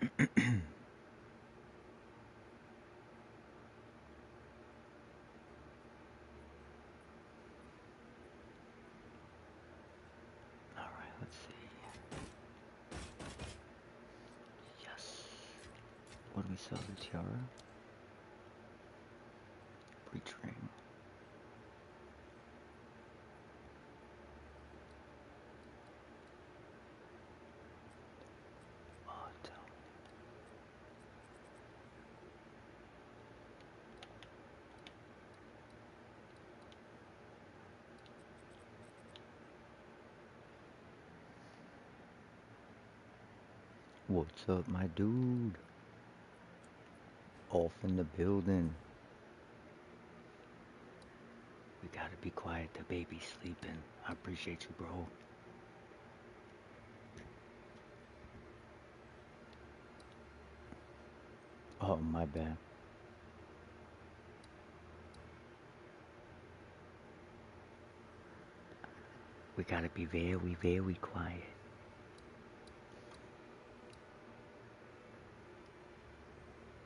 Alright, let's see. Yes. What do we sell? The tiara? Breach ring. Oh, what's up, my dude? Off in the building. We gotta be quiet, the baby's sleeping. I appreciate you, bro. Oh, my bad. We gotta be very, very quiet.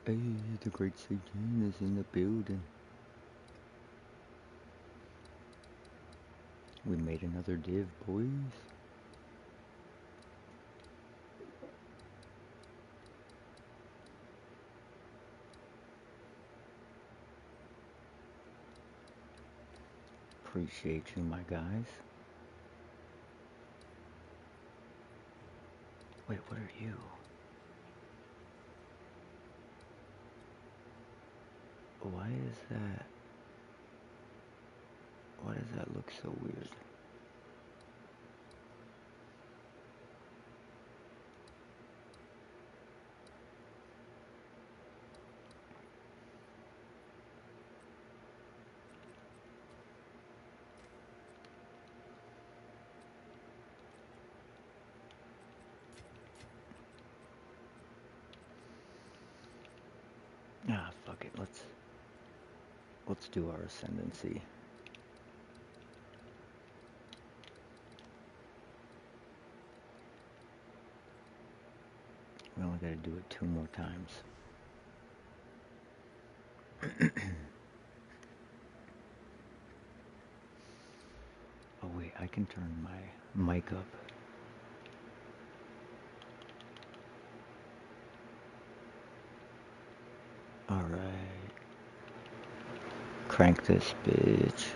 Hey, the great Satan is in the building. We made another div, boys. Appreciate you, my guys. Wait, what are you? Why is that? Why does that look so weird? Ah, fuck it. Let's do our ascendancy. We only gotta do it 2 more times. Oh wait, I can turn my mic up. Alright. Crank this bitch.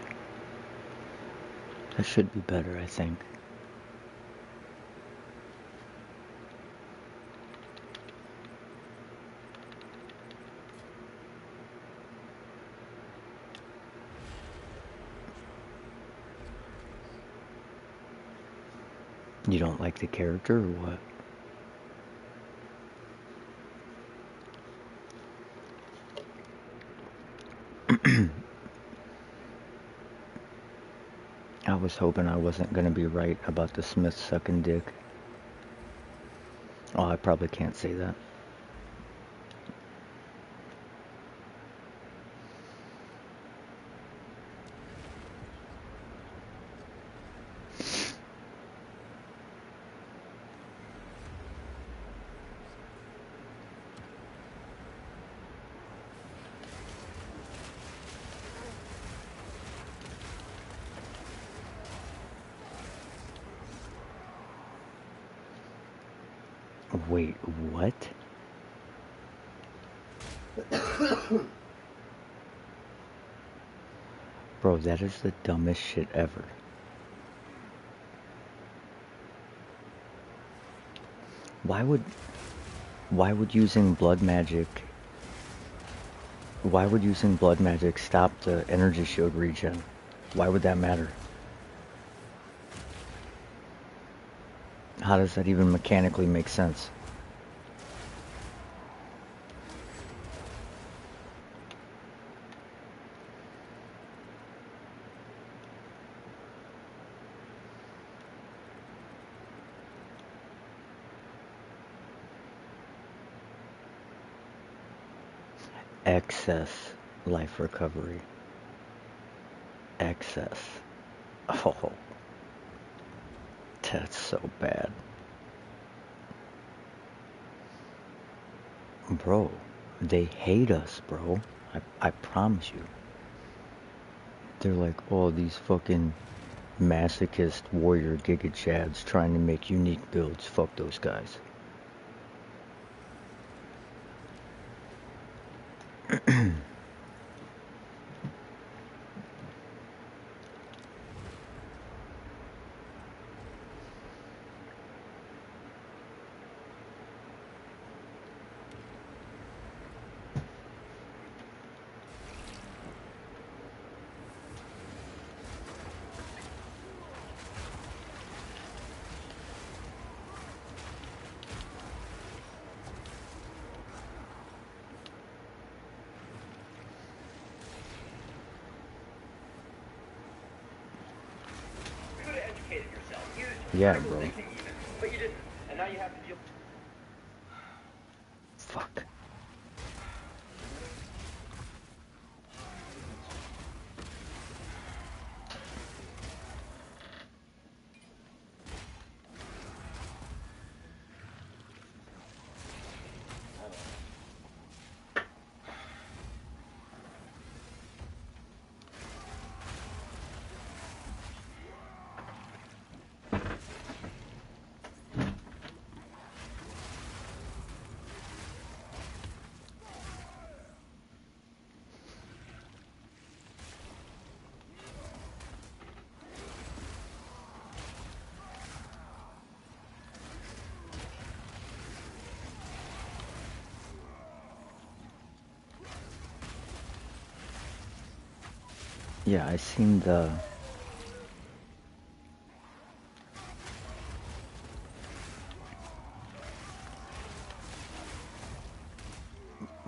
That should be better, I think. You don't like the character or what? I was hoping I wasn't gonna be right about the Smith sucking dick. Oh, I probably can't say that. Wait, what? Bro, that is the dumbest shit ever. Why would using blood magic stop the energy shield regen? Why would that matter? How does that even mechanically make sense? Excess life recovery. Excess. Oh, that's so bad. Bro, they hate us, bro. I promise you. They're like, oh, these fucking masochist warrior giga chads trying to make unique builds. Fuck those guys. Yeah, bro. Fuck. Yeah, I seen the...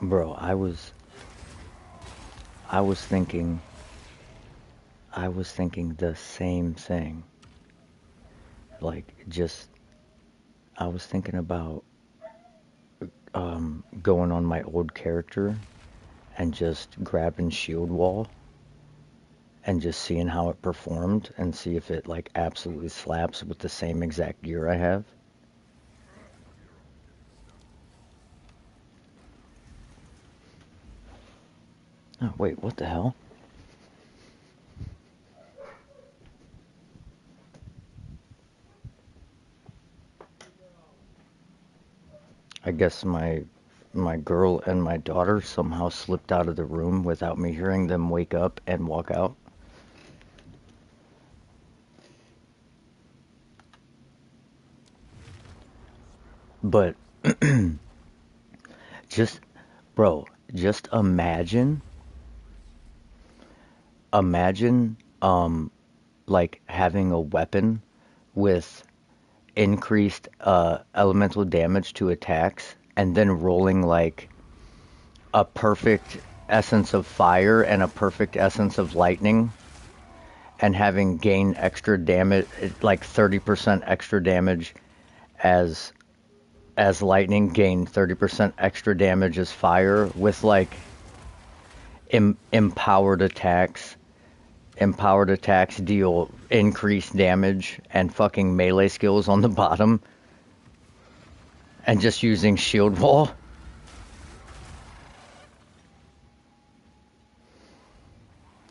Bro, I was thinking the same thing. Like, just, I was thinking about going on my old character and just grabbing shield wall and just seeing how it performed and see if it like absolutely slaps with the same exact gear I have. Oh, wait, what the hell? I guess my girl and my daughter somehow slipped out of the room without me hearing them wake up and walk out. But just, bro, just imagine, like having a weapon with increased elemental damage to attacks and then rolling like a perfect essence of fire and a perfect essence of lightning and having gained extra damage, like 30% extra damage as lightning, gain 30% extra damage as fire with like empowered attacks. Empowered attacks deal increased damage and fucking melee skills on the bottom, and just using shield wall.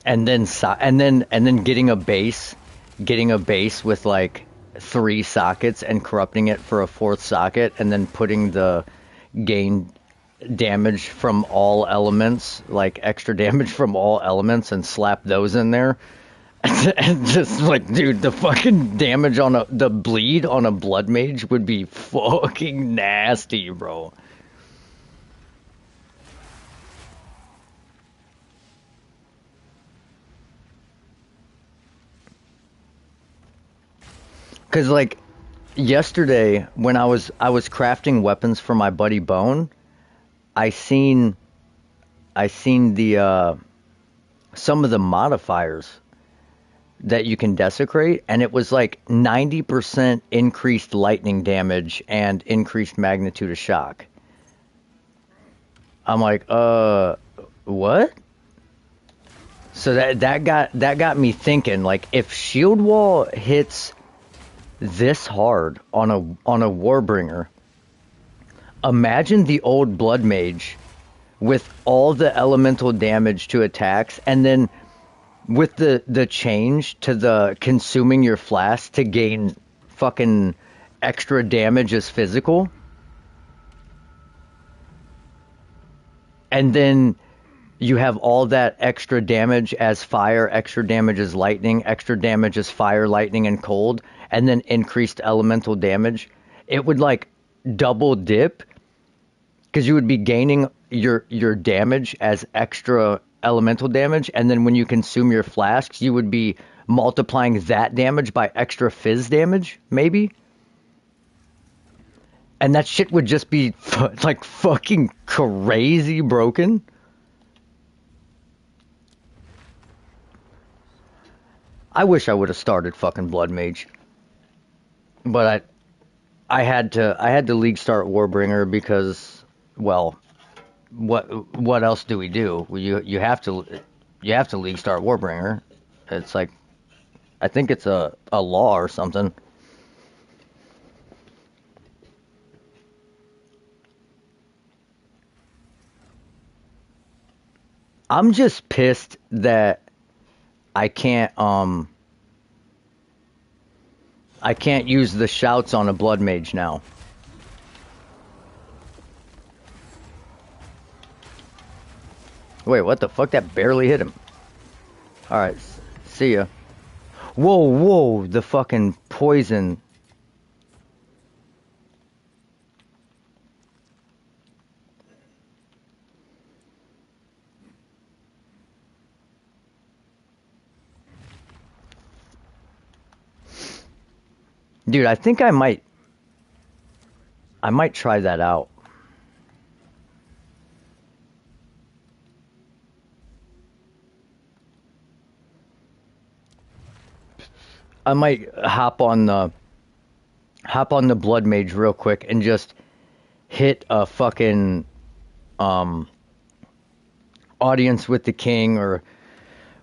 And then getting a base with like 3 sockets and corrupting it for a 4th socket, and then putting the gain damage from all elements, like extra damage from all elements, and slap those in there. And just like, dude, the fucking damage on the bleed on a blood mage would be fucking nasty, bro. Cause like yesterday when I was crafting weapons for my buddy Bone, I seen the some of the modifiers that you can desecrate, and it was like 90% increased lightning damage and increased magnitude of shock. I'm like, what? So that got me thinking, like, if shield wall hits this hard on a warbringer, Imagine the old Blood Mage with all the elemental damage to attacks, and then with the change to the consuming your flask to gain fucking extra damage as physical, and then you have all that extra damage as fire, extra damage as lightning, extra damage as fire, lightning, and cold, and then increased elemental damage. It would like double dip because you would be gaining your damage as extra elemental damage, and then when you consume your flasks, you would be multiplying that damage by extra fizz damage, maybe. And that shit would just be like fucking crazy broken. I wish I would have started fucking Blood Mage, but I had to League start Warbringer because, well, what else do we do? You have to League start Warbringer. It's like, I think it's a law or something. I'm just pissed that I can't use the shouts on a Blood Mage now. Wait, what the fuck? That barely hit him. Alright, see ya. Whoa, whoa, the fucking poison. Dude, I think I might try that out. I might hop on the Blood Mage real quick and just hit a fucking audience with the king,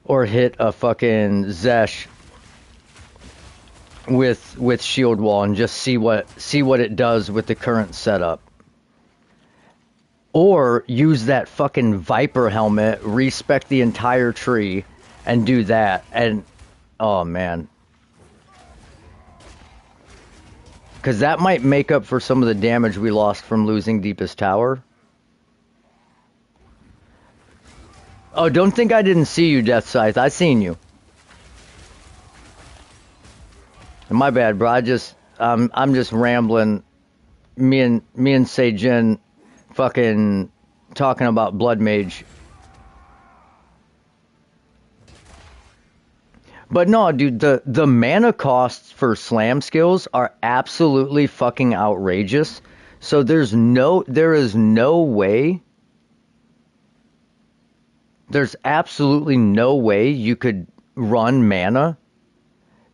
or hit a fucking Zesh with shield wall and just see what it does with the current setup. Or use that fucking Viper helmet, respec the entire tree, and do that. And oh man, because that might make up for some of the damage we lost from losing Deepest Tower. Oh, don't think I didn't see you, Death Scythe. I seen you. My bad, bro. I'm just rambling. Me and Seijin fucking talking about Blood Mage. But no, dude, the mana costs for slam skills are absolutely fucking outrageous. So there is no way. There's absolutely no way you could run mana.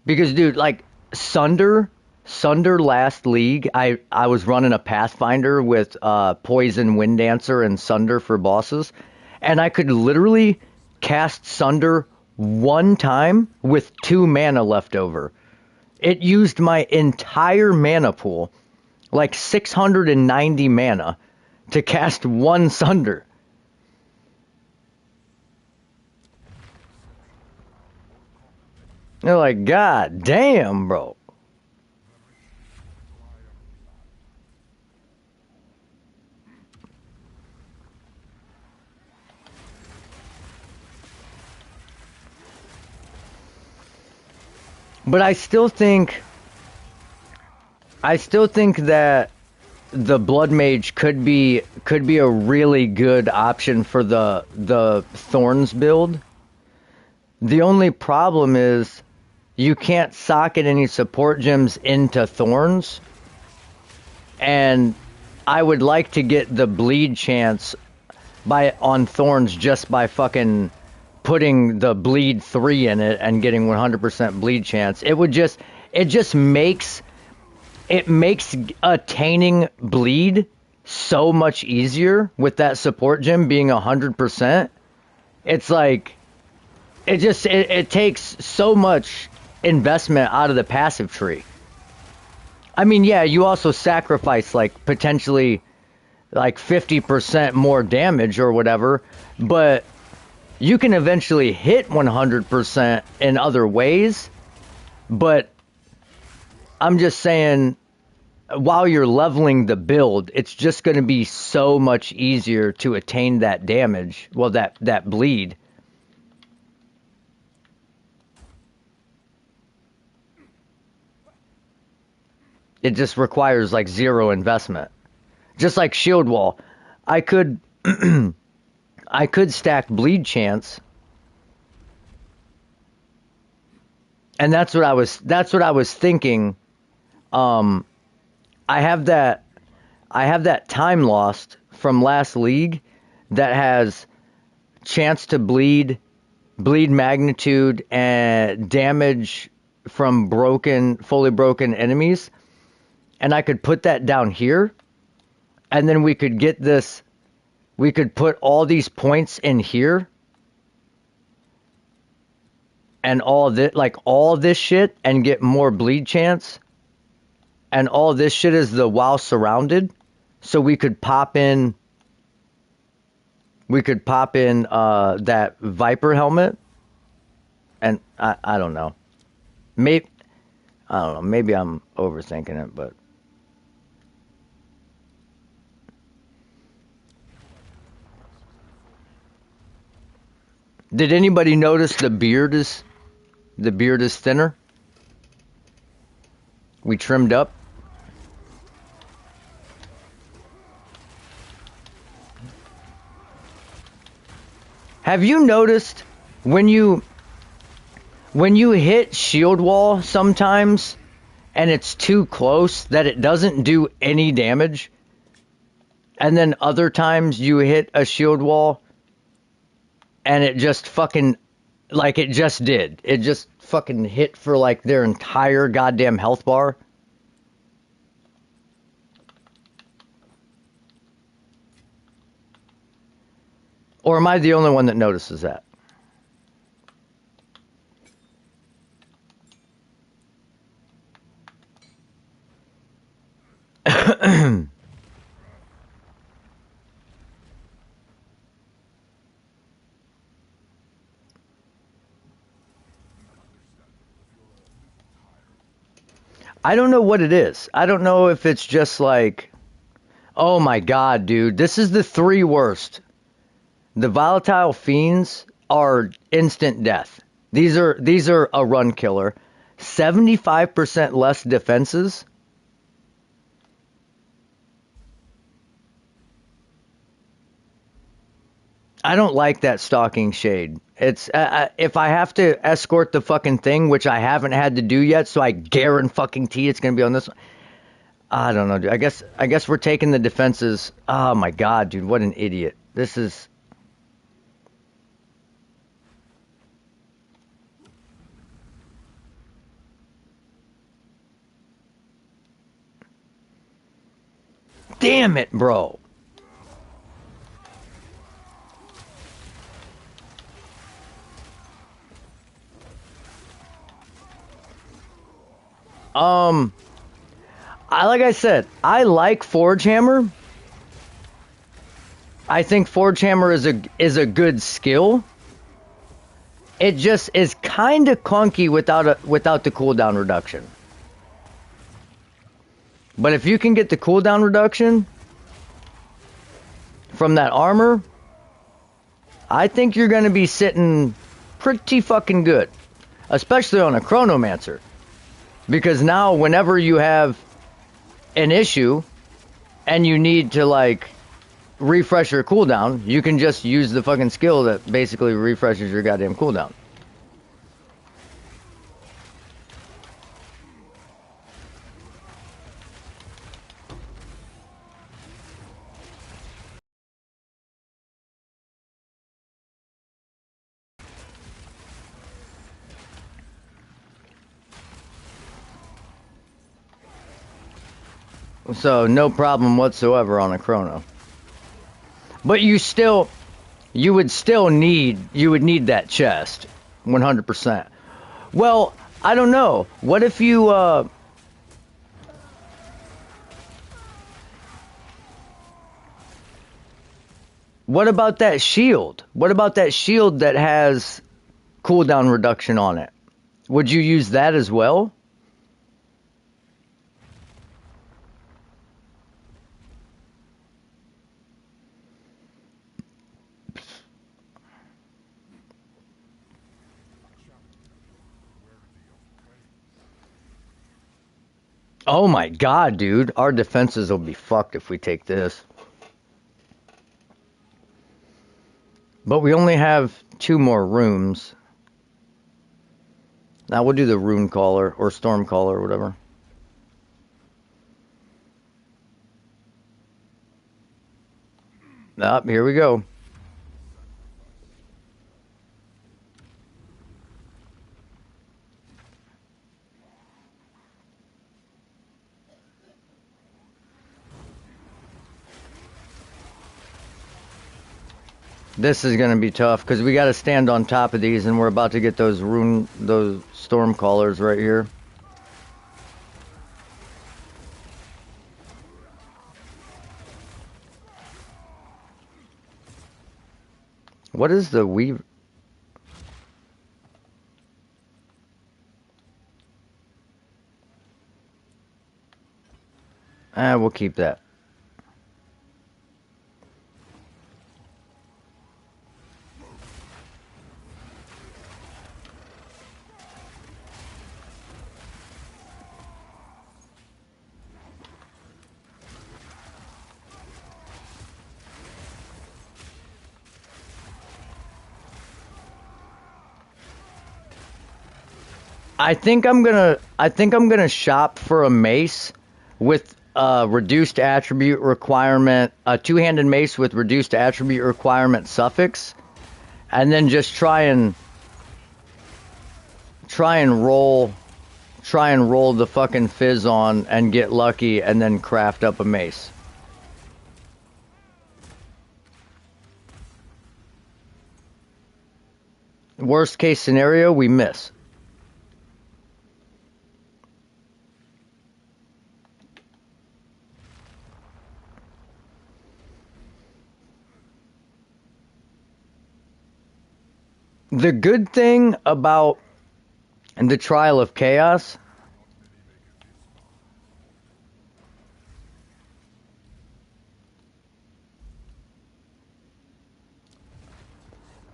Because, dude, like, Sunder last league, I was running a Pathfinder with Poison, Wind Dancer, and Sunder for bosses. And I could literally cast Sunder one time with 2 mana left over. It used my entire mana pool, like 690 mana, to cast one Sunder. They're like, God damn, bro. But I still think that the Blood Mage could be a really good option for the Thorns build. The only problem is you can't socket any support gems into Thorns, and I would like to get the bleed chance on Thorns just by fucking putting the bleed 3 in it and getting 100% bleed chance. It just makes attaining bleed so much easier with that support gem being 100%. It's like it takes so much investment out of the passive tree. I mean, yeah, you also sacrifice like potentially like 50% more damage or whatever, but you can eventually hit 100% in other ways. But I'm just saying, while you're leveling the build, it's just going to be so much easier to attain that damage. Well, that bleed. It just requires like zero investment. Just like shield wall, I could I could stack bleed chance, and that's what I was thinking. Um, I have that time lost from last league that has chance to bleed magnitude and damage from fully broken enemies, and I could put that down here, and then we could get this. We could put all these points in here and all this shit and get more bleed chance. And all this shit is the while surrounded. So we could pop in that Viper helmet, and I don't know. Maybe I don't know. Maybe I'm overthinking it, but did anybody notice the beard is thinner? We trimmed up. Have you noticed when you hit shield wall sometimes and it's too close that it doesn't do any damage? And then other times you hit a shield wall and it just fucking, like it just did. It just fucking hit for like their entire goddamn health bar. Or am I the only one that notices that? I don't know what it is. I don't know if it's just like, oh my god, dude, this is the three worst. The volatile fiends are instant death. These are a run killer. 75% less defenses. I don't like that stalking shade. It's if I have to escort the fucking thing, which I haven't had to do yet, so I guarantee it's gonna be on this one. I don't know, dude. I guess we're taking the defenses. Oh my god, dude, what an idiot. This is damn it, bro. Um, like I said, I like Forge Hammer. I think Forge Hammer is a good skill. It just is kind of clunky without the cooldown reduction. But if you can get the cooldown reduction from that armor, I think you're going to be sitting pretty fucking good, especially on a Chronomancer. Because now, whenever you have an issue and you need to like refresh your cooldown, you can just use the fucking skill that basically refreshes your goddamn cooldown. So no problem whatsoever on a chrono. But you would need that chest, 100%. Well, I don't know. What if you What about that shield? What about that shield that has cooldown reduction on it? Would you use that as well? Oh my god, dude. Our defenses will be fucked if we take this. But we only have 2 more rooms. Now we'll do the rune caller or storm caller or whatever. Here we go. This is going to be tough because we got to stand on top of these, and we're about to get those storm callers right here. What is the weave? We'll keep that. I think I'm gonna shop for a mace with reduced attribute requirement, a 2-handed mace with reduced attribute requirement suffix, and then just try and roll the fucking fizz on and get lucky, and then craft up a mace. Worst case scenario, we miss. The good thing about the Trial of Chaos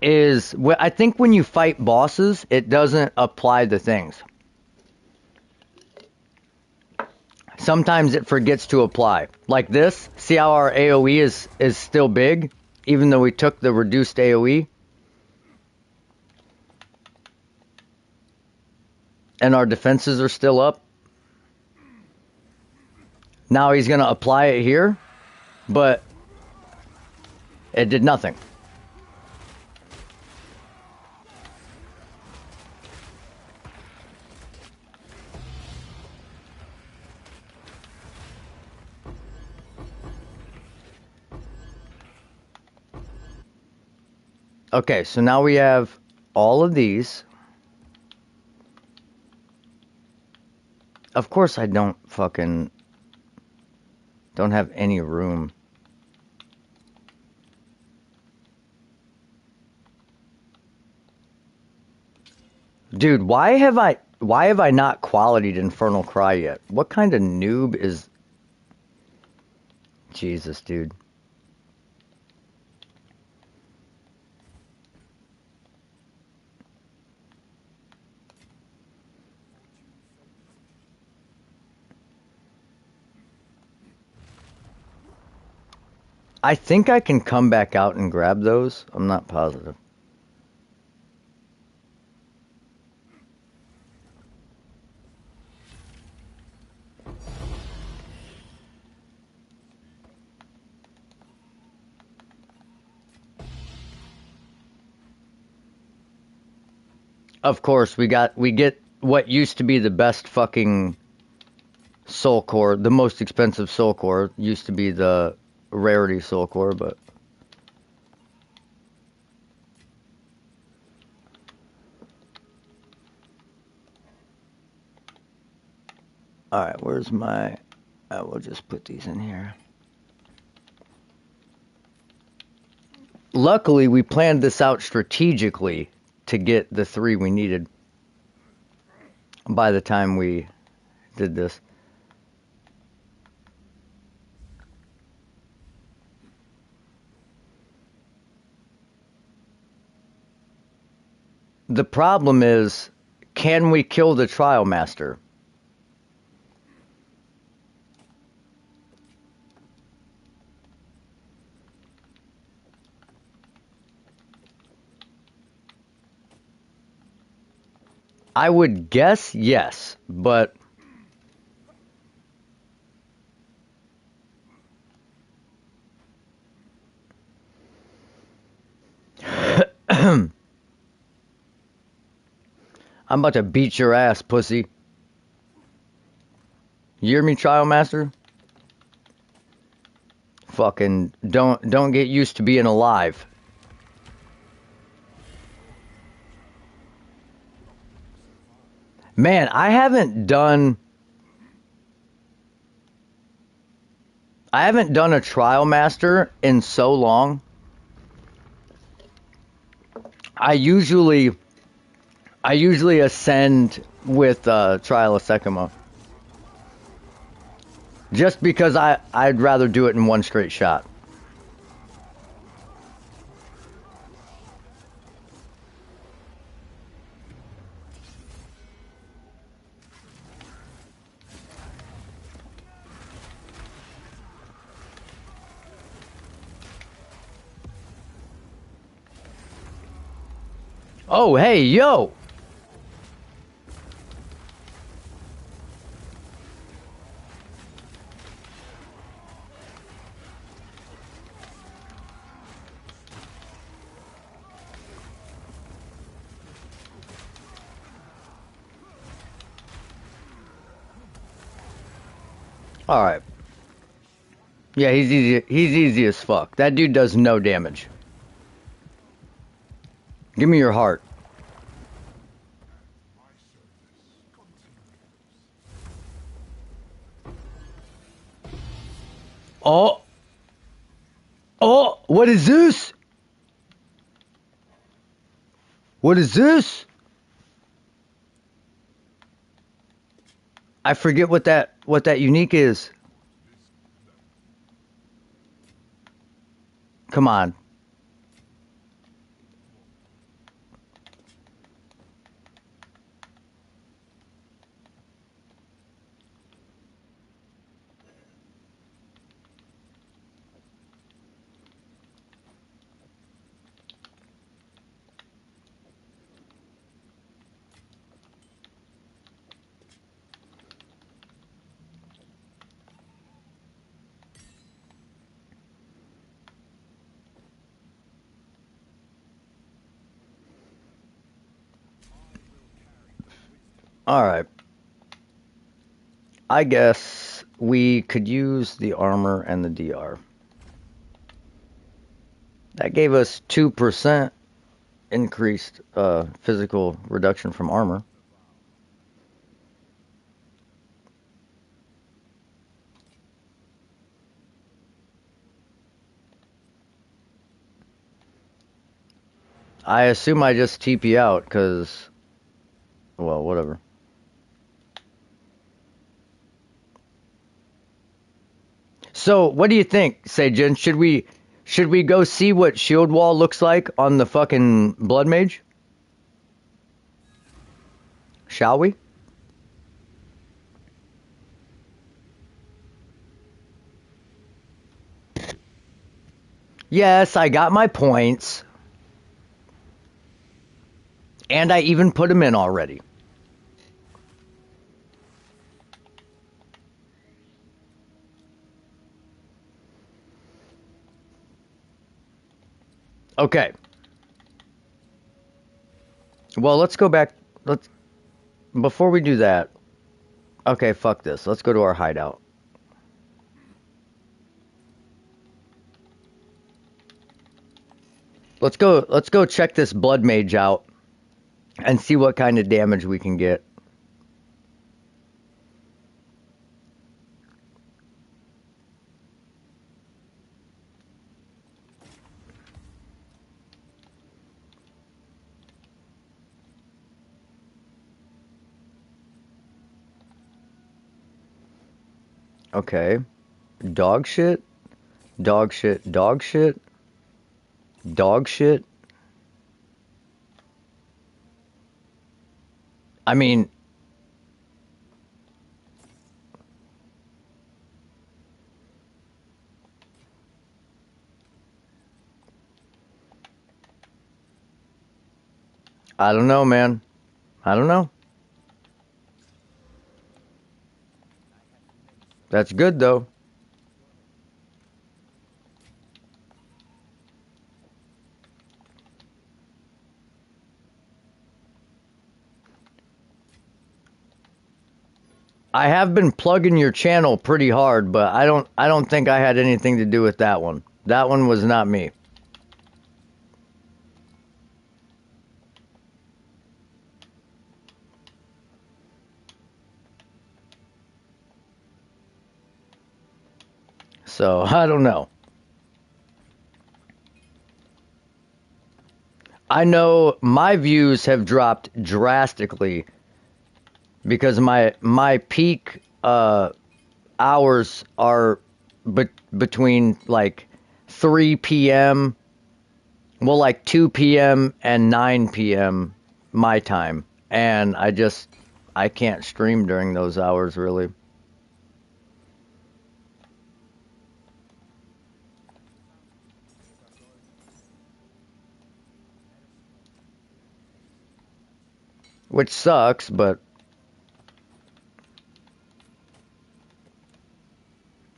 is, I think when you fight bosses, it doesn't apply the things. Sometimes it forgets to apply. Like this, see how our AoE is still big, even though we took the reduced AoE? And our defenses are still up. Now he's going to apply it here, but it did nothing. Okay, so now we have all of these. Of course I don't have any room. Dude, why have I not qualityed Infernal Cry yet? What kind of noob is... Jesus, dude. I think I can come back out and grab those. I'm not positive. Of course, we get what used to be the best fucking soul core, the most expensive soul core used to be the rarity soul core, but all right, where's my... I will just put these in here. luckily, we planned this out strategically to get the 3 we needed by the time we did this. The problem is, can we kill the trial master? I would guess yes, but I'm about to beat your ass, pussy. You hear me, trial master? Fucking don't get used to being alive. Man, I haven't done a trial master in so long. I usually ascend with trial of Sekimo. Just because I'd rather do it in one straight shot. Oh, hey, yo! Alright. Yeah, he's easy. He's easy as fuck. That dude does no damage. Give me your heart. Oh! Oh! What is this? What is this? I forget what that unique is. Come on. Alright. I guess we could use the armor and the DR. That gave us 2% increased physical reduction from armor. I assume I just TP out because, well, whatever. So, what do you think, Seijin? Should we go see what shield wall looks like on the fucking blood mage? Shall we? Yes, I got my points. And I even put them in already. Okay. Well, let's go back. Before we do that. Okay, fuck this. Let's go to our hideout. Let's go check this blood mage out and see what kind of damage we can get. Okay. Dog shit, dog shit, dog shit, dog shit. I mean, I don't know, man. I don't know. That's good though. I have been plugging your channel pretty hard, but I don't think I had anything to do with that one. That one was not me. So, I don't know. I know my views have dropped drastically because my peak hours are between like 3 p.m. well, like 2 p.m. and 9 p.m. my time, and I can't stream during those hours really. Which sucks, but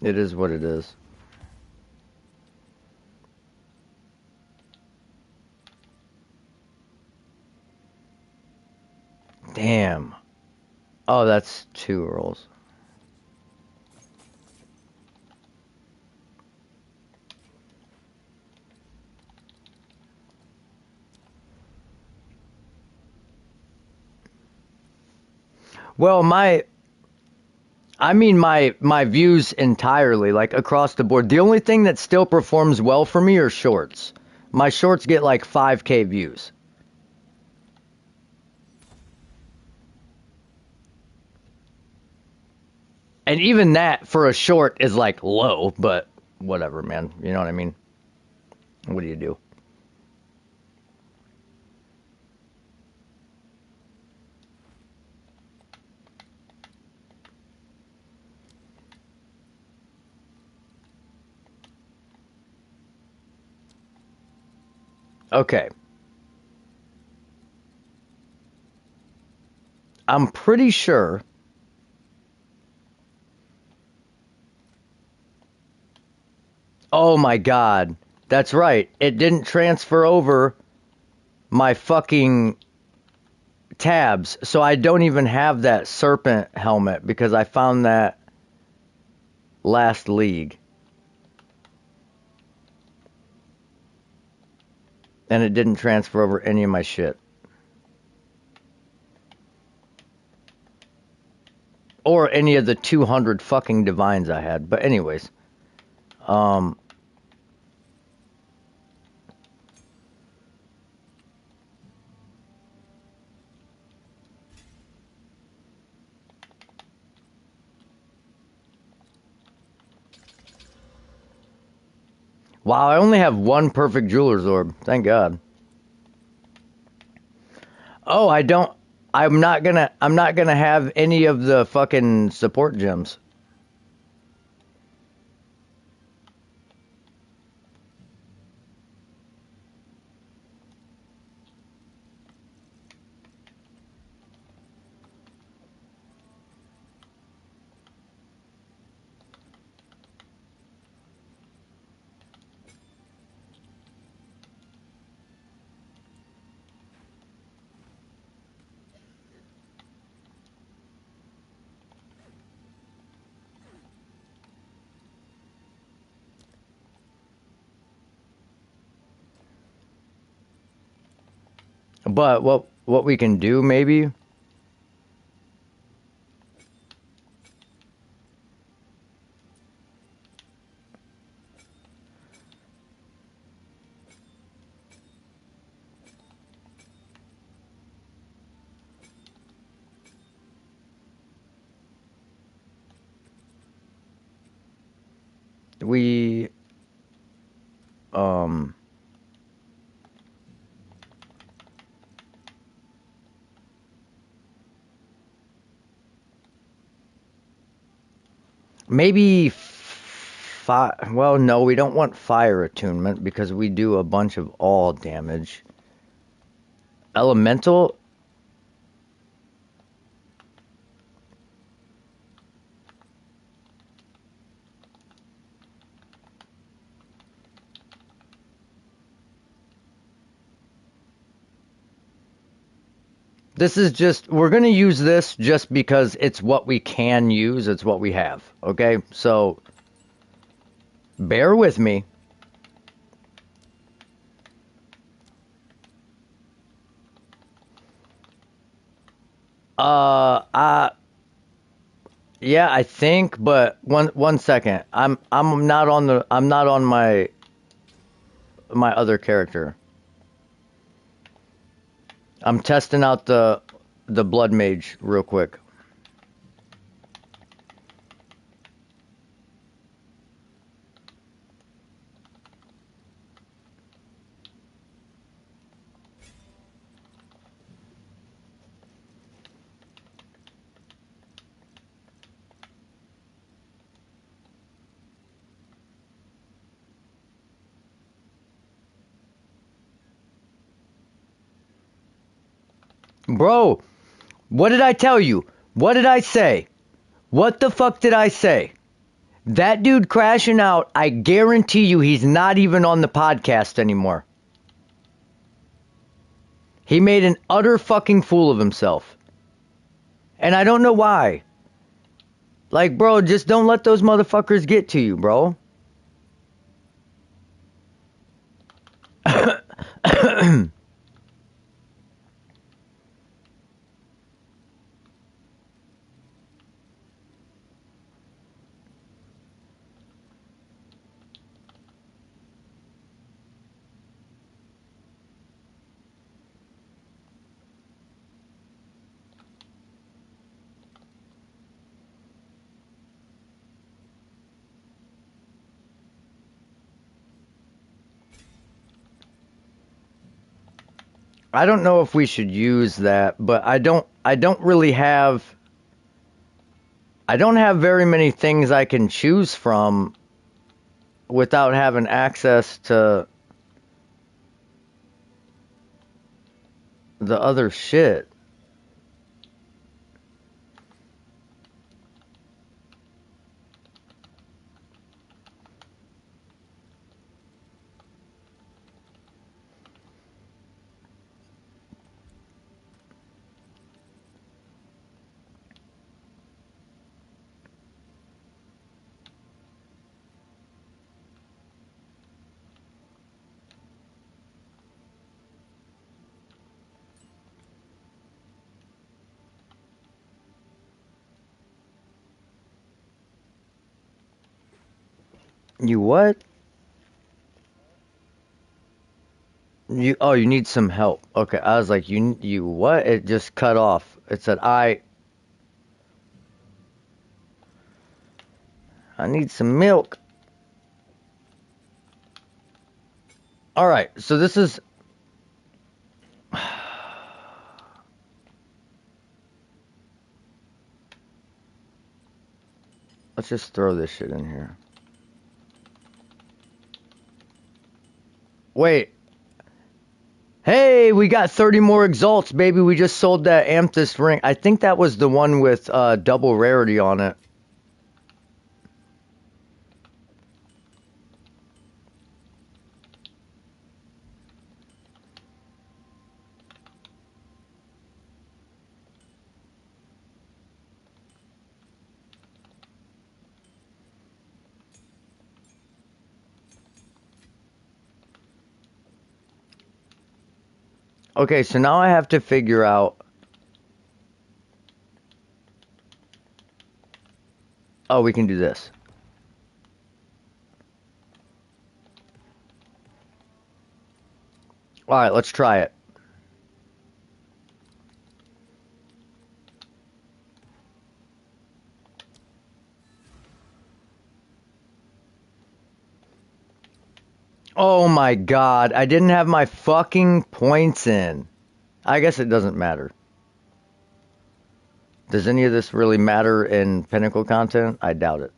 it is what it is. Damn. Oh, that's two rolls. Well, my views entirely, like across the board. The only thing that still performs well for me are shorts. My shorts get like 5K views. And even that for a short is like low, but whatever, man. You know what I mean? What do you do? Okay. I'm pretty sure. Oh my god. That's right. It didn't transfer over my fucking tabs. So I don't even have that serpent helmet because I found that last league. And it didn't transfer over any of my shit. Or any of the 200 fucking divines I had. But anyways, um wow, I only have one perfect jeweler's orb. Thank God. Oh, I don't I'm not gonna have any of the fucking support gems. But what we can do maybe. We um maybe well, no, we don't want fire attunement because we do a bunch of all damage. Elemental. This is just, we're going to use this just because it's what we can use. It's what we have. Okay. So bear with me. Uh, yeah, I think, but one second. I'm not on my other character. I'm testing out the blood mage real quick. Bro, what did I tell you? What did I say? What the fuck did I say? That dude crashing out, I guarantee you he's not even on the podcast anymore. He made an utter fucking fool of himself. And I don't know why. Like, bro, just don't let those motherfuckers get to you, bro. I don't know if we should use that, but I don't really have I don't have very many things I can choose from without having access to the other shit. You what? You need some help. Okay, I was like, you what? It just cut off. It said I need some milk. All right, so this is let's just throw this shit in here. Wait. Hey, we got 30 more exalts, baby. We just sold that amethyst ring. I think that was the one with double rarity on it. Okay, so now I have to figure out. Oh, we can do this. All right, let's try it. Oh my god, I didn't have my fucking points in. I guess it doesn't matter. Does any of this really matter in Pinnacle content? I doubt it.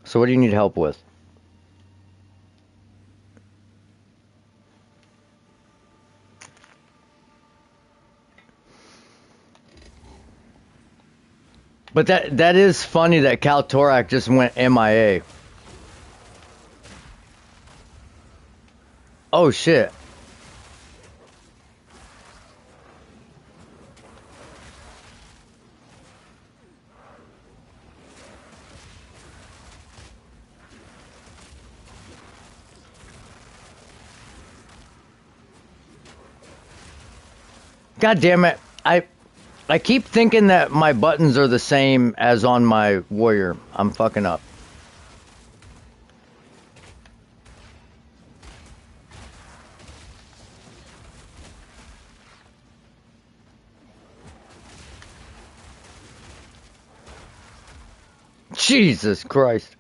So what do you need help with? But that is funny that Kaltorak just went MIA. Oh shit. God damn it. I keep thinking that my buttons are the same as on my warrior. I'm fucking up. Jesus Christ.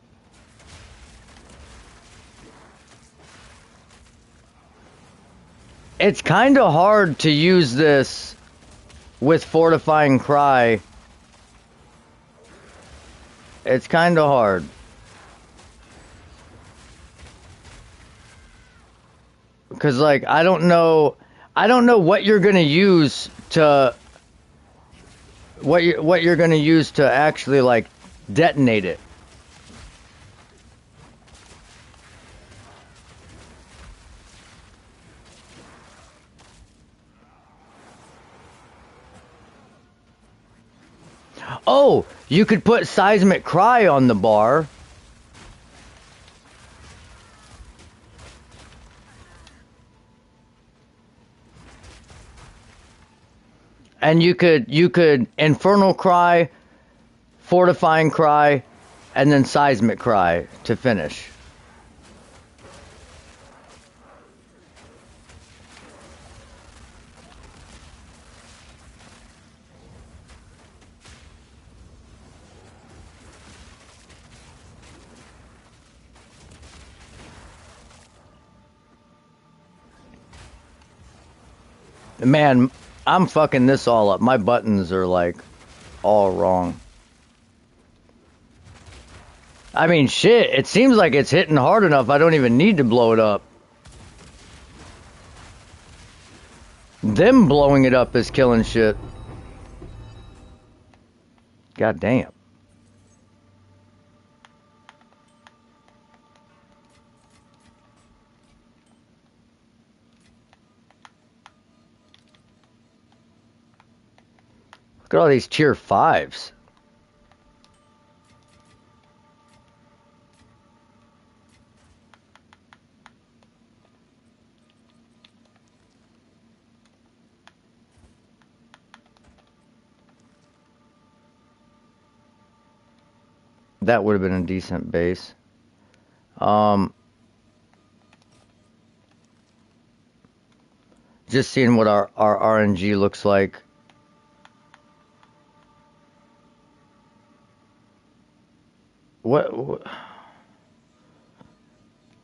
It's kind of hard to use this with Fortifying Cry. It's kind of hard. Cuz like I don't know what you're going to use to what you're going to use to actually like detonate it. Oh, you could put Seismic Cry on the bar. And you could Infernal Cry, Fortifying Cry, and then Seismic Cry to finish. Man, I'm fucking this all up. My buttons are like all wrong. I mean, shit, it seems like it's hitting hard enough. I don't even need to blow it up. Them blowing it up is killing shit. God damn. Look at all these tier 5s. That would have been a decent base. Just seeing what our RNG looks like. What?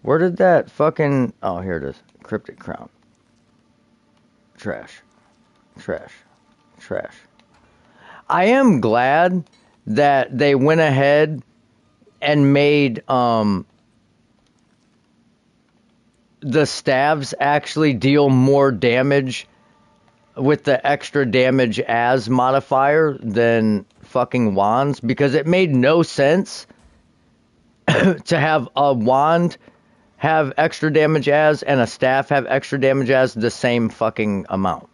Where did that fucking... Oh, here it is. Cryptic Crown. Trash. Trash. Trash. I am glad that they went ahead and made the staves actually deal more damage with the extra damage as modifier than fucking wands, because it made no sense to have a wand have extra damage as and a staff have extra damage as the same fucking amount.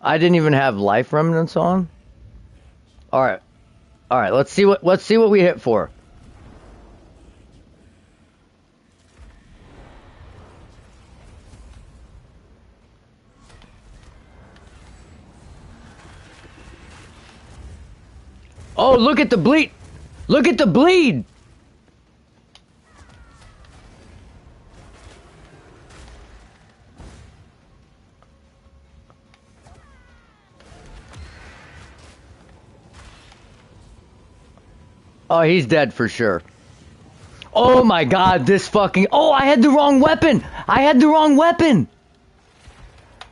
I didn't even have life remnants on. All right. All right, let's see what we hit for. Oh, look at the bleed. Look at the bleed. Oh, he's dead for sure. Oh my god, this fucking... Oh, I had the wrong weapon! I had the wrong weapon!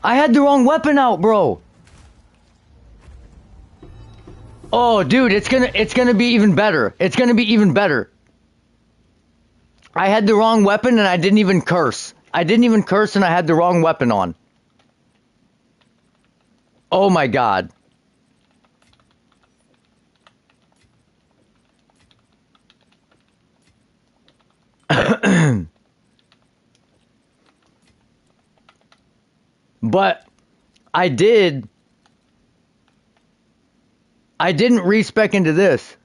I had the wrong weapon out, bro! Oh, dude, it's gonna be even better. It's gonna be even better. I had the wrong weapon and I didn't even curse. I didn't even curse and I had the wrong weapon on. Oh my god. But I didn't respec into this.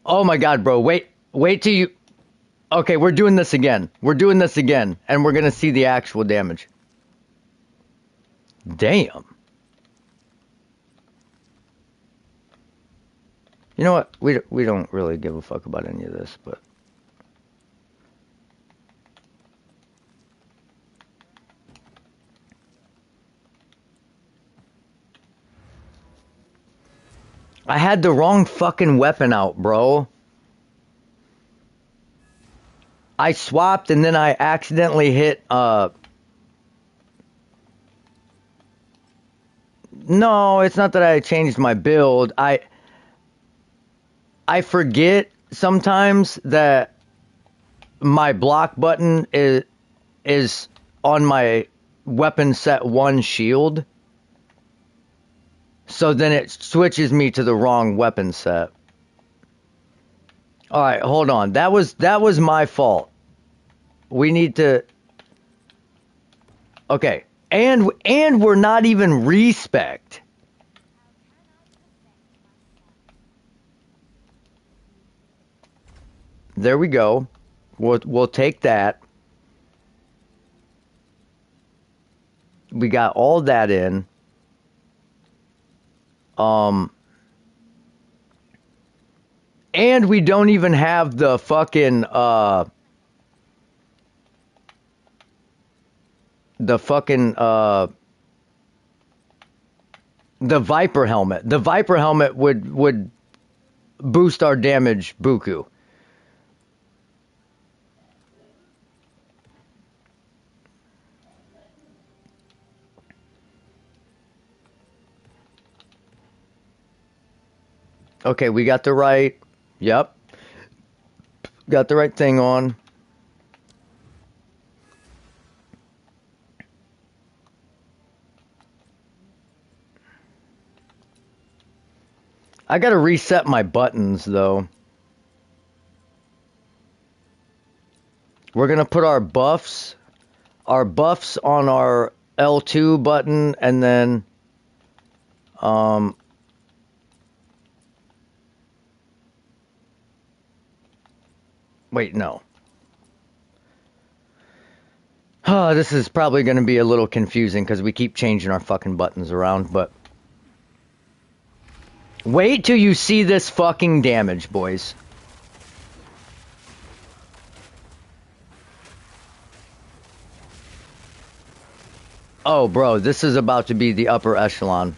Oh my god, bro. Wait till you... Okay, we're doing this again. We're doing this again. And we're gonna see the actual damage. Damn. You know what? We don't really give a fuck about any of this, but... I had the wrong fucking weapon out, bro. I swapped and then I accidentally hit, No, it's not that I changed my build. I forget sometimes that my block button is on my weapon set 1 shield. So then it switches me to the wrong weapon set. All right, hold on. That was my fault. We need to... Okay. And we're not even respect. There we go. We'll take that. We got all that in. And we don't even have the fucking the Viper helmet. The Viper helmet would boost our damage buku. Okay, we got the right... Yep. Got the right thing on. I gotta reset my buttons, though. We're gonna put our buffs on our L2 button, and then... Wait, no. Oh, this is probably going to be a little confusing because we keep changing our fucking buttons around, but... Wait till you see this fucking damage, boys. Oh, bro, this is about to be the upper echelon.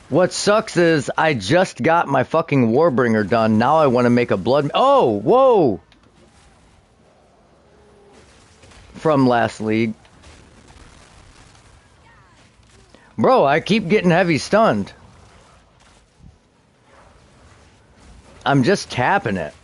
What sucks is I just got my fucking Warbringer done. Now I want to make a blood... Oh, whoa! From last league. Bro, I keep getting heavy stunned. I'm just tapping it.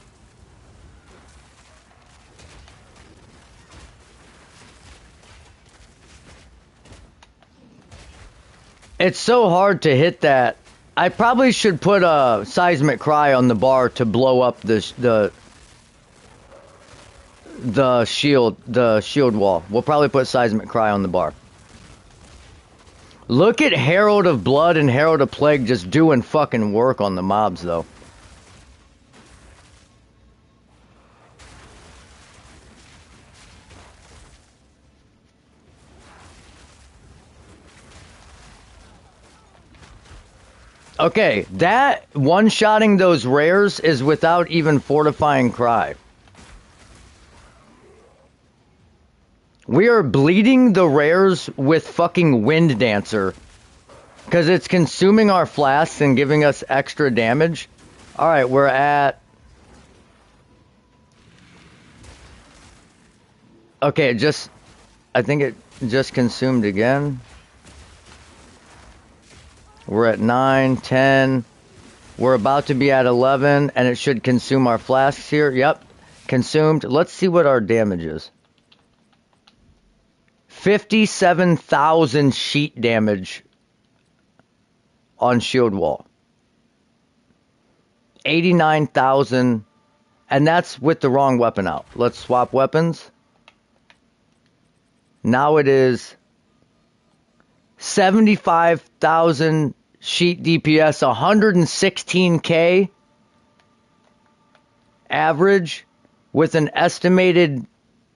It's so hard to hit that. I probably should put a seismic cry on the bar to blow up the the shield wall. We'll probably put Seismic Cry on the bar. Look at Herald of Blood and Herald of Plague just doing fucking work on the mobs, though. Okay, that one-shotting those rares is without even Fortifying Cry. We are bleeding the rares with fucking Wind Dancer. Because it's consuming our flasks and giving us extra damage. Alright, we're at... Okay, it just... I think it just consumed again. We're at 9, 10. We're about to be at 11, and it should consume our flasks here. Yep, consumed. Let's see what our damage is. 57,000 sheet damage on shield wall. 89,000, and that's with the wrong weapon out. Let's swap weapons. Now it is 75,000 sheet DPS, 116k average with an estimated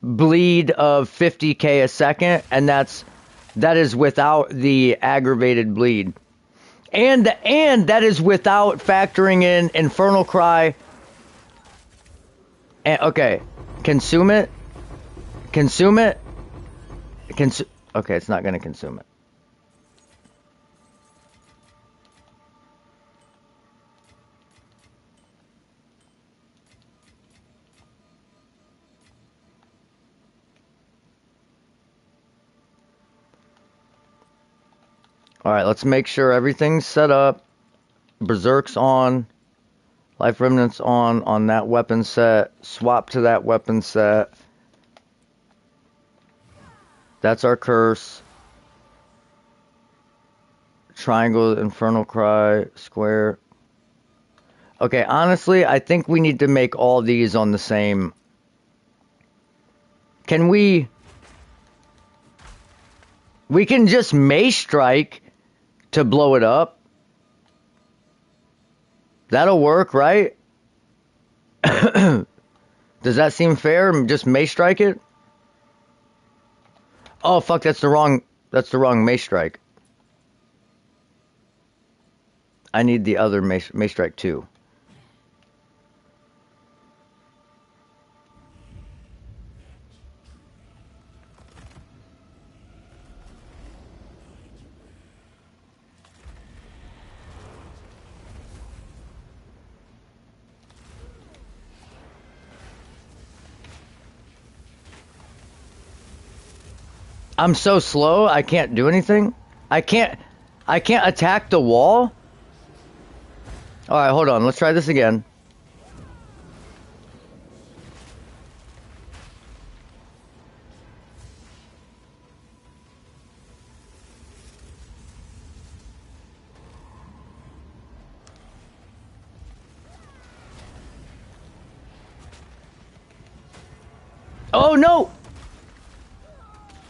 bleed of 50k a second, and that is without the aggravated bleed. And that is without factoring in Infernal Cry. And, okay, consume it. Consume it. Okay, it's not going to consume it. Alright, let's make sure everything's set up. Berserk's on. Life Remnant's on that weapon set. Swap to that weapon set. That's our curse. Triangle, Infernal Cry, Square. Okay, honestly, I think we need to make all these on the same... Can we... We can just Mace Strike to blow it up. That'll work, right? Does that seem fair? Just Mace Strike it? Oh fuck, that's the wrong Mace Strike. I need the other Mace Strike too. I'm so slow, I can't do anything. I can't attack the wall? Alright, hold on, let's try this again. Oh no!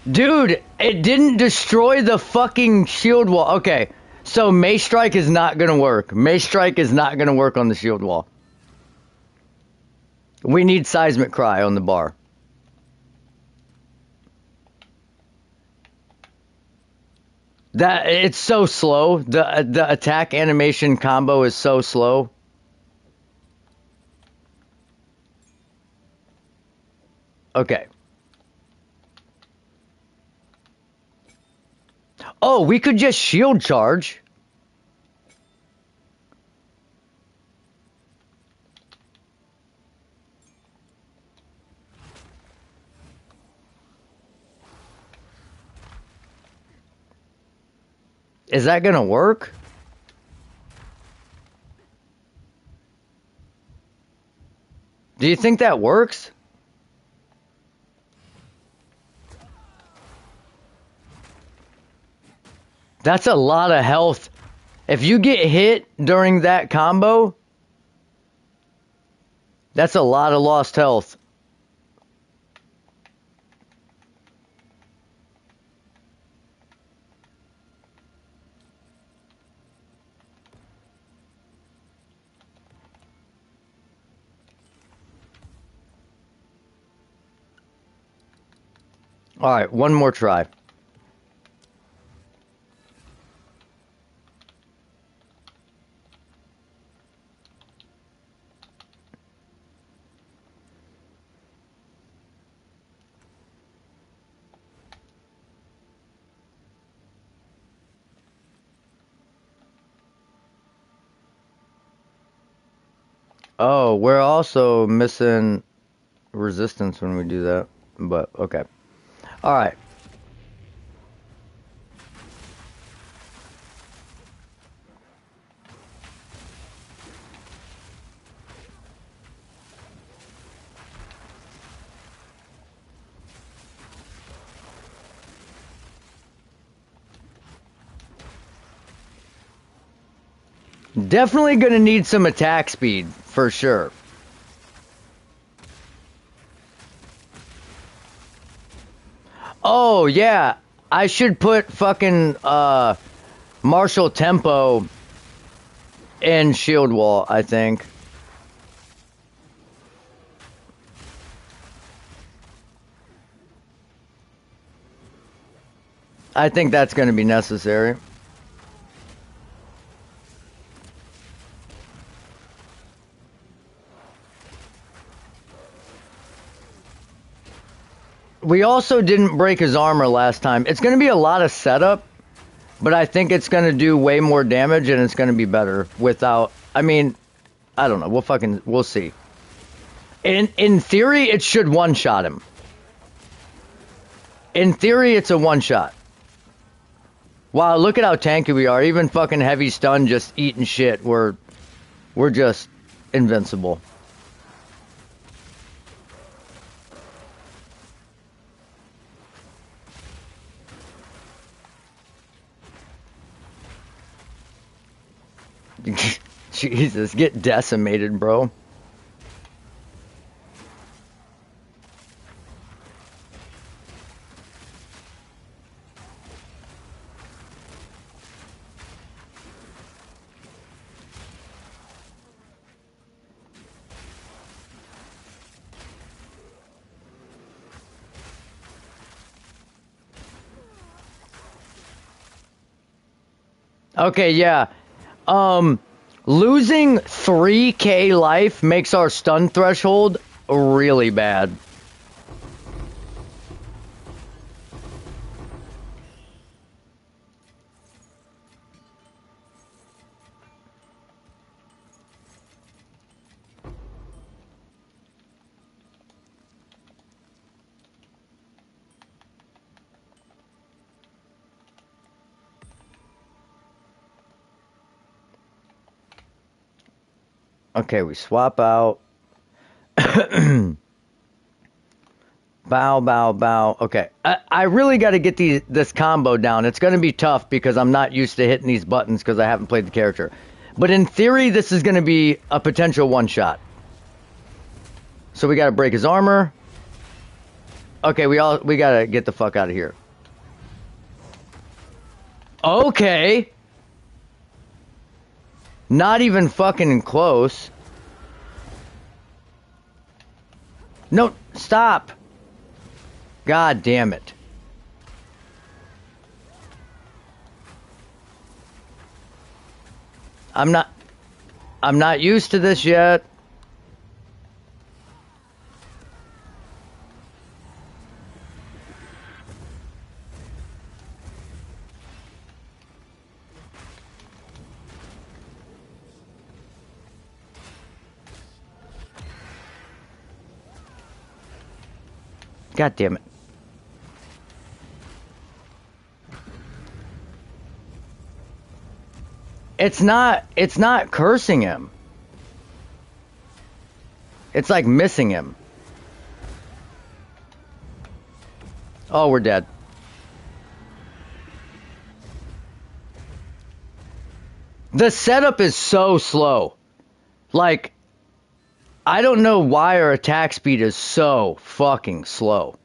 Dude, it didn't destroy the fucking shield wall. Okay, so Mace Strike is not gonna work. Mace Strike is not gonna work on the shield wall. We need Seismic Cry on the bar. It's so slow. The attack animation combo is so slow. Okay. Oh, we could just shield charge. Is that gonna work? Do you think that works? That's a lot of health. If you get hit during that combo, that's a lot of lost health. All right, one more try. Oh, we're also missing resistance when we do that. But okay. All right. Definitely gonna need some attack speed for sure. Oh yeah, I should put fucking martial tempo in shield wall, I think. I think that's going to be necessary. We also didn't break his armor last time. It's going to be a lot of setup, but I think it's going to do way more damage and it's going to be better without. I mean, I don't know. We'll see. In theory, it should one shot him. In theory, it's a one shot. Wow, look at how tanky we are. Even fucking heavy stun just eating shit. We're just invincible. Jesus, get decimated, bro. Okay, yeah. Um, Losing 3k life makes our stun threshold really bad. Okay, we swap out. Bow, bow, bow. Okay, I really got to get this combo down. It's going to be tough because I'm not used to hitting these buttons because I haven't played the character. But in theory, this is going to be a potential one shot. So we got to break his armor. Okay, we got to get the fuck out of here. Okay. Not even fucking close. No, stop. God damn it. I'm not I'm not used to this yet. God damn it. It's not cursing him. It's like missing him. Oh, we're dead. The setup is so slow. Like, I don't know why our attack speed is so fucking slow.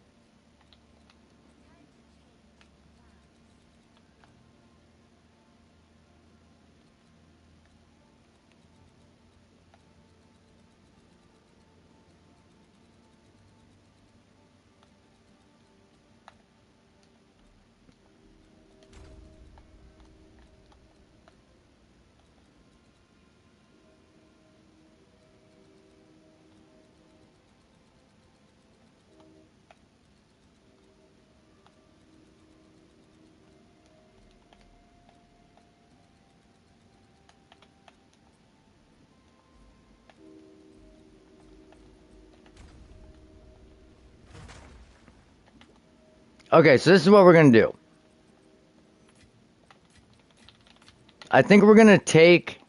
Okay, so this is what we're gonna do. I think we're gonna take...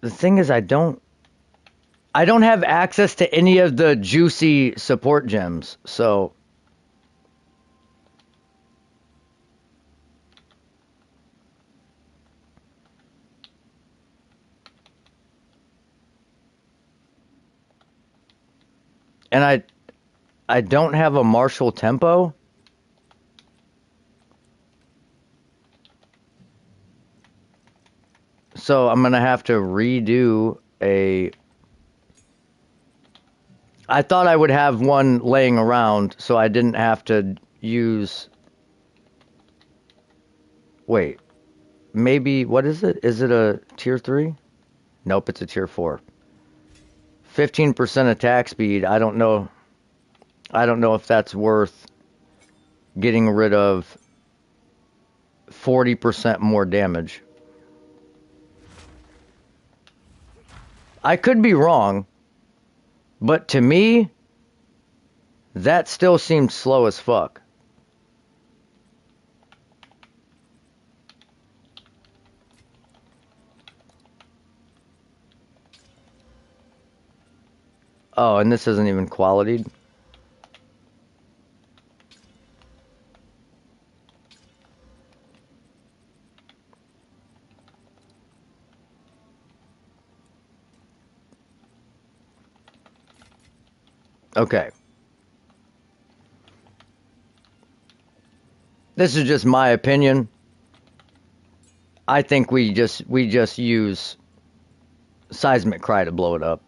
The thing is, I don't have access to any of the juicy support gems, so... And I don't have a martial tempo. So I'm gonna have to redo a... I thought I would have one laying around, so I didn't have to use... Wait, maybe, what is it? Is it a tier 3? Nope, it's a tier 4. 15% attack speed, I don't know if that's worth getting rid of 40% more damage. I could be wrong, but to me, that still seems slow as fuck. Oh, and this isn't even qualityed. Okay. This is just my opinion. I think we just use seismic cry to blow it up.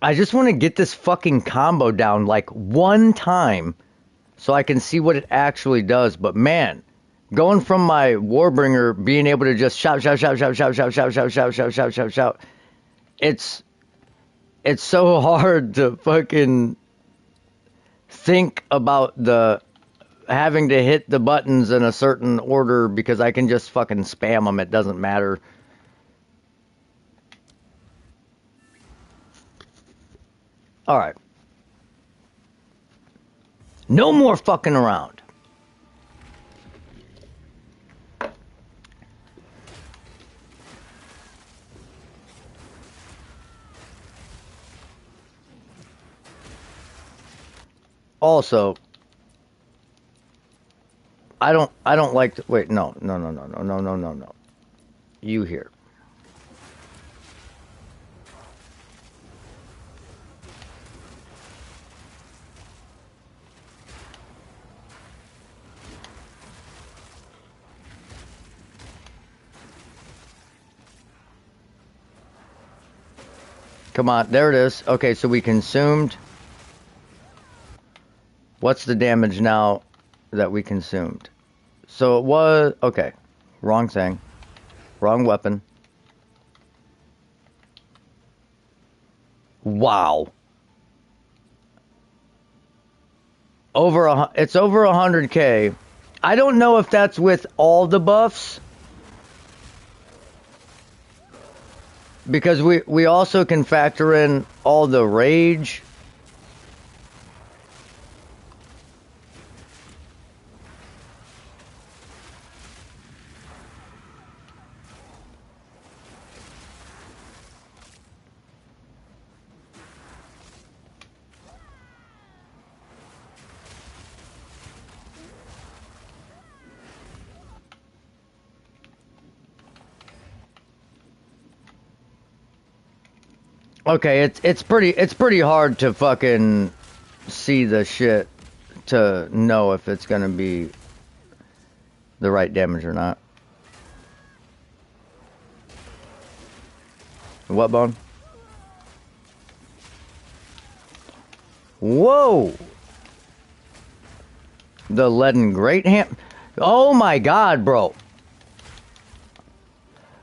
I just want to get this fucking combo down like one time so I can see what it actually does. But man, going from my Warbringer being able to just shout, shout, shout, shout, shout, shout, shout, shout, shout, shout, shout, shout, shout, it's so hard to fucking think about the having to hit the buttons in a certain order because I can just fucking spam them. It doesn't matter. All right. No more fucking around. Also, I don't like to wait, no, no, no, no, no, no, no, no, no. You here. Come on, there it is. Okay, so we consumed. What's the damage now that we consumed? So it was, okay, wrong thing. Wrong weapon. Wow. It's over 100K. I don't know if that's with all the buffs, because we also can factor in all the rage. Okay, it's pretty hard to fucking see the shit to know if it's gonna be the right damage or not. What bone? Whoa! The leaden great ham. Oh my god, bro!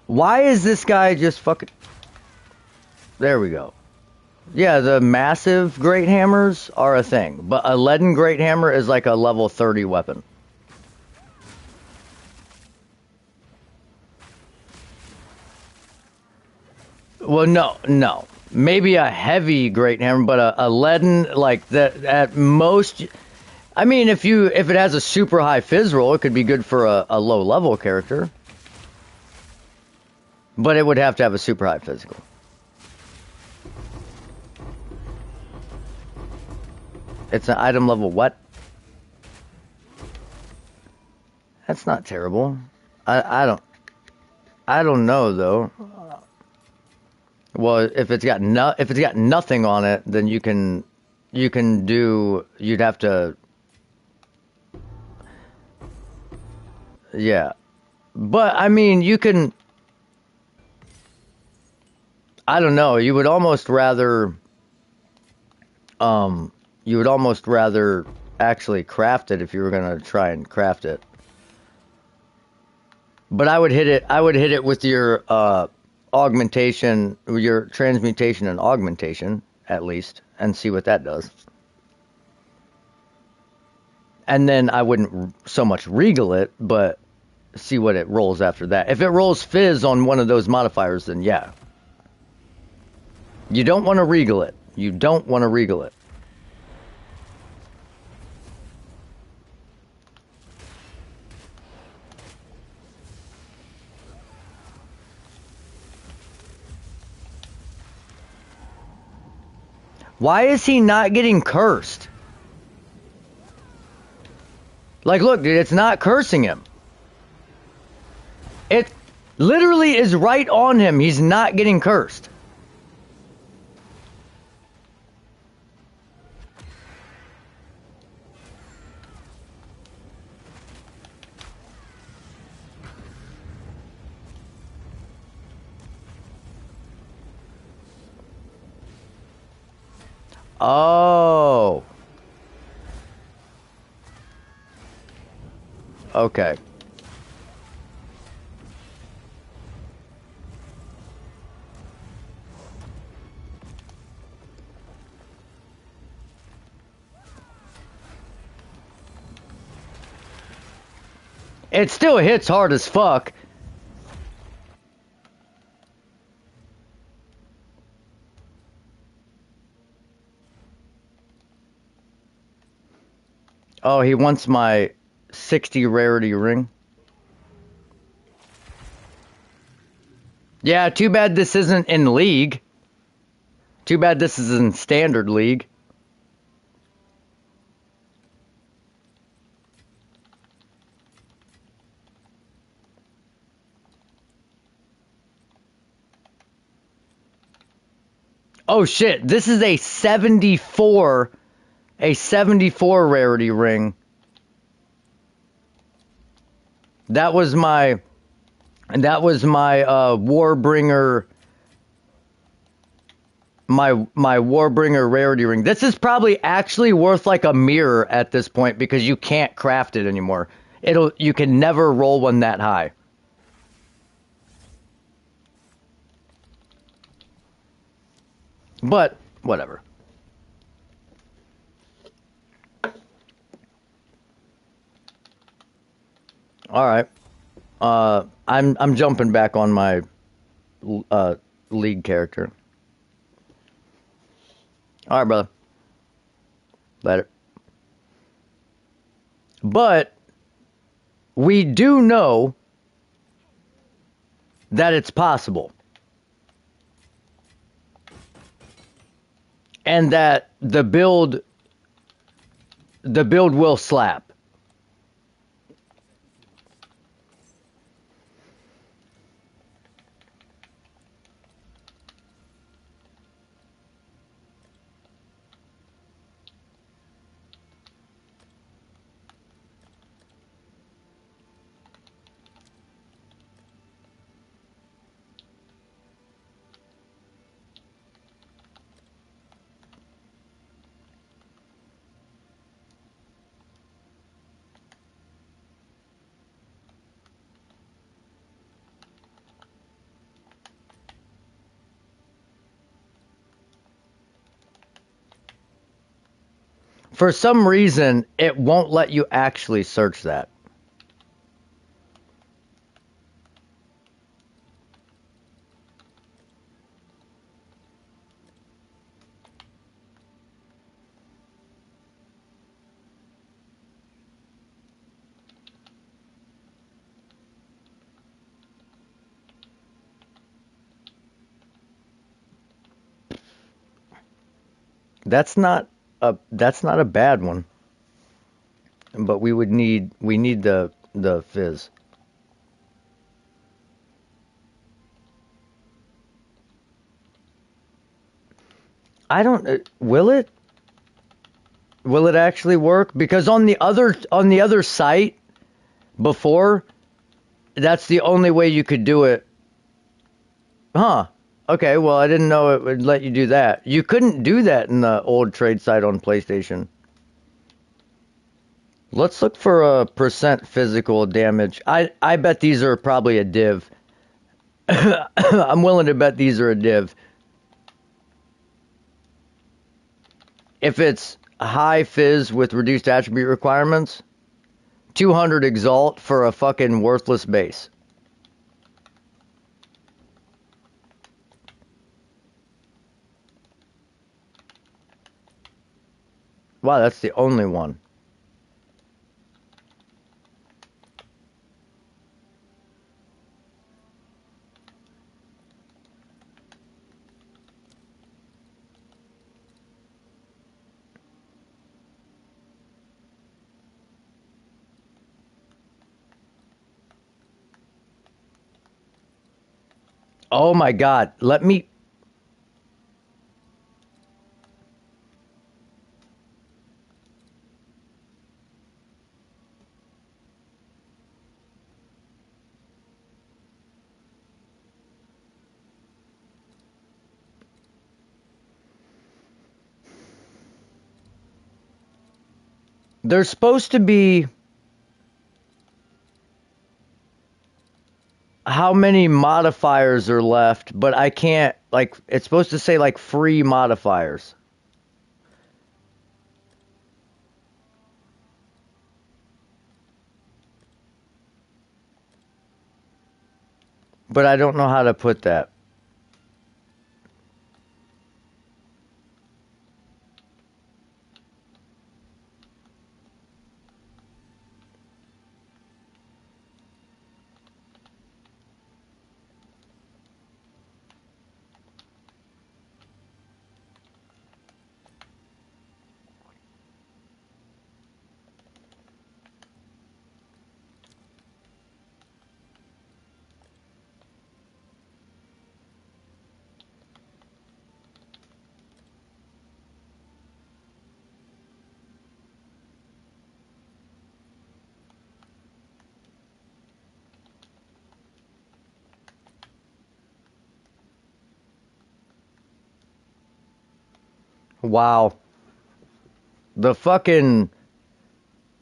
Why is this guy just fucking? There we go. Yeah, the massive great hammers are a thing, but a leaden great hammer is like a level 30 weapon. Well, no. Maybe a heavy great hammer, but a leaden, like that at most. I mean, if it has a super high fizz roll, it could be good for a low level character. But it would have to have a super high physical. It's an item level what? That's not terrible. I don't know though. Well, if it's got nothing on it, then you'd have to, yeah. But I mean, I don't know, you would almost rather actually craft it if you were going to try and craft it. But I would hit it with your augmentation, your transmutation and augmentation at least, and see what that does. And then I wouldn't so much regal it, but see what it rolls after that. If it rolls fizz on one of those modifiers, then yeah. You don't want to regal it. You don't want to regal it. Why is he not getting cursed? Like, look, dude, it's not cursing him. It literally is right on him. He's not getting cursed. Oh. Okay. It still hits hard as fuck. Oh, he wants my 60 rarity ring. Yeah, too bad this isn't in League. Too bad this is in Standard League. Oh shit, this is a 74 rarity ring. That was my Warbringer, my Warbringer rarity ring. This is probably actually worth like a mirror at this point because you can't craft it anymore. You can never roll one that high. But whatever. All right. I'm jumping back on my uh league character. All right, brother. Later. But we do know that it's possible, and that the build will slap. For some reason, it won't let you actually search that. That's not a bad one, but we need the fizz. I don't will it actually work? Because on the other site before, that's the only way you could do it. Huh. Okay, well, I didn't know it would let you do that. You couldn't do that in the old trade site on PlayStation. Let's look for a percent physical damage. I bet these are probably a div. I'm willing to bet these are a div. If it's high fizz with reduced attribute requirements, 200 exalt for a fucking worthless base. Wow, that's the only one. Oh my god, let me. There's supposed to be how many modifiers are left, but I can't, like, it's supposed to say, like, free modifiers. But I don't know how to put that. Wow. The fucking.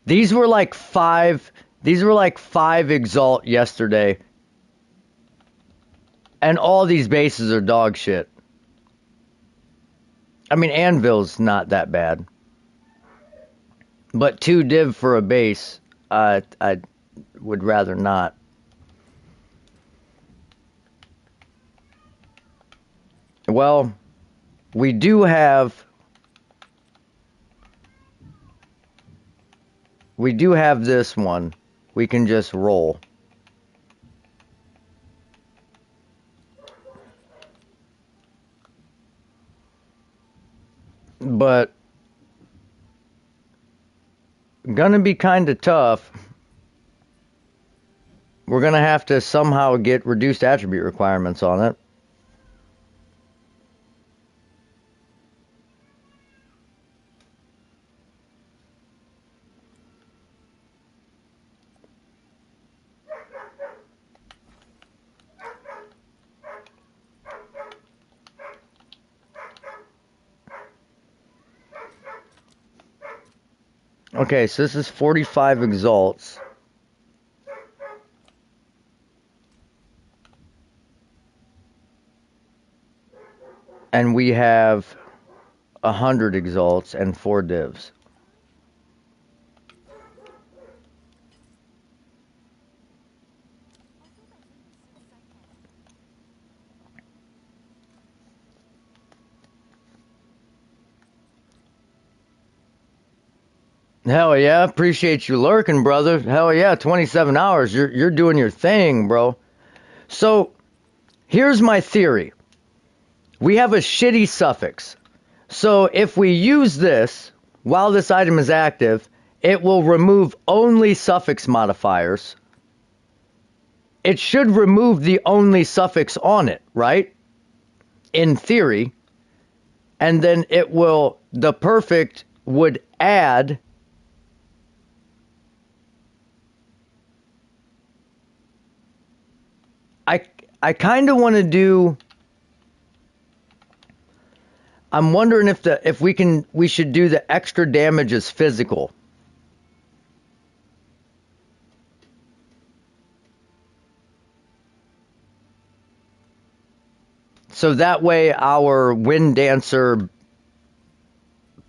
These were like five. These were like five exalt yesterday. And all these bases are dog shit. I mean, Anvil's not that bad. But two div for a base, would rather not. Well, we do have this one. We can just roll. But gonna be kind of tough. We're gonna have to somehow get reduced attribute requirements on it. Okay, so this is 45 exalts. And we have 100 exalts and 4 divs. Hell yeah, appreciate you lurking, brother. Hell yeah, 27 hours. You're doing your thing, bro. So, here's my theory. We have a shitty suffix. So, if we use this while this item is active, it will remove only suffix modifiers. It should remove the only suffix on it, right? In theory. And then the perfect would add I kind of want to do. I'm wondering if we should do the extra damage as physical. So that way our Wind Dancer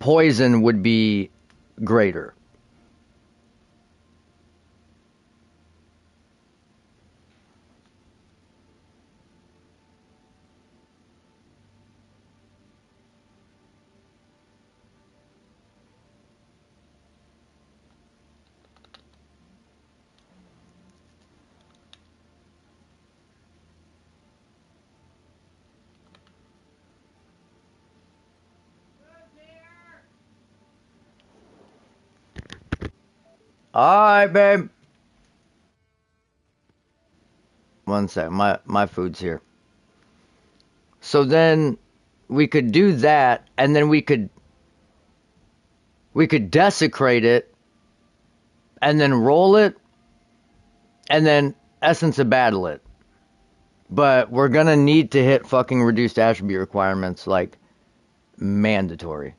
poison would be greater. Alright, babe. One sec, my food's here. So then we could do that, and then we could desecrate it, and then roll it, and then Essence of Battle it. But we're gonna need to hit fucking reduced attribute requirements, like, mandatory.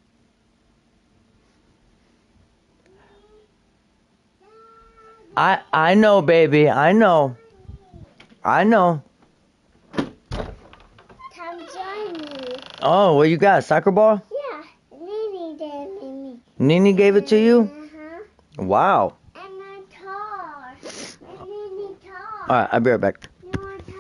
I know, baby. I know. I know. Come join me. Oh, what you got? Soccer ball? Yeah, Nene gave me. Nene gave it to you? Uh-huh. Wow. And a car. And Nene car. Alright, I'll be right back. You want to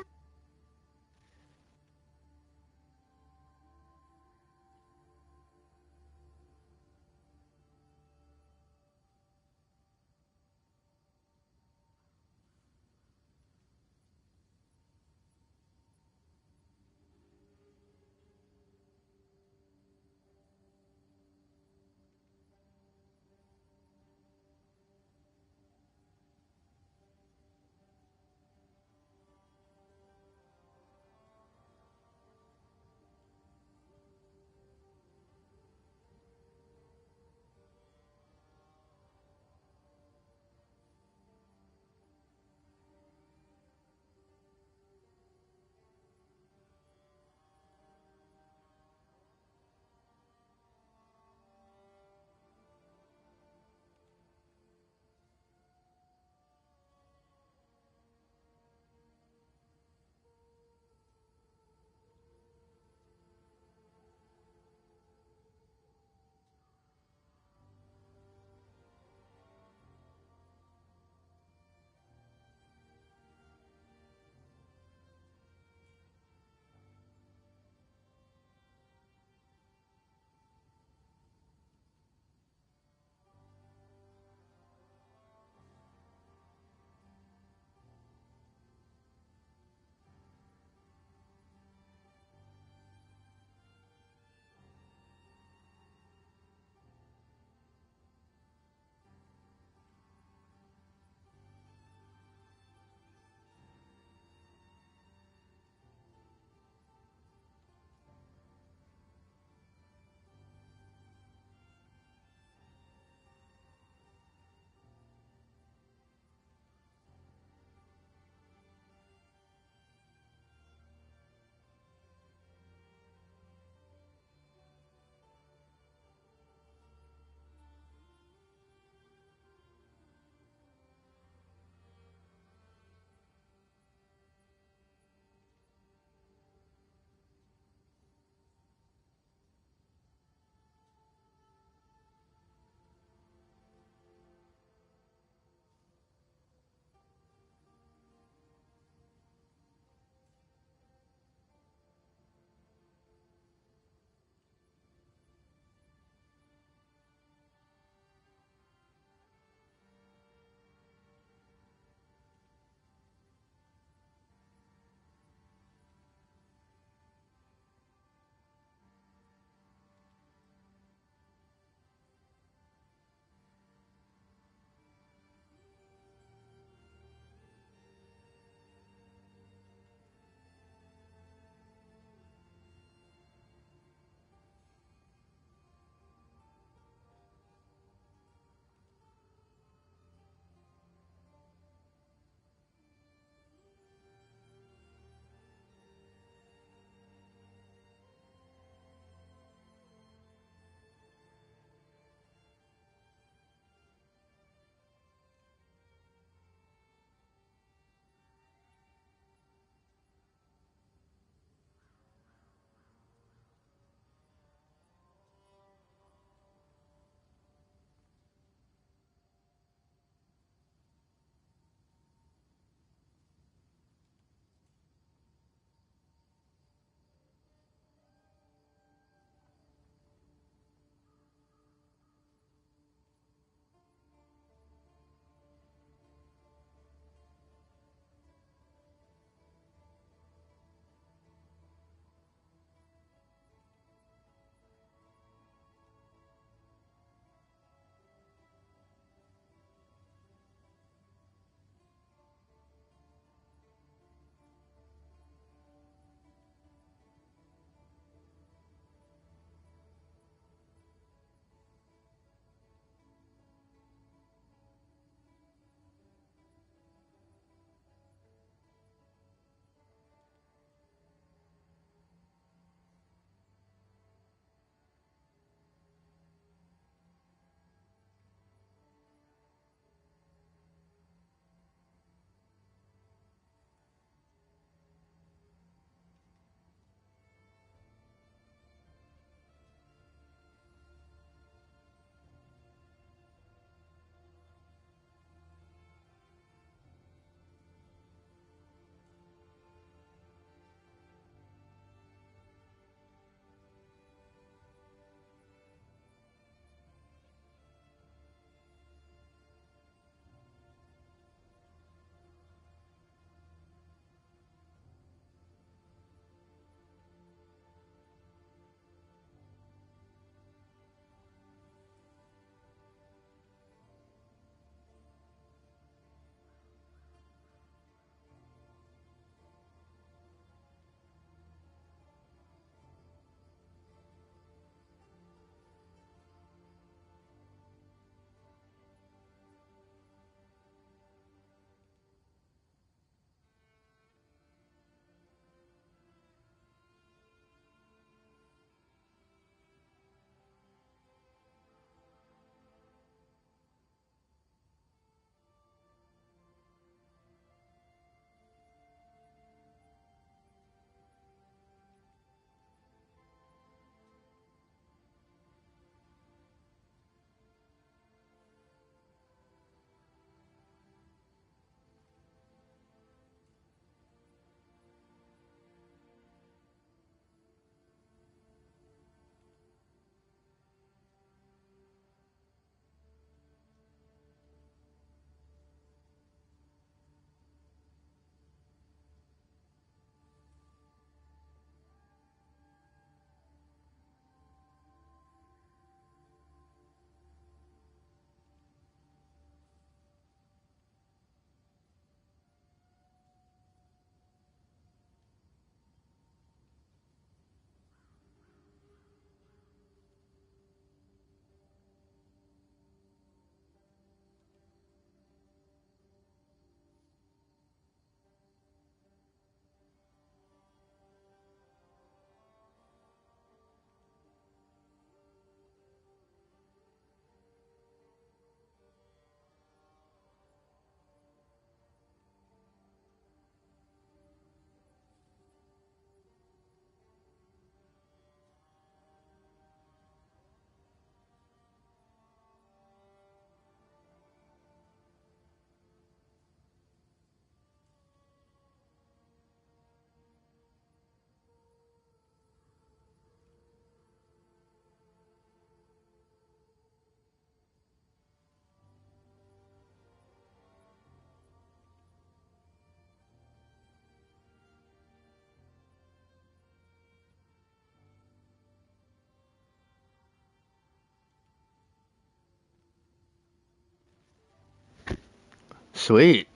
Sweet.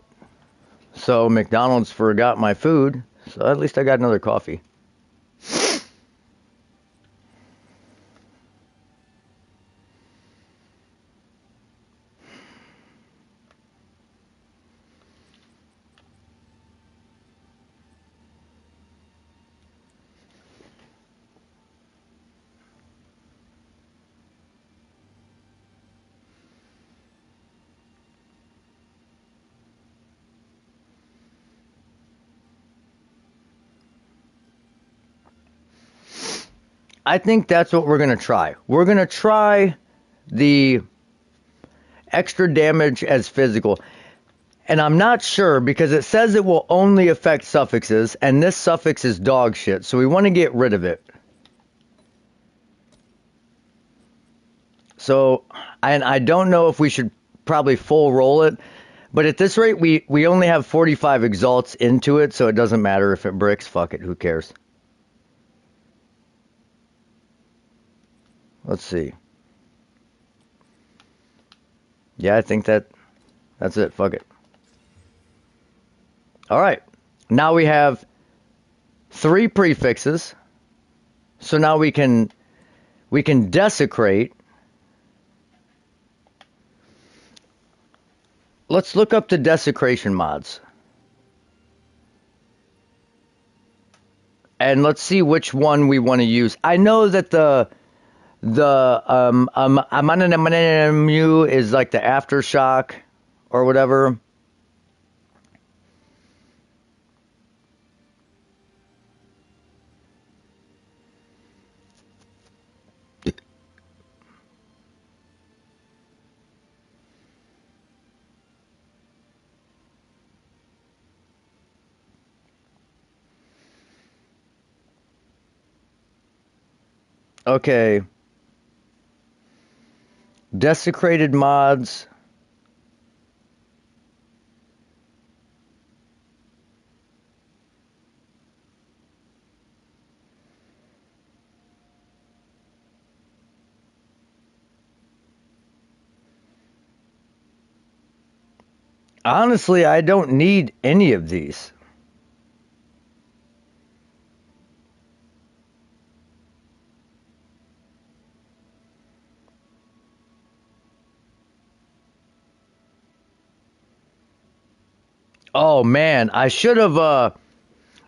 So McDonald's forgot my food, so at least I got another coffee. I think that's what we're going to try. We're going to try the extra damage as physical. And I'm not sure because it says it will only affect suffixes, and this suffix is dog shit, so we want to get rid of it. So, and I don't know if we should probably full roll it, but at this rate, we only have 45 exalts into it, so it doesn't matter if it bricks. Fuck it, who cares? Let's see. Yeah, I think that's it. Fuck it. All right. Now we have 3 prefixes. So now we can desecrate. Let's look up the desecration mods. And let's see which one we want to use. I know that the Amananamu is like the aftershock or whatever. Okay. Desecrated mods. Honestly, I don't need any of these. Oh man, I should have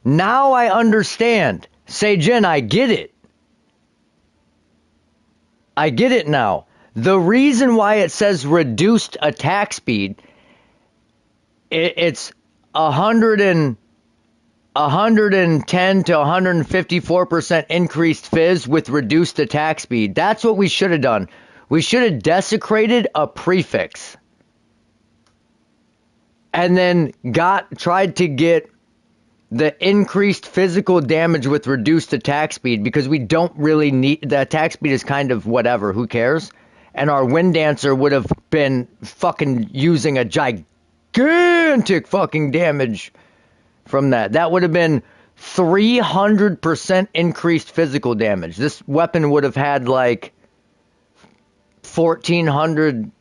now I understand. Seijin, I get it. I get it now. The reason why it says reduced attack speed, it's 110 to 154% increased fizz with reduced attack speed. That's what we should have done. We should have desecrated a prefix. And then tried to get the increased physical damage with reduced attack speed because we don't really need the attack speed is kind of whatever, who cares? And our Wind Dancer would have been fucking using a gigantic fucking damage from that. That would have been 300% increased physical damage. This weapon would have had like 1400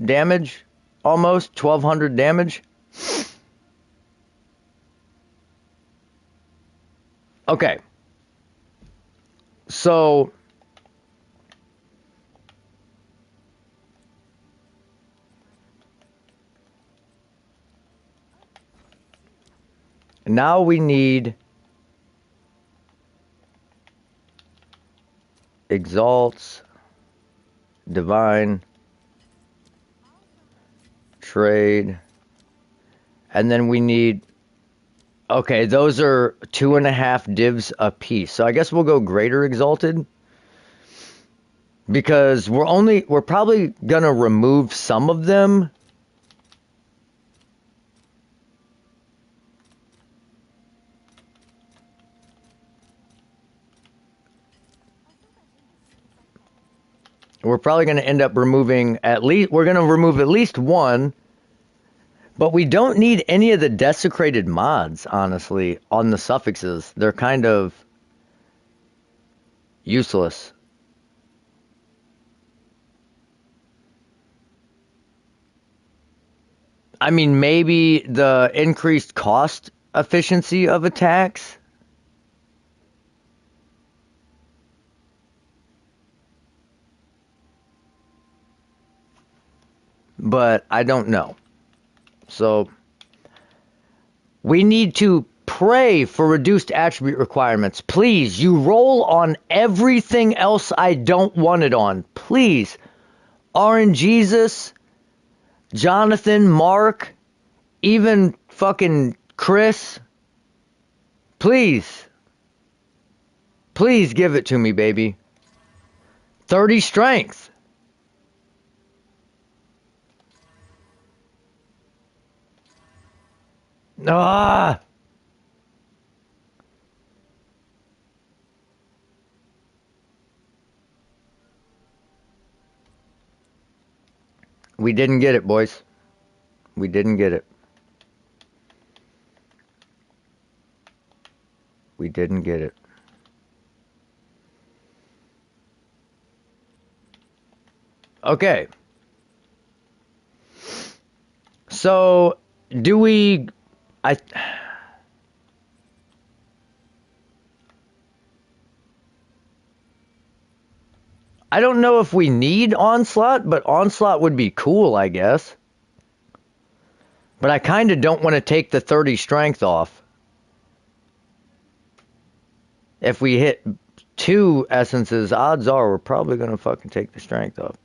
damage, almost 1200 damage. Okay. So now we need exalts, divine, trade, and then we need, okay, those are 2.5 divs a piece. So I guess we'll go greater exalted because we're probably gonna remove some of them. We're probably going to end up removing we're going to remove at least one, but we don't need any of the desecrated mods, honestly, on the suffixes. They're kind of useless. I mean, maybe the increased cost efficiency of attacks, but I don't know. So we need to pray for reduced attribute requirements. Please, you roll on everything else I don't want it on. Please. RNGesus, Jonathan, Mark, even fucking Chris. Please. Please give it to me, baby. 30 strength. Ah! We didn't get it, boys. We didn't get it. We didn't get it. Okay. So, do we... I don't know if we need Onslaught, but Onslaught would be cool, I guess. But I kind of don't want to take the 30 strength off. If we hit 2 essences, odds are we're probably going to fucking take the strength off.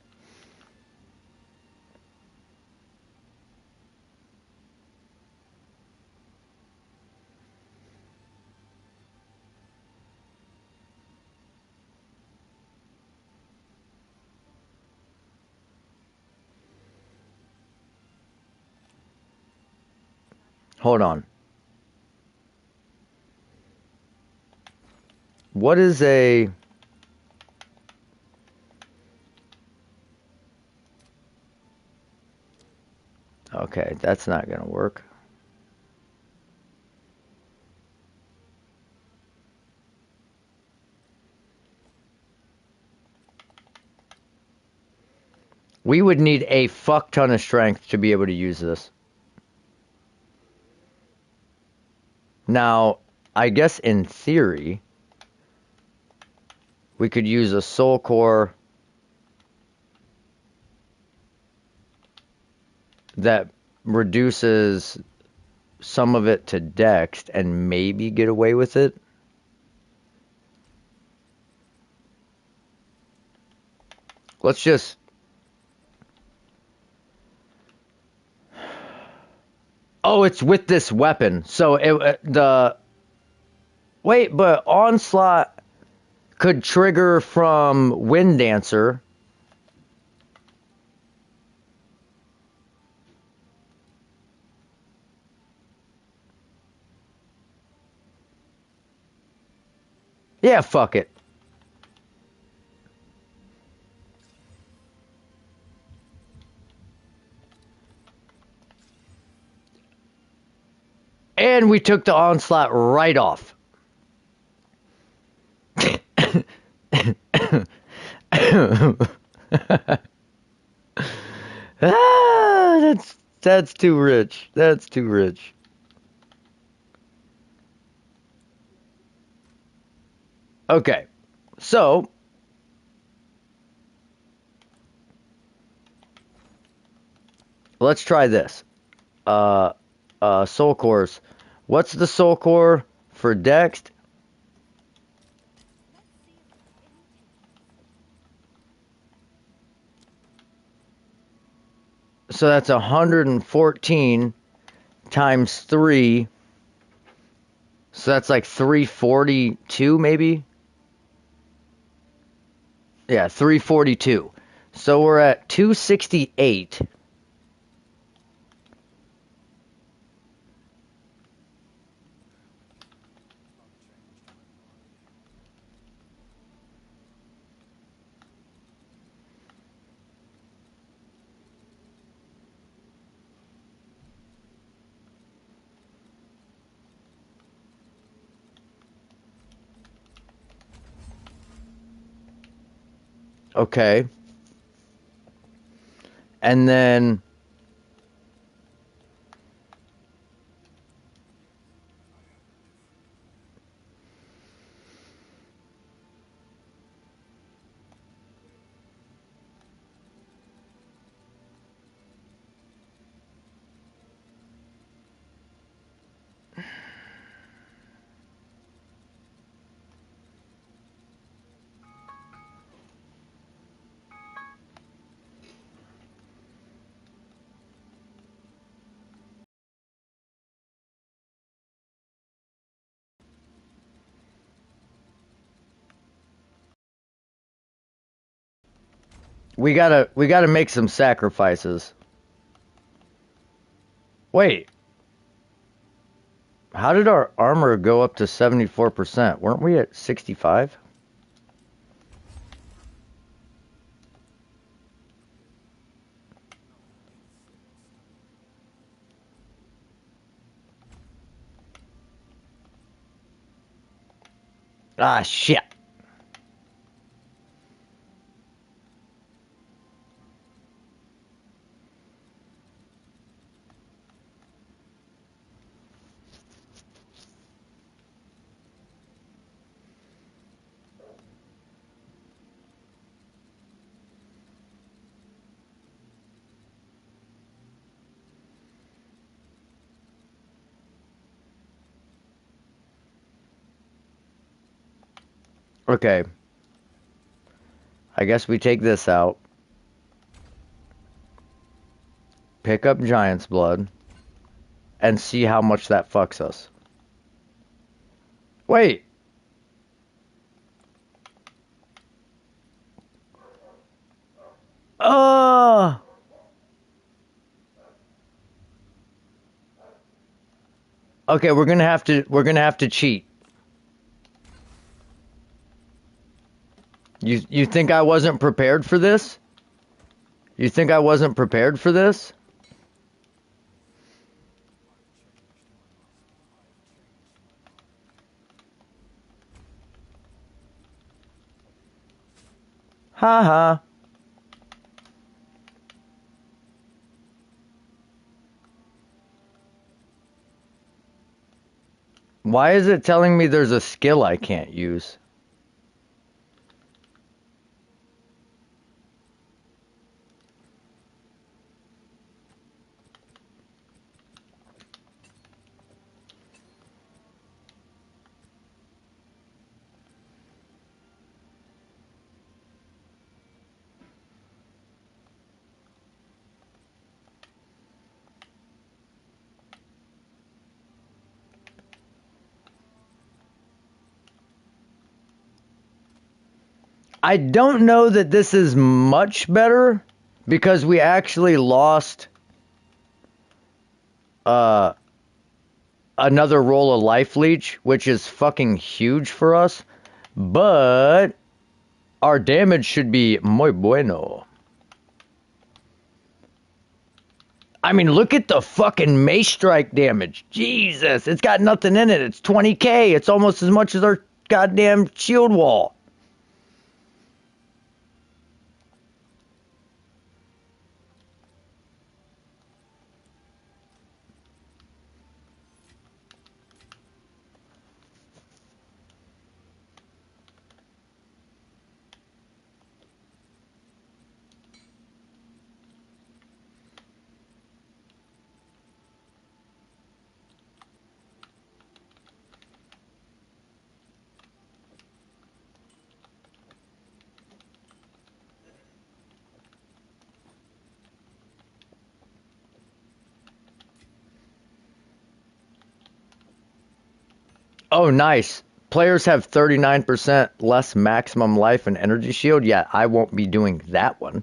Hold on. What is a... Okay, that's not going to work. We would need a fuck ton of strength to be able to use this. Now, I guess in theory, we could use a soul core that reduces some of it to dex and maybe get away with it. Let's just... Oh, it's with this weapon. So the... Wait, but Onslaught could trigger from Wind Dancer. Yeah, fuck it. And we took the Onslaught right off. Ah, that's too rich. That's too rich. Okay, so let's try this. Soul cores. What's the soul core for Dex? So that's 114 times 3. So that's like 342 maybe? Yeah, 342. So we're at 268. Okay. And then We gotta make some sacrifices. Wait, how did our armor go up to 74%? Weren't we at 65? Ah, shit. Okay, I guess we take this out. Pick up Giant's Blood. And see how much that fucks us. Wait. Uh Okay, we're gonna have to cheat. You think I wasn't prepared for this? You think I wasn't prepared for this? Ha ha. Why is it telling me there's a skill I can't use? I don't know that this is much better because we actually lost uh another roll of life leech, which is fucking huge for us, but our damage should be muy bueno. I mean, look at the fucking mace strike damage. Jesus, it's got nothing in it. It's 20k. It's almost as much as our goddamn shield wall. Oh, nice. Players have 39% less maximum life and energy shield. Yeah, I won't be doing that one.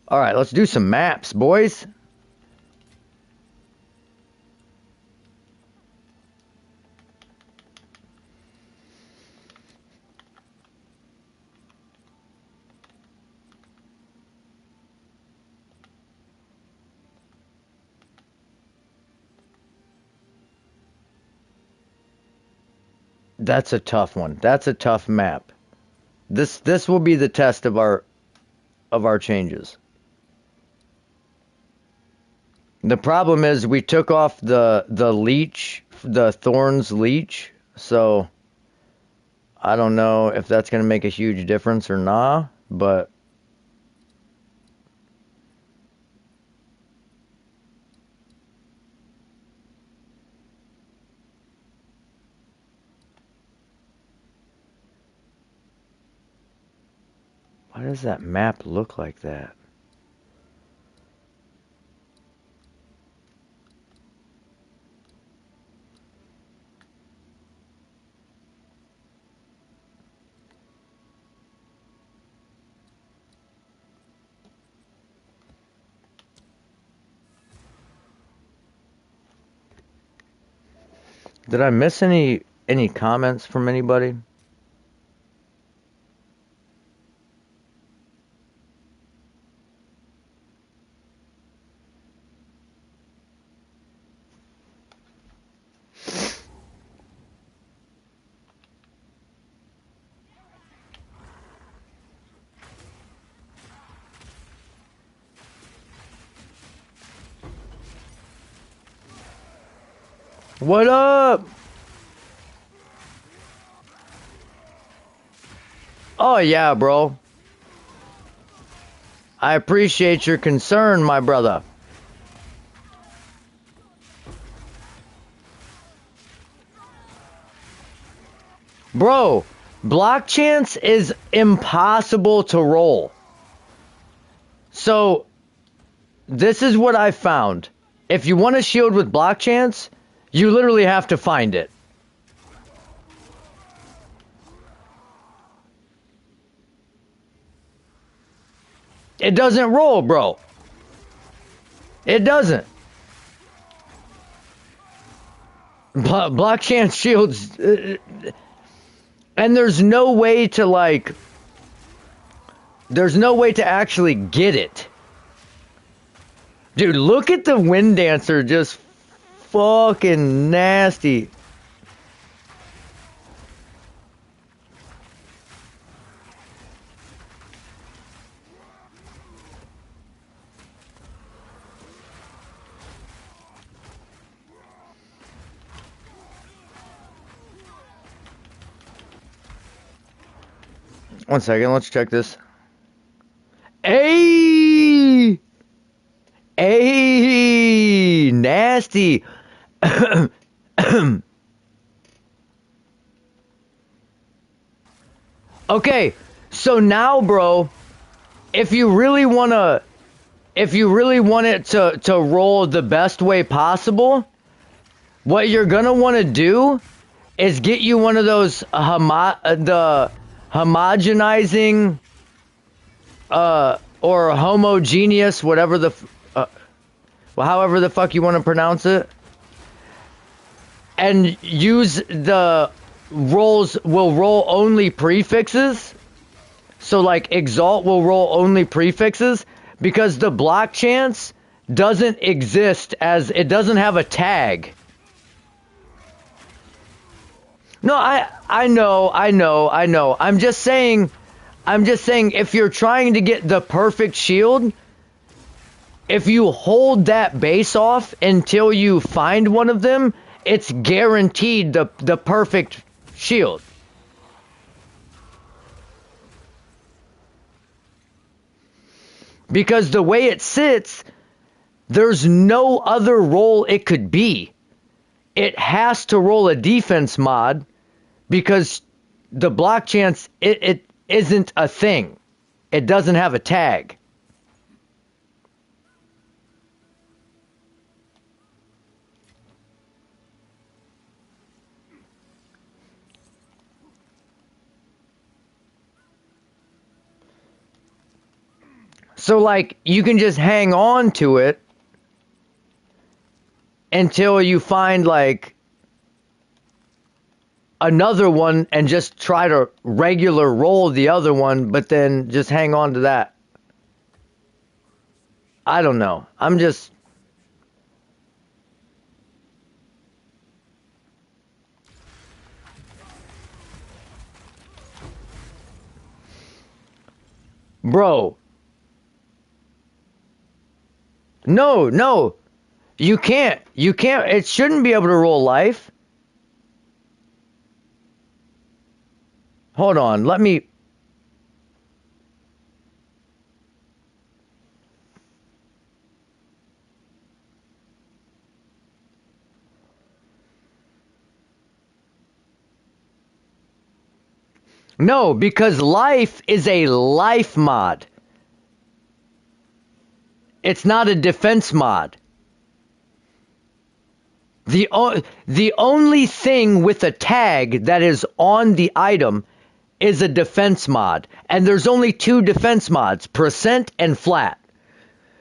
All right, let's do some maps, boys. That's a tough one. That's a tough map. This will be the test of our changes. The problem is we took off the leech, the thorns leech, so I don't know if that's going to make a huge difference or not, but why does that map look like that? Did I miss any comments from anybody? What up? Oh yeah, bro. I appreciate your concern, my brother. Bro, block chance is impossible to roll. So, this is what I found. If you want a shield with block chance, you literally have to find it. It doesn't roll, bro. It doesn't. Block chance shields. And there's no way to, like. There's no way to actually get it. Dude, look at the Wind Dancer, just fucking nasty. One second, let's check this. Hey! Hey! Nasty! Okay, so now, bro, if you really want it to roll the best way possible, what you're gonna want to do is get you one of those the homogenizing or homogeneous, whatever well, however the fuck you want to pronounce it, and use the will roll only prefixes. So like Exalt will roll only prefixes because the block chance doesn't exist, as it doesn't have a tag. No, I know. I'm just saying if you're trying to get the perfect shield, if you hold that base off until you find one of them, it's guaranteed the perfect shield. Because the way it sits, there's no other role it could be. It has to roll a defense mod because the block chance, it isn't a thing. It doesn't have a tag. So, like, you can just hang on to it until you find, like, another one and just try to regular roll the other one, but then just hang on to that. I don't know. I'm just... Bro. No. You can't. It shouldn't be able to roll life. Hold on. Let me... No, because life is a life mod. It's not a defense mod. The only thing with a tag that is on the item is a defense mod. And there's only two defense mods, percent and flat.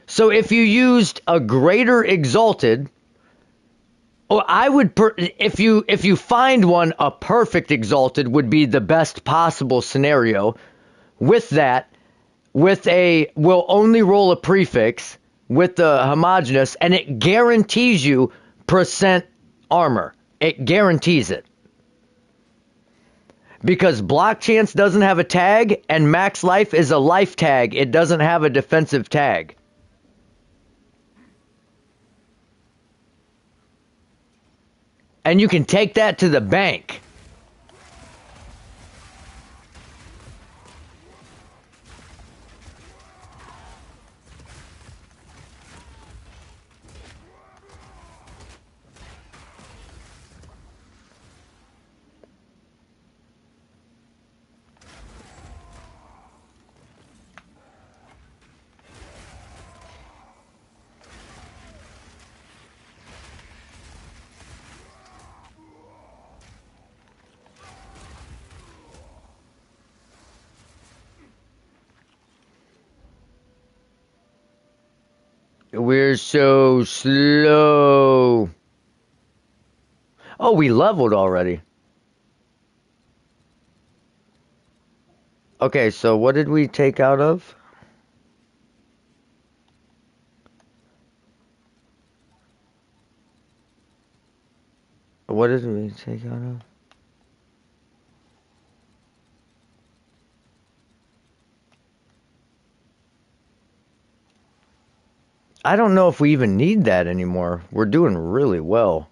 So if you used a greater exalted Oh, I would if you find one, a perfect exalted would be the best possible scenario. With that, with a will only roll a prefix with the homogeneous, and it guarantees you percent armor. It guarantees it because block chance doesn't have a tag, and max life is a life tag. It doesn't have a defensive tag. And you can take that to the bank. We're so slow. Oh, we leveled already. Okay, so what did we take out of? What did we take out of? I don't know if we even need that anymore. We're doing really well.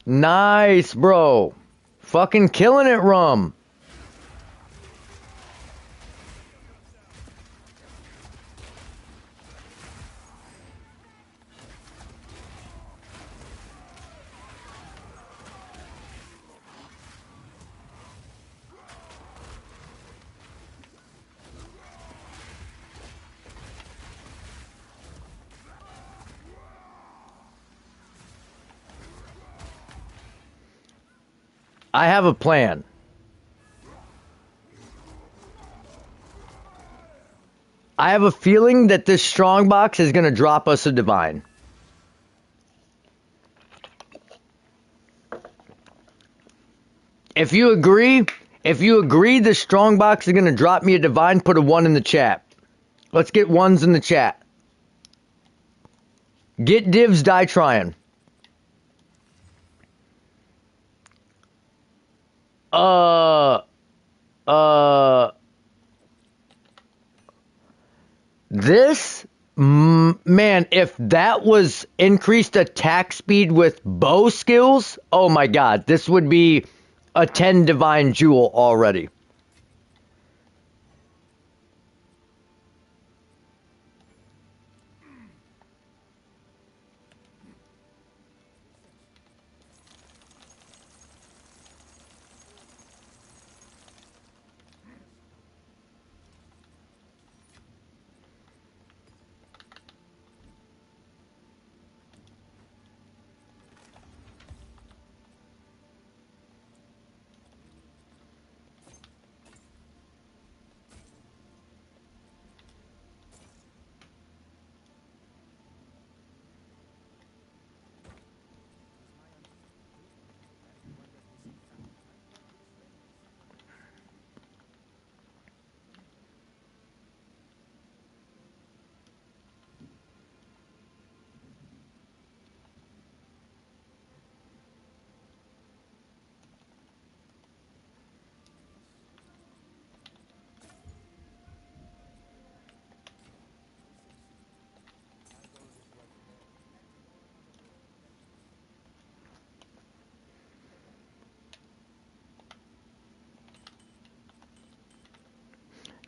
Nice, bro. Fucking killing it, Rum. I have a plan. I have a feeling that this strongbox is going to drop us a divine. If you agree, the strongbox is going to drop me a divine, put a 1 in the chat. Let's get ones in the chat. Get divs, die trying. Uh, uh, this, man, if that was increased attack speed with bow skills, oh my god, this would be a 10 divine jewel already.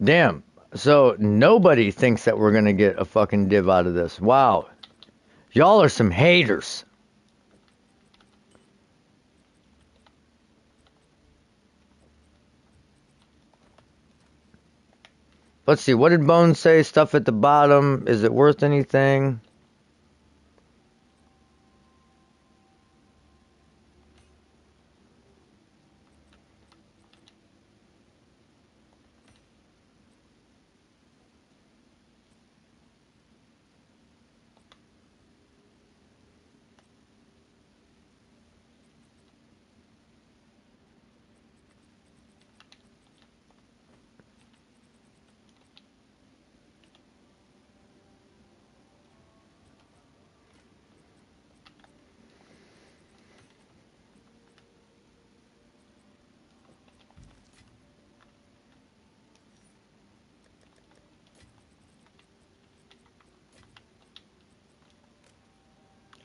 Damn. So nobody thinks that we're gonna get a fucking div out of this. Wow. Y'all are some haters. Let's see, what did Bones say? Stuff at the bottom. Is it worth anything?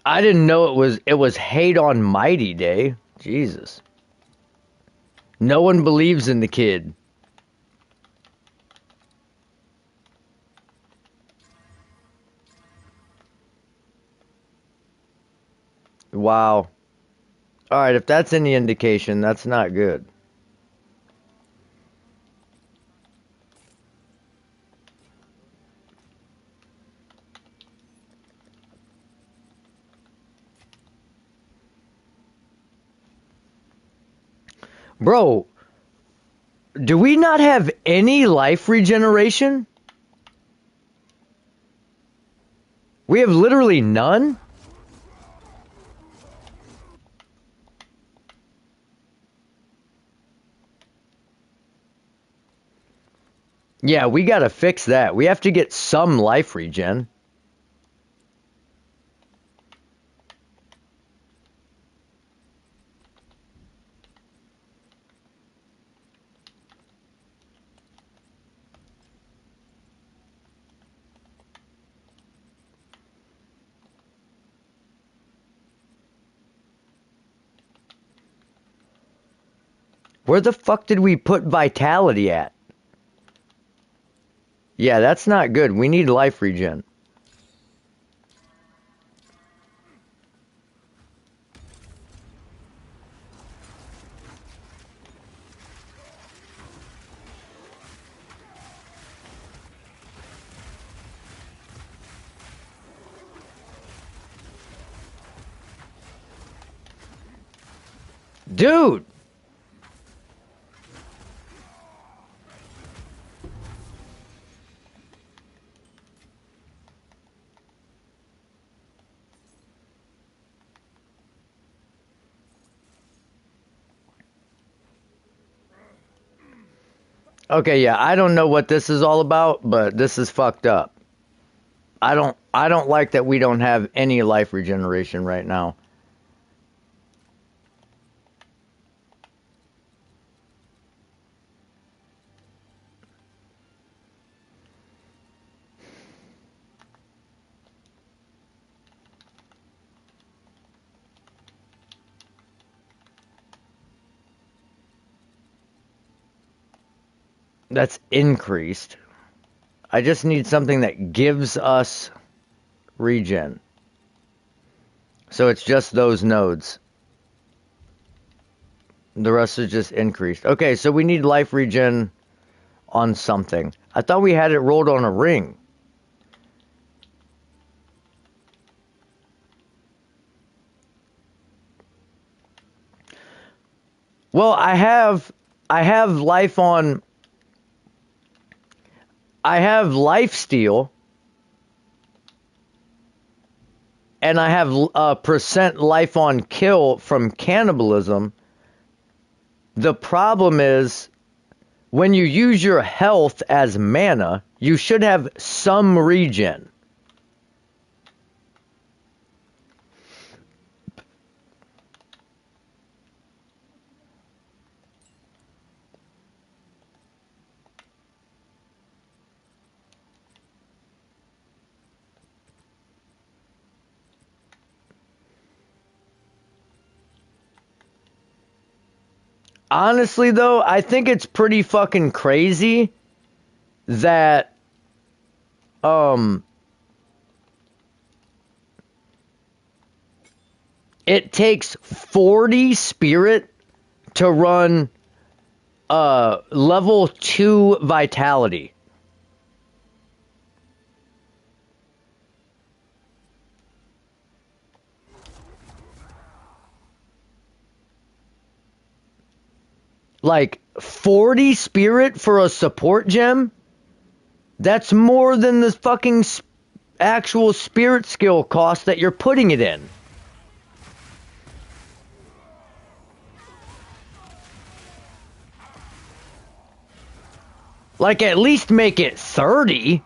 I didn't know it was hate on Mighty Day. Jesus. No one believes in the kid. Wow. Alright, if that's any indication, that's not good. Bro, do we not have any life regeneration? We have literally none? Yeah, we gotta fix that. We have to get some life regen. Where the fuck did we put vitality at? Yeah, that's not good. We need life regen. Dude! Okay, yeah, I don't know what this is all about, but this is fucked up. I don't like that we don't have any life regeneration right now. That's increased. I just need something that gives us regen. So it's just those nodes. The rest is just increased. Okay, so we need life regen on something. I thought we had it rolled on a ring. Well, I have life on I have life steal and I have percent life on kill from cannibalism. The problem is when you use your health as mana, you should have some regen. Honestly, though, I think it's pretty fucking crazy that um it takes 40 spirit to run level 2 vitality. Like 40 spirit for a support gem? That's more than the fucking actual spirit skill cost that you're putting it in. Like at least make it 30.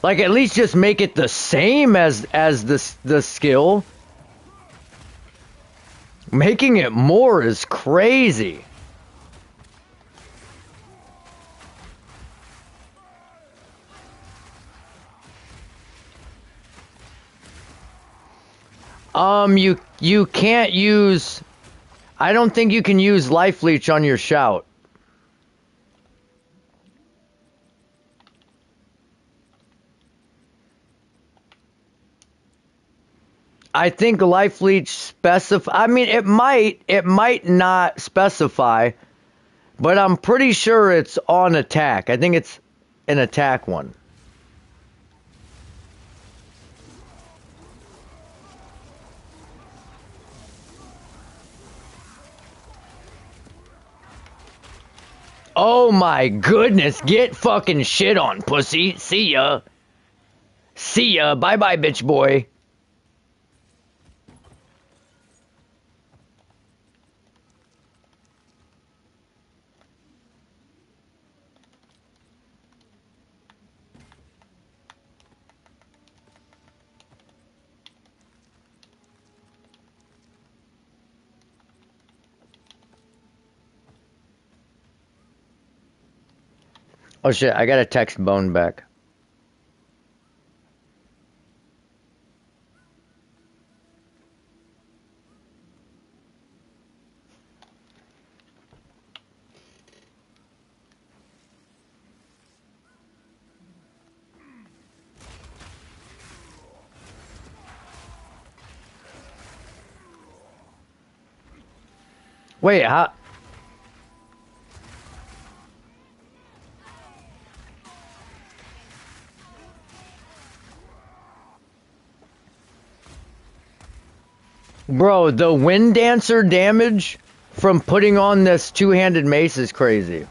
Like at least just make it the same as the skill. Making it more is crazy. You can't use. I don't think you can use life leech on your shout. I think life leech specify. I mean, it might not specify, but I'm pretty sure it's on attack. I think it's an attack one. Oh my goodness, get fucking shit on, pussy. See ya. See ya. Bye bye, bitch boy. Oh shit, I gotta text Bone back. Wait, how? Bro, the Wind Dancer damage from putting on this two-handed mace is crazy.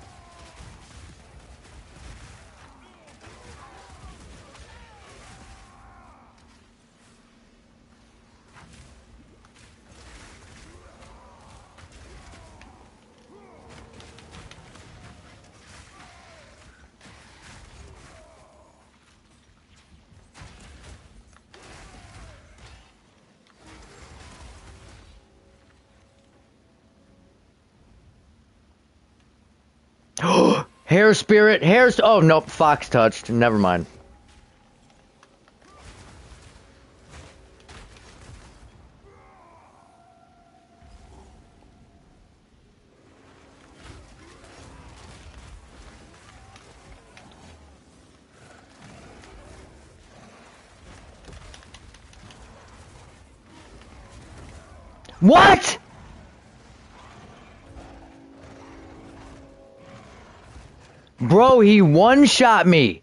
Hair spirit, oh nope, Fox touched. Never mind. What? Bro, he one-shot me.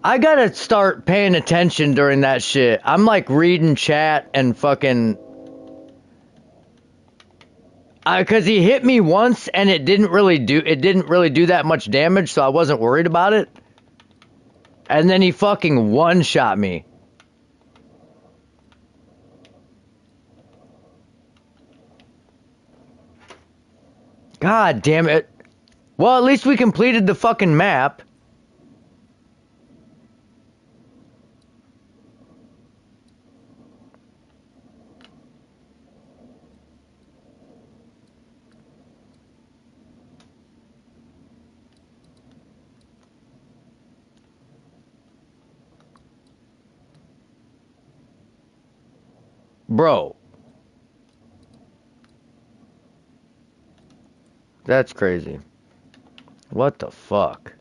I gotta start paying attention during that shit. I'm like reading chat and fucking. Cause he hit me once and it didn't really do that much damage, so I wasn't worried about it. And then he fucking one-shot me. God damn it. Well, at least we completed the fucking map. Bro. That's crazy. What the fuck?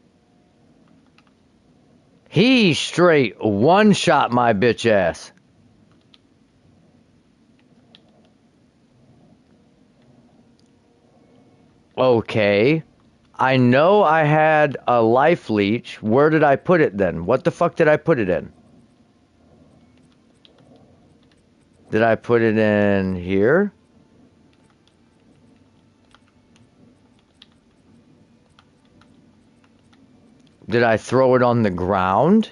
He straight one-shot my bitch ass. Okay. I know I had a life leech. Where did I put it then? What the fuck did I put it in? Did I put it in here? Did I throw it on the ground?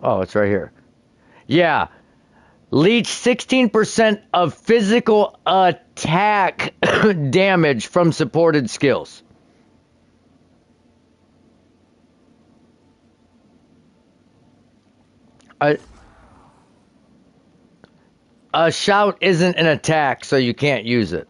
Oh, it's right here. Yeah. Leech 16% of physical attack damage from supported skills. A, a shout isn't an attack, so you can't use it.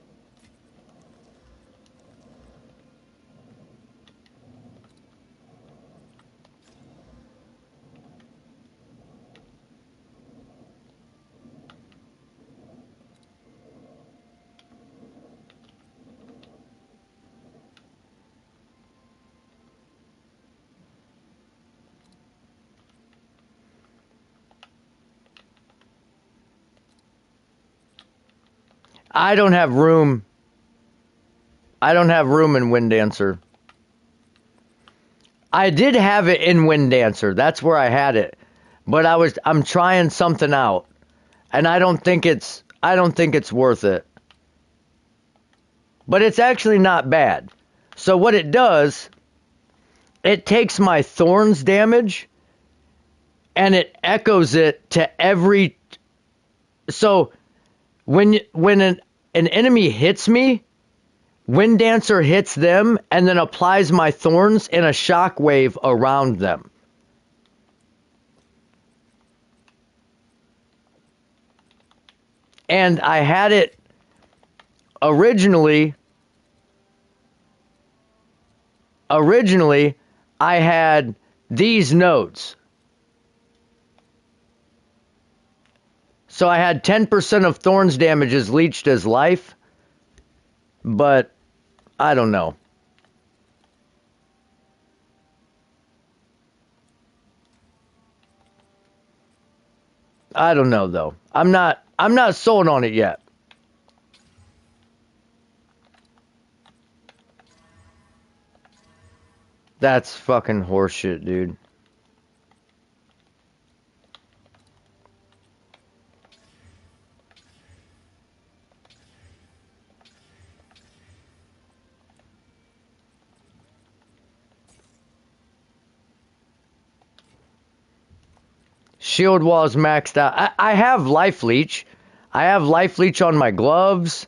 I don't have room. I don't have room in Wind Dancer. I did have it in Wind Dancer. That's where I had it. But I'm trying something out. And I don't think it's worth it. But it's actually not bad. So what it does, it takes my thorns damage and it echoes it to every. So when an enemy hits me, Wind Dancer hits them and then applies my thorns in a shockwave around them. And I had it originally. Originally, I had these nodes. So I had 10% of Thorns damages leached as life, but I don't know. I don't know though. I'm not sold on it yet. That's fucking horseshit, dude. Shield wall's maxed out. I have life leech. I have life leech on my gloves.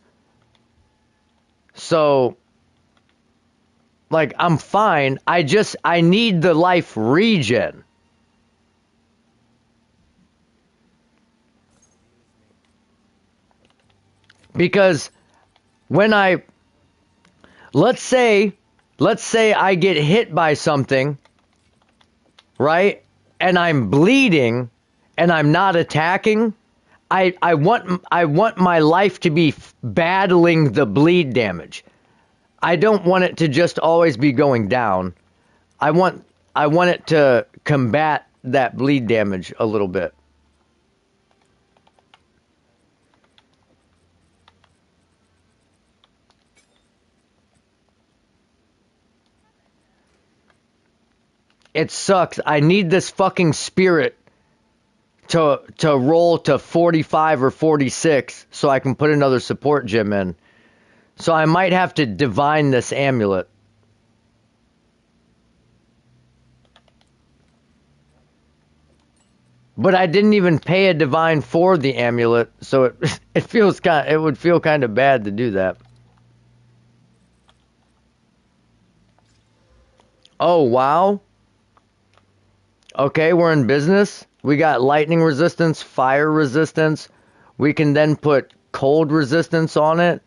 So like I'm fine. I need the life regen. Because when I let's say I get hit by something, right? And I'm bleeding and I'm not attacking, I want my life to be battling the bleed damage. I don't want it to just always be going down. I want it to combat that bleed damage a little bit. It sucks. I need this fucking spirit to roll to 45 or 46 so I can put another support gem in. So I might have to divine this amulet. But I didn't even pay a divine for the amulet, so it would feel kind of bad to do that. Oh, wow. Okay, we're in business. We got lightning resistance, fire resistance. We can then put cold resistance on it.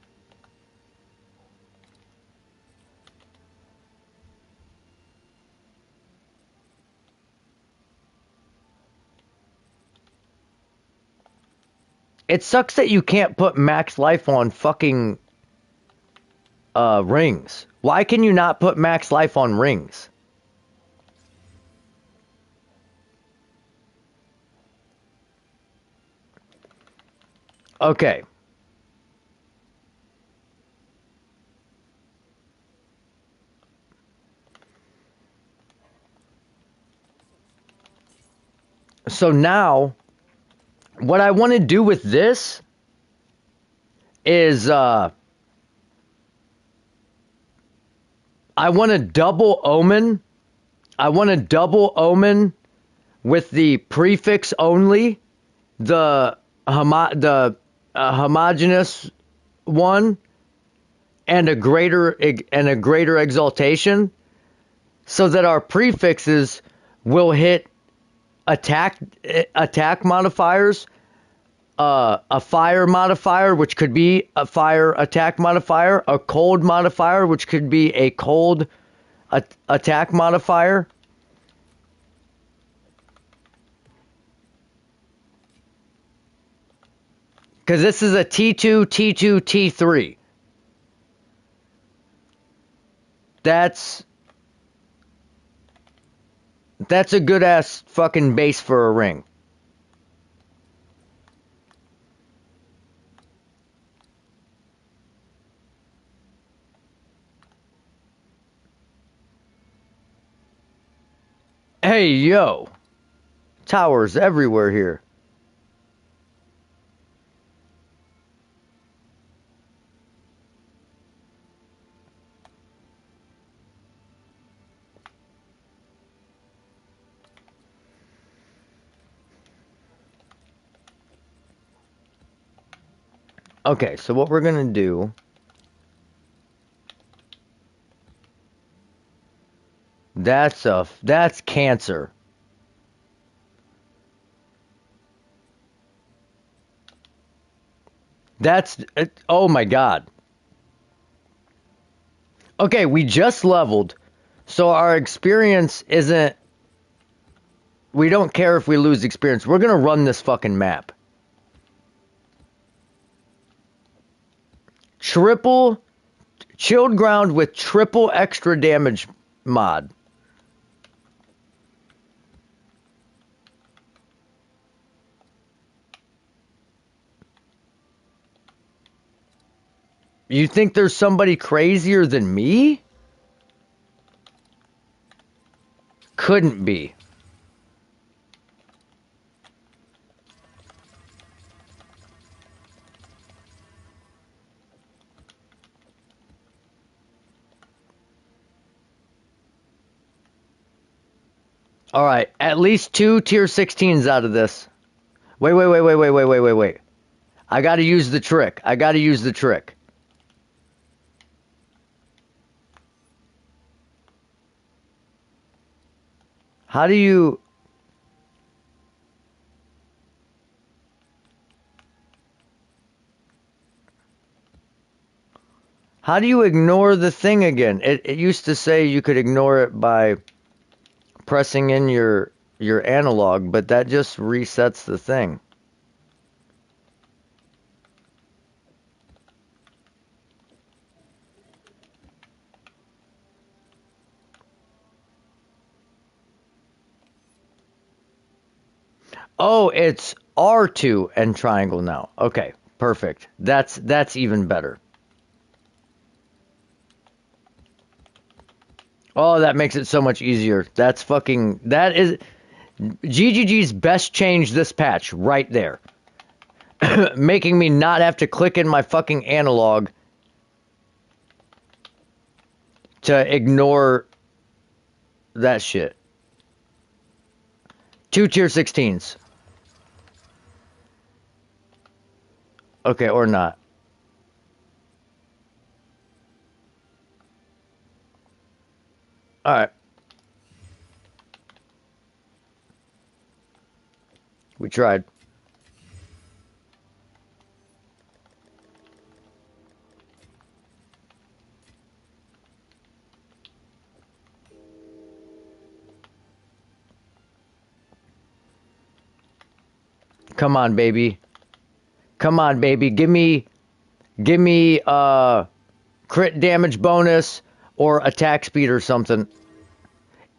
It sucks that you can't put max life on fucking rings. Why can you not put max life on rings? Okay. So now, what I want to do with this is I want to double omen. I want to double omen with the prefix only, the homogeneous one, and a greater exaltation, so that our prefixes will hit attack modifiers, a fire modifier, which could be a fire attack modifier, a cold modifier, which could be a cold attack modifier. Because this is a T2, T2, T3. That's a good ass fucking base for a ring. Hey, yo. Towers everywhere here. Okay, so what we're gonna do... That's cancer. Oh my god. Okay, we just leveled, so our experience isn't... We don't care if we lose experience. We're gonna run this fucking map. Triple... Chilled ground with triple extra damage mod. You think there's somebody crazier than me? Couldn't be. Alright, at least 2 tier 16s out of this. Wait. I gotta use the trick. How do you... How do you ignore the thing again? It used to say you could ignore it by pressing in your analog, but that just resets the thing. Oh, it's R2 and triangle now. Okay, perfect. That's even better. Oh, that makes it so much easier. That is GGG's best change this patch right there. Making me not have to click in my fucking analog to ignore that shit. 2 tier 16s. Okay, or not. Alright. We tried. Come on, baby. Come on, baby. Give me crit damage bonus or attack speed or something.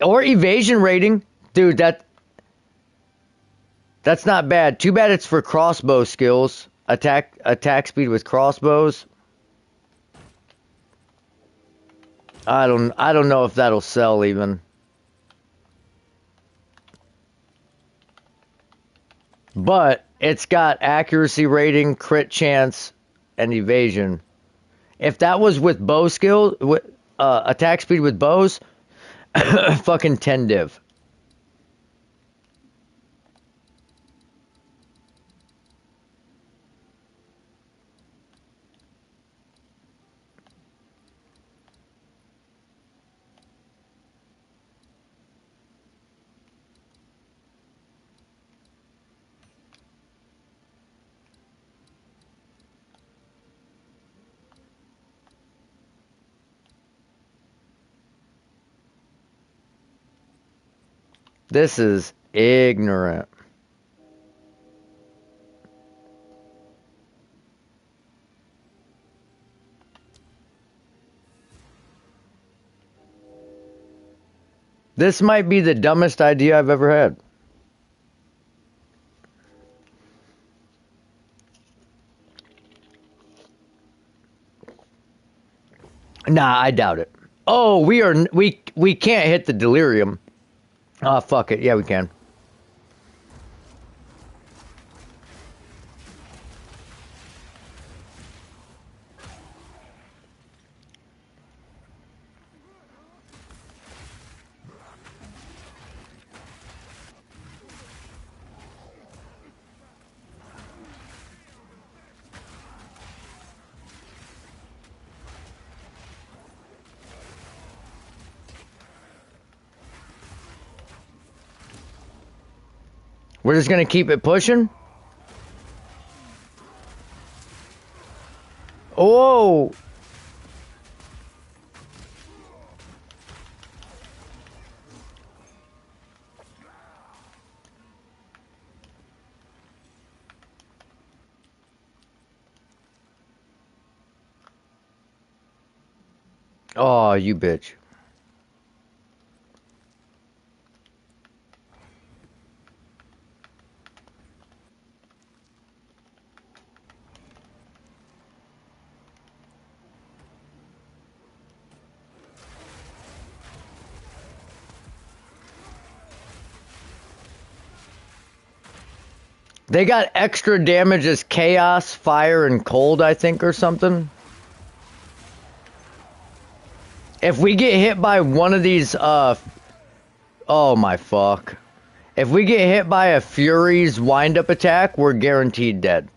Or evasion rating. Dude, that's not bad. Too bad it's for crossbow skills. Attack speed with crossbows. I don't know if that'll sell even. But it's got accuracy rating, crit chance, and evasion. If that was with bow skill, with attack speed with bows, fucking 10 div. This is ignorant. This might be the dumbest idea I've ever had. Nah, I doubt it. Oh, we can't hit the delirium. Oh, fuck it. Yeah, we can. We're just gonna keep it pushing? Oh! Oh, you bitch. They got extra damage as chaos, fire, and cold, I think, or something. If we get hit by one of these, oh my fuck. If we get hit by a Fury's wind-up attack, we're guaranteed dead.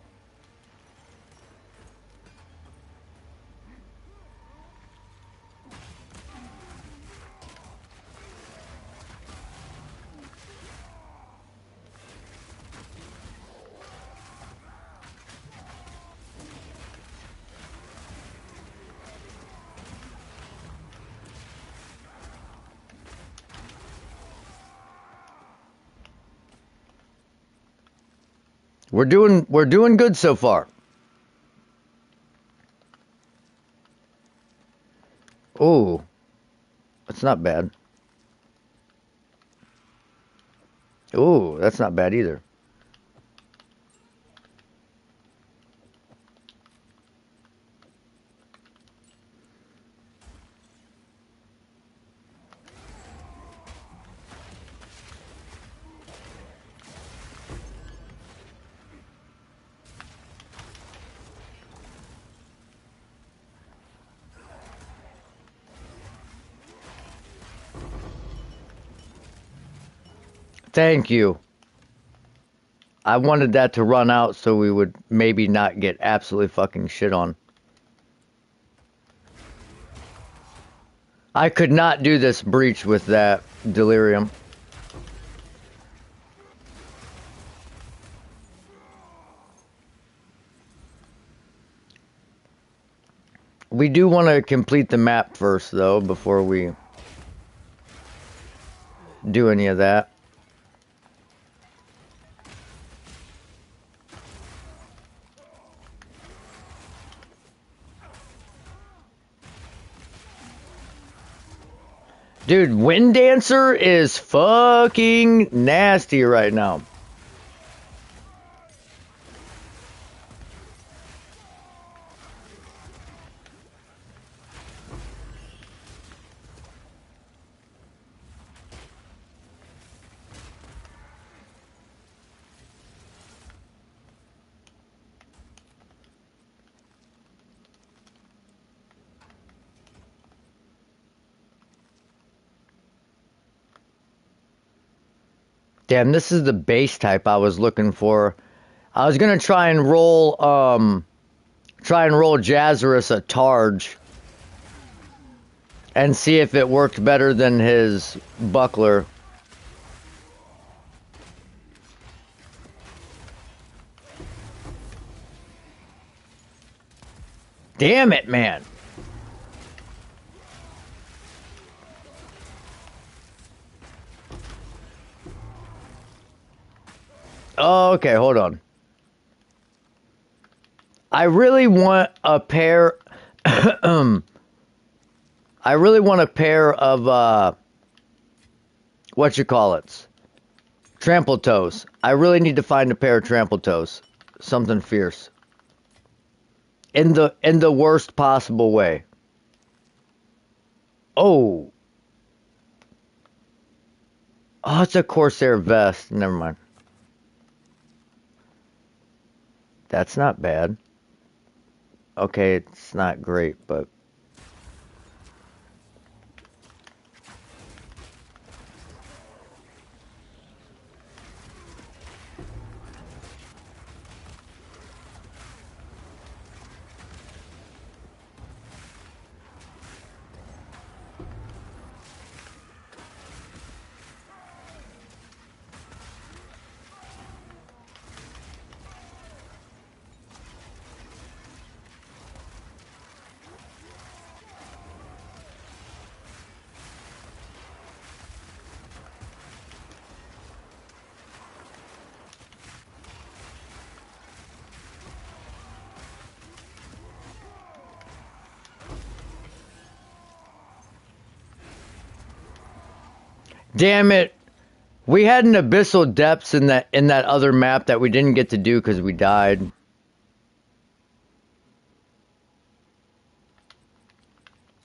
We're doing good so far. Ooh, that's not bad. Ooh, that's not bad either. Thank you. I wanted that to run out so we would maybe not get absolutely fucking shit on. I could not do this breach with that delirium. We do want to complete the map first, though, before we do any of that. Dude, Wind Dancer is fucking nasty right now. Damn, this is the base type I was looking for. I was gonna try and roll Jazzerus a Targe and see if it worked better than his buckler. Damn it, man. Oh, okay, hold on. I really want a pair I really want a pair of what you call it? Trample toes. I really need to find a pair of trample toes. Something fierce. In the worst possible way. Oh. Oh, it's a Corsair vest. Never mind. That's not bad. Okay, it's not great, but damn it. We had an abyssal depths in that other map that we didn't get to do because we died.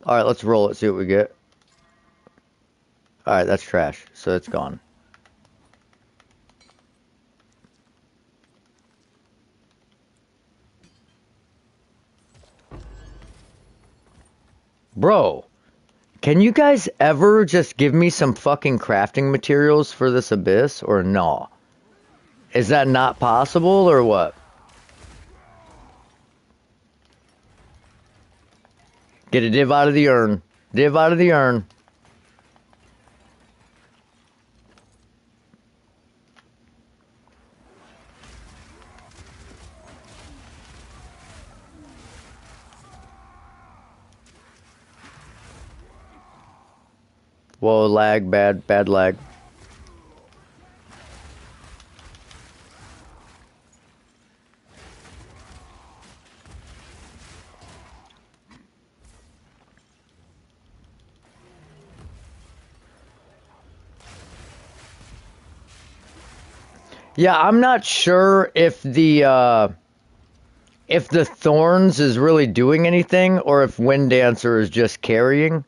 Alright, let's roll it, see what we get. Alright, that's trash, so it's gone. Bro, can you guys ever just give me some fucking crafting materials for this abyss, or no? Is that not possible, or what? Get a div out of the urn. Div out of the urn. Whoa, lag, bad lag. Yeah, I'm not sure if the thorns is really doing anything or if Wind Dancer is just carrying,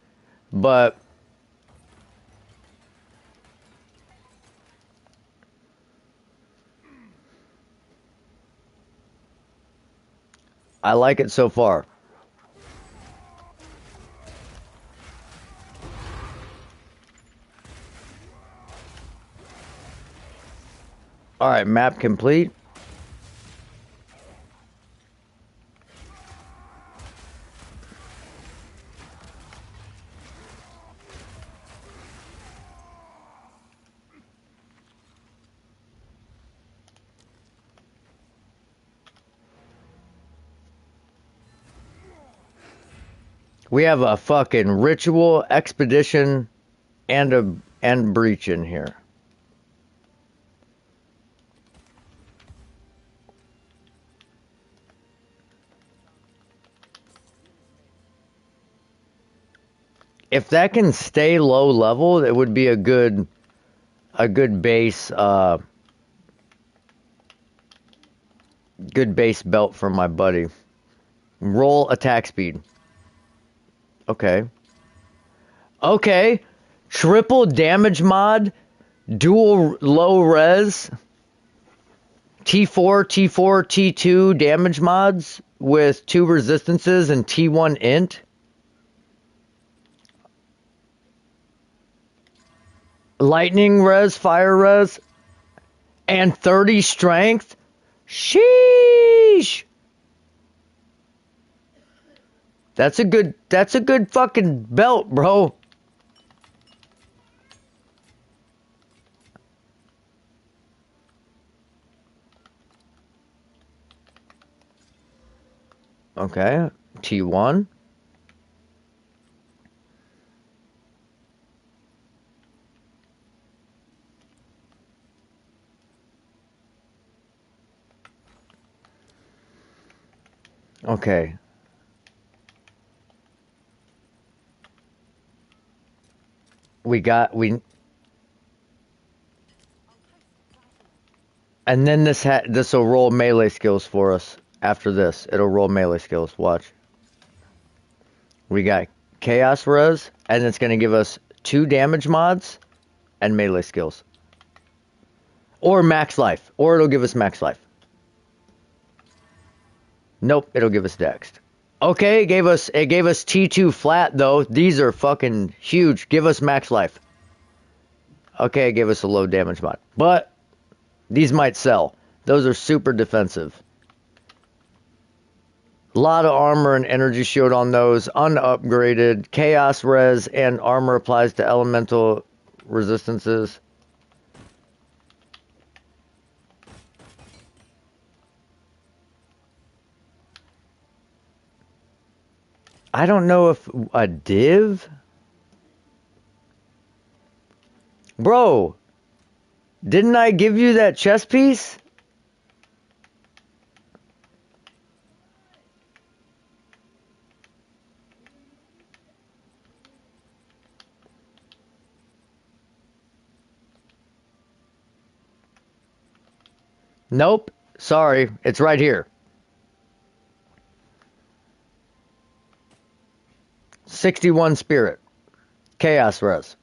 but I like it so far. Alright, map complete. We have a fucking ritual, expedition, and breach in here. If that can stay low level, it would be a good base good base belt for my buddy. Roll attack speed. Okay. Okay. Triple damage mod, dual low res, T4, T4, T2 damage mods with 2 resistances and T1 int. Lightning res, fire res. And 30 strength? Sheesh. That's a good fucking belt, bro. Okay. T1. Okay. We and then this will roll melee skills for us. After this, it'll roll melee skills. Watch. We got Chaos Res, and it's going to give us 2 damage mods and melee skills. Or max life. Or it'll give us max life. Nope, it'll give us Dex. Okay, it gave us T2 flat though. These are fucking huge. Give us max life. Okay, it gave us a low damage mod. But these might sell. Those are super defensive. A lot of armor and energy shield on those. Unupgraded. Chaos res and armor applies to elemental resistances. I don't know if a div? Bro, didn't I give you that chess piece? Nope. Sorry, it's right here. 61 spirit. Chaos res.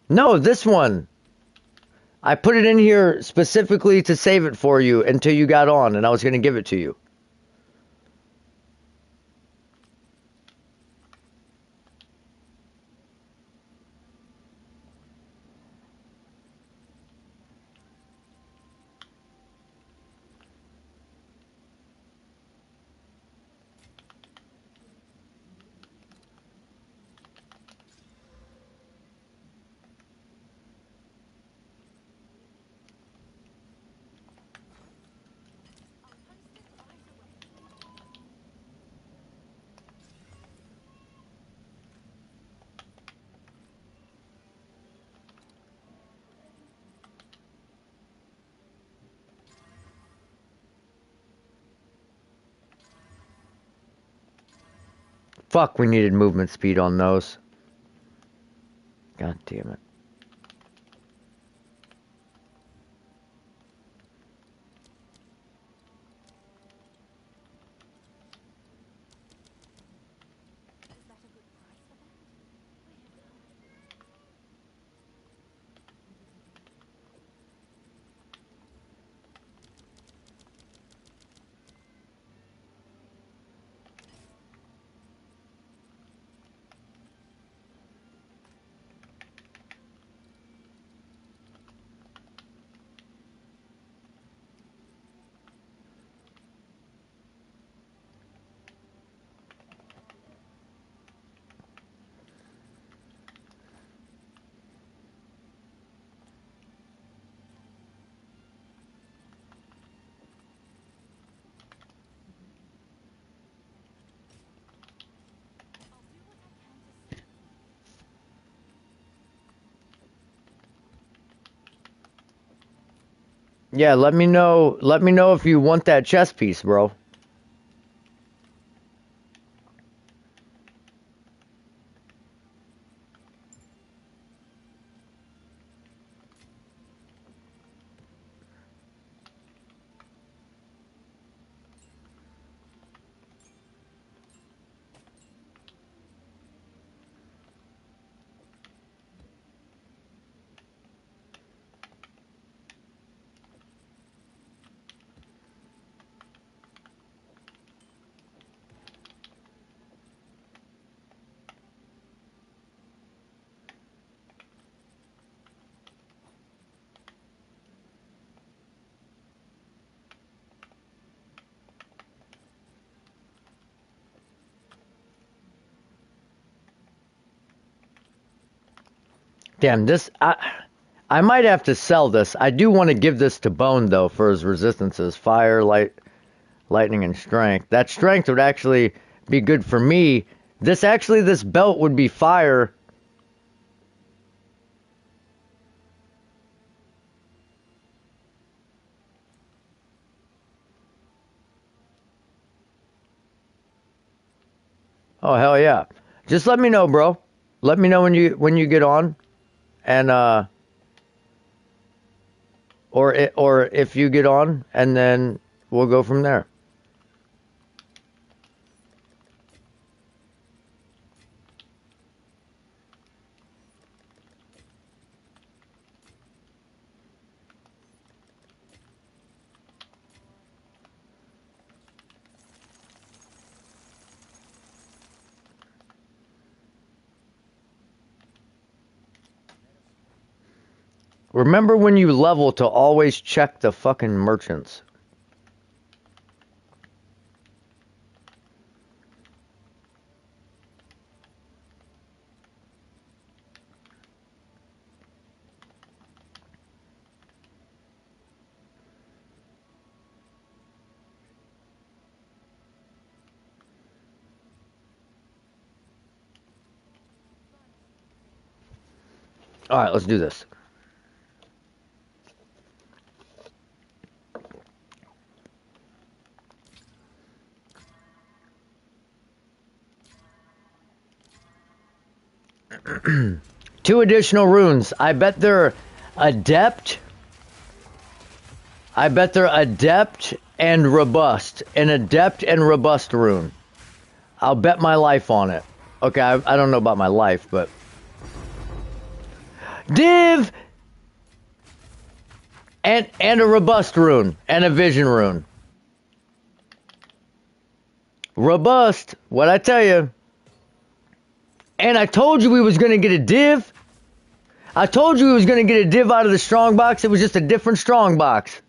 No, this one. I put it in here specifically to save it for you until you got on, and I was going to give it to you. Fuck, we needed movement speed on those. God damn it. Yeah, let me know. Let me know if you want that chess piece, bro. Damn, I might have to sell this. I do want to give this to Bone though for his resistances: fire, light, lightning, and strength. That strength would actually be good for me. This belt would be fire. Oh hell yeah! Just let me know, bro. Let me know when you get on, and or if you get on, and then we'll go from there. Remember when you level to always check the fucking merchants. All right, let's do this. Two additional runes. I bet they're adept. I bet they're adept and robust. An adept and robust rune. I'll bet my life on it. Okay, I don't know about my life, but div and a robust rune and a vision rune. Robust. What I tell you? And I told you we was gonna get a div. I told you we was gonna get a div out of the strong box. It was just a different strong box.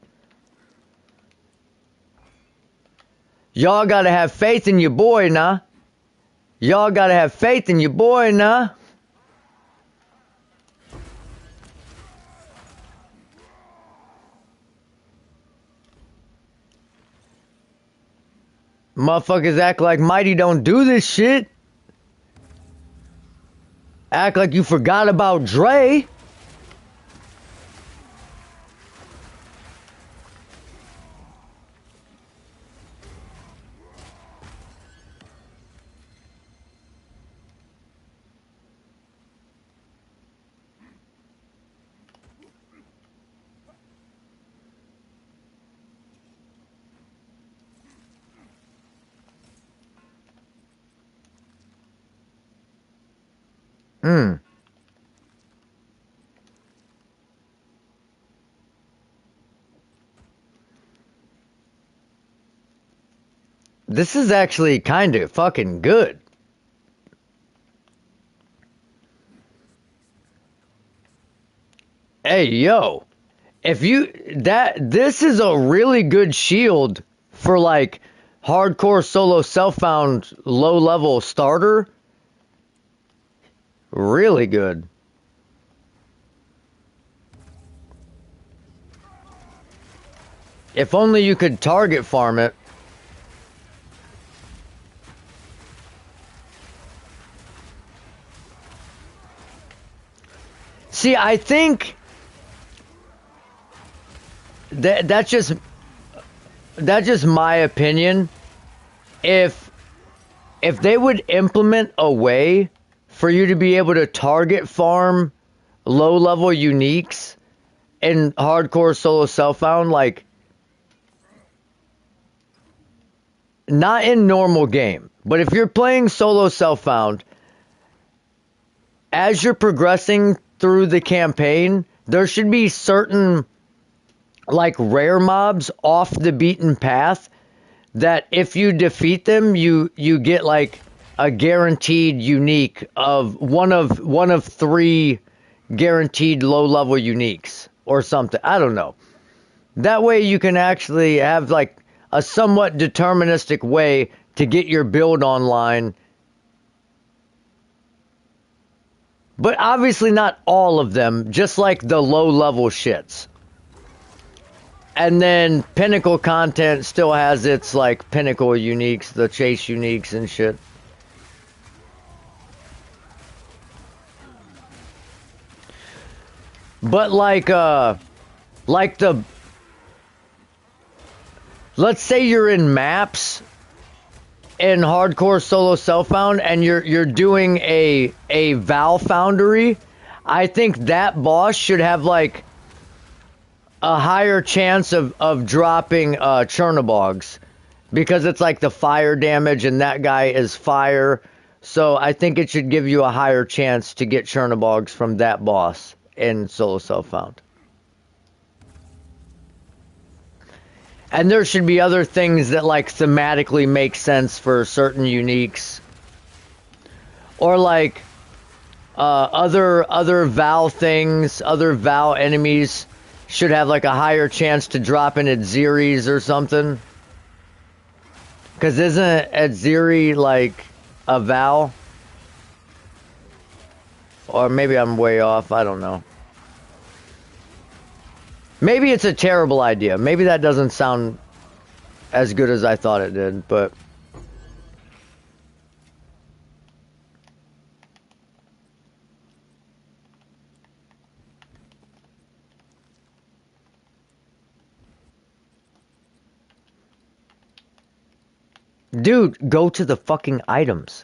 Y'all gotta have faith in your boy, nah. Y'all gotta have faith in your boy, nah. Motherfuckers act like Mighty don't do this shit. Act like you forgot about Dre. Hmm. This is actually kind of fucking good. Hey, yo. If you this is a really good shield for like hardcore solo self-found low level starter. Really good. If only you could target farm it. See, I think that's just my opinion. If they would implement a way for you to be able to target farm low level uniques in hardcore solo self-found, like not in normal game, but if you're playing solo self-found, as you're progressing through the campaign, there should be certain like rare mobs off the beaten path that if you defeat them, you get like a guaranteed unique of one of three guaranteed low level uniques or something. I don't know. That way you can actually have like a somewhat deterministic way to get your build online. But obviously not all of them, just like the low level shits. And then Pinnacle content still has its like Pinnacle uniques, the chase uniques and shit. But like the let's say you're in maps in hardcore solo self-found and you're doing a Val Foundry, I think that boss should have like a higher chance of dropping Chernobogs because it's like the fire damage and that guy is fire. So I think it should give you a higher chance to get Chernobogs from that boss in solo self-found. And there should be other things that like thematically make sense for certain uniques. Or like other Val things, other Val enemies should have like a higher chance to drop in at Zeres or something. Cause isn't Adziri like a Val? Or maybe I'm way off, I don't know. Maybe it's a terrible idea. Maybe that doesn't sound as good as I thought it did, but dude, go to the fucking items.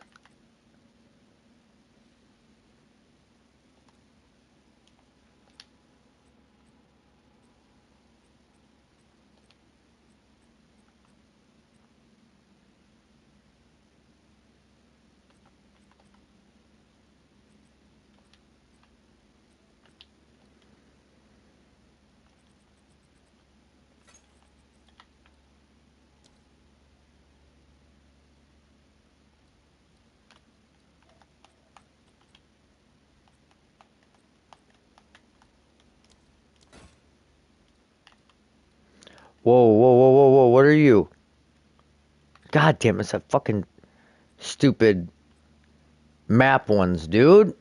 Whoa, whoa, whoa, whoa, whoa, what are you? God damn, it's a fucking stupid map ones, dude.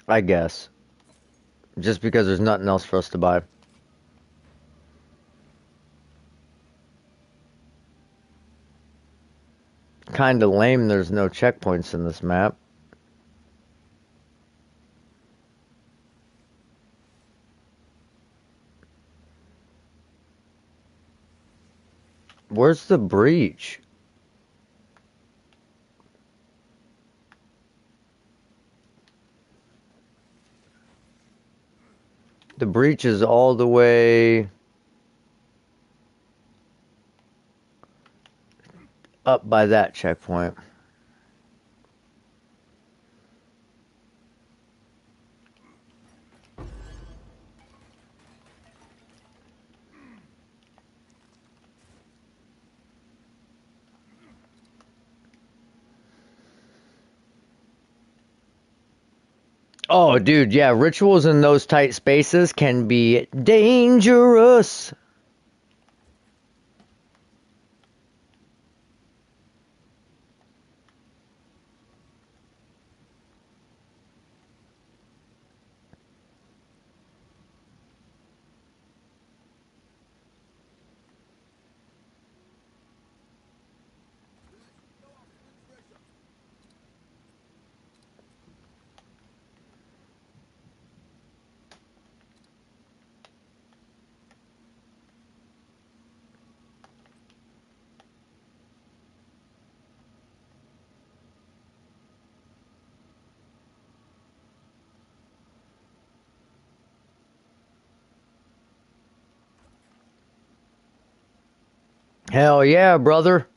I guess. Just because there's nothing else for us to buy. Kinda lame there's no checkpoints in this map. Where's the breach? The breach is all the way up by that checkpoint. Oh, dude, yeah, rituals in those tight spaces can be dangerous. Hell yeah, brother.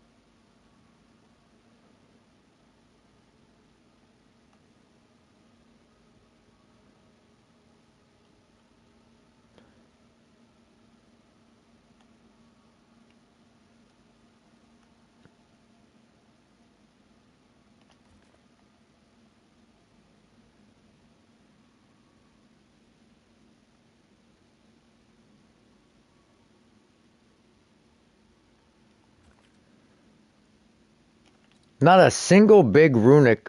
Not a single big runic.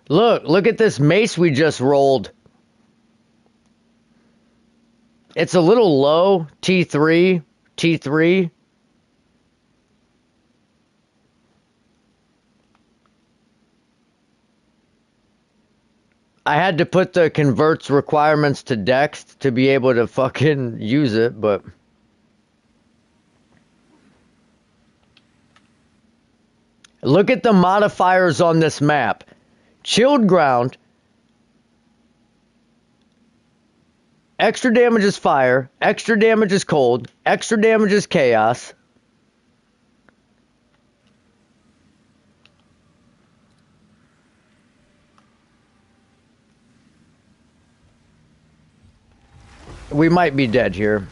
Look at this mace we just rolled. It's a little low, T3, T3. I had to put the converts requirements to Dex to be able to fucking use it, but... Look at the modifiers on this map. Chilled ground. Extra damage is fire. Extra damage is cold. Extra damage is chaos. We might be dead here.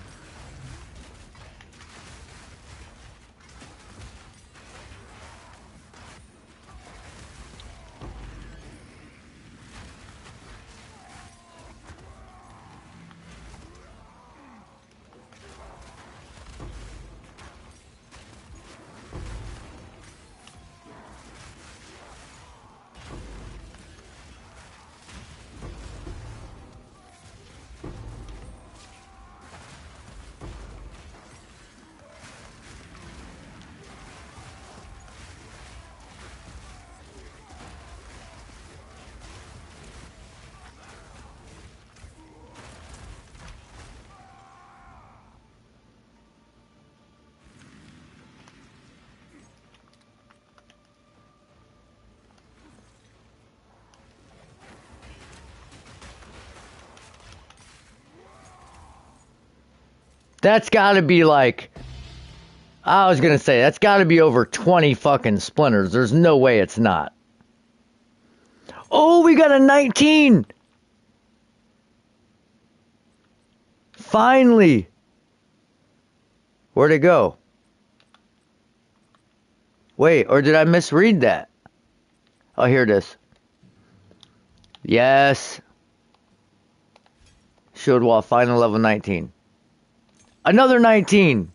That's gotta be like... I was gonna say, that's gotta be over 20 fucking splinters. There's no way it's not. Oh, we got a 19! Finally! Where'd it go? Wait, or did I misread that? Oh, here it is. Yes. Shield wall, final level 19. Another 19!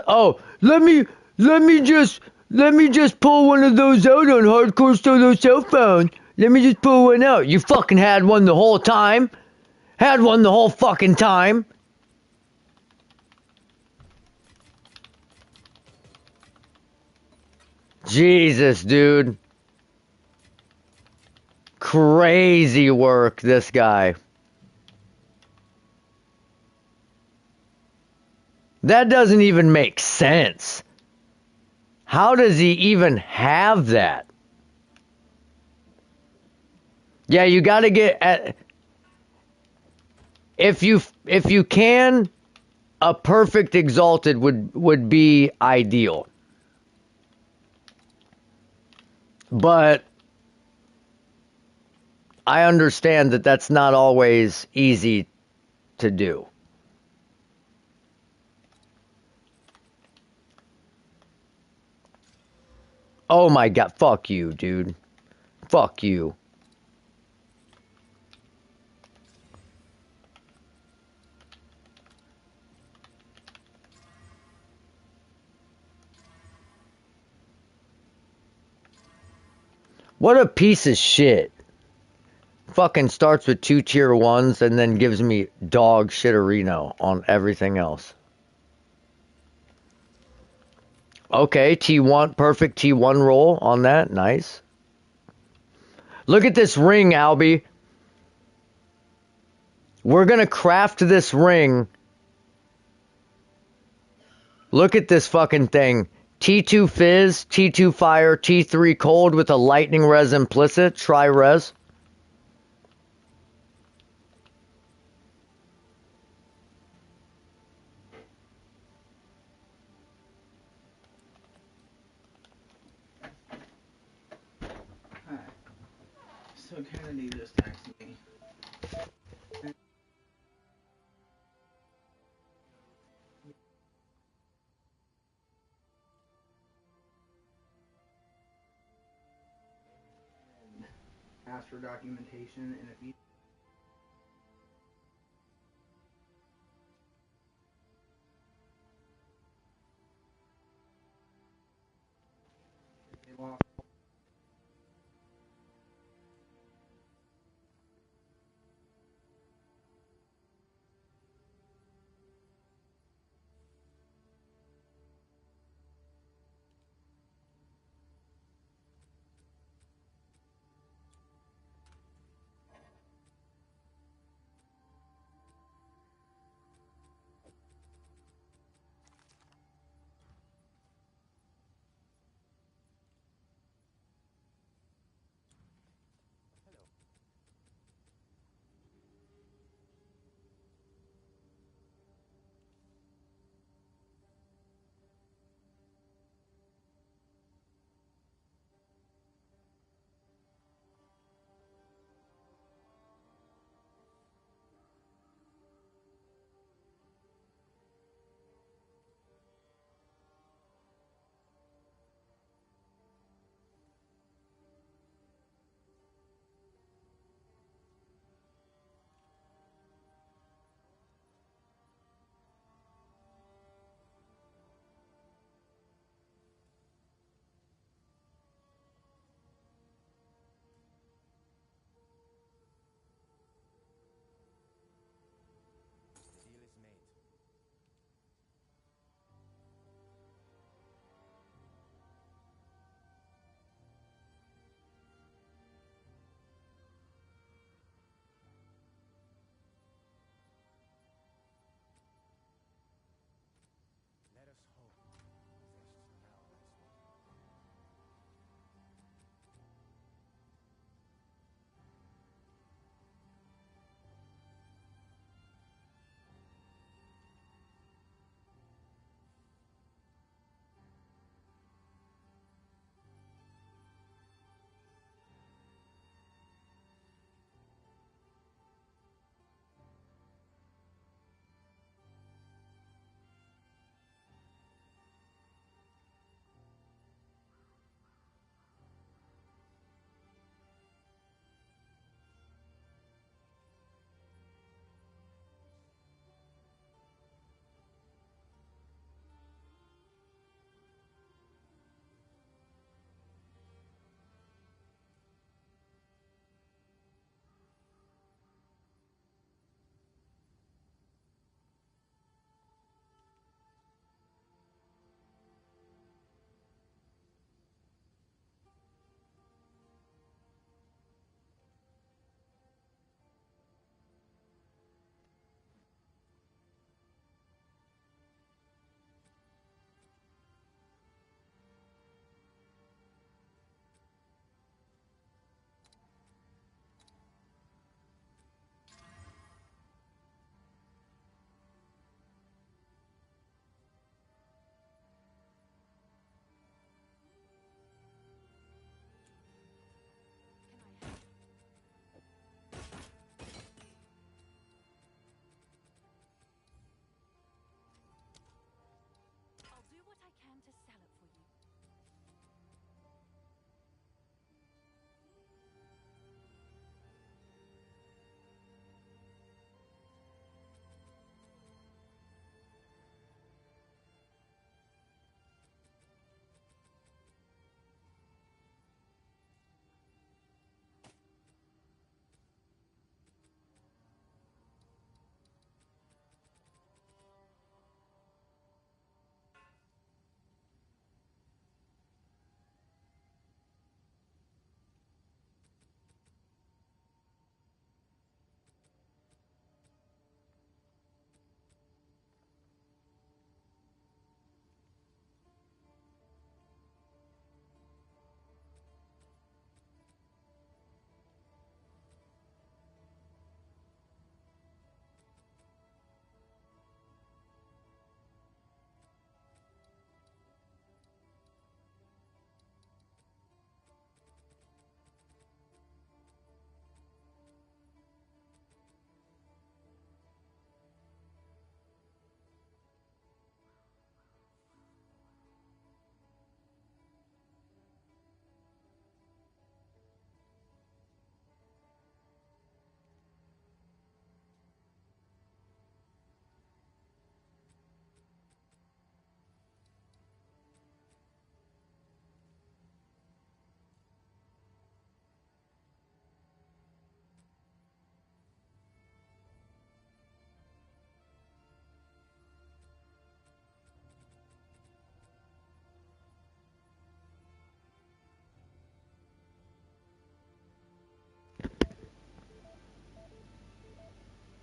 Oh, let me just pull one of those out on hardcore solo cell phone. Let me just pull one out. You fucking had one the whole time. Had one the whole fucking time. Jesus, dude. Crazy work, this guy. That doesn't even make sense. How does he even have that? Yeah, you got to get at... If you can, a perfect exalted would be ideal. But I understand that that's not always easy to do. Oh my god, fuck you, dude. Fuck you. What a piece of shit. Fucking starts with 2 tier 1s and then gives me dog shitarino on everything else. Okay, T1, perfect T1 roll on that. Nice. Look at this ring, Albie. We're gonna craft this ring Look at this fucking thing. T2 fizz, T2 fire, T3 cold with a lightning res implicit. Try res. Hi. So Kennedy just texted me. And asked for documentation, and if you they lost.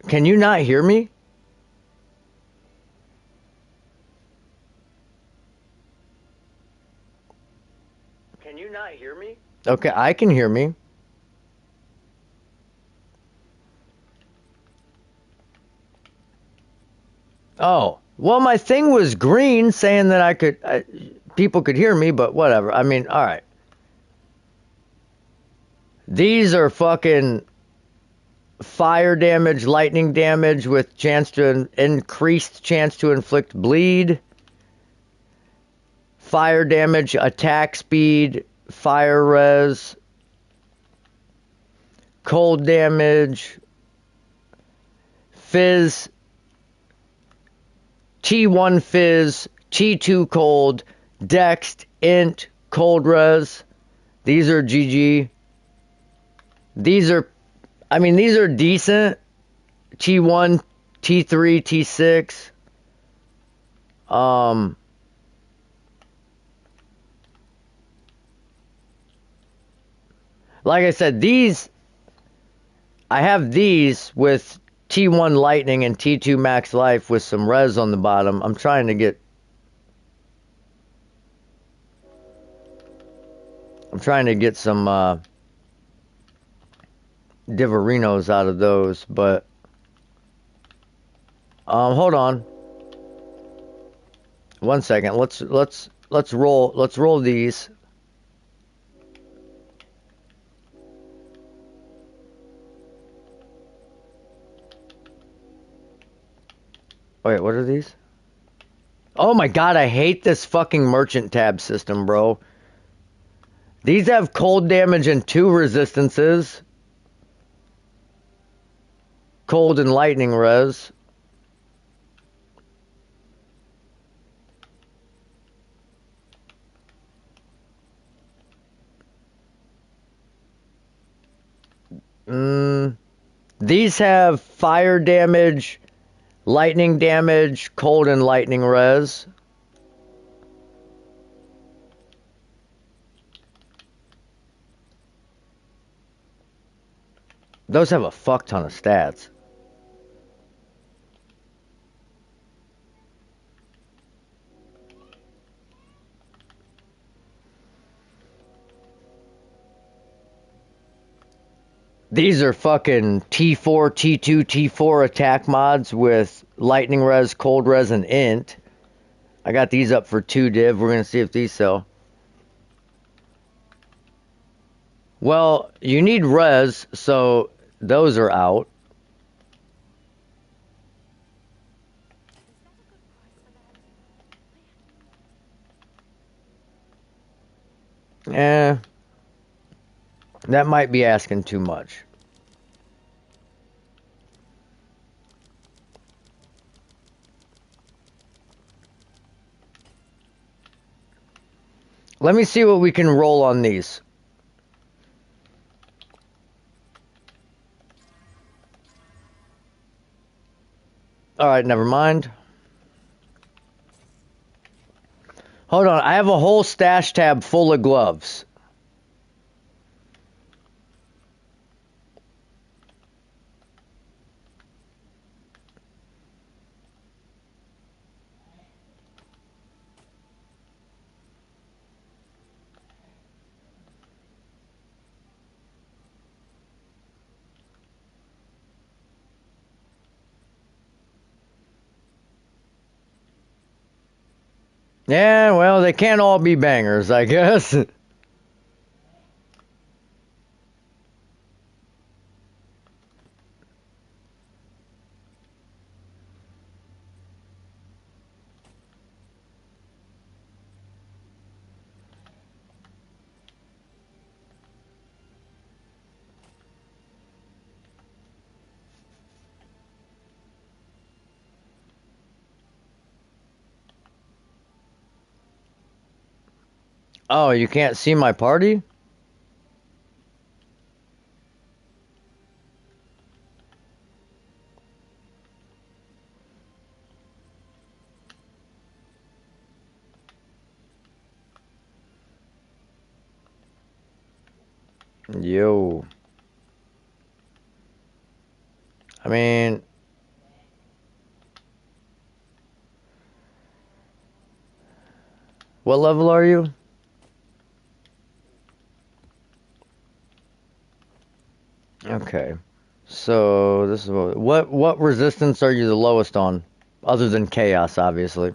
Can you not hear me? Can you not hear me? Okay, I can hear me. Oh, well, my thing was green saying that people could hear me, but whatever. I mean, all right. These are fucking fire damage, lightning damage with increased chance to inflict bleed. Fire damage, attack speed, fire res, cold damage, fizz, T1 fizz, T2 cold, dext, int, cold res. These are GG. These are decent. T1, T3, T6. Like I said, I have these with T1 lightning and T2 max life with some res on the bottom. I'm trying to get some Diverinos out of those, but hold on. 1 second. Let's roll these. Wait, what are these? Oh my god, I hate this fucking merchant tab system, bro. These have cold damage and 2 resistances. Cold and lightning res. These have fire damage, lightning damage, cold and lightning res. Those have a fuck ton of stats. These are fucking T4, T2, T4 attack mods with lightning res, cold res, and int. I got these up for 2 div. We're gonna see if these sell. Well, you need res, so those are out. Eh, that might be asking too much. Let me see what we can roll on these. Alright, never mind. Hold on, I have a whole stash tab full of gloves. Yeah, well, they can't all be bangers, I guess. Oh, you can't see my party? Yo. I mean, What level are you? Okay. So this is what resistance are you the lowest on? Other than chaos, obviously.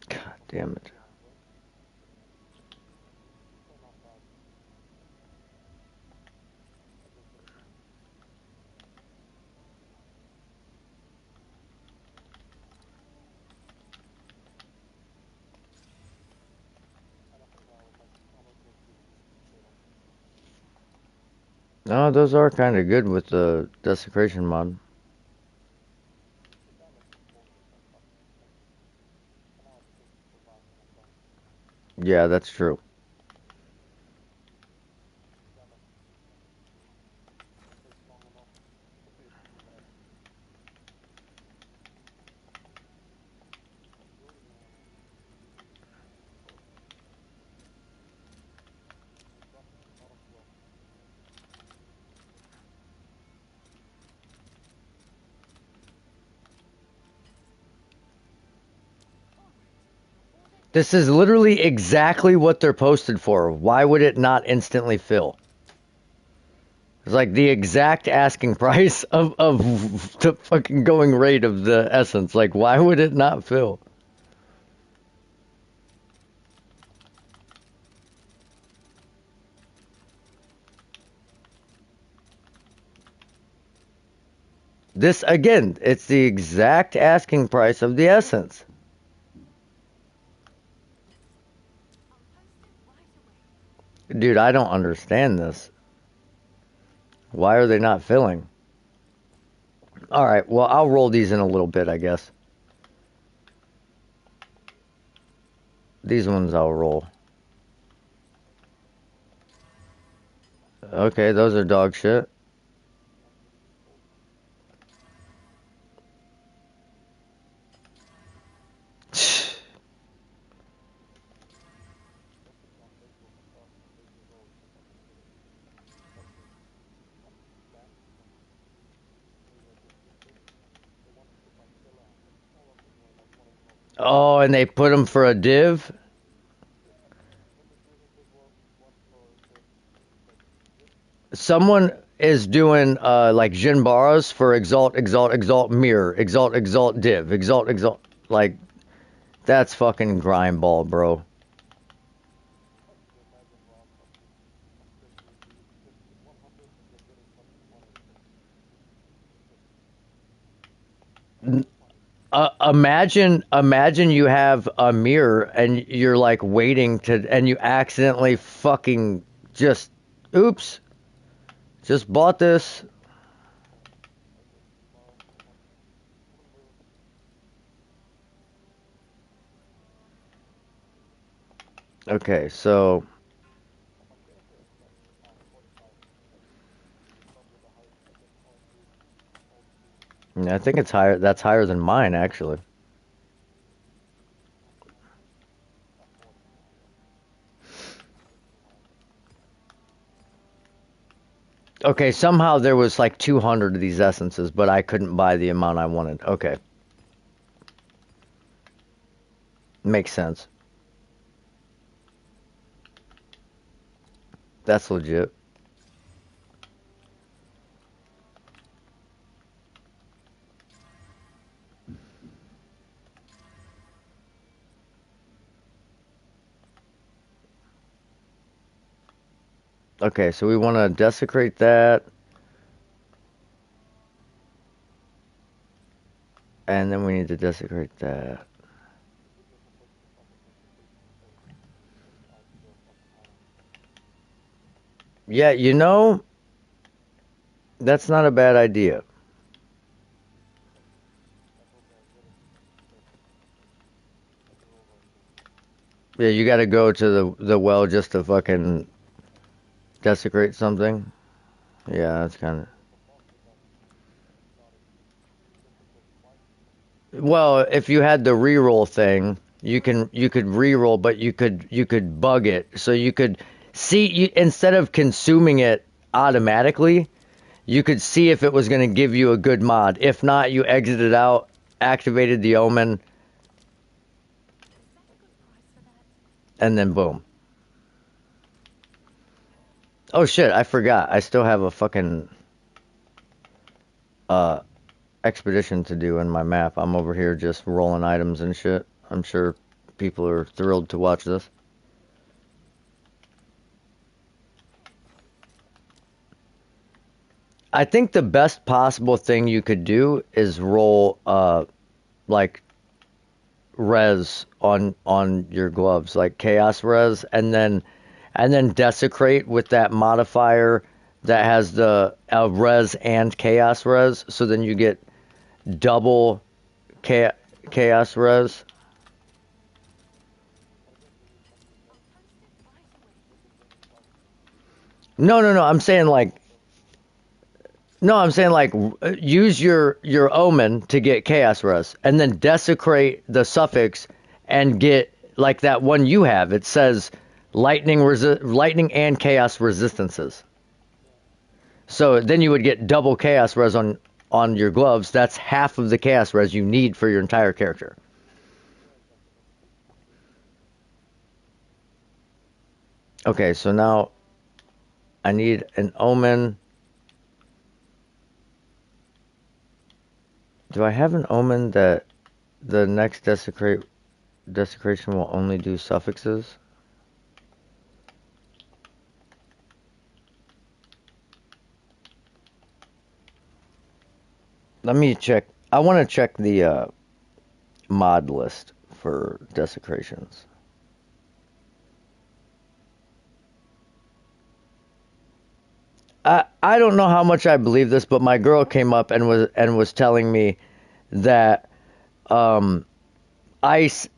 God damn it. No, those are kind of good with the desecration mod. Yeah, that's true. This is literally exactly what they're posted for. Why would it not instantly fill? It's like the exact asking price of the fucking going rate of the essence. Like, why would it not fill? This, again, it's the exact asking price of the essence. Dude, I don't understand this. Why are they not filling? Alright, well, I'll roll these in a little bit, I guess. These ones I'll roll. Okay, those are dog shit. Oh, and they put them for a div? Someone is doing like Jinbaras for exalt, exalt, exalt, mirror, exalt, exalt, div, exalt, exalt. Like, that's fucking grindball, bro. Imagine you have a mirror and you're like waiting to, and you accidentally fucking just, oops, just bought this. Okay, so I think it's higher. That's higher than mine, actually. Okay, somehow there was like 200 of these essences, but I couldn't buy the amount I wanted. Okay, makes sense. That's legit. Okay, so we want to desecrate that, and then we need to desecrate that. Yeah, you know, that's not a bad idea. Yeah, you got to go to the well just to fucking desecrate something. Yeah, that's kind of. Well, if you had the reroll thing, you could reroll, but you could bug it. So you could See, instead of consuming it automatically, you could see if it was going to give you a good mod. If not, you exited out, activated the omen, and then boom. Oh shit, I forgot. I still have a fucking uh expedition to do in my map. I'm over here just rolling items and shit. I'm sure people are thrilled to watch this. I think the best possible thing you could do is roll like res on your gloves, like chaos res, and then desecrate with that modifier that has the res and chaos res, so then you get double chaos res. No, no, no. I'm saying like use your omen to get chaos res, and then desecrate the suffix and get like that one you have. It says lightning and chaos resistances. So then you would get double chaos res on your gloves. That's half of the chaos res you need for your entire character. Okay, so now I need an omen. Do I have an omen that the next desecration will only do suffixes? Let me check. I want to check the mod list for desecrations. I don't know how much I believe this, but my girl came up and was telling me that ICE,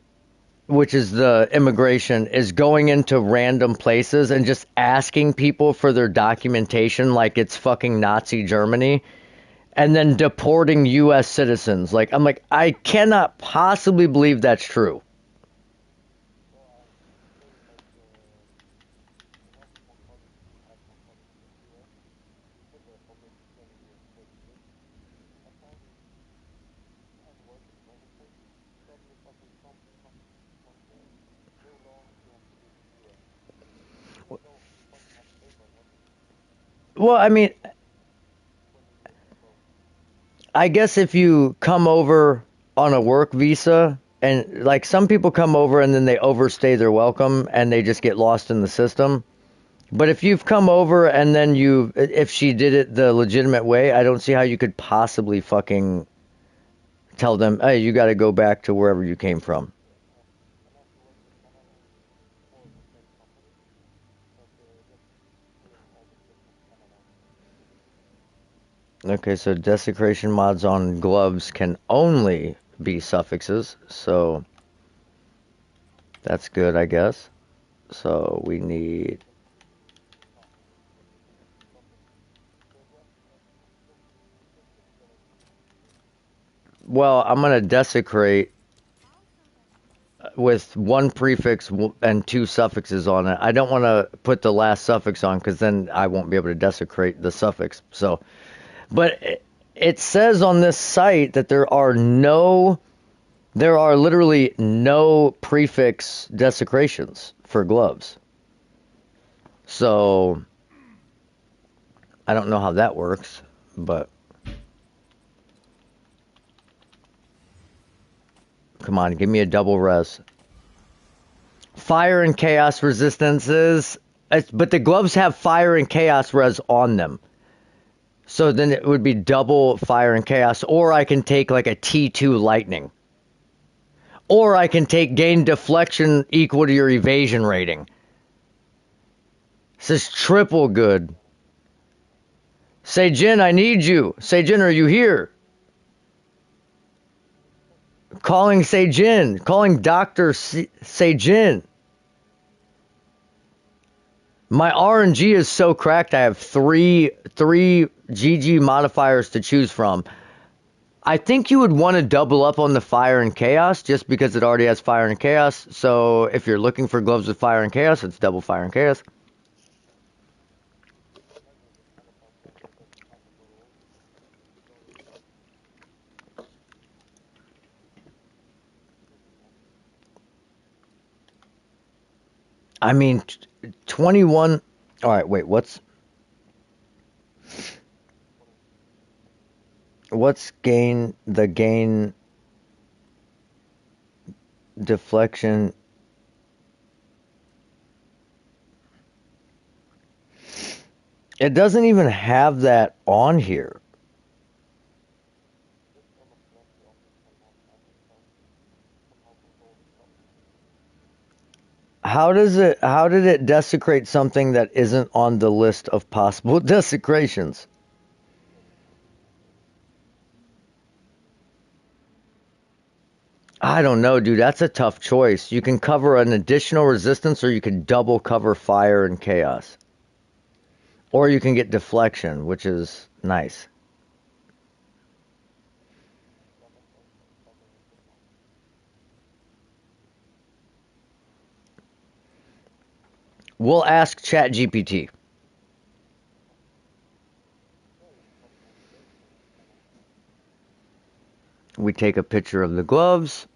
which is the immigration, is going into random places and just asking people for their documentation like it's fucking Nazi Germany, and then deporting U.S. citizens. Like, I'm like, I cannot possibly believe that's true. Well, I mean, I guess if you come over on a work visa, and like some people come over and then they overstay their welcome and they just get lost in the system. But if you've come over and then if she did it the legitimate way, I don't see how you could possibly fucking tell them, hey, you got to go back to wherever you came from. Okay, so desecration mods on gloves can only be suffixes, so that's good, I guess. So we need. Well, I'm gonna desecrate with one prefix and two suffixes on it. I don't want to put the last suffix on because then I won't be able to desecrate the suffix. So, but it says on this site that there are literally no prefix desecrations for gloves. So I don't know how that works, but come on, give me a double res. Fire and chaos resistances, but the gloves have fire and chaos res on them. So then it would be double fire and chaos, or I can take like a T2 lightning. Or I can take gain deflection equal to your evasion rating. This is triple good. Say, Jin, I need you. Say, Jin, are you here? Calling Seijin. Calling Dr. Seijin. My RNG is so cracked I have three GG modifiers to choose from. I think you would want to double up on the fire and chaos just because it already has fire and chaos. So if you're looking for gloves with fire and chaos, it's double fire and chaos. I mean, 21. All right, wait. What's gain deflection? It doesn't even have that on here. How did it desecrate something that isn't on the list of possible desecrations? I don't know, dude. That's a tough choice. You can cover an additional resistance or you can double cover fire and chaos. Or you can get deflection, which is nice. We'll ask ChatGPT. We take a picture of the gloves.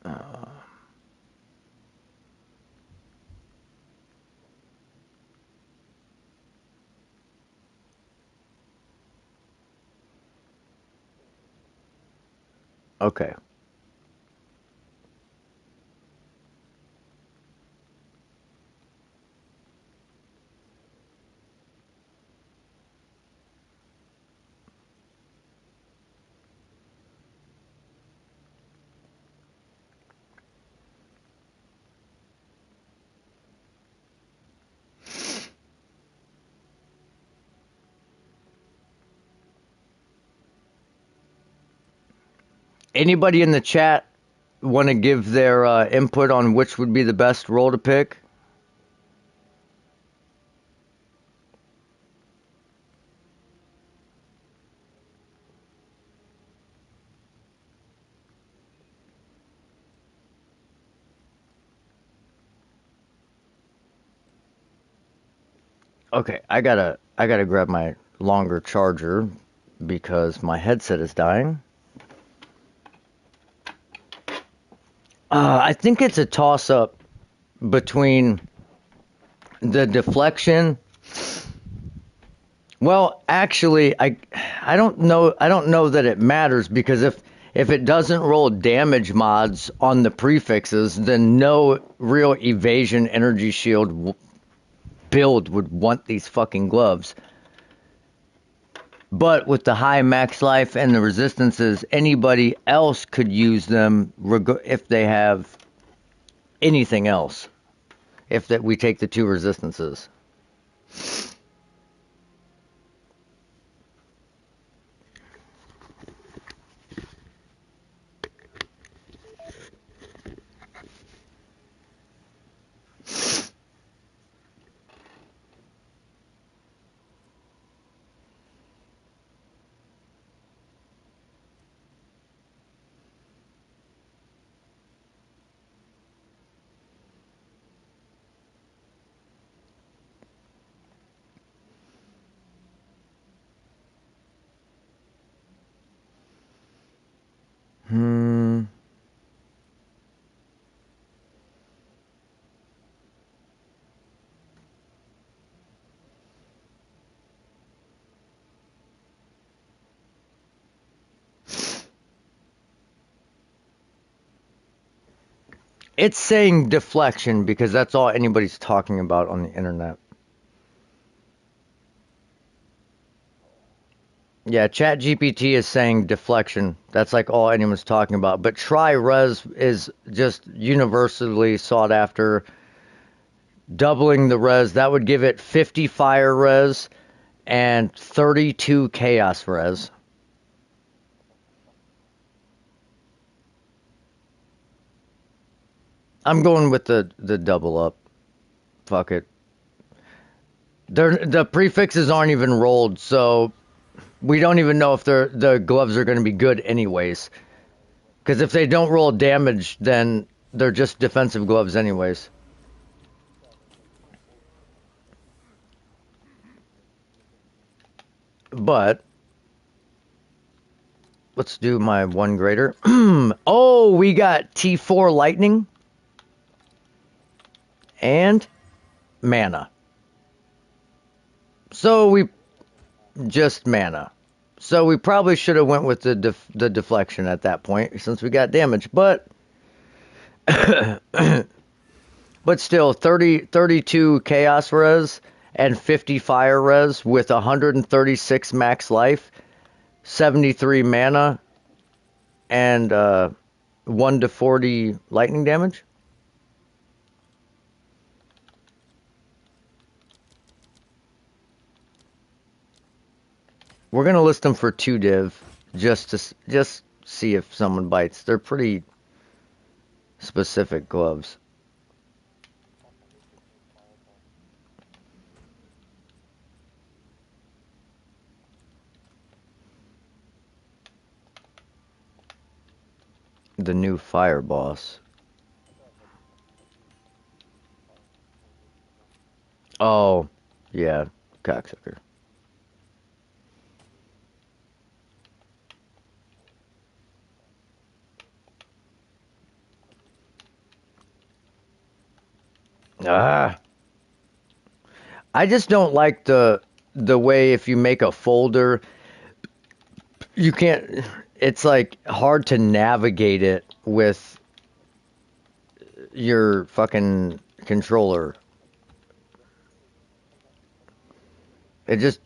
Uh, okay. Anybody in the chat want to give their input on which would be the best role to pick? Okay, I gotta grab my longer charger because my headset is dying. I think it's a toss up between the deflection. Well, actually, I don't know that it matters because if it doesn't roll damage mods on the prefixes, then no real evasion energy shield build would want these fucking gloves. But with the high max life and the resistances, anybody else could use them if they have anything else. If that we take the two resistances. Hmm. It's saying deflection because that's all anybody's talking about on the internet. Yeah, ChatGPT is saying deflection. That's like all anyone's talking about. But tri-res is just universally sought after. Doubling the res, that would give it 50 fire res and 32 chaos res. I'm going with the double up. Fuck it. The prefixes aren't even rolled, so we don't even know if the gloves are going to be good anyways. Because if they don't roll damage, then they're just defensive gloves anyways. But let's do my one greater. Oh, we got T4 lightning and mana. So we just mana. So we probably should have went with the deflection at that point since we got damage, but still 32 chaos res and 50 fire res with 136 max life, 73 mana and 1 to 40 lightning damage. We're gonna list them for 2 div just see if someone bites. They're pretty specific gloves. The new fire boss. Oh, yeah, cocksucker. Ah, I just don't like the way if you make a folder, you can't. It's like hard to navigate it with your fucking controller. It just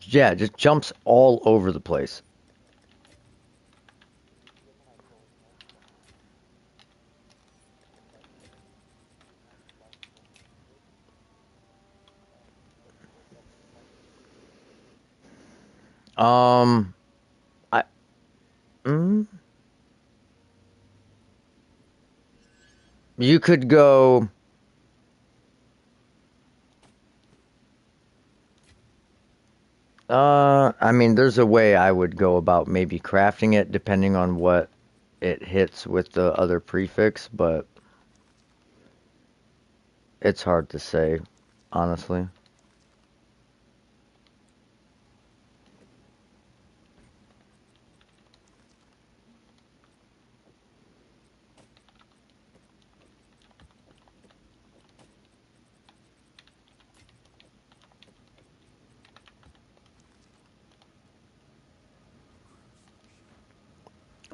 jumps all over the place. Um, I mm, you could go. I mean, there's a way I would go about maybe crafting it depending on what it hits with the other prefix, but it's hard to say, honestly.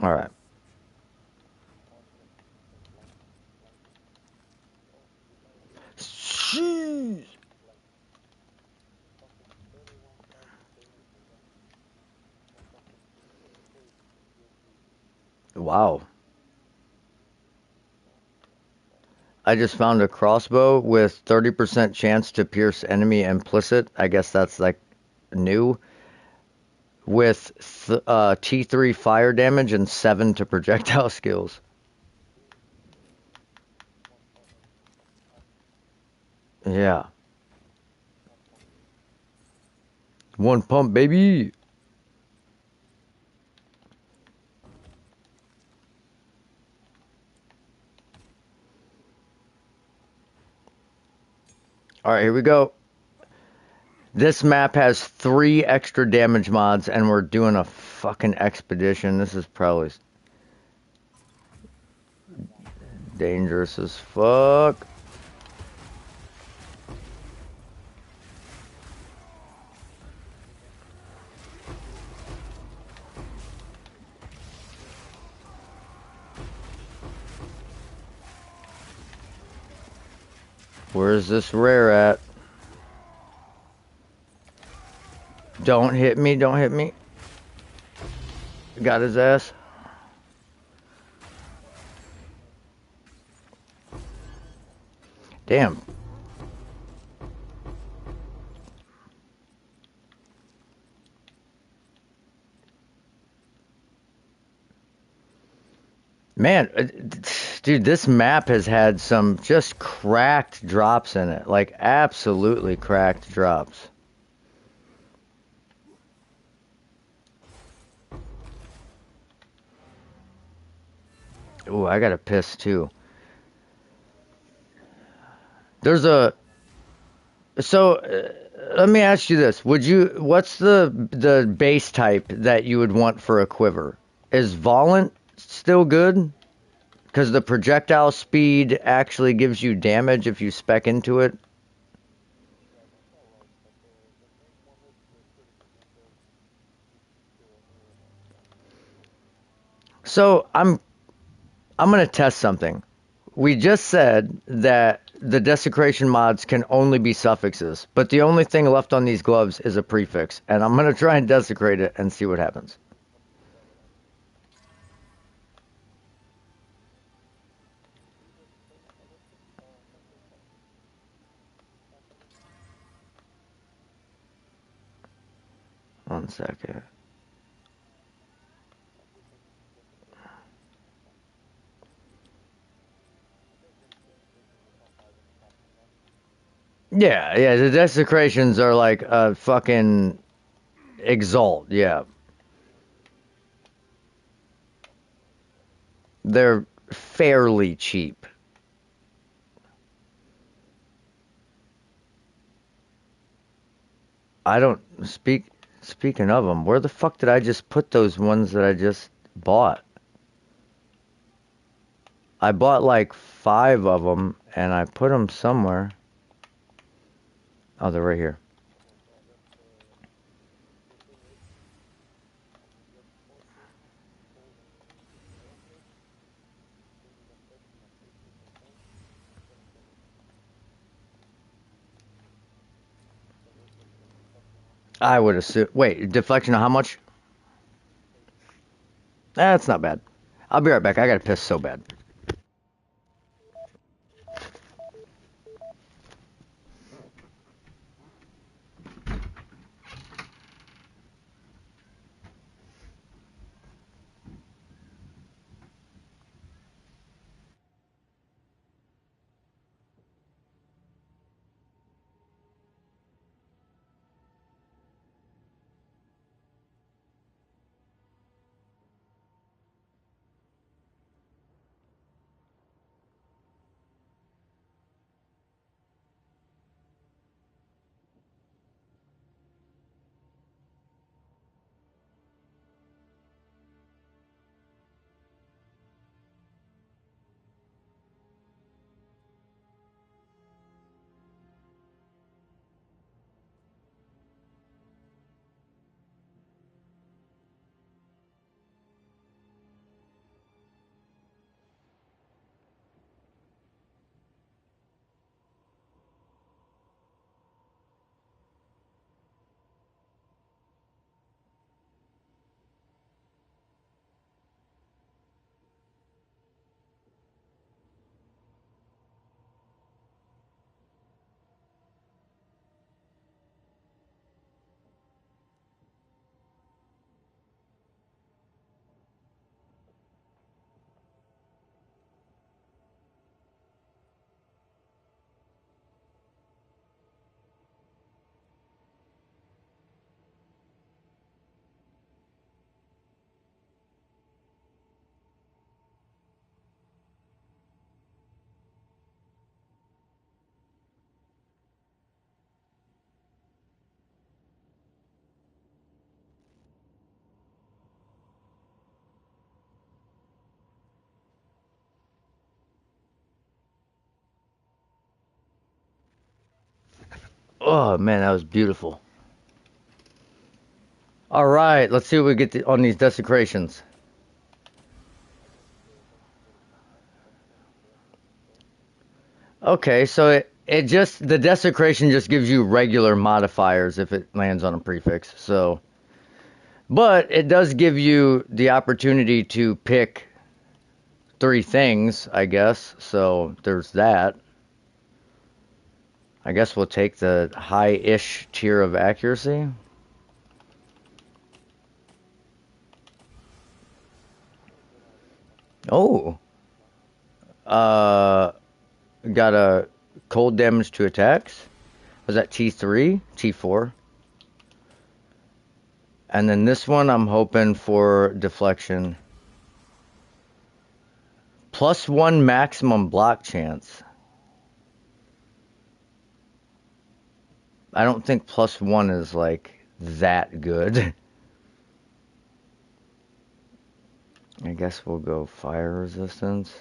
All right. Jeez. Wow. I just found a crossbow with 30% chance to pierce enemy implicit. I guess that's like new. With T3 fire damage and 7 to projectile skills. Yeah. One pump, baby. All right, here we go. This map has 3 extra damage mods, and we're doing a fucking expedition. This is probably dangerous as fuck. Where's this rare at? Don't hit me, don't hit me. Got his ass. Damn. Man, Dude, this map has had some just cracked drops in it. Like, absolutely cracked drops. Ooh, I gotta piss too. There's a... So, let me ask you this. What's the base type that you would want for a quiver? Is Volant still good? Because the projectile speed actually gives you damage if you spec into it. So I'm gonna test something. We just said that the desecration mods can only be suffixes, but the only thing left on these gloves is a prefix, and I'm gonna try and desecrate it and see what happens. One second. Yeah, yeah, the desecrations are like a fucking exalt, yeah. They're fairly cheap. I don't speaking of them, where the fuck did I just put those ones that I just bought? I bought like 5 of them and I put them somewhere. Oh, they're right here. I would assume. Wait, deflection of how much? That's not bad. I'll be right back. I gotta piss so bad. Oh man, that was beautiful. All right, let's see what we get on these desecrations. Okay, so it just the desecration just gives you regular modifiers if it lands on a prefix. So, but it does give you the opportunity to pick 3 things, I guess. So there's that. I guess we'll take the high-ish tier of accuracy. Oh, Uh, got a cold damage to attacks. Was that T3? T4? And then this one I'm hoping for deflection. +1 maximum block chance. I don't think +1 is like that good. I guess we'll go fire resistance.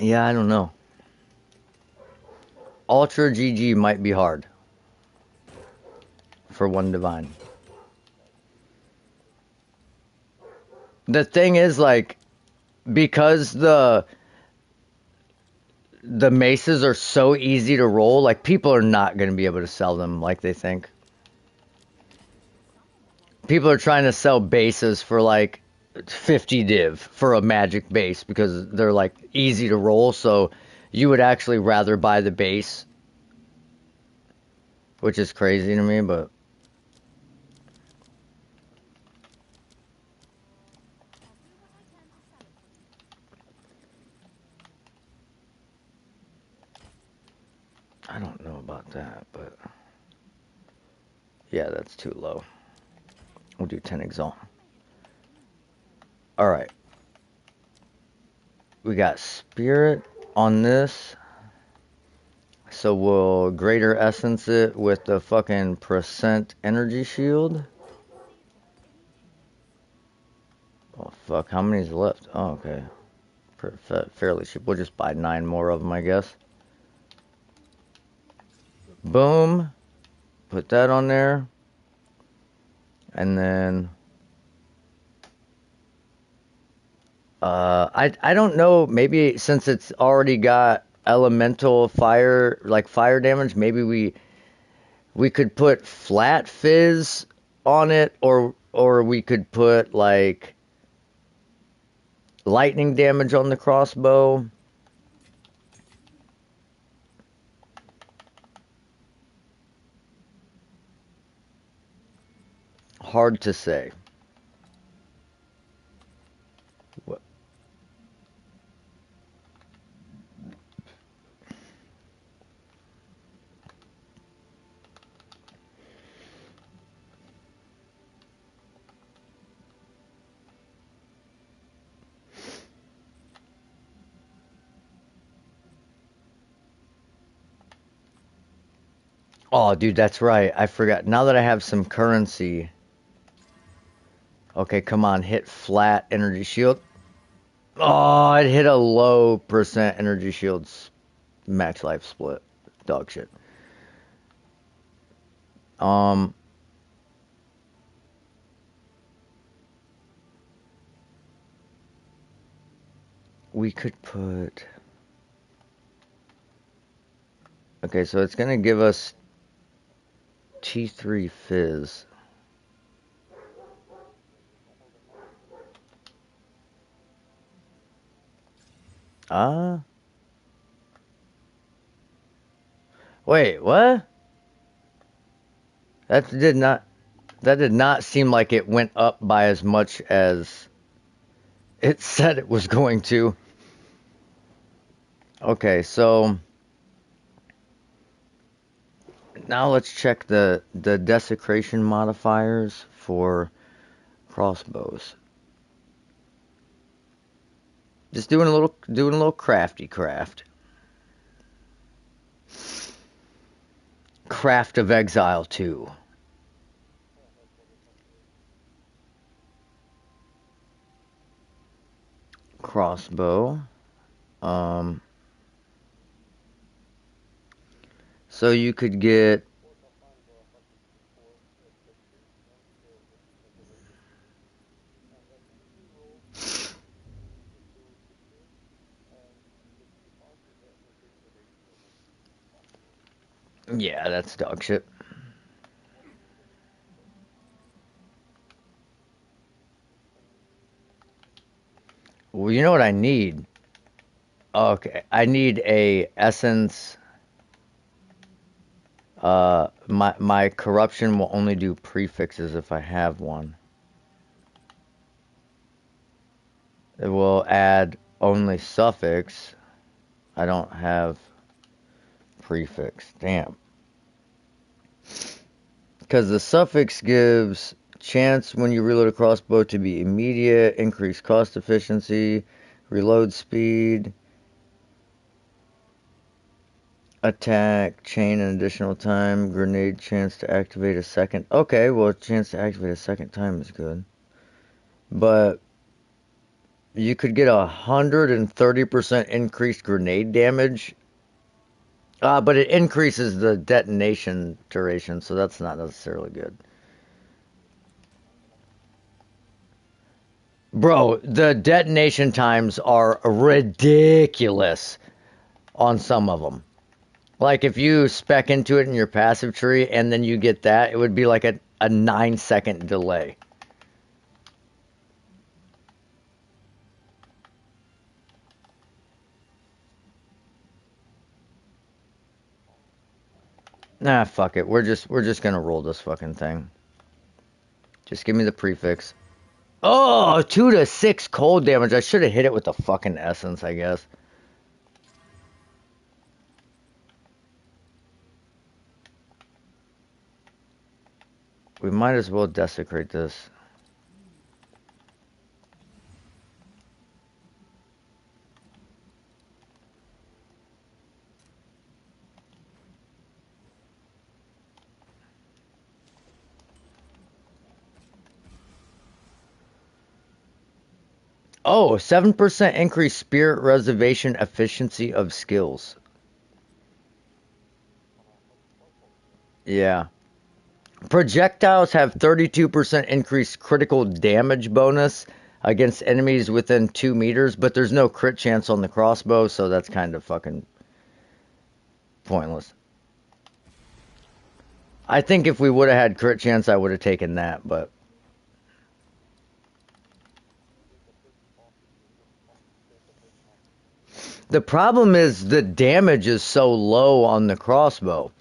Yeah, I don't know. Ultra GG might be hard for one divine. The thing is, like, because the maces are so easy to roll, like people are not going to be able to sell them like they think. People are trying to sell bases for like 50 div for a magic base because they're like easy to roll, so you would actually rather buy the base, which is crazy to me, but I don't know about that, but yeah, that's too low. We'll do 10 Exalt. Alright. We got Spirit on this. So we'll Greater Essence it with the fucking percent energy shield. Oh fuck, how many's left? Oh, okay. Fairly cheap. We'll just buy 9 more of them, I guess. Boom. Put that on there. And then I don't know, maybe since it's already got elemental fire, like fire damage, maybe we could put flat fizz on it, or we could put like lightning damage on the crossbow. Hard to say. Oh, dude, that's right. I forgot. Now that I have some currency. Okay, come on. Hit flat energy shield. Oh, it hit a low percent energy shields max life split. Dog shit. Um, we could put. Okay, so it's gonna give us T3 fizz. Ah, wait, what? That did not. That did not seem like it went up by as much as it said it was going to. Okay, so now let's check the desecration modifiers for crossbows. Just doing a little crafty craft. Craft of Exile 2. Crossbow. Um so you could get yeah, that's dog shit. Well, you know what I need? Okay, I need a essence. My corruption will only do prefixes if I have one. It will add only suffix. I don't have prefix. Damn. Because the suffix gives chance when you reload a crossbow to be immediate, increased cost efficiency, reload speed, attack, chain an additional time, grenade chance to activate a second. Okay, well, chance to activate a second time is good. But you could get 130% increased grenade damage. But it increases the detonation duration, so that's not necessarily good. Bro, the detonation times are ridiculous on some of them. Like if you spec into it in your passive tree and then you get that, it would be like a 9-second delay. Nah, fuck it. We're just gonna roll this fucking thing. Just give me the prefix. Oh, 2 to 6 cold damage. I should have hit it with the fucking essence, I guess. We might as well desecrate this. Oh, 7% increased spirit reservation efficiency of skills. Yeah. Projectiles have 32% increased critical damage bonus against enemies within 2 meters, but there's no crit chance on the crossbow, so that's kind of fucking pointless. I think if we would have had crit chance, I would have taken that, but the problem is the damage is so low on the crossbow.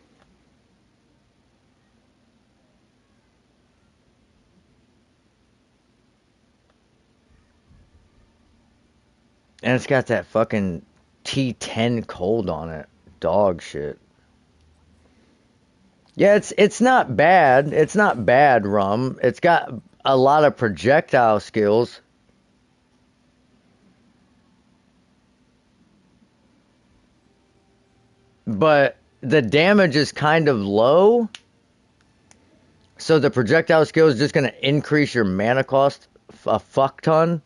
And it's got that fucking T10 cold on it. Dog shit. Yeah, it's not bad. It's not bad, Rum. It's got a lot of projectile skills. But the damage is kind of low. So the projectile skill is just going to increase your mana cost a fuck ton.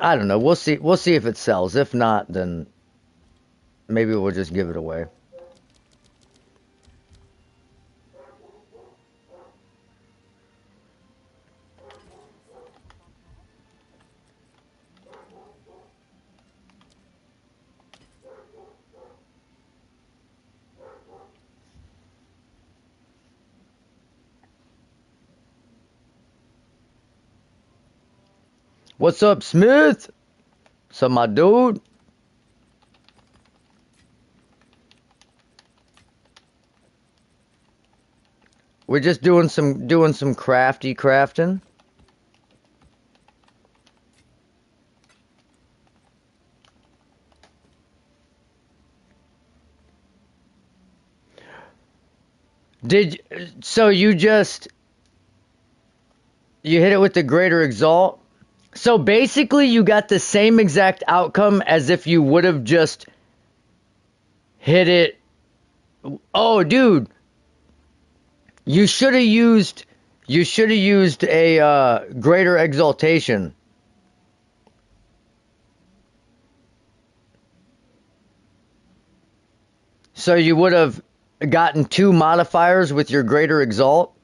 I don't know. We'll see. We'll see if it sells. If not, then maybe we'll just give it away. What's up, Smith? What's up, my dude? We're just doing some crafty crafting. Did so you just you hit it with the greater exalt? So basically you got the same exact outcome as if you would have just hit it. Oh, dude, you should have used a greater exaltation. So you would have gotten 2 modifiers with your greater exalt.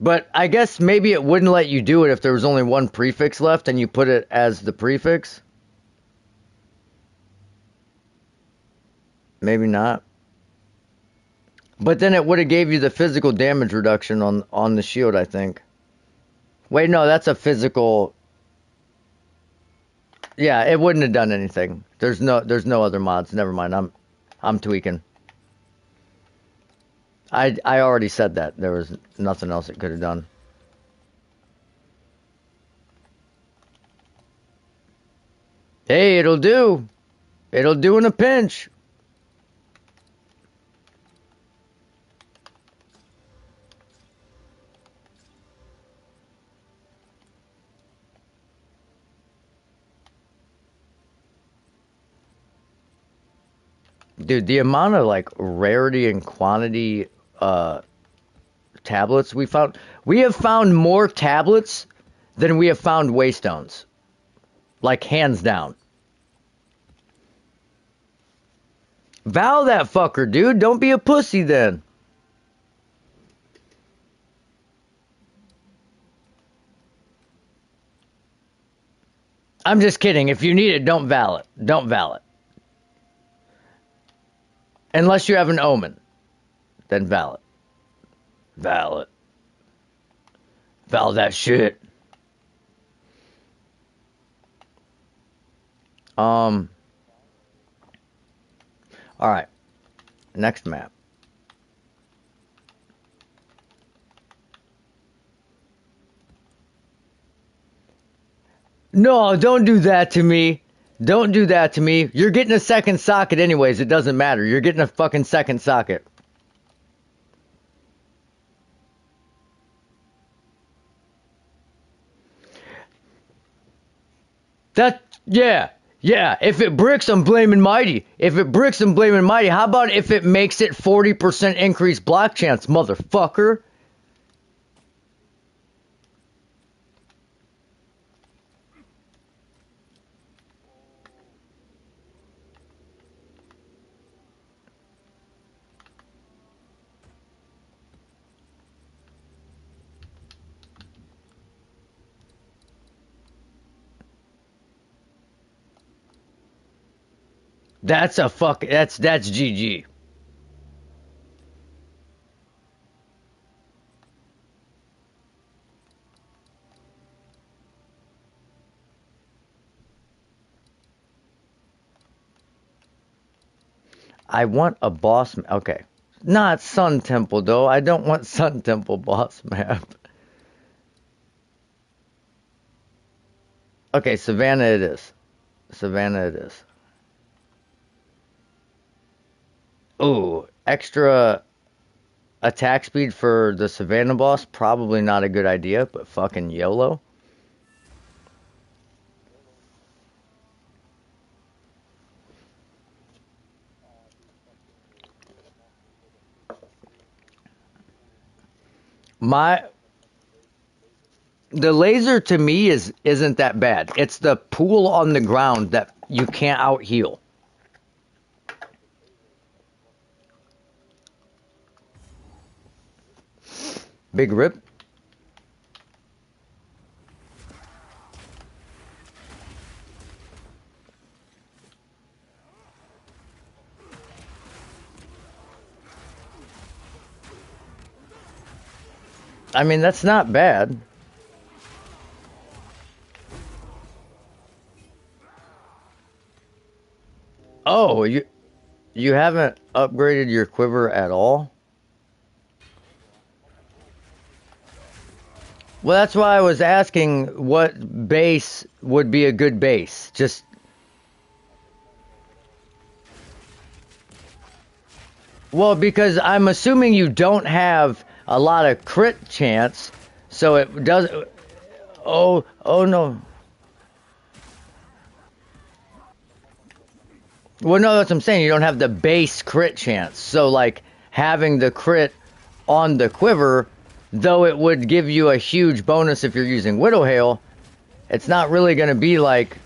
But I guess maybe it wouldn't let you do it if there was only 1 prefix left and you put it as the prefix. Maybe not. But then it would have gave you the physical damage reduction on the shield, I think. Wait, no, that's a physical. Yeah, it wouldn't have done anything. There's no other mods. Never mind. I'm tweaking. I already said that. There was nothing else it could have done. Hey, it'll do. It'll do in a pinch. Dude, the amount of like rarity and quantity tablets we have found more tablets than we have found waystones. Like hands down. Vow that fucker, dude. Don't be a pussy then. I'm just kidding. If you need it, don't vow it. Don't vow it. Unless you have an omen, then vow it. Vow it. Vow that shit. Um. All right. Next map. No, don't do that to me. Don't do that to me. You're getting a second socket anyways. It doesn't matter. You're getting a fucking second socket. That, yeah. Yeah. If it bricks, I'm blaming Mighty. If it bricks, I'm blaming Mighty. How about if it makes it 40% increased block chance, motherfucker? That's GG. I want a boss. Okay. Not Sun Temple, though. I don't want Sun Temple boss map. Okay, Savannah it is. Savannah it is. Ooh, extra attack speed for the Savannah boss? Probably not a good idea, but fucking YOLO. My the laser to me isn't that bad. It's the pool on the ground that you can't out heal. Big rip. I mean, that's not bad. Oh, you haven't upgraded your quiver at all? Well, that's why I was asking what base would be a good base. Just well, because I'm assuming you don't have a lot of crit chance, so it does. Oh no. Well, no, that's what I'm saying. You don't have the base crit chance. So, like, having the crit on the quiver, though it would give you a huge bonus if you're using Widow Hail, it's not really going to be, like,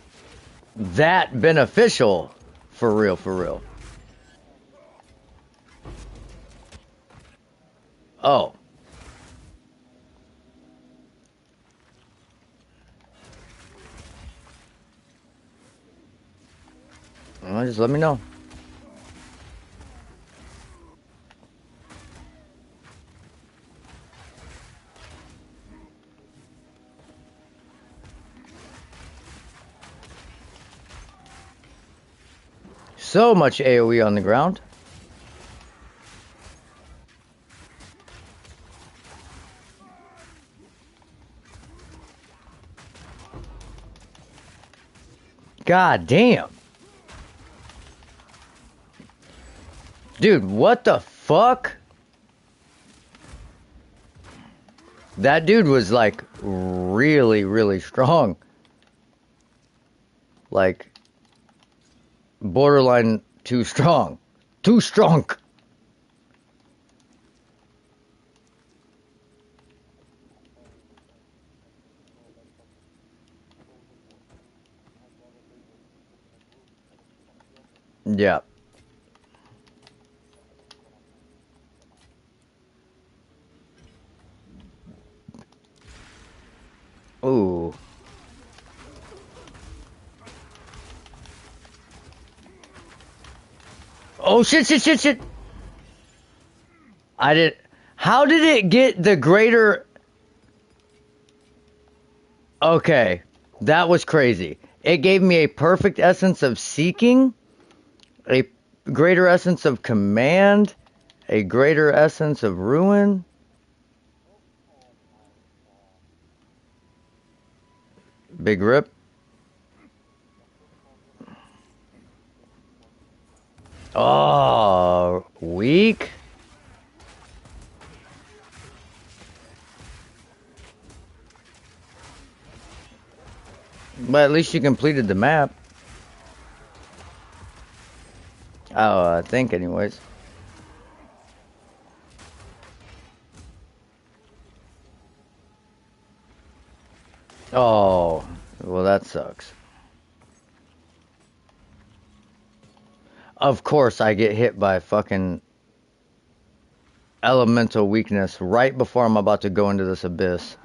that beneficial. For real, for real. Oh. Well, just let me know. So much AoE on the ground. God damn. Dude, what the fuck? That dude was like really, really strong. Like borderline too strong. Too strong. Yeah. Ooh. Oh shit, shit, shit, shit. I did. How did it get the greater? Okay. That was crazy. It gave me a perfect essence of seeking, a greater essence of command, a greater essence of ruin. Big rip. Oh, weak. But at least you completed the map. Oh, I think, anyways. Oh, well, that sucks. Of course, I get hit by fucking elemental weakness right before I'm about to go into this abyss.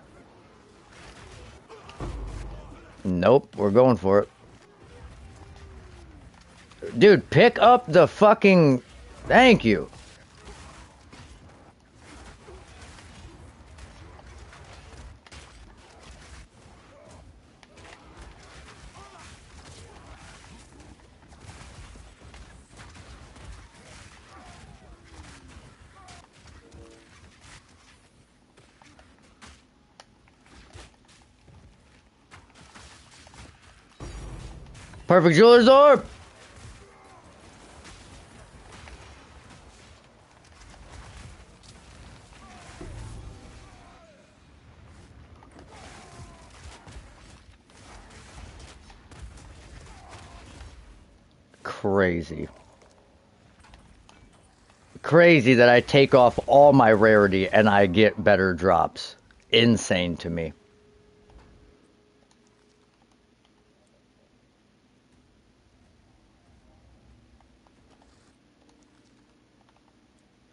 Nope, we're going for it. Dude, pick up the fucking... Thank you. Perfect Jeweler's Orb! Crazy. Crazy that I take off all my rarity and I get better drops. Insane to me.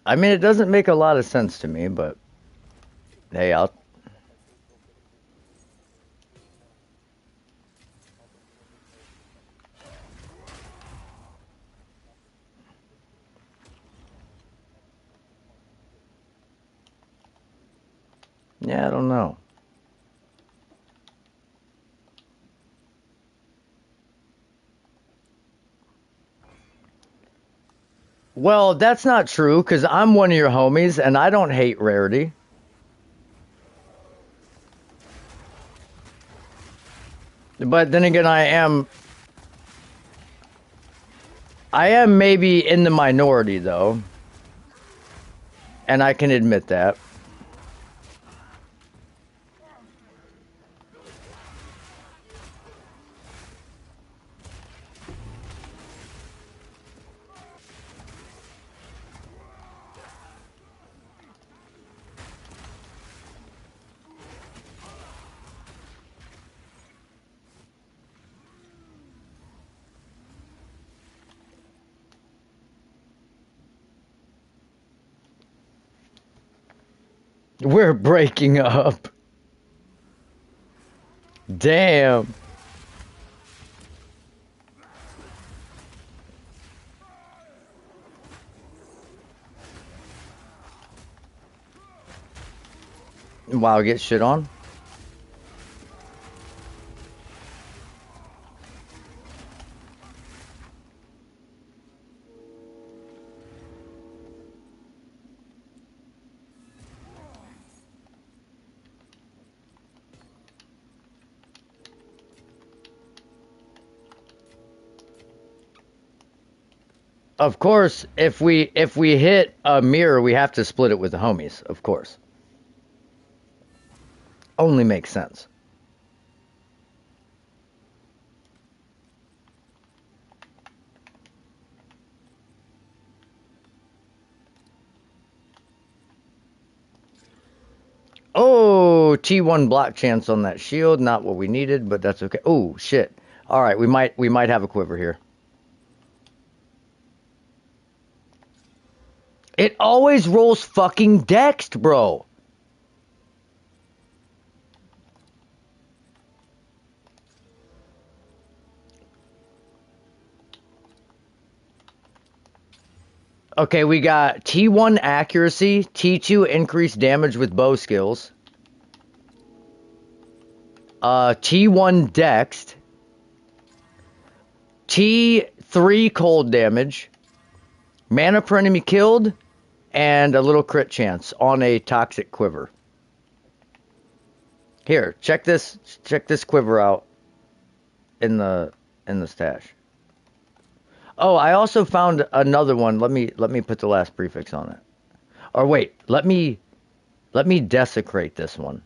I mean, it doesn't make a lot of sense to me, but hey, I'll... Yeah, I don't know. Well, that's not true, because I'm one of your homies, and I don't hate rarity. But then again, I am maybe in the minority, though. And I can admit that. We're breaking up. Damn. Wow, get shit on. Of course, if we hit a mirror, we have to split it with the homies. Of course, only makes sense. Oh, T1 block chance on that shield. Not what we needed, but that's okay. Oh shit. All right, we might have a quiver here. It always rolls fucking Dext, bro. Okay, we got T1 accuracy, T2 increased damage with bow skills, T1 Dext, T3 cold damage, mana per enemy killed, and a little crit chance on a toxic quiver. Here, check this quiver out in the stash. Oh, I also found another one. Let me put the last prefix on it. Or wait, let me desecrate this one.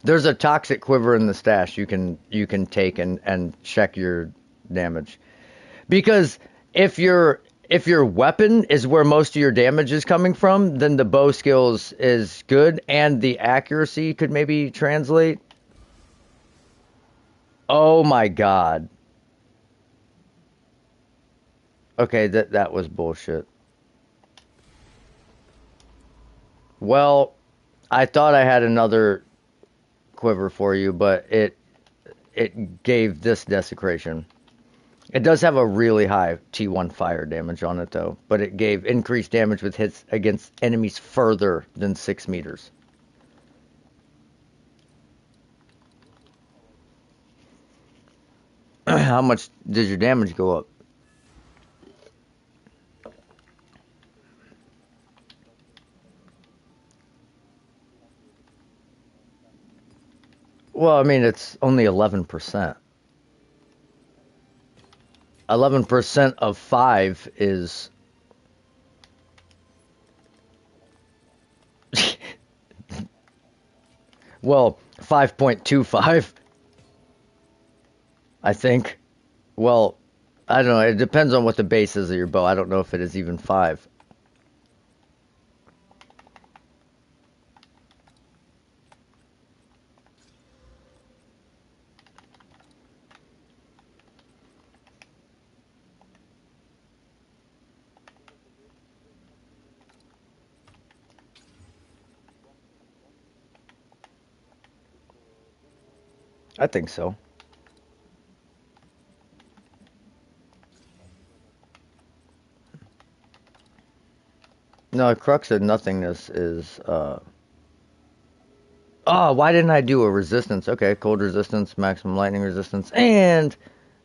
There's a toxic quiver in the stash you can take and check your damage. Because if your weapon is where most of your damage is coming from, then the bow skills is good and the accuracy could maybe translate. Oh my god. Okay, that was bullshit. Well, I thought I had another quiver for you, but it gave this desecration. It does have a really high T1 fire damage on it though, but it gave increased damage with hits against enemies further than 6 meters. How much did your damage go up? Well, I mean, it's only 11%. 11% of 5 is. Well, 5.25, I think. Well, I don't know. It depends on what the base is of your bow. I don't know if it is even 5. I think so. No, crux of nothingness is. Oh, why didn't I do a resistance? Okay, cold resistance, maximum lightning resistance, and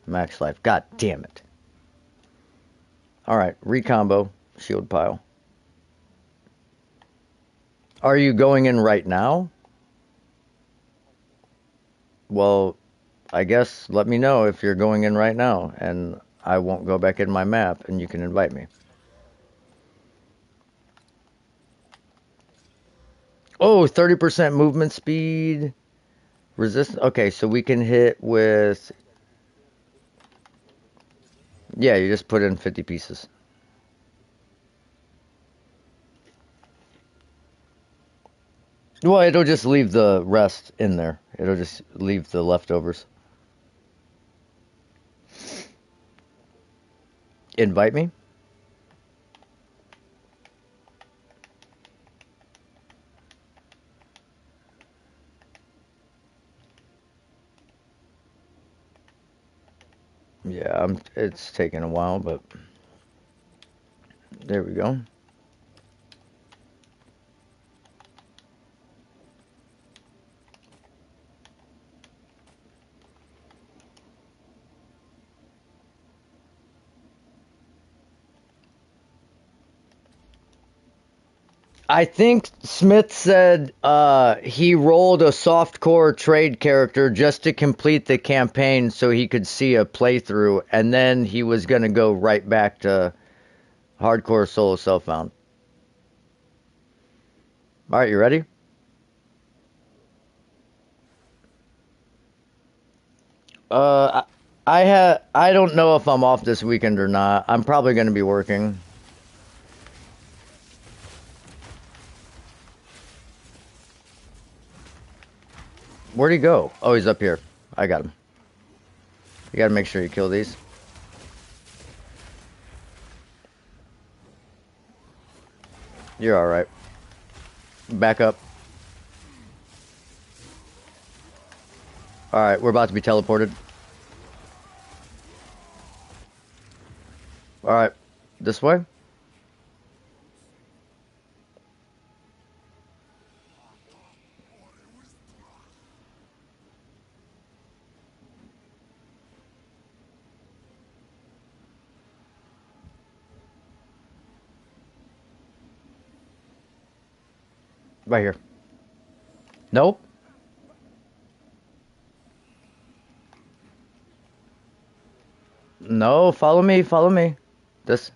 max life. God damn it. Alright, recombo, shield pile. Are you going in right now? Well, I guess let me know if you're going in right now, and I won't go back in my map, and you can invite me. Oh, 30% movement speed. Resist. Okay, so we can hit with. Yeah, you just put in 50 pieces. Well, it'll just leave the rest in there. It'll just leave the leftovers. Invite me? Yeah, it's taking a while, but there we go. I think Smith said he rolled a softcore trade character just to complete the campaign so he could see a playthrough, and then he was going to go right back to hardcore solo self-found. All right, you ready? Uh, I don't know if I'm off this weekend or not. I'm probably going to be working. Where'd he go? Oh, he's up here. I got him. You got to make sure you kill these. You're all right. Back up. All right, we're about to be teleported. All right, this way. Right here. Nope. No, follow me, follow me. This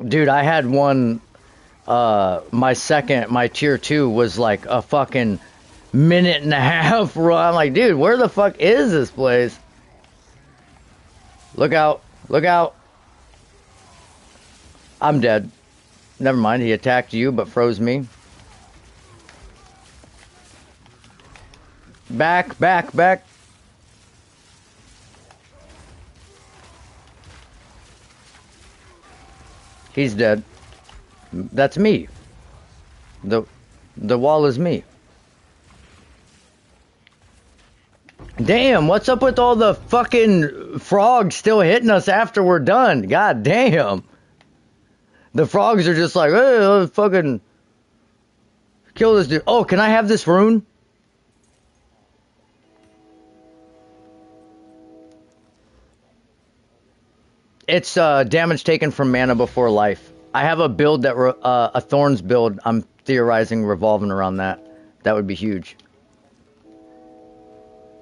dude, I had one my tier 2 was like a fucking minute and a half run. I'm like, dude, where the fuck is this place? Look out. Look out. I'm dead. Never mind, he attacked you but froze me. Back, back, back. He's dead. That's me. The the wall is me. Damn, what's up with all the fucking frogs still hitting us after we're done? God damn. The frogs are just like, hey, let's fucking kill this dude. Oh, can I have this rune? It's damage taken from mana before life. I have a build that a Thorns build. I'm theorizing revolving around that. That would be huge.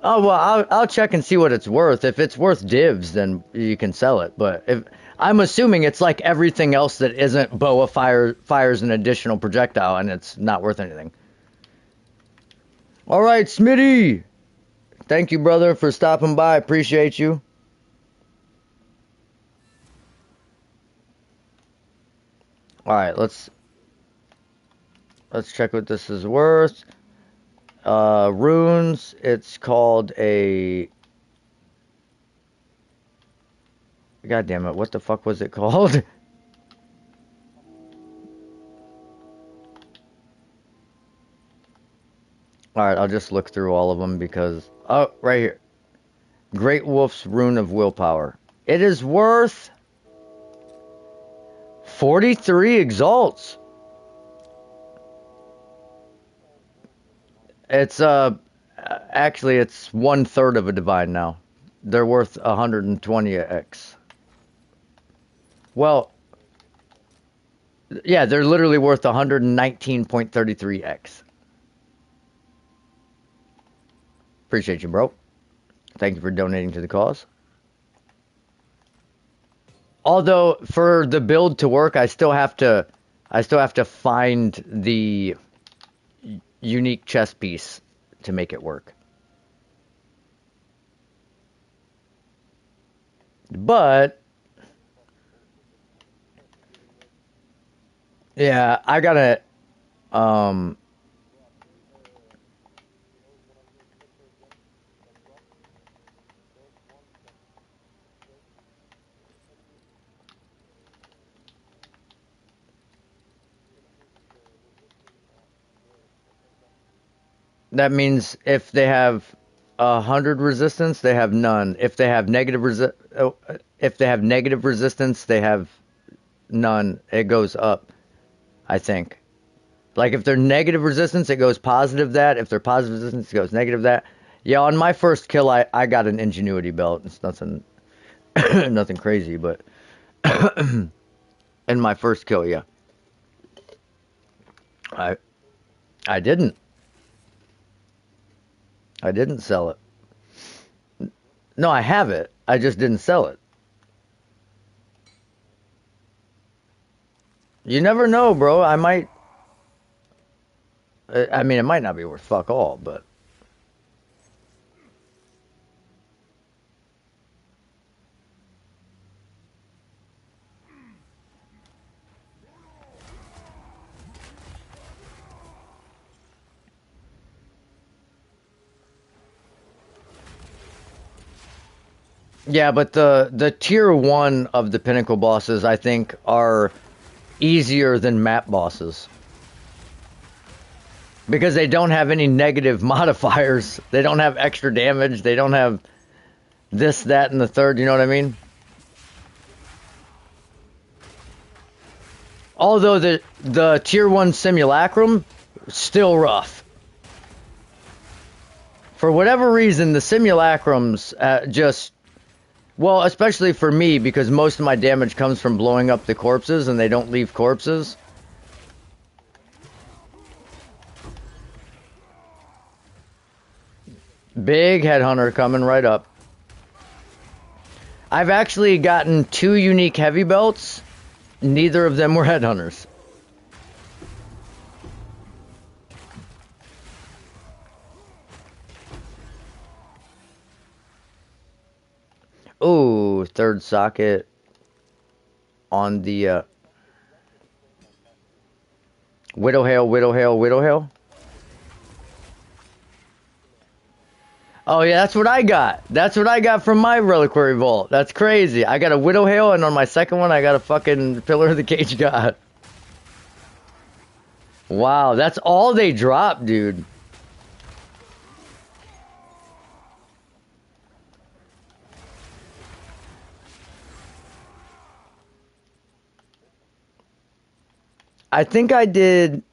Oh well, I'll check and see what it's worth. If it's worth divs, then you can sell it. But if I'm assuming it's like everything else that isn't boa fires an additional projectile, and it's not worth anything. All right, Smitty. Thank you, brother, for stopping by. Appreciate you. All right, let's check what this is worth. Runes. It's called a. God damn it! What the fuck was it called? All right, I'll just look through all of them because oh, right here, Great Wolf's Rune of Willpower. It is worth 43 exalts. It's actually it's 1/3 of a divine now. They're worth 120x. Well, yeah, they're literally worth 119.33x. Appreciate you, bro. Thank you for donating to the cause. Although for the build to work, I still have to find the unique chess piece to make it work. But yeah, I gotta that means if they have 100 resistance, they have none. If they have negative resistance, they have none. It goes up, I think. Like if they're negative resistance, it goes positive that. If they're positive resistance, it goes negative that. Yeah, on my first kill, I got an ingenuity belt. It's nothing nothing crazy, but In my first kill, yeah. I I didn't. I didn't sell it. No, I have it. I just didn't sell it. You never know, bro. I might. I mean, it might not be worth fuck all, but yeah. But the tier one of the pinnacle bosses, I think, are easier than map bosses because they don't have any negative modifiers. They don't have extra damage. They don't have this, that, and the third. You know what I mean? Although the tier one simulacrum still rough. For whatever reason, the simulacrums just well, especially for me because most of my damage comes from blowing up the corpses and they don't leave corpses. Big headhunter coming right up. I've actually gotten 2 unique heavy belts. Neither of them were headhunters. Ooh, third socket on the Widow Hail, Widow Hail, Widow Hail. Oh yeah, that's what I got. That's what I got from my reliquary vault. That's crazy. I got a Widow Hail, and on my second one, I got a fucking Pillar of the Cage God. Wow, that's all they drop, dude. I think I did.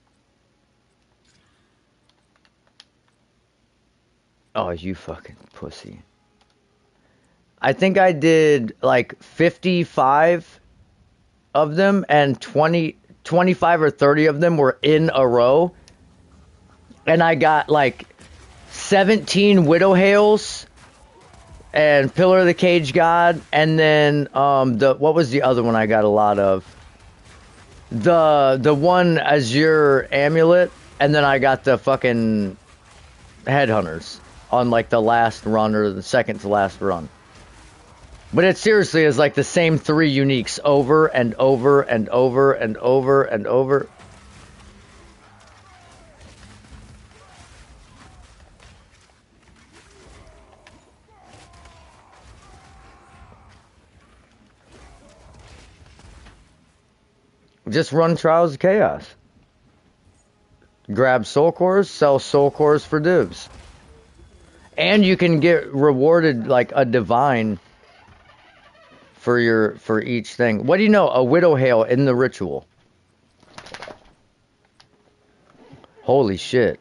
Oh, you fucking pussy. I think I did like 55 of them, and 25 or 30 of them were in a row. And I got like 17 Widow Hails and Pillar of the Cage God, and then what was the other one I got a lot of? The one Azure Amulet, and then I got the fucking Headhunters on like the last run or the second to last run. But it seriously is like the same 3 uniques over and over and over and over and over. Just run Trials of Chaos. Grab soul cores, sell soul cores for divs. And you can get rewarded like a divine for each thing. What do you know? A Widow Hail in the ritual. Holy shit.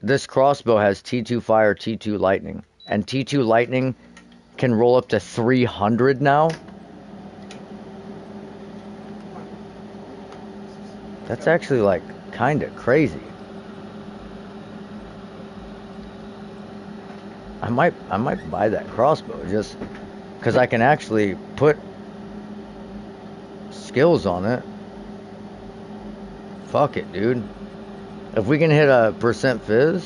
This crossbow has T2 fire, T2 lightning. And T2 lightning can roll up to 300 now. That's actually like kind of crazy. I might buy that crossbow just because I can actually put skills on it. Fuck it, dude. If we can hit a percent fizz.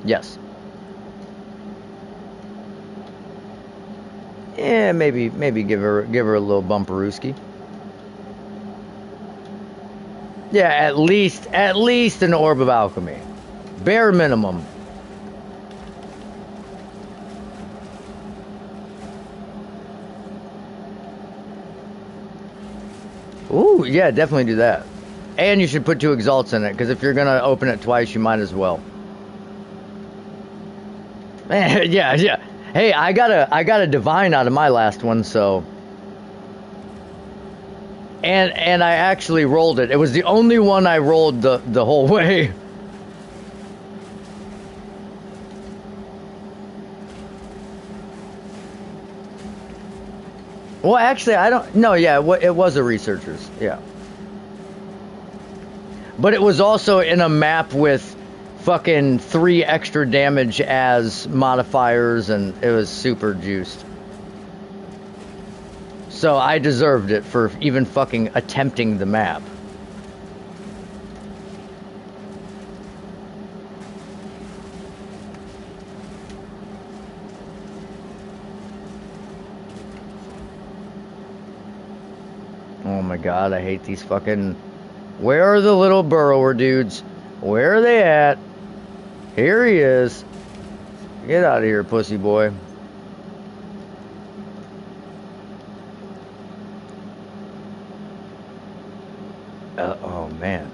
Yes. Yeah, maybe give her a little bumperooski. Yeah, at least an orb of alchemy. Bare minimum. Ooh, yeah, definitely do that. And you should put 2 exalts in it, because if you're gonna open it twice, you might as well. yeah. Hey, I got a divine out of my last one, so. And I actually rolled it. It was the only one I rolled the whole way. Well, actually, I don't. No, yeah, it was a researcher's. Yeah. But it was also in a map with fucking 3 extra damage as modifiers, and it was super juiced. So I deserved it for even fucking attempting the map. Oh my god, I hate these fucking... Where are the little burrower dudes? Where are they at? Here he is. Get out of here, pussy boy. Oh man.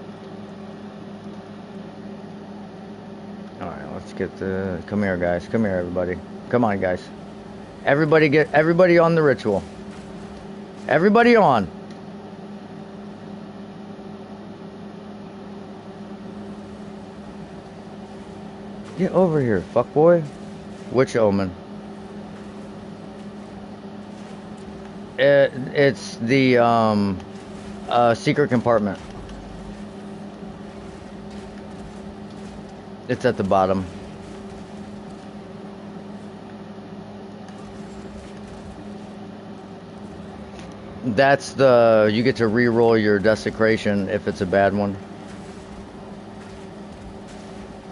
Alright, let's get the... Come here, guys. Come here, everybody. Come on, guys. Everybody on the ritual. Everybody on. Get over here, fuckboy. Which omen? It's the secret compartment. It's at the bottom. That's the... You get to re-roll your desecration if it's a bad one.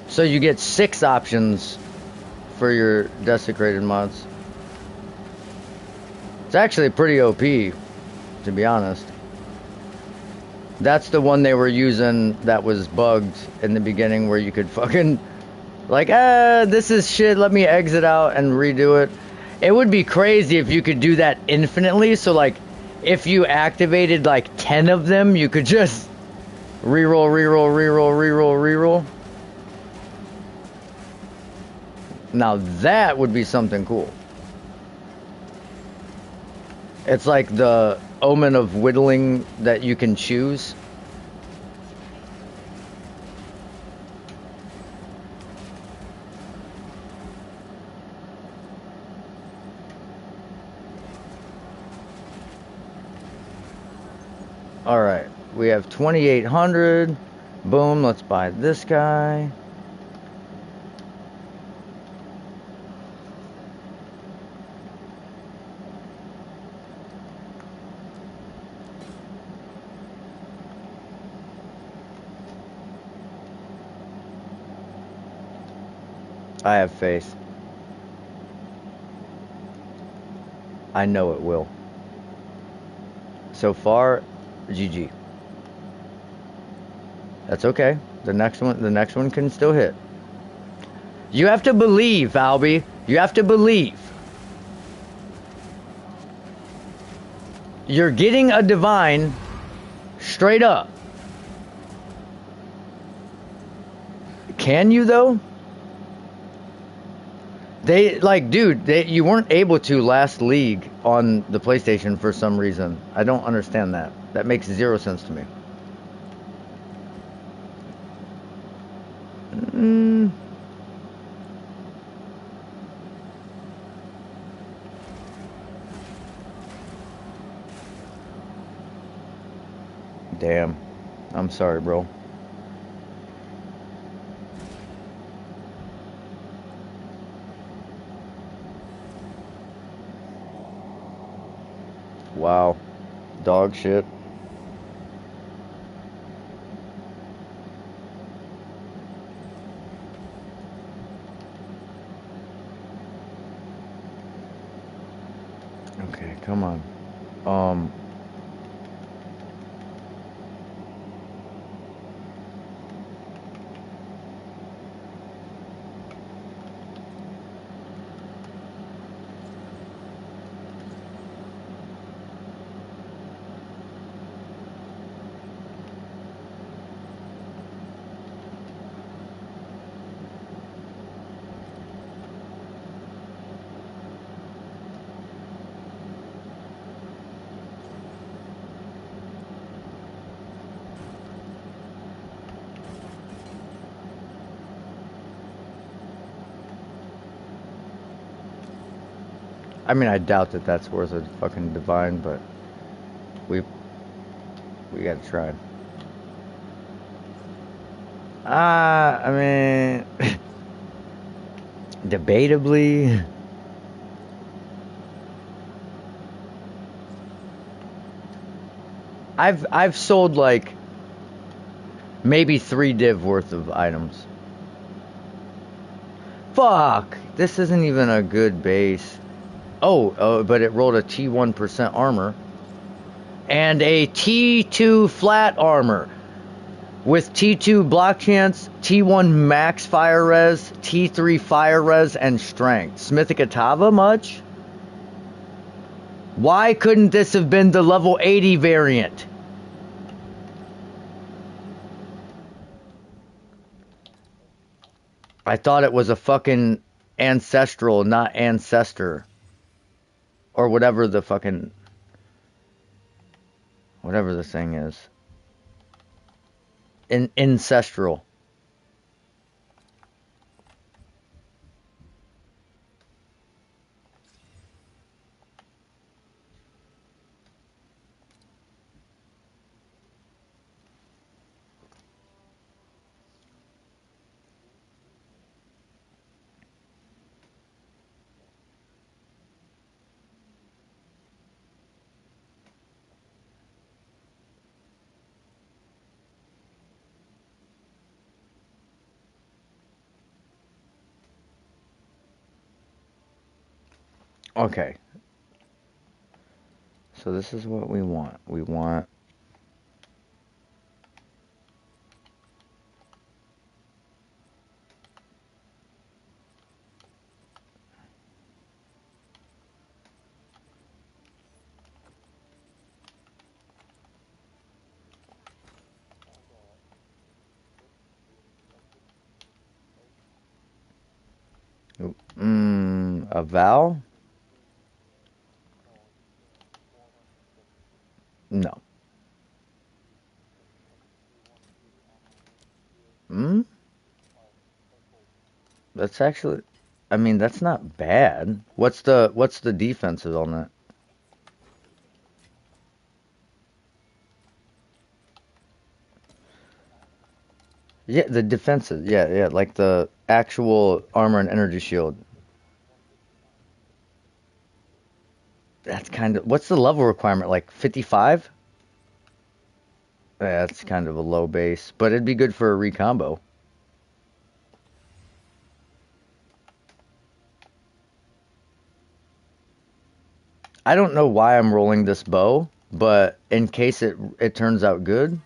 So you get 6 options for your desecrated mods. It's actually pretty OP, to be honest. That's the one they were using that was bugged in the beginning, where you could fucking... Like, this is shit, let me exit out and redo it. It would be crazy if you could do that infinitely, so like, if you activated like 10 of them, you could just reroll, reroll, reroll, reroll, reroll. Now that would be something cool. It's like the omen of whittling that you can choose. Alright, we have 2,800. Boom, let's buy this guy. I have faith. I know it will. So far, GG. That's okay. The next one can still hit. You have to believe, Albie. You have to believe. You're getting a divine straight up. Can you though? They like, dude, you weren't able to last league on the PlayStation for some reason. I don't understand that. That makes 0 sense to me. Damn. I'm sorry, bro. Wow. Dog shit. Okay, come on. I mean, I doubt that that's worth a fucking divine, but we we gotta try. I mean, debatably, I've sold like maybe 3 div worth of items. Fuck, this isn't even a good base. Oh, but it rolled a T1% armor and a T2 flat armor with T2 block chance, T1 max fire res, T3 fire res, and strength. Smithic Atava much? Why couldn't this have been the level 80 variant? I thought it was a fucking ancestral, not ancestor. Or whatever the fucking. Whatever the thing is. Ancestral. Okay. So this is what we want. We want. A vowel? No. Hmm? That's actually. I mean, that's not bad. What's the defenses on that? Yeah, the defenses. Yeah, yeah, like the actual armor and energy shield. That's kind of. What's the level requirement? Like 55? Yeah, that's kind of a low base, but it'd be good for a recombo. I don't know why I'm rolling this bow, but in case it turns out good.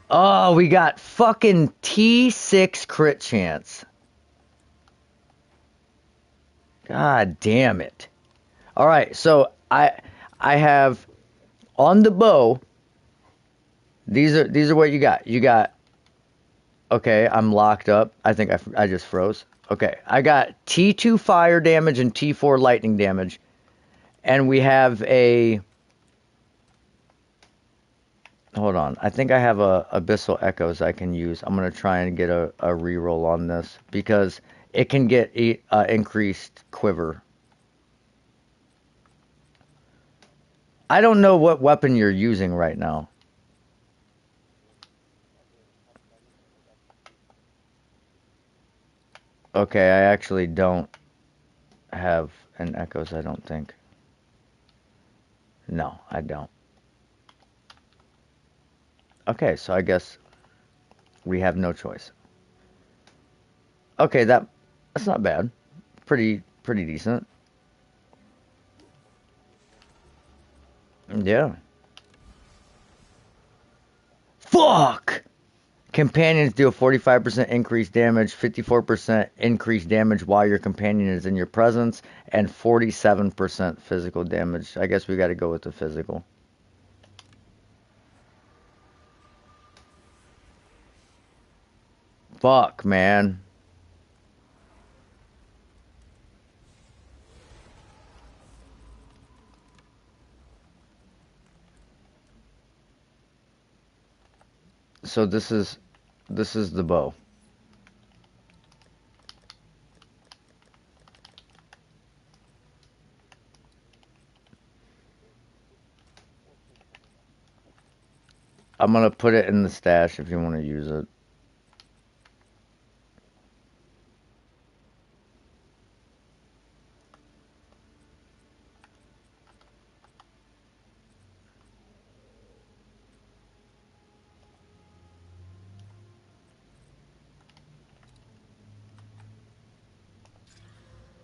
Oh, we got fucking T6 crit chance. God damn it. All right, so I have on the bow. These are what you got. You got. Okay, I'm locked up. I think I just froze. Okay, I got T2 fire damage and T4 lightning damage, and we have a. Hold on, I think I have a abyssal echoes I can use. I'm gonna try and get a reroll on this because it can get increased quiver. I don't know what weapon you're using right now. Okay, I actually don't have an echoes. I don't think. No, I don't. Okay, so I guess we have no choice. Okay, that's not bad. Pretty decent. Yeah. Fuck! Companions deal 45% increased damage, 54% increased damage while your companion is in your presence, and 47% physical damage. I guess we got to go with the physical. Fuck, man. So this is the bow. I'm gonna put it in the stash if you want to use it.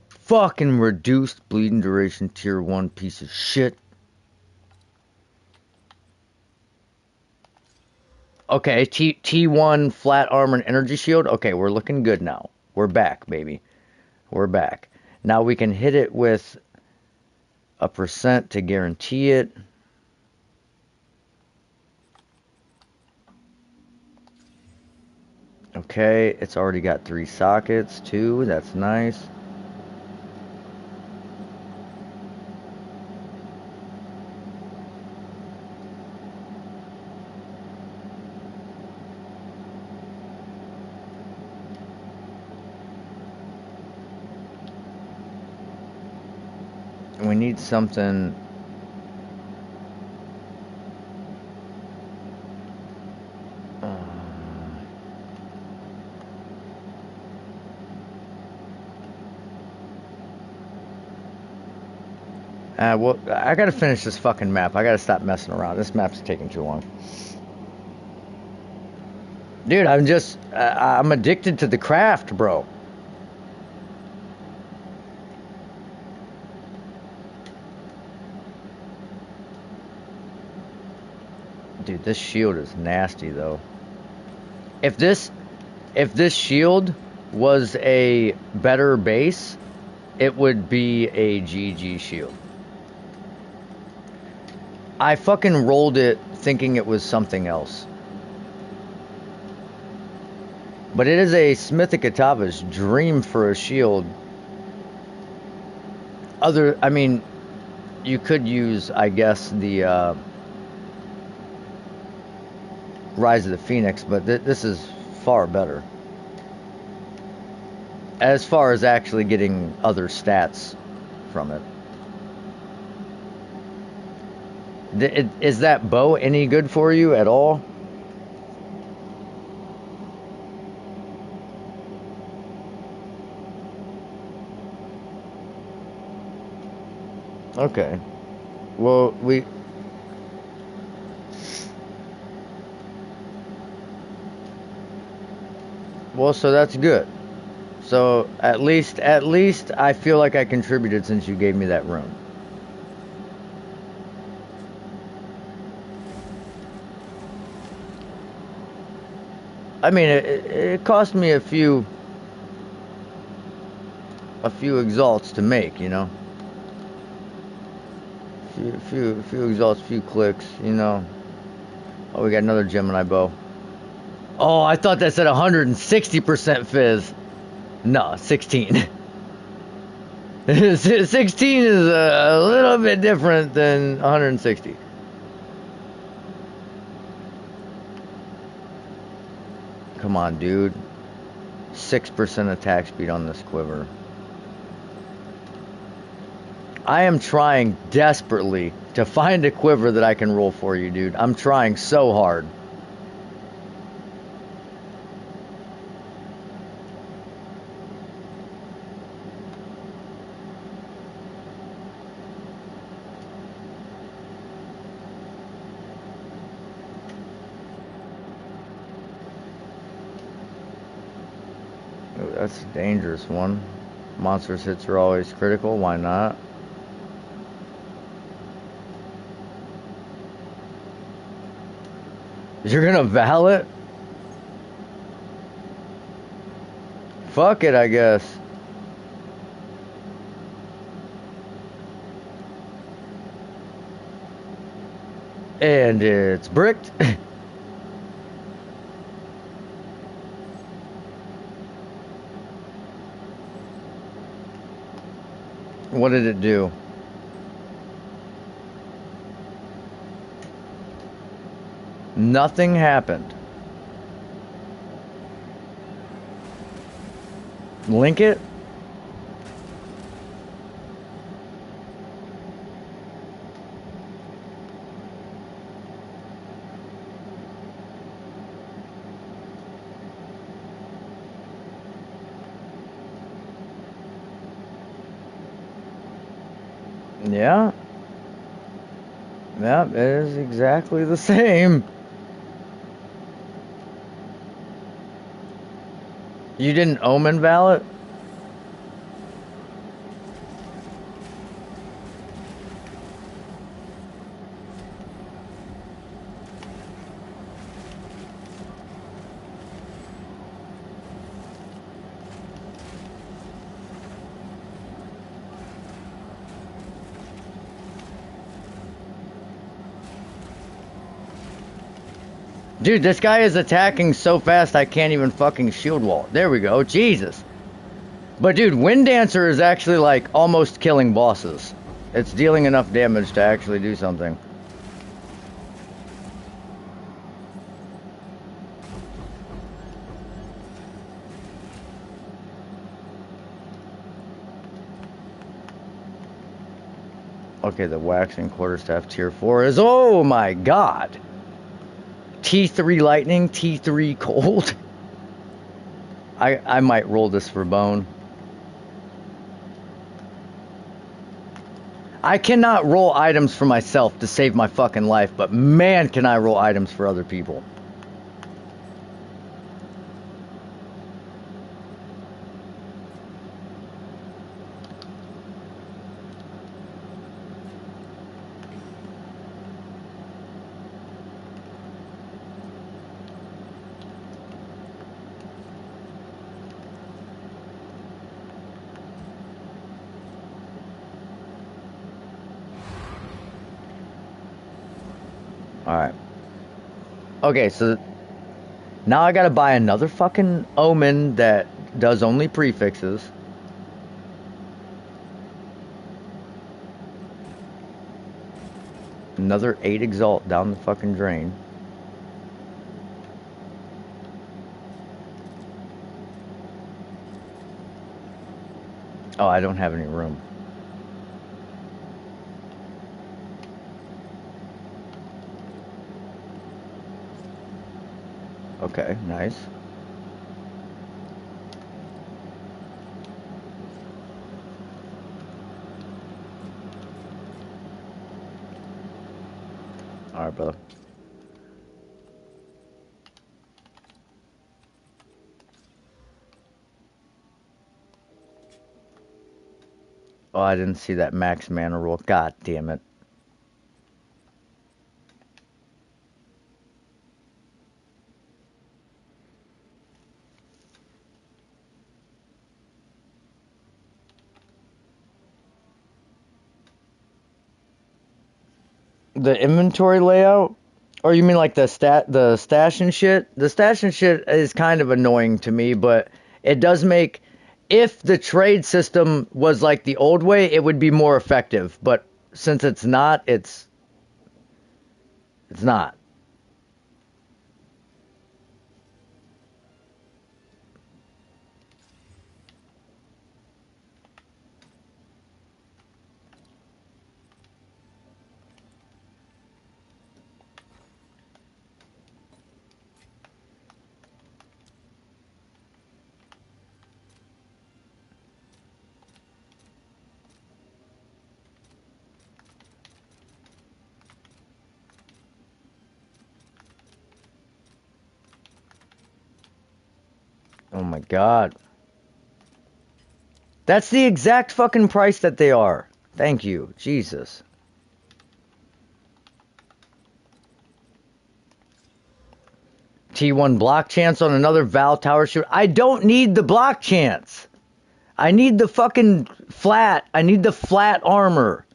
Fucking reduced bleeding duration tier 1 piece of shit. Okay, T1 flat armor and energy shield. Okay, we're looking good now. We're back, baby. We're back. Now we can hit it with a percent to guarantee it. Okay, it's already got 3 sockets, too. That's nice. We need something. Well, I gotta finish this fucking map. I gotta stop messing around. This map's taking too long. Dude, I'm addicted to the craft, bro. Dude, this shield is nasty, though. If this shield was a better base, it would be a GG shield. I fucking rolled it thinking it was something else. But it is a Smithic Atava's dream for a shield. I mean, you could use, I guess, the Rise of the Phoenix, but this is far better. As far as actually getting other stats from it. Is that bow any good for you at all? Okay. Well, so that's good. So at least I feel like I contributed since you gave me that rune. I mean, it cost me a few exalts to make, you know. Few exalts, few clicks, you know. Oh, we got another Gemini bow. Oh, I thought that said 160% fizz. No, 16. 16 is a little bit different than 160. Come on, dude. 6% attack speed on this quiver. I am trying desperately to find a quiver that I can roll for you, dude. I'm trying so hard. Ooh, that's a dangerous one. Monsters hits are always critical. Why not? You're gonna val it? Fuck it, I guess. And it's bricked. What did it do? Nothing happened. Link it? Yeah. Yeah, it is exactly the same. You didn't omen ballot? Dude, this guy is attacking so fast I can't even fucking shield wall. There we go. Jesus. But dude, Wind Dancer is actually like almost killing bosses. It's dealing enough damage to actually do something. Okay, the waxing quarterstaff tier 4 is, oh my god. T3 lightning, T3 cold. I might roll this for bone. I cannot roll items for myself to save my fucking life, but man, can I roll items for other people. Alright. Okay, so now I gotta buy another fucking omen that does only prefixes. Another 8 exalt down the fucking drain. Oh, I don't have any room. Okay, nice. Alright, brother. Oh, I didn't see that max mana rule. God damn it. The inventory layout? Or you mean like the stash and shit? The stash and shit is kind of annoying to me, but it does make, if the trade system was like the old way, it would be more effective. But since it's not, it's not. Oh my god. That's the exact fucking price that they are. Thank you. Jesus. T1 block chance on another Val Tower shoot. I don't need the block chance. I need the fucking flat. I need the flat armor.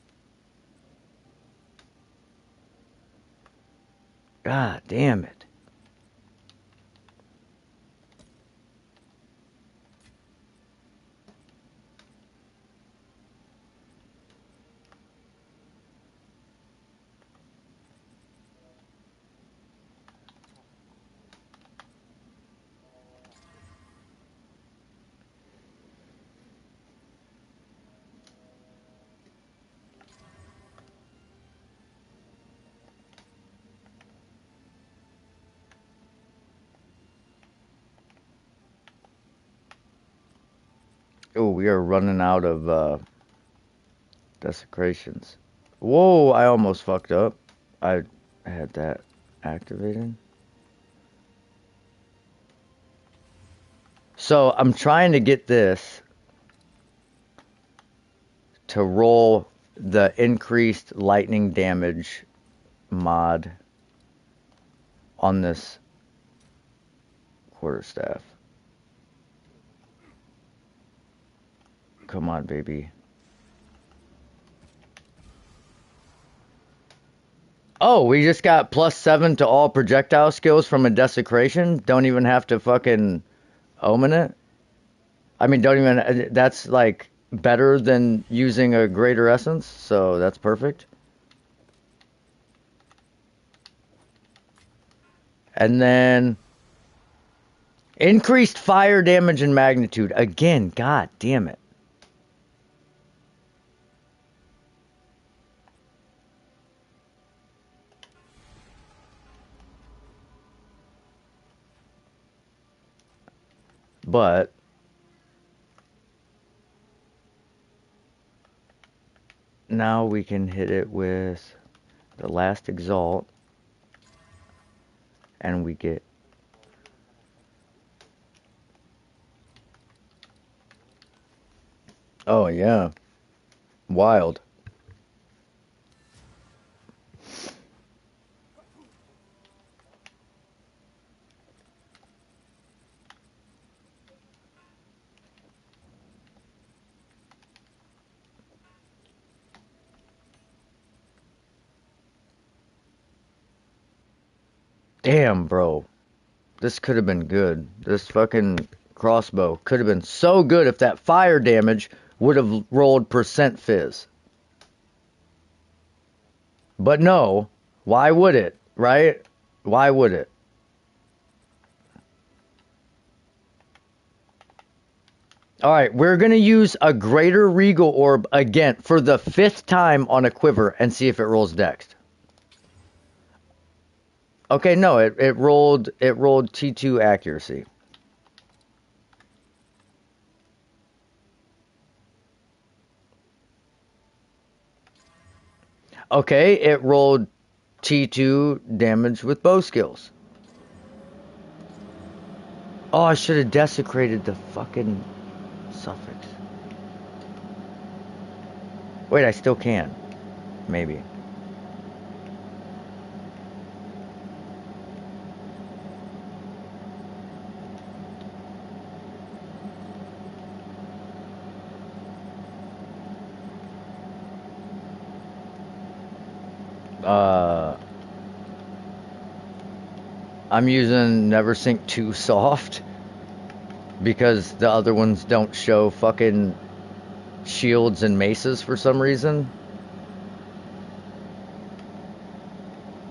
God damn it. Oh, we are running out of Desecrations. Whoa, I almost fucked up. I had that activated. So I'm trying to get this to roll the increased lightning damage mod on this quarterstaff. Come on, baby. Oh, we just got +7 to all projectile skills from a desecration. Don't even have to fucking omen it. I mean, don't even. That's like better than using a greater essence, so that's perfect. And then increased fire damage and magnitude. Again, god damn it. But now we can hit it with the last exalt, and we get. Oh yeah, wild. Damn, bro. This could have been good. This fucking crossbow could have been so good if that fire damage would have rolled percent fizz. But no, why would it, right? Why would it? All right, we're going to use a greater regal orb again for the 5th time on a quiver and see if it rolls dex. Okay, no, it rolled T2 accuracy. Okay, it rolled T2 damage with bow skills. Oh, I should have desecrated the fucking suffix. Wait, I still can. Maybe. Uh, I'm using Neversink 2 soft because the other ones don't show fucking shields and maces for some reason.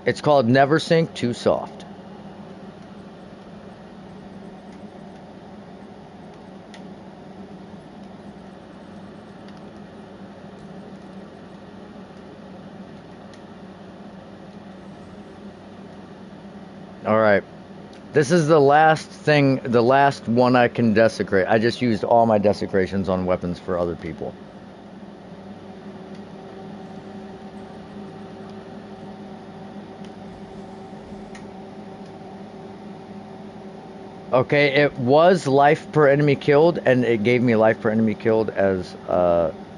It's called Neversink 2 soft. All right. This is the last thing, the last one I can desecrate. I just used all my desecrations on weapons for other people. Okay, it was life per enemy killed, and it gave me life per enemy killed as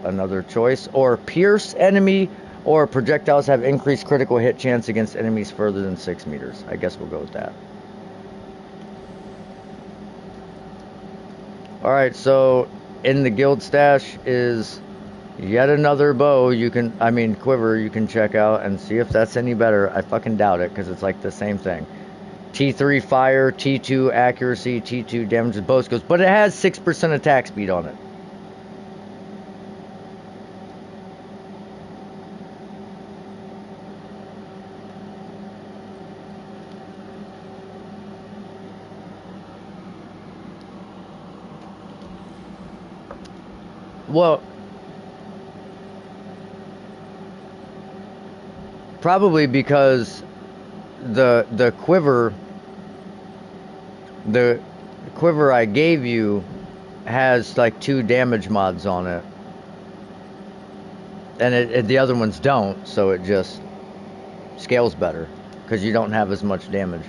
another choice. Or pierce enemy, or projectiles have increased critical hit chance against enemies further than 6 meters. I guess we'll go with that. Alright, so in the guild stash is yet another bow quiver you can check out and see if that's any better. I fucking doubt it, because it's like the same thing. T3 fire, T2 accuracy, T2 damage with bow skills, but it has 6% attack speed on it. Well, probably because the quiver I gave you has like 2 damage mods on it. and the other ones don't, so it just scales better because you don't have as much damage.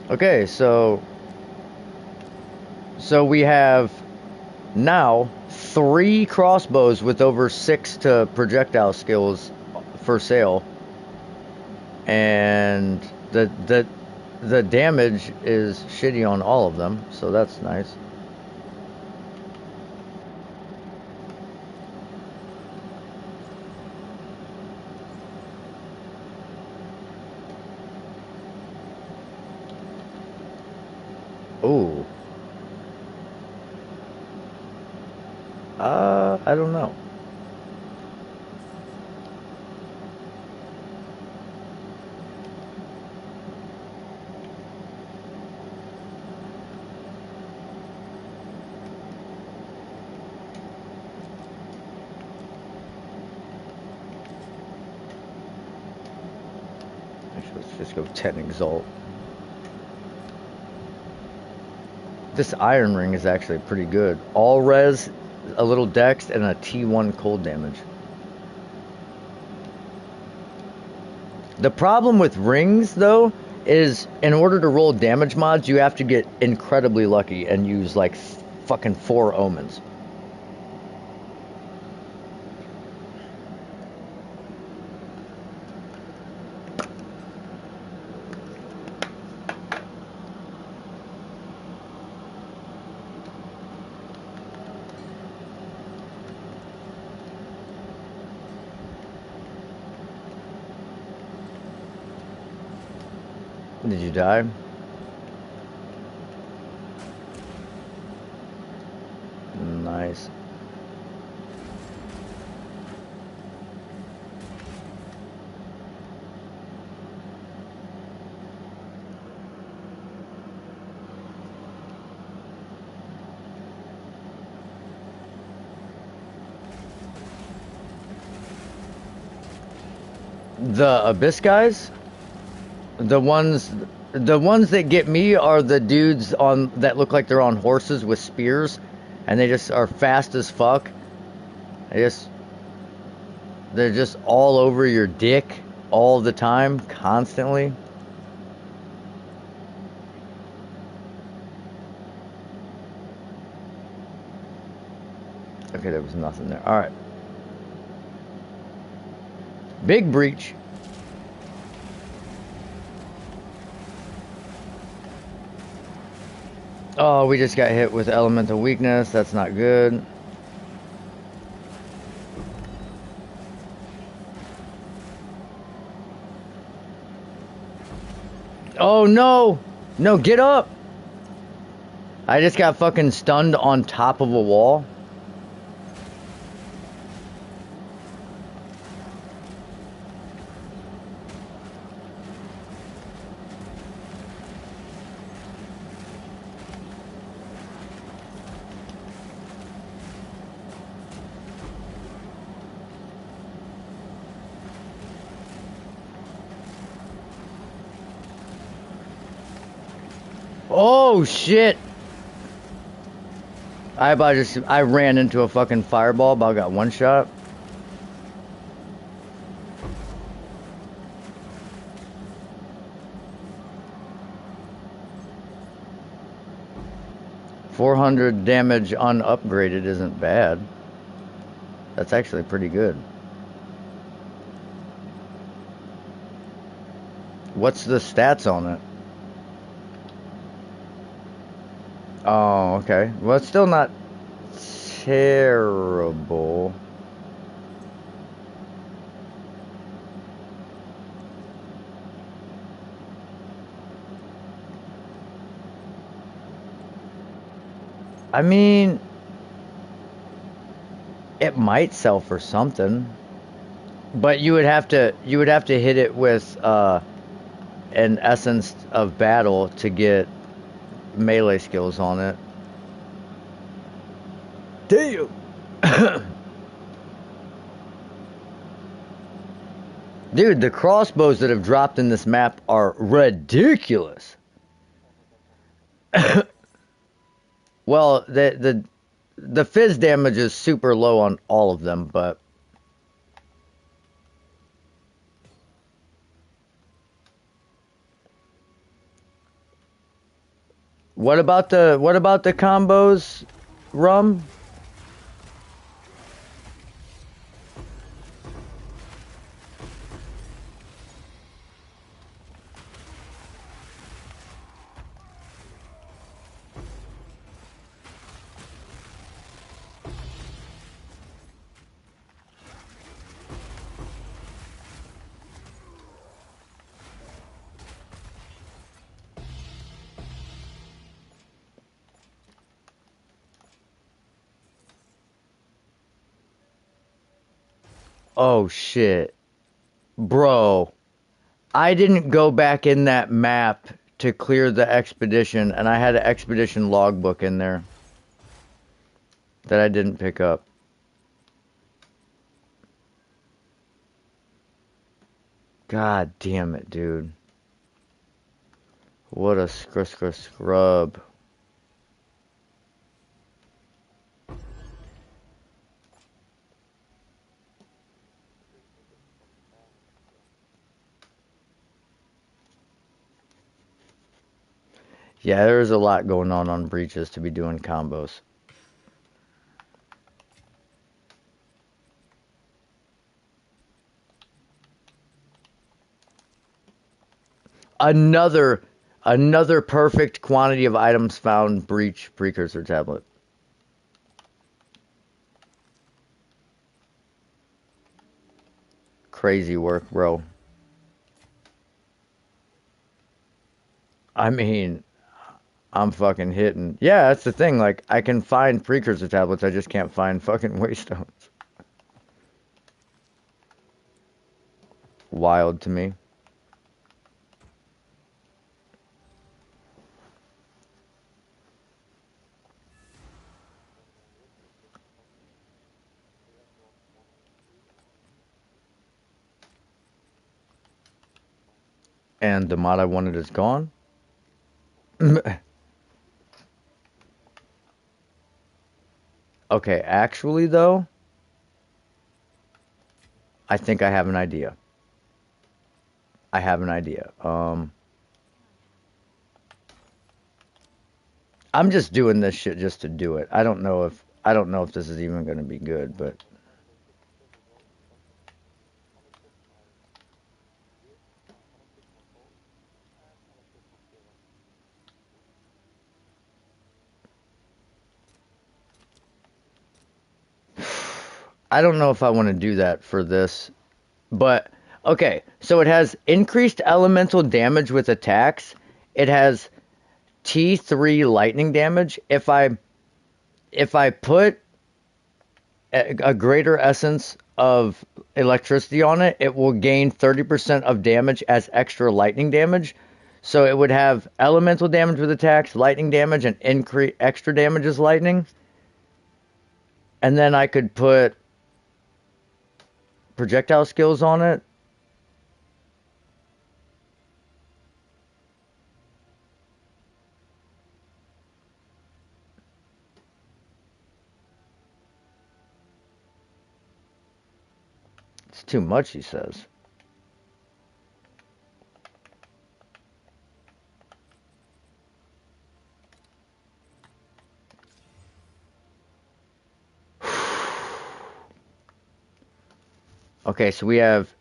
Okay, so we have now 3 crossbows with over 6 to projectile skills for sale, and the damage is shitty on all of them, so that's nice. Ooh. I don't know. Actually, let's just go 10 Exalt. This Iron Ring is actually pretty good. All res, a little dex, and a T1 cold damage. The problem with rings, though, is in order to roll damage mods, you have to get incredibly lucky and use like fucking 4 omens. Did you die? Nice. The Abyss guys, the ones that get me are the dudes on that look like they're on horses with spears, and they just are fast as fuck. They're just all over your dick all the time, constantly. Okay, there was nothing there. All right. Big breach. Oh, we just got hit with elemental weakness. That's not good. Oh, no. No, get up. I just got fucking stunned on top of a wall. Oh, shit. I ran into a fucking fireball, but I got one shot. $400 damage unupgraded isn't bad. That's actually pretty good. What's the stats on it? Oh, okay. Well, it's still not terrible. I mean, it might sell for something, but you would have to hit it with an essence of battle to get melee skills on it. Damn. Dude, the crossbows that have dropped in this map are ridiculous. Well, the fizz damage is super low on all of them, but what about the combos, Rum? Oh shit. Bro, I didn't go back in that map to clear the expedition, and I had an expedition logbook in there that I didn't pick up. God damn it, dude. What a scrub. Yeah, there's a lot going on breaches to be doing combos. Another another perfect quantity of items found breach precursor tablet. Crazy work, bro. I mean, I'm fucking hitting. Yeah, that's the thing. Like, I can find precursor tablets, I just can't find fucking waystones. Wild to me. And the mod I wanted is gone. Okay, actually though, I think I have an idea. I have an idea. I'm just doing this shit just to do it. I don't know if this is even going to be good, but I don't know if I want to do that for this. But okay, so it has increased elemental damage with attacks. It has T3 lightning damage. If I put a greater essence of electricity on it, it will gain 30% of damage as extra lightning damage. So it would have elemental damage with attacks, lightning damage, and increase extra damage as lightning. And then I could put projectile skills on it. It's too much, he says. Okay, so we have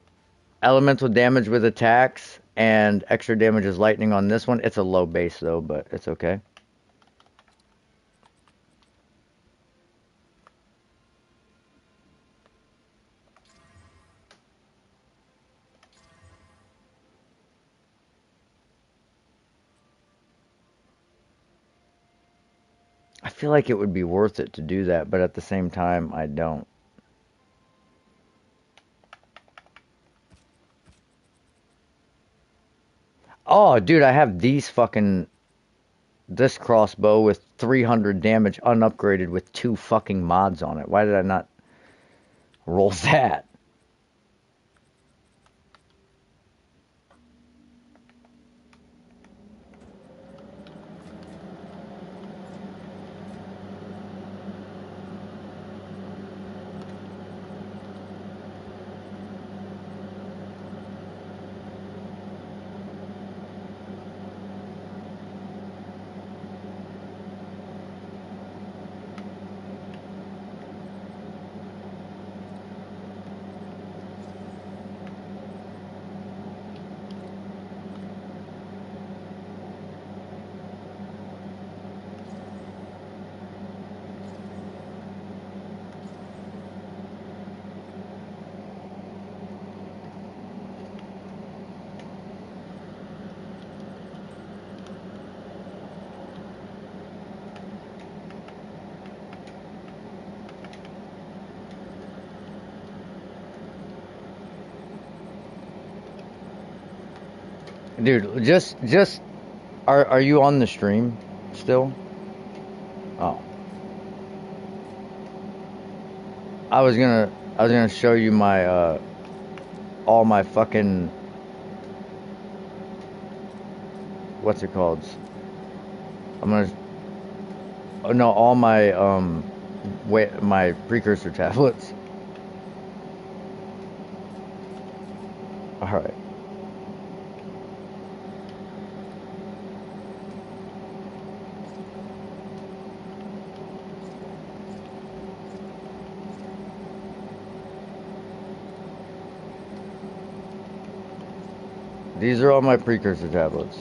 elemental damage with attacks and extra damage as lightning on this one. It's a low base though, but it's okay. I feel like it would be worth it to do that, but at the same time, I don't. Oh, dude, I have this crossbow with 300 damage unupgraded with 2 fucking mods on it. Why did I not roll that? Dude, just are you on the stream still? Oh. I was gonna show you my all my fucking what's it called? I'm gonna oh no, all my wait my precursor tablets. All right. These are all my precursor tablets.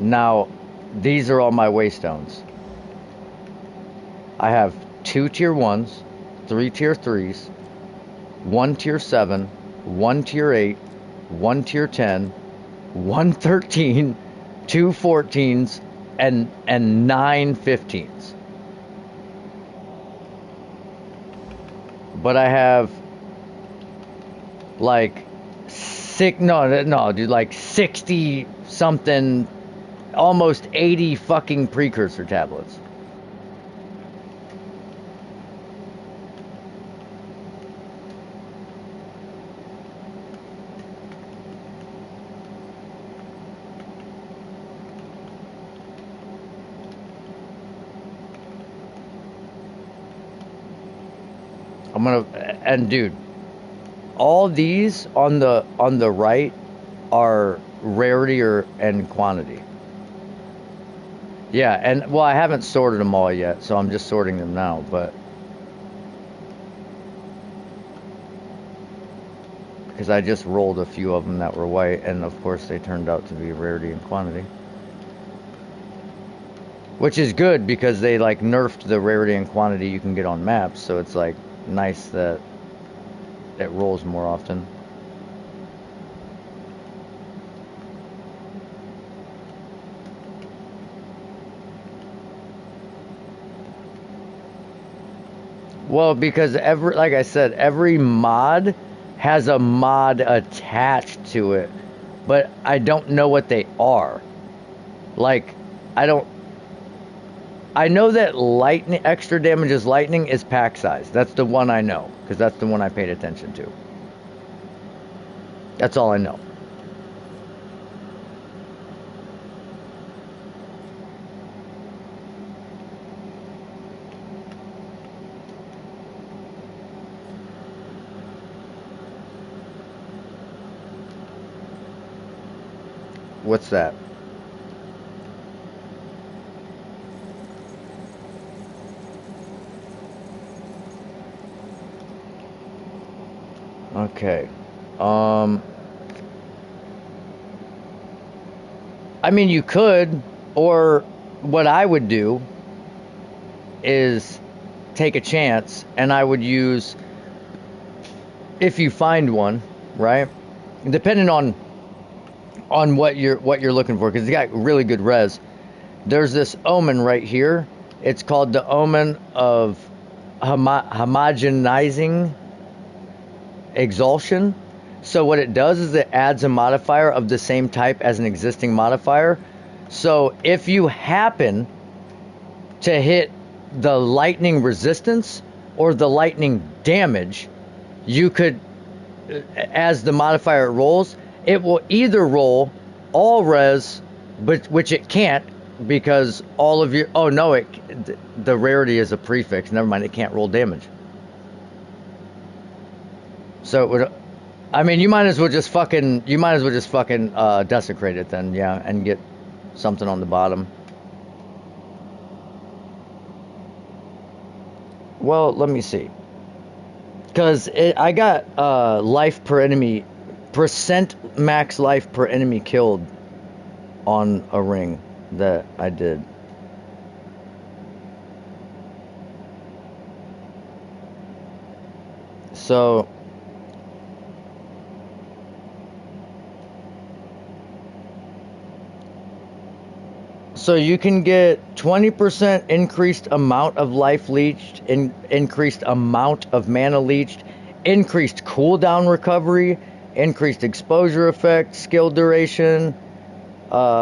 Now, these are all my waystones. I have 2 tier 1s, 3 tier 3s, 1 tier 7, 1 tier 8, 1 tier 10, 1 13, 2 14s, and 9 15s. But I have like dude, like 60 something, almost 80 fucking precursor tablets. I'm gonna and dude, all these on the right are rarity or and quantity. Yeah, and well, I haven't sorted them all yet, so I'm just sorting them now. But because I just rolled a few of them that were white, and of course they turned out to be rarity and quantity, which is good because they like nerfed the rarity and quantity you can get on maps. So it's like nice that it rolls more often. Well, because like I said, every mod has a mod attached to it, but I don't know what they are. Like, I don't. I know that lightning, extra damage is lightning is pack size. That's the one I know, because that's the one I paid attention to. That's all I know. What's that? Okay. Um, I mean, you could, or what I would do is take a chance, and I would use, if you find one, right? Depending on what you're looking for, because it's got really good res. There's this omen right here. It's called the omen of homogenizing exaltation. So what it does is it adds a modifier of the same type as an existing modifier. So if you happen to hit the lightning resistance or the lightning damage, you could, as the modifier rolls, it will either roll all res, but which it can't because all of your oh no, the rarity is a prefix. Never mind, it can't roll damage. So it would. I mean, you might as well just fucking desecrate it then, yeah, and get something on the bottom. Well, let me see. Because I got life per enemy, percent max life per enemy killed on a ring that I did. So you can get 20% increased amount of life leached, increased amount of mana leached, increased cooldown recovery, increased exposure effect, skill duration,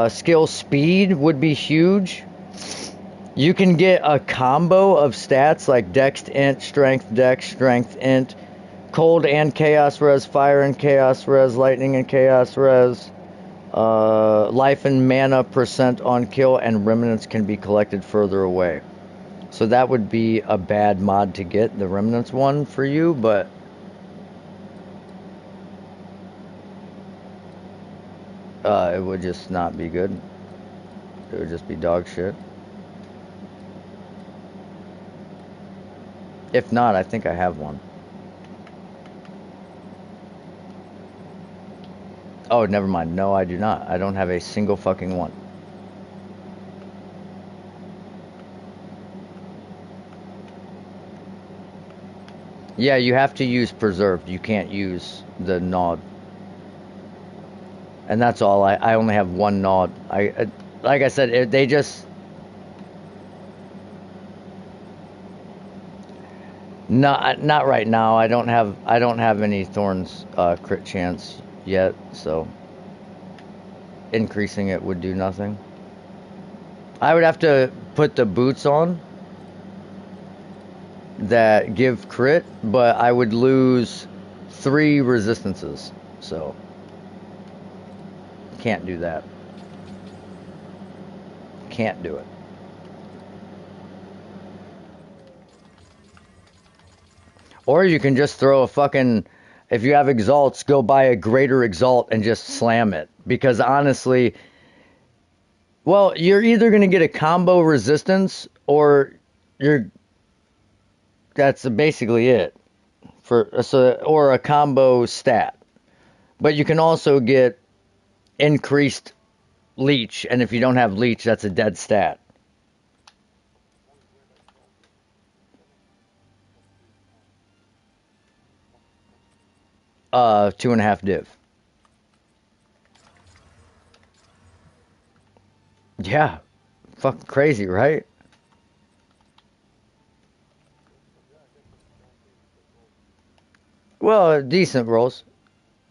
skill speed would be huge. You can get a combo of stats like Dex Int, Dex, Strength Int, Cold and Chaos Res, Fire and Chaos Res, Lightning and Chaos Res, life and mana percent on kill, and remnants can be collected further away. So that would be a bad mod to get, the remnants one for you, but it would just not be good. It would just be dog shit. If not, I think I have one. Oh, never mind. No, I do not. I don't have a single fucking one. Yeah, you have to use preserved. You can't use the gnawed. And that's all. I only have one gnawed. Like I said, they just not right now. I don't have any thorns crit chance yet, so increasing it would do nothing. I would have to put the boots on that give crit, but I would lose 3 resistances. So can't do that. Can't do it. Or you can just throw a fucking, if you have exalts, go buy a greater exalt and just slam it. Because honestly, well, you're either going to get a combo resistance or you're, that's basically it. Or a combo stat. But you can also get increased leech, and if you don't have leech, that's a dead stat. 2.5 div. Yeah. Fucking crazy, right? Well, decent rolls.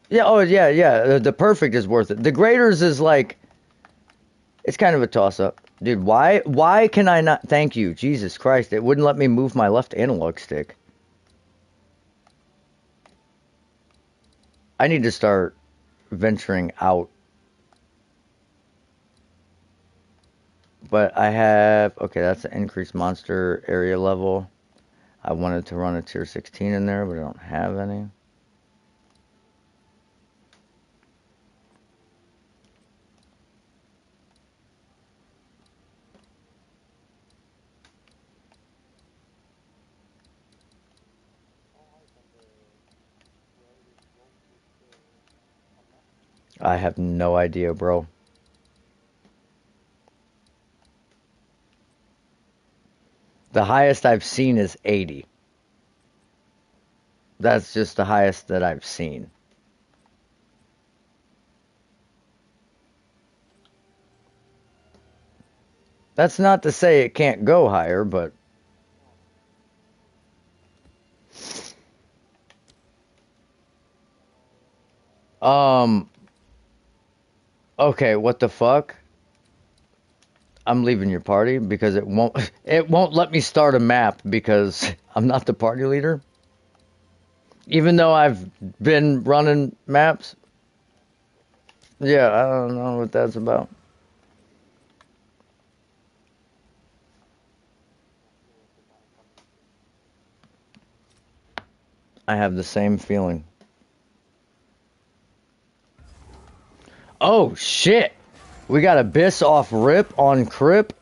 Yeah, oh yeah, yeah. The perfect is worth it. The graders is like, it's kind of a toss up. Dude, why can I not, thank you, Jesus Christ, it wouldn't let me move my left analog stick. I need to start venturing out. But I have, okay, that's an increased monster area level. I wanted to run a tier 16 in there, but I don't have any. I have no idea, bro. The highest I've seen is 80. That's just the highest that I've seen. That's not to say it can't go higher, but um okay, what the fuck? I'm leaving your party because it won't let me start a map because I'm not the party leader. Even though I've been running maps. Yeah, I don't know what that's about. I have the same feeling. Oh shit. We got Abyss off rip on Crip.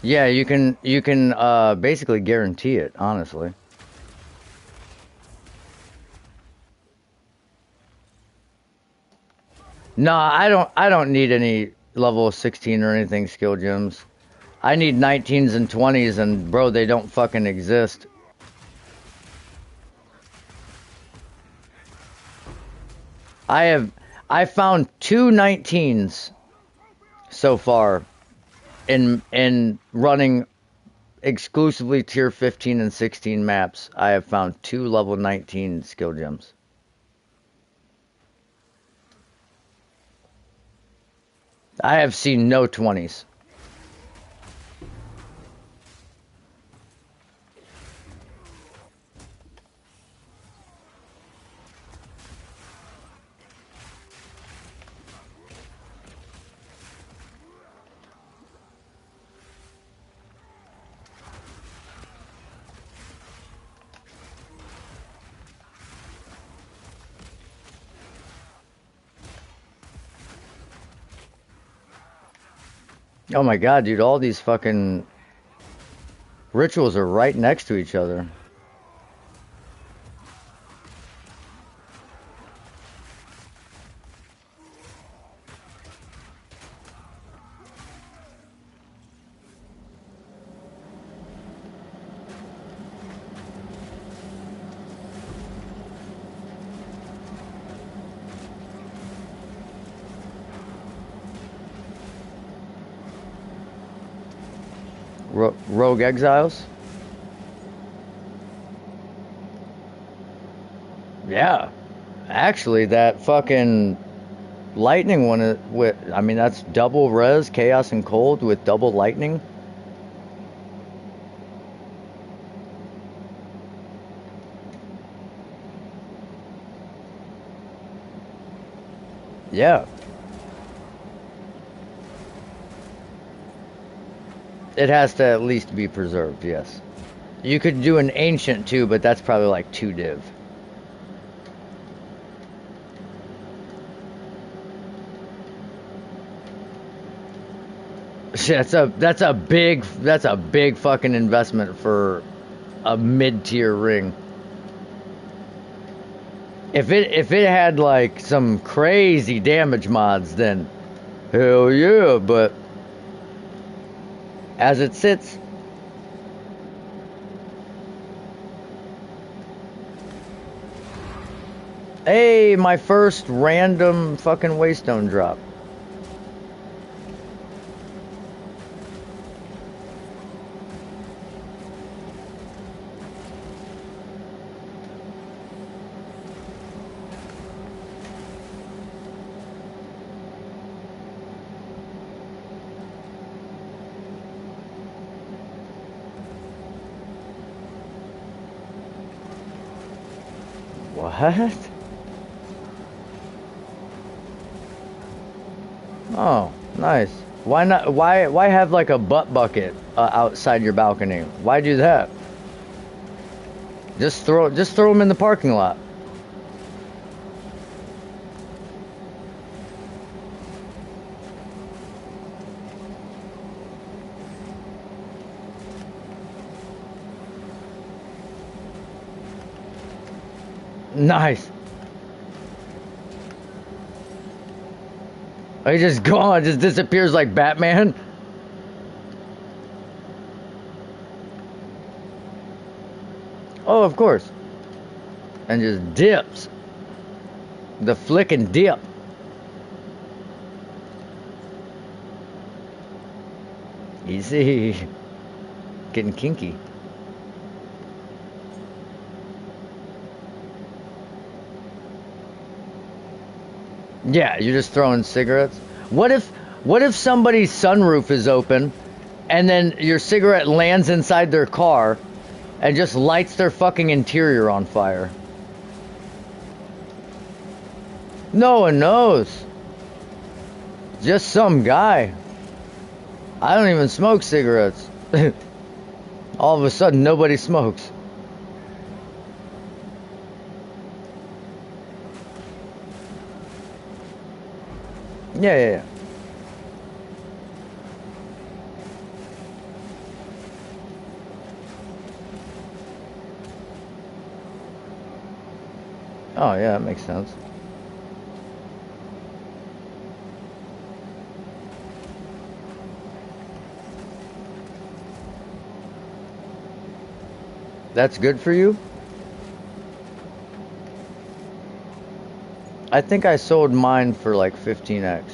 Yeah, you can basically guarantee it, honestly. No, I don't need any level 16 or anything skill gems. I need 19s and 20s, and bro, they don't fucking exist. I have I found two 19s so far in running exclusively tier 15 and 16 maps. I have found two level 19 skill gems. I have seen no 20s. Oh my god, dude, all these fucking rituals are right next to each other. Rogue Exiles? Yeah. Actually, that fucking lightning one with I mean that's double res, chaos and cold with double lightning. Yeah. It has to at least be preserved, yes. You could do an ancient too, but that's probably like 2 div. That's a big fucking investment for a mid-tier ring. If it had like some crazy damage mods, then hell yeah, but as it sits, hey, my first random fucking waystone drop. What? Oh, nice. Why not? Why have like a butt bucket outside your balcony? Why do that? Just throw them in the parking lot. Nice. He just gone, just disappears like Batman. Oh, of course. And just dips. The flick and dip. Easy. Getting kinky. Yeah, you're just throwing cigarettes. What if somebody's sunroof is open and then your cigarette lands inside their car and just lights their fucking interior on fire? No one knows. Just some guy. I don't even smoke cigarettes. All of a sudden, nobody smokes. Yeah, yeah, yeah. Oh yeah, that makes sense. That's good for you? I think I sold mine for like 15x.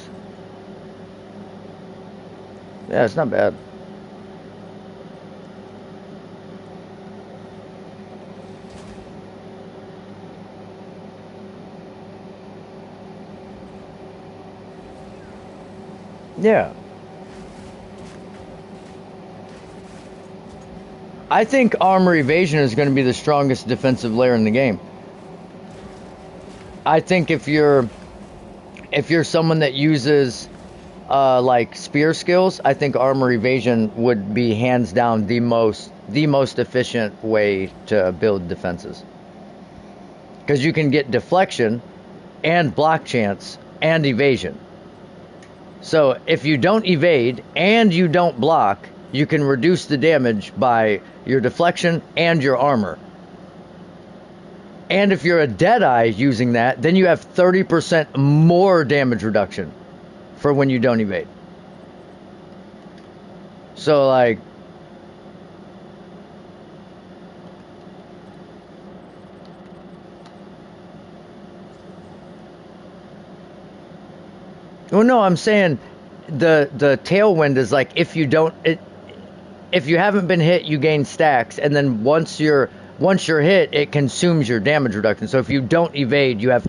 Yeah, it's not bad. Yeah. I think armor evasion is going to be the strongest defensive layer in the game. I think if you're someone that uses like spear skills, I think armor evasion would be hands down the most efficient way to build defenses. Because you can get deflection and block chance and evasion. So if you don't evade and you don't block, you can reduce the damage by your deflection and your armor. And if you're a Deadeye using that, then you have 30% more damage reduction for when you don't evade. So like, well, no, I'm saying the tailwind is like if you haven't been hit, you gain stacks, and then once you're hit, it consumes your damage reduction. So if you don't evade, you have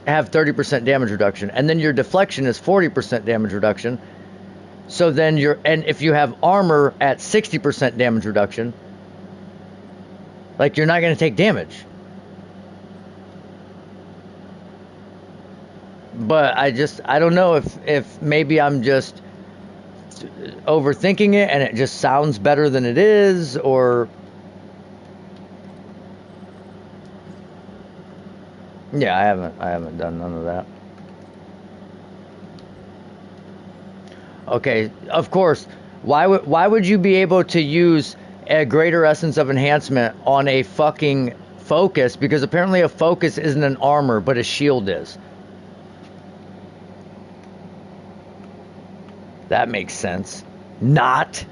30% damage reduction, and then your deflection is 40% damage reduction. So then and if you have armor at 60% damage reduction, like you're not going to take damage. But I don't know if maybe I'm just overthinking it and it just sounds better than it is, or yeah, I haven't done none of that. Okay, of course. Why would you be able to use a greater essence of enhancement on a fucking focus? Because apparently a focus isn't an armor, but a shield is. That makes sense. Not.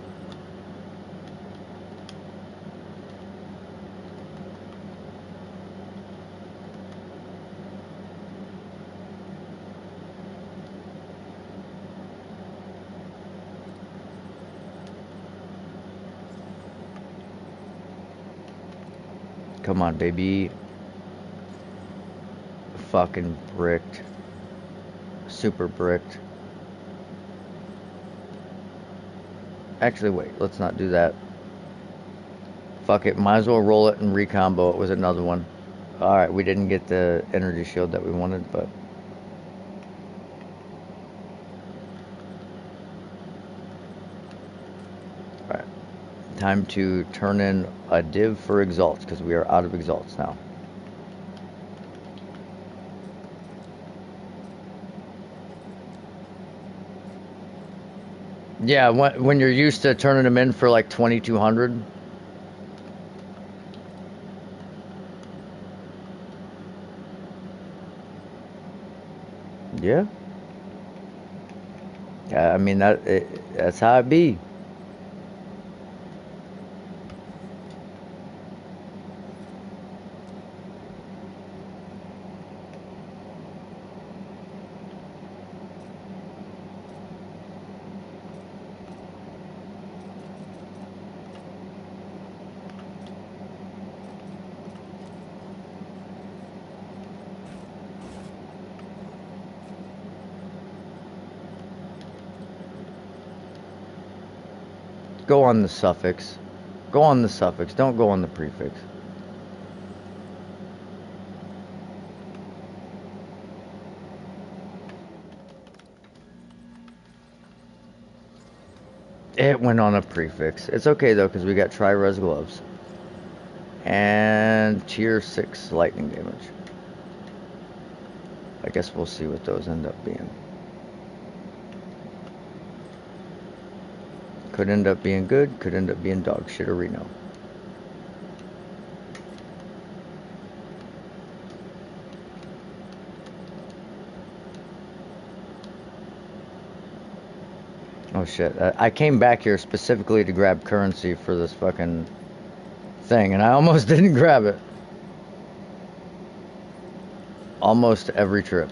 Come on, baby. Fucking bricked. Super bricked. Actually, wait. Let's not do that. Fuck it. Might as well roll it and recombo it with another one. Alright, we didn't get the energy shield that we wanted, but alright. Time to turn in a div for exalts, because we are out of exalts now. Yeah, when you're used to turning them in for like 2200. Yeah. Yeah, I mean that's how it be. Go on the suffix. Go on the suffix. Don't go on the prefix. It went on a prefix. It's okay though, because we got tri-res gloves and tier 6 lightning damage. I guess we'll see what those end up being. Could end up being good, could end up being dog shit, or Reno. Oh shit. I came back here specifically to grab currency for this fucking thing, and I almost didn't grab it. Almost every trip.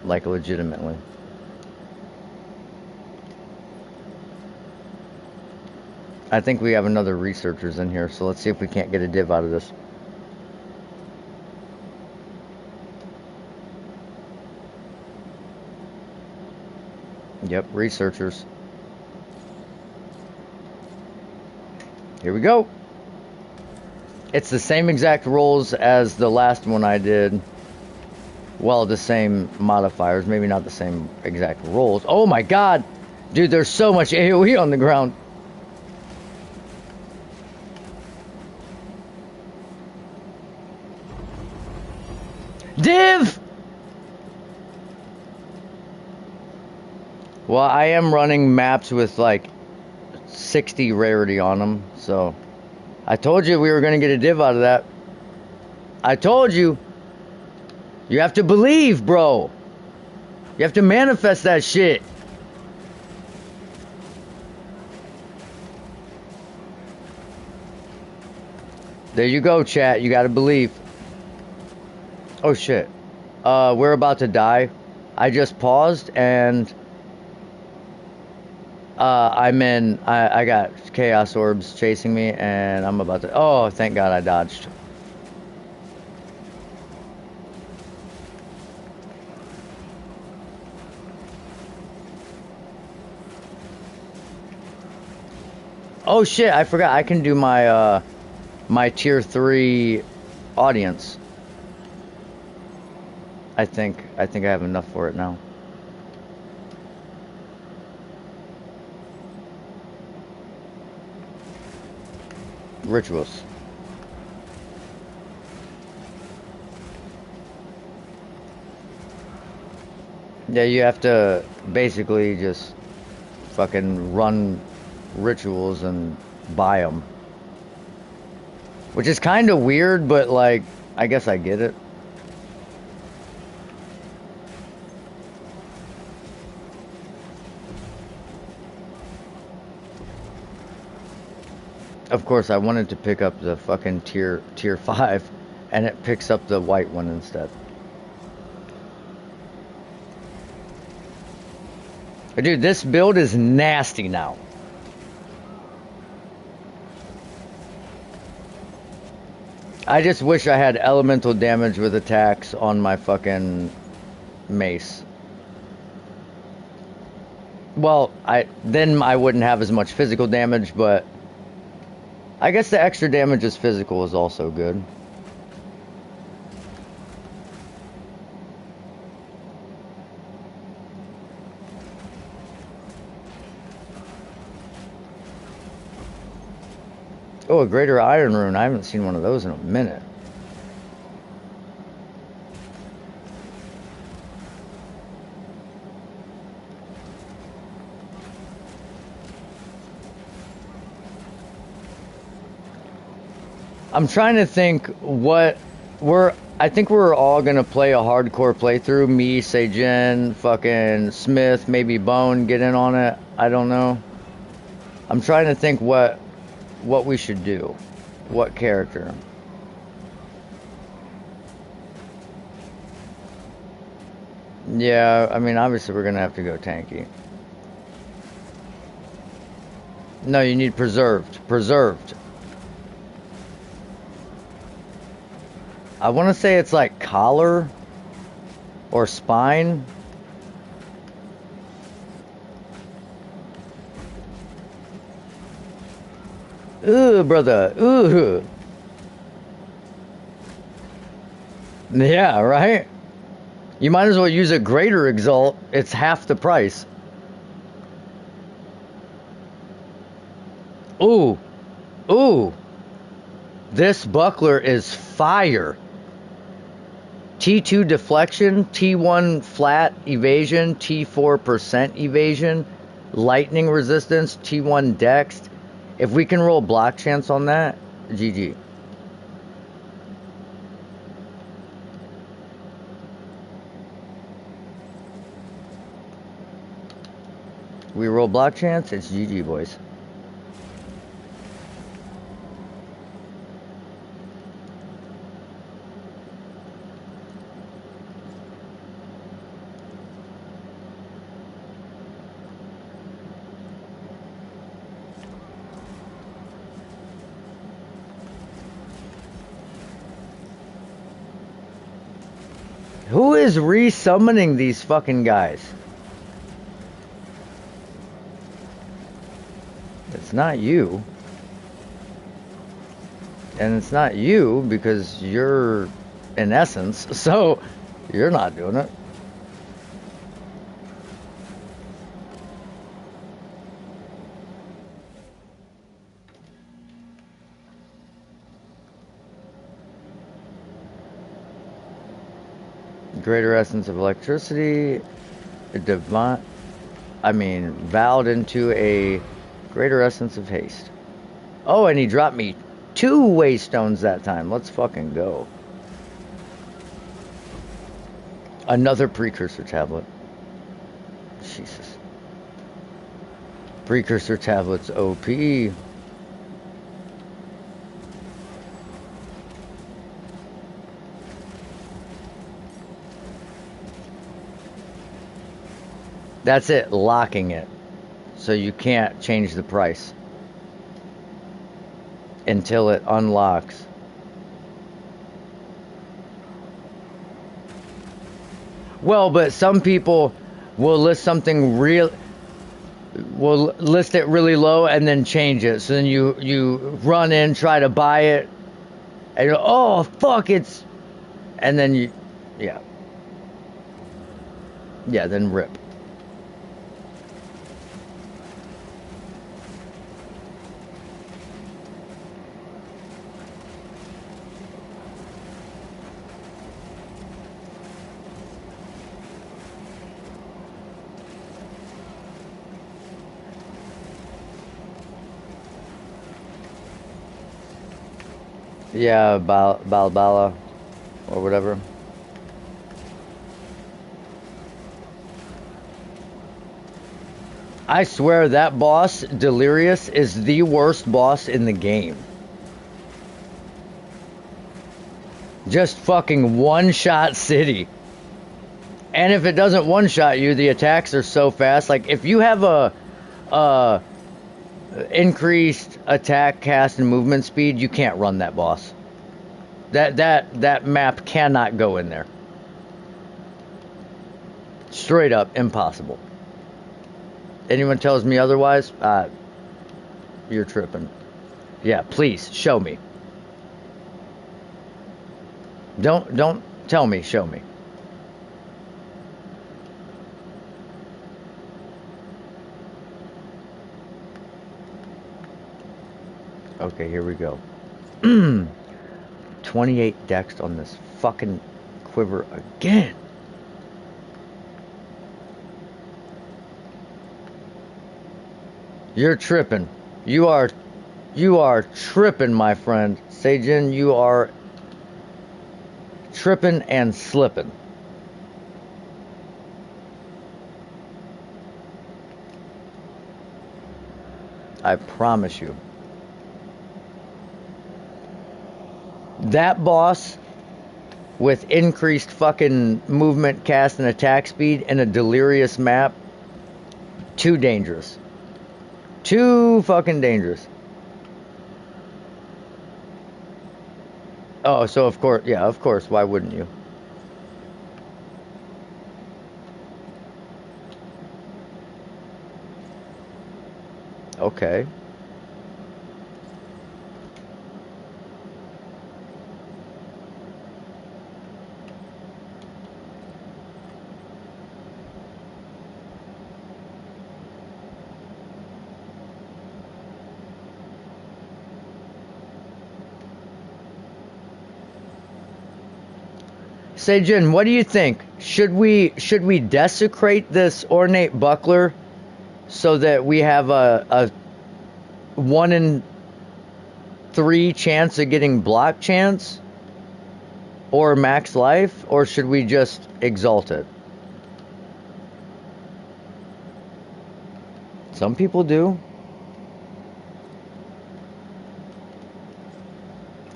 Like, legitimately. I think we have another researchers in here, so let's see if we can't get a div out of this. Yep, researchers. Here we go. It's the same exact rolls as the last one I did. Well, the same modifiers, maybe not the same exact rolls. Oh my god! Dude, there's so much AoE on the ground. Div! Well, I am running maps with like 60 rarity on them, so I told you we were gonna get a div out of that. I told you. You have to believe, bro. You have to manifest that shit. There you go, chat. You gotta believe. Oh shit. We're about to die. I just paused and I got chaos orbs chasing me and I'm about to, oh, thank God I dodged. Oh shit, I forgot I can do my my tier 3 audience. I think I have enough for it now. Rituals. Yeah, you have to basically just fucking run rituals and buy them. Which is kind of weird, but like, I guess I get it. Of course, I wanted to pick up the fucking tier 5, and it picks up the white one instead. But dude, this build is nasty now. I just wish I had elemental damage with attacks on my fucking mace. Well, then I wouldn't have as much physical damage, but I guess the extra damage as physical is also good. Oh, a greater iron rune. I haven't seen one of those in a minute. I'm trying to think what I think we're all gonna play a hardcore playthrough. Me, Seijin, fucking Smith, maybe Bone get in on it. I don't know. I'm trying to think what we should do. What character? Yeah, I mean, obviously we're gonna have to go tanky. No, you need preserved. Preserved. I want to say it's like collar or spine. Ooh, brother. Ooh. Yeah, right? You might as well use a greater exalt. It's half the price. Ooh. Ooh. This buckler is fire. T2 deflection, T1 flat evasion, T4% evasion, lightning resistance, T1 dex. If we can roll block chance on that, GG. We roll block chance, it's GG, boys. Who is re-summoning these fucking guys? It's not you. And it's not you because you're in essence, so you're not doing it. Greater essence of electricity, vowed into a greater essence of haste. Oh, and he dropped me 2 waystones that time. Let's fucking go. Another precursor tablet. Jesus. Precursor tablets OP. That's it, locking it. So you can't change the price until it unlocks. Well, but some people will list something will list it really low and then change it. So then you run in, try to buy it, and you go, oh fuck, and then yeah, then rip. Yeah, Balbala or whatever. I swear that boss, Delirious, is the worst boss in the game. Just fucking one-shot city. And if it doesn't one-shot you, the attacks are so fast. Like, if you have a increased attack, cast, and movement speed, you can't run that boss. That map cannot go in there. Straight up impossible. Anyone tells me otherwise, you're tripping. Yeah, please show me. Don't tell me, show me. Okay, here we go. 28 dex on this fucking quiver again. You're tripping. You are tripping, my friend. Seijin, you are tripping and slipping. I promise you. That boss with increased fucking movement, cast, and attack speed and a delirious map, too dangerous. Too fucking dangerous. Oh, so of course, yeah, of course, why wouldn't you? Okay. Seijin, what do you think? Should we desecrate this ornate buckler so that we have a 1 in 3 chance of getting block chance or max life, or should we just exalt it? Some people do.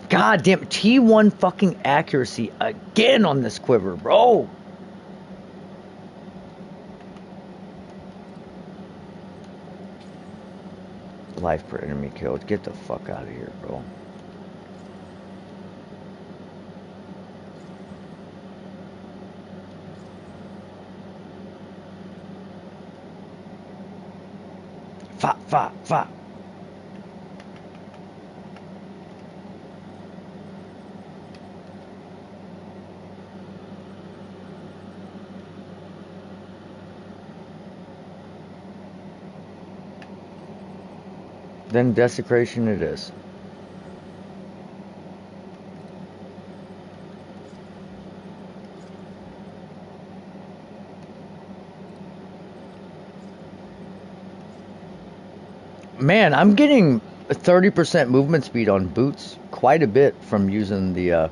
God damn, T1 fucking accuracy again on this quiver, bro. Life per enemy killed. Get the fuck out of here, bro. Fa, fa, fa. Then desecration it is. Man, I'm getting 30% movement speed on boots quite a bit from using the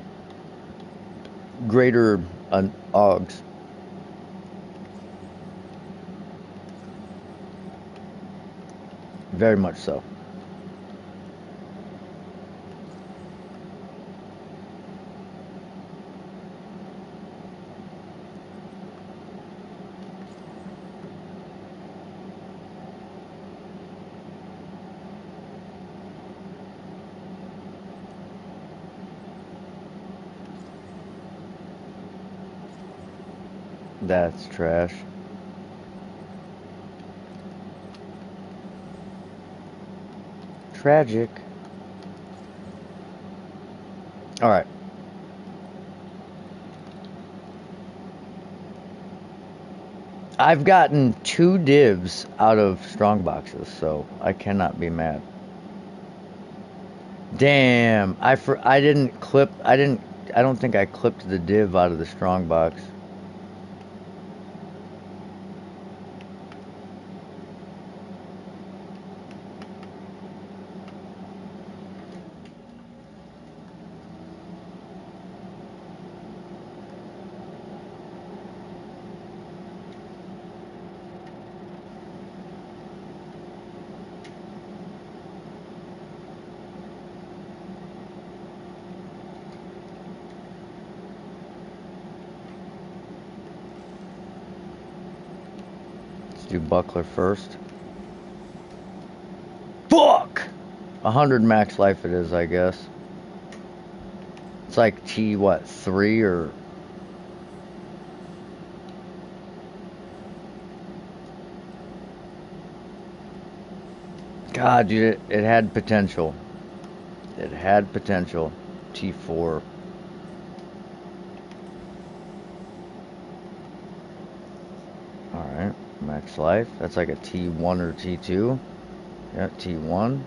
greater Augs. Very much so. That's trash. Tragic. Alright. I've gotten 2 divs out of strong boxes, so I cannot be mad. Damn, I didn't clip, I don't think I clipped the div out of the strong box. Let's do buckler first. Fuck! 100 max life it is, I guess. It's like T, what, 3 or... God, dude, it had potential. It had potential. T4. Alright, max life. That's like a T1 or T2. Yeah, T1.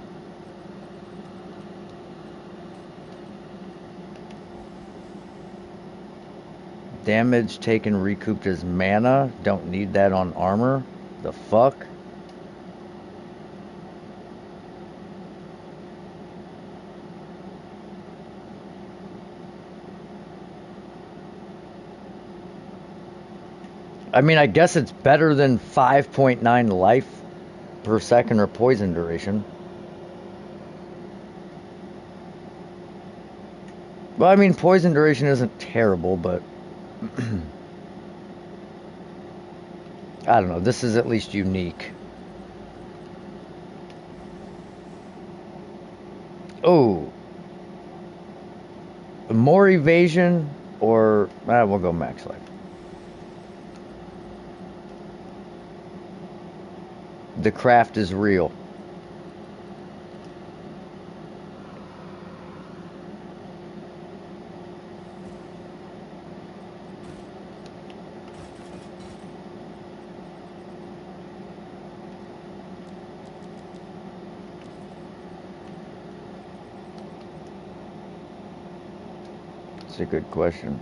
Damage taken recouped as mana. Don't need that on armor. The fuck? I mean, I guess it's better than 5.9 life per second or poison duration. Well, I mean, poison duration isn't terrible, but I don't know. This is at least unique. Oh, more evasion or we'll go max life. The craft is real. It's a good question.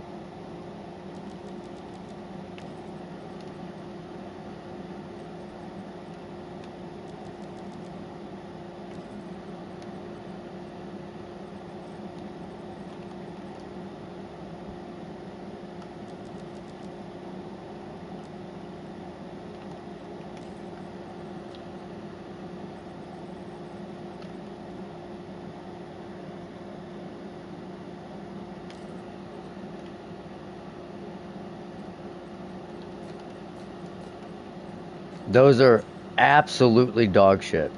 Those are absolutely dog shit.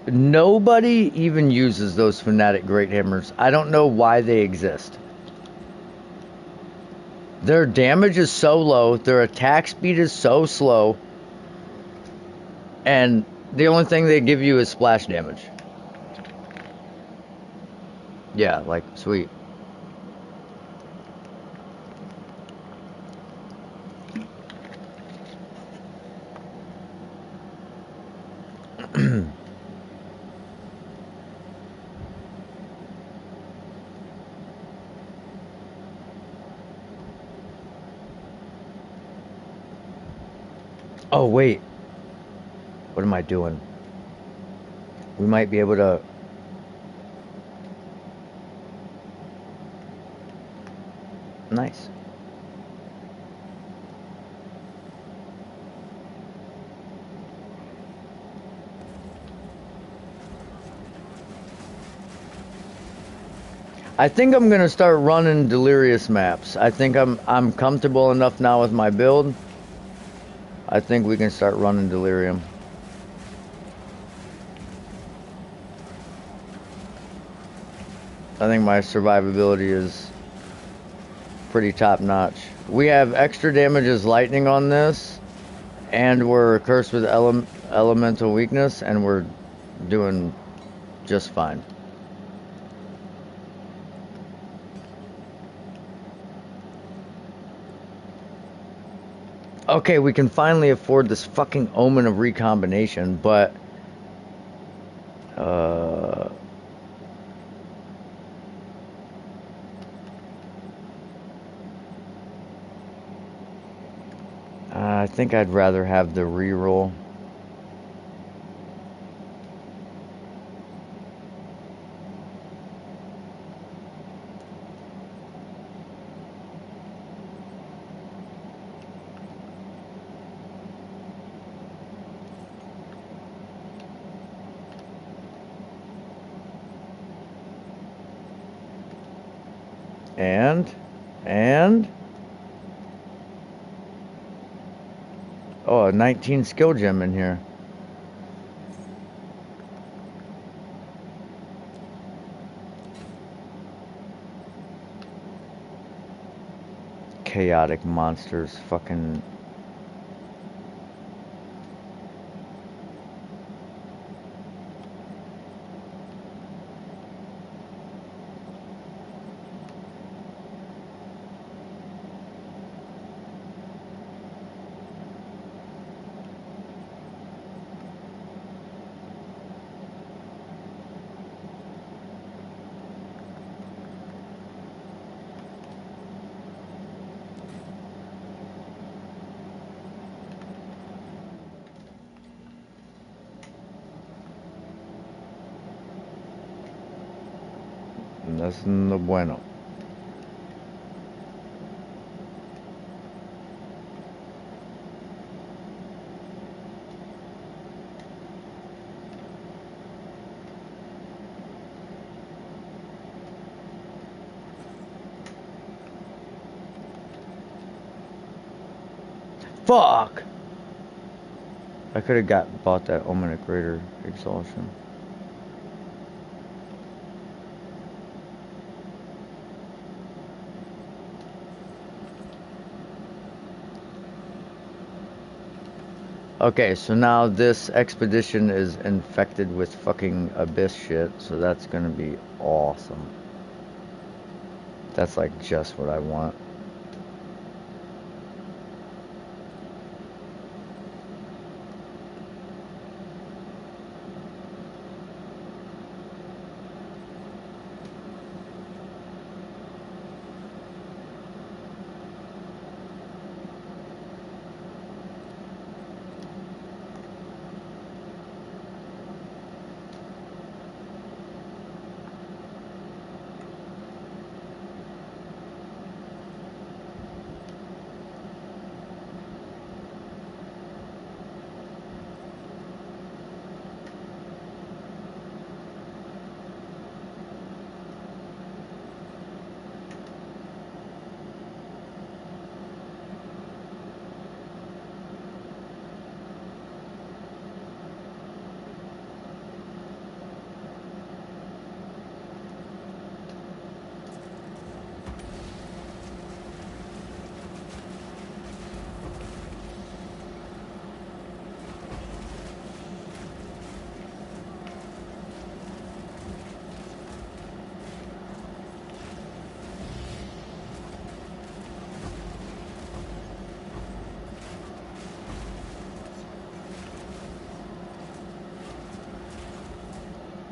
Nobody even uses those Fnatic Great Hammers. I don't know why they exist. Their damage is so low, their attack speed is so slow, and the only thing they give you is splash damage. Yeah, like, sweet. Oh, wait. What am I doing? We might be able to... Nice. I think I'm gonna start running Delirious maps. I think I'm comfortable enough now with my build. I think we can start running Delirium. I think my survivability is pretty top notch. We have extra damage as lightning on this, and we're cursed with elemental weakness, and we're doing just fine. Okay, we can finally afford this fucking Omen of Recombination, but I think I'd rather have the reroll. And oh, a 19 skill gem in here. Chaotic monsters, fucking. That's no bueno. Fuck! I could have bought that Omen of Greater Exhaustion. Okay, so now this expedition is infected with fucking abyss shit, so that's gonna be awesome. That's like just what I want.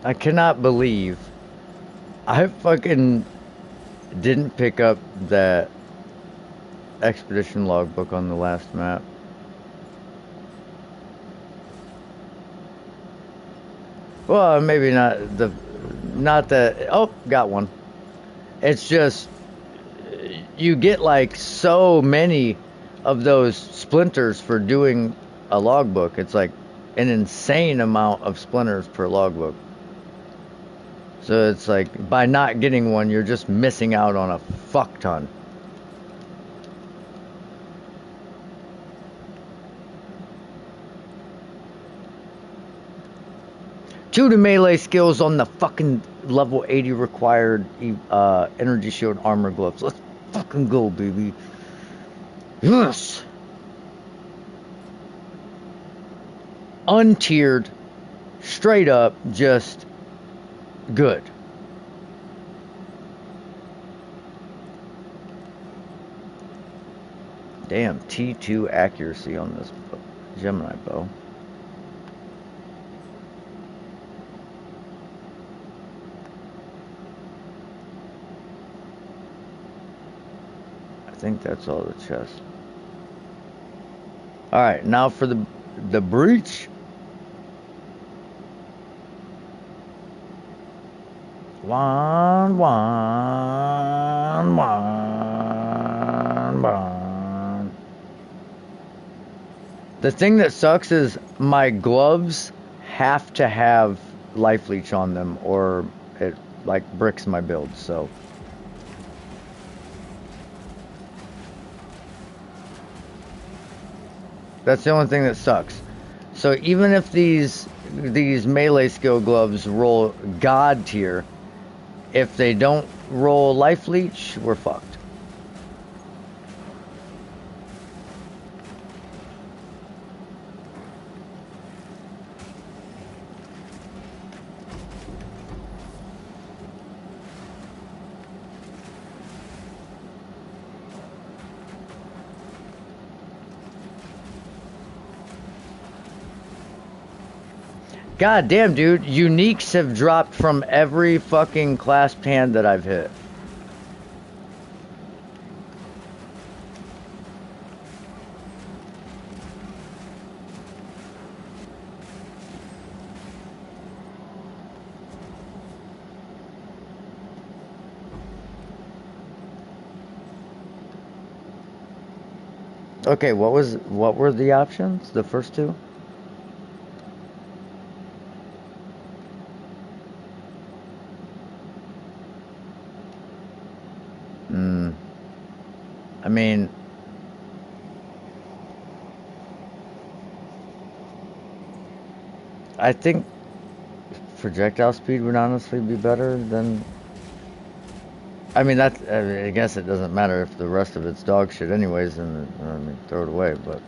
I cannot believe I fucking didn't pick up that expedition logbook on the last map. Well, maybe not the, oh, got one. It's just, you get like so many of those splinters for doing a logbook. It's like an insane amount of splinters per logbook. So it's like, by not getting one, you're just missing out on a fuck ton. Two to melee skills on the fucking level 80 required energy shield armor gloves. Let's fucking go, baby. Yes! Untiered, straight up, just good. Damn, T2 accuracy on this Gemini bow. I think that's all the chest. Alright, now for the breach. One. The thing that sucks is my gloves have to have life leech on them, or it like bricks my build. So that's the only thing that sucks. So even if these melee skill gloves roll god tier, if they don't roll life leech, we're fucked. God damn, dude. Uniques have dropped from every fucking clasped hand that I've hit. Okay, what were the options? The first two? I mean, I think projectile speed would honestly be better than. I mean, I guess it doesn't matter if the rest of it's dog shit, anyways, and I mean, throw it away. But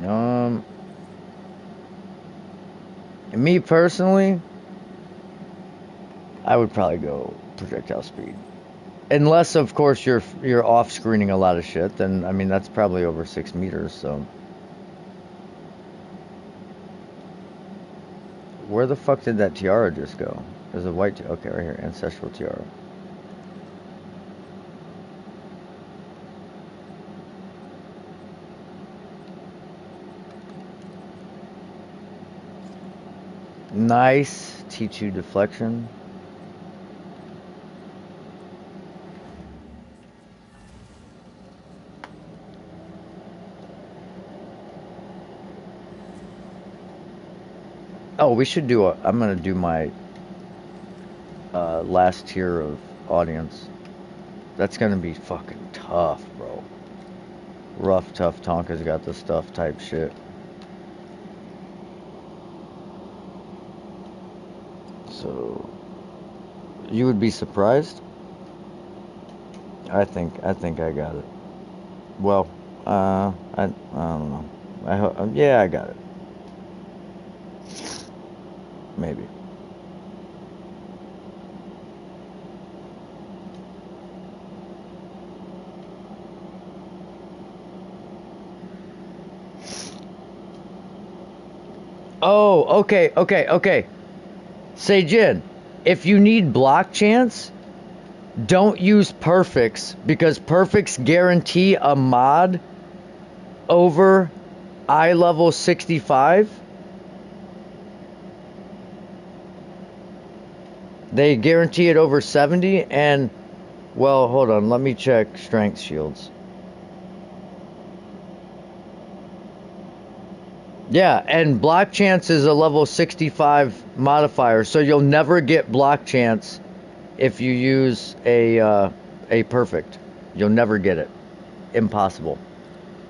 um, me personally, I would probably go projectile speed. Unless, of course, you're off screening a lot of shit. Then I mean, that's probably over 6 meters. So where the fuck did that tiara just go? There's a white. Okay, right here, ancestral tiara. Nice T2 deflection. Oh, we should do a. I'm gonna do my last tier of audience. That's gonna be fucking tough, bro. Rough, tough. Tonka's got the stuff type shit. So You would be surprised. I think I got it. Well, I don't know. Yeah, I got it. Maybe. Oh, okay. Seijin, if you need block chance, don't use perfects because perfects guarantee a mod over eye level 65. They guarantee it over 70 and well, hold on, let me check strength shields. Yeah, and block chance is a level 65 modifier, so you'll never get block chance if you use a perfect. You'll never get it. Impossible.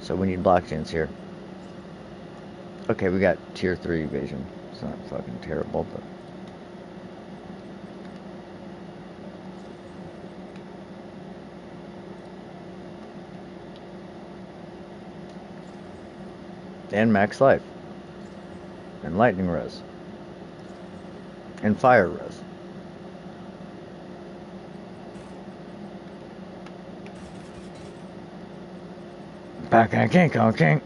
So we need block chance here. Okay, we got tier 3 evasion. It's not fucking terrible, but and max life. And lightning res. And fire res. Back and king.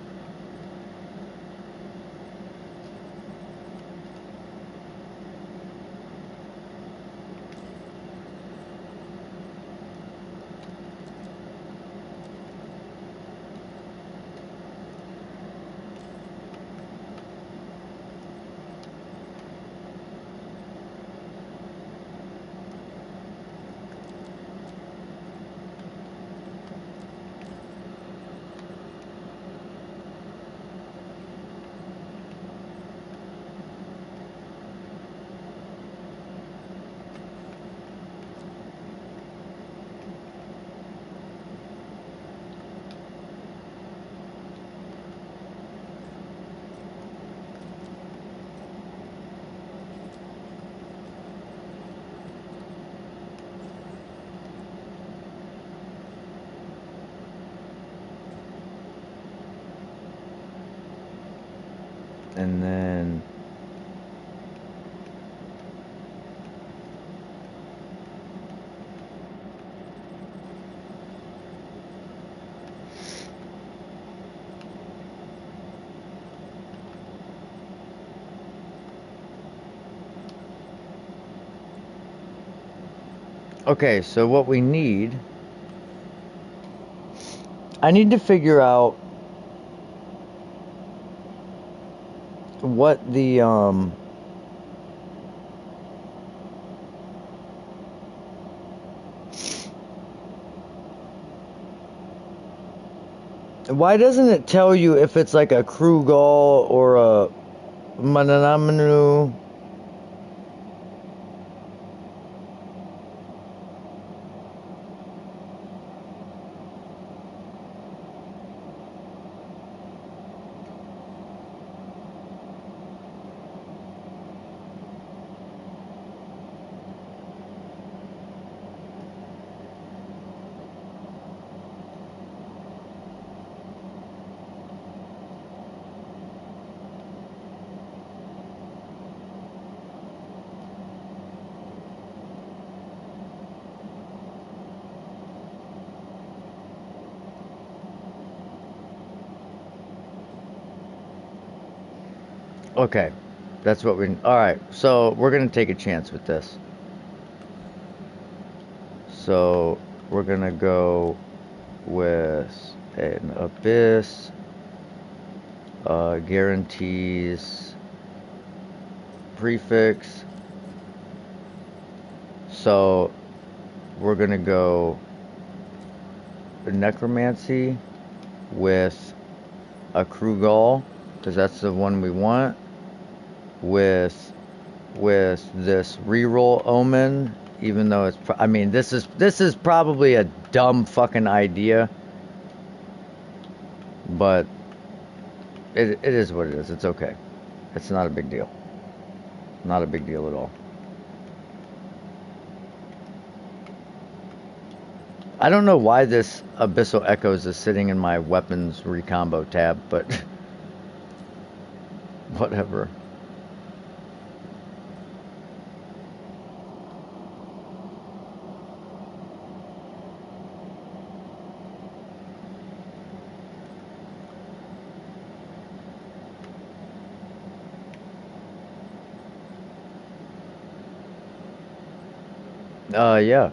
And then okay, so what we need, I need to figure out what the why doesn't it tell you if it's like a Krugal or a Mananamanu? Okay, that's what we. All right, so we're gonna take a chance with this. So we're gonna go with an abyss. Guarantees prefix. So we're gonna go necromancy with a Krugal because that's the one we want. With this reroll omen, even though it's I mean this is probably a dumb fucking idea, but it is what it is. It's okay. It's not a big deal. Not a big deal at all. I don't know why this Abyssal Echoes is sitting in my weapons recombo tab, but whatever. Yeah.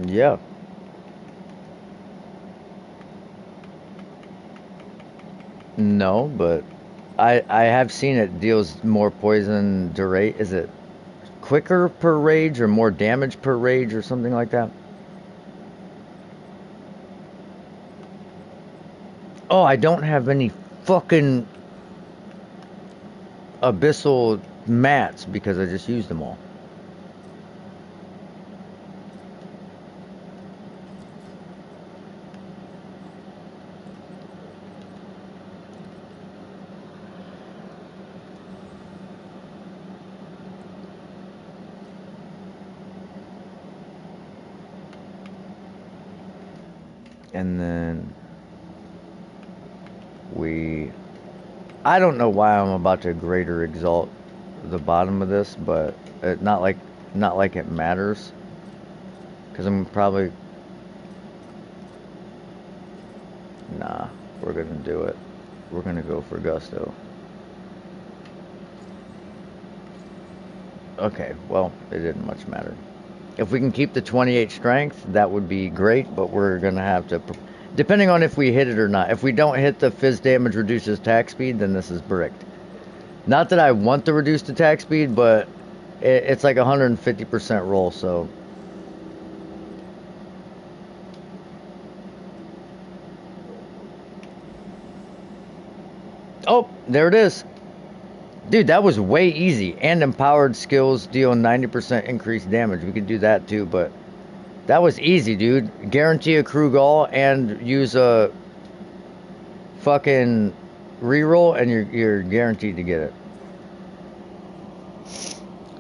Yeah. No, but I have seen it deals more poison durate. Is it quicker per rage or more damage per rage or something like that? Oh, I don't have any fucking abyssal mats because I just used them all. And then I don't know why I'm about to greater exalt the bottom of this, but not like it matters because I'm probably nah. We're gonna do it. We're gonna go for gusto. Okay, well, it didn't much matter. If we can keep the 28 strength, that would be great, but we're going to have to, depending on if we hit it or not. If we don't hit the fizz damage reduces attack speed, then this is bricked. Not that I want the reduced attack speed, but it's like 150% roll, so. Oh, there it is. Dude, that was way easy. And empowered skills deal 90% increased damage. We could do that too, but that was easy, dude. Guarantee a crew gall and use a fucking reroll, and you're guaranteed to get it.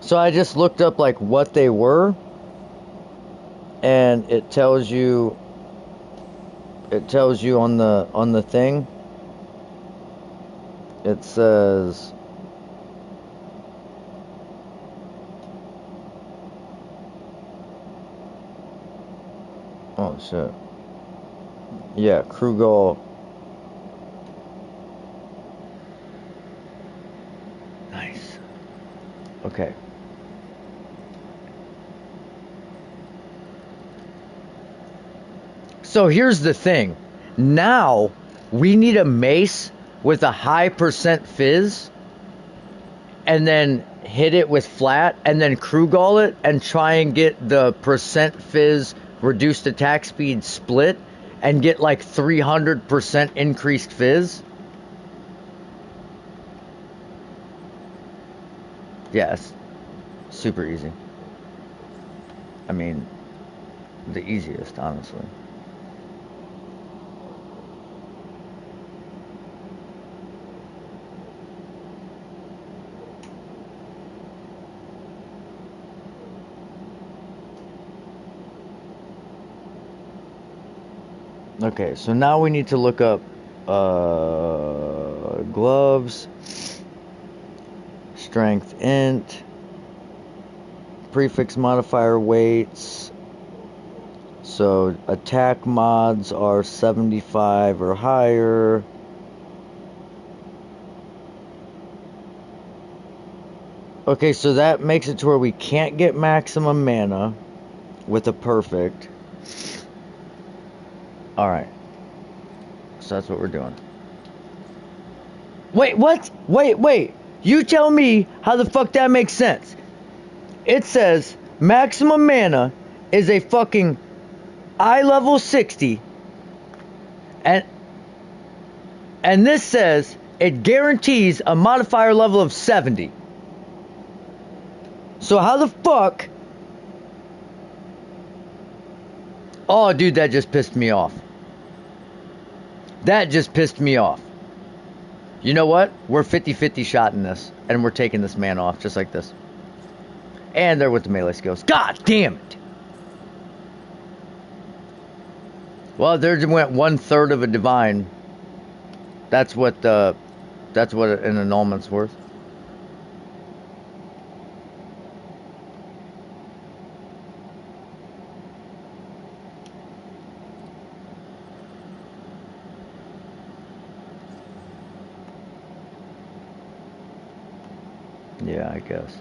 So I just looked up like what they were, and it tells you on the thing. It says oh shit. Yeah, crew goal. Nice. Okay. So here's the thing. Now we need a mace with a high percent fizz, and then hit it with flat, and then crew gall it, and try and get the percent fizz reduced attack speed split, and get like 300% increased fizz. Yes, super easy. I mean, the easiest, honestly. Okay, so now we need to look up gloves, strength int, prefix modifier weights. So attack mods are 75 or higher. Okay, so that makes it to where we can't get maximum mana with a perfect. Alright. So that's what we're doing. Wait, what? Wait. You tell me how the fuck that makes sense. It says maximum mana is a fucking eye level 60. And this says it guarantees a modifier level of 70. So how the fuck? Oh, dude, that just pissed me off. That just pissed me off. You know what? We're 50-50 shot in this, and we're taking this man off just like this. And they're with the melee skills. God damn it! Well, there went 1/3 of a divine. That's what an annulment's worth. Yeah, I guess.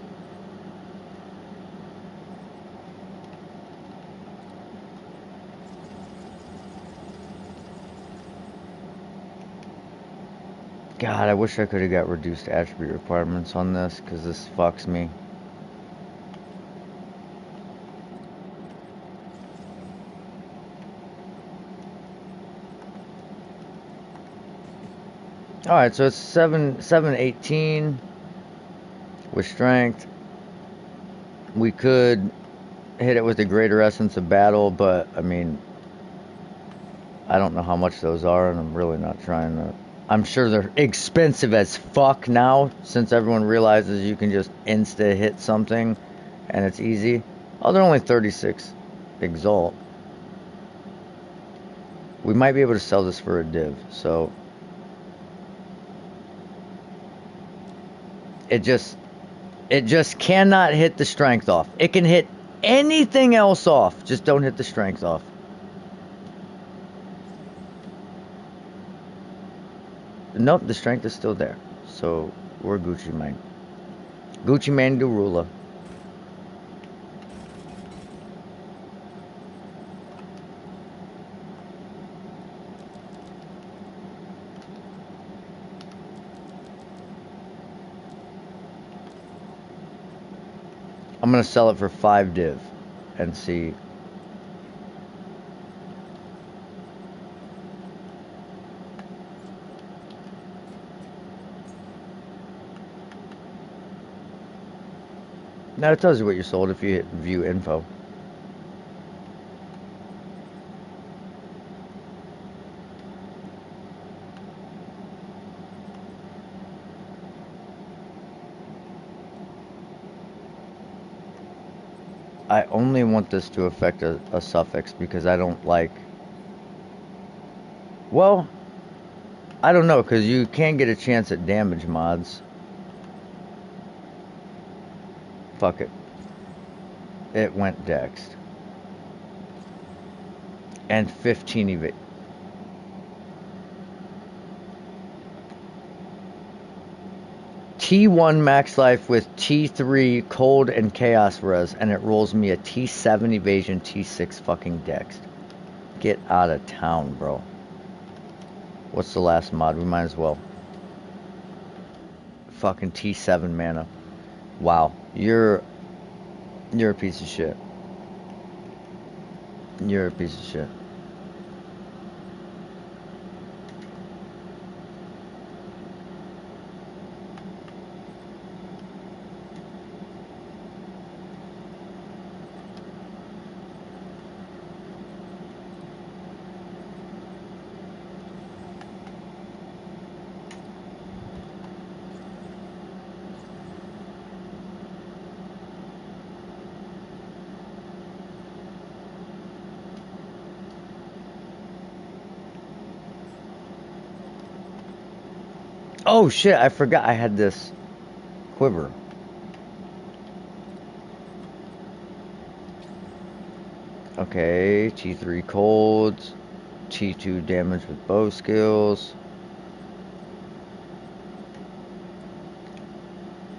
God, I wish I could have got reduced attribute requirements on this, because this fucks me. Alright, so it's 718 with strength. We could hit it with the greater essence of battle, but I mean, I don't know how much those are, and I'm really not trying to. I'm sure they're expensive as fuck now, since everyone realizes you can just insta hit something and it's easy. Oh, they're only 36 exalt. We might be able to sell this for a div, so it just cannot hit the strength off. It can hit anything else off, just don't hit the strength off. Nope, the strength is still there. So we're Gucci Mane. Gucci Mane Gurula. I'm gonna sell it for 5 div and see. Now it tells you what you sold if you hit view info. I only want this to affect a suffix because I don't like. Well, I don't know, because you can get a chance at damage mods. Fuck it. It went dexed. And 15 evasion. T1 max life with T3 cold and chaos res, and it rolls me a T7 evasion, T6 fucking dex. Get out of town, bro. What's the last mod? We might as well. Fucking T7 mana. Wow. You're a piece of shit. You're a piece of shit. Oh shit, I forgot I had this quiver. Okay, T3 colds, T2 damage with bow skills.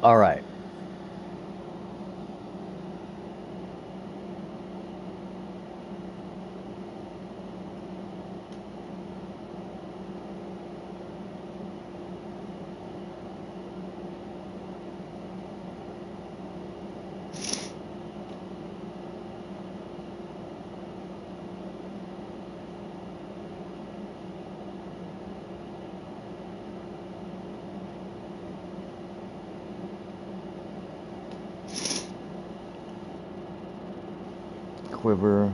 Alright. Quiver.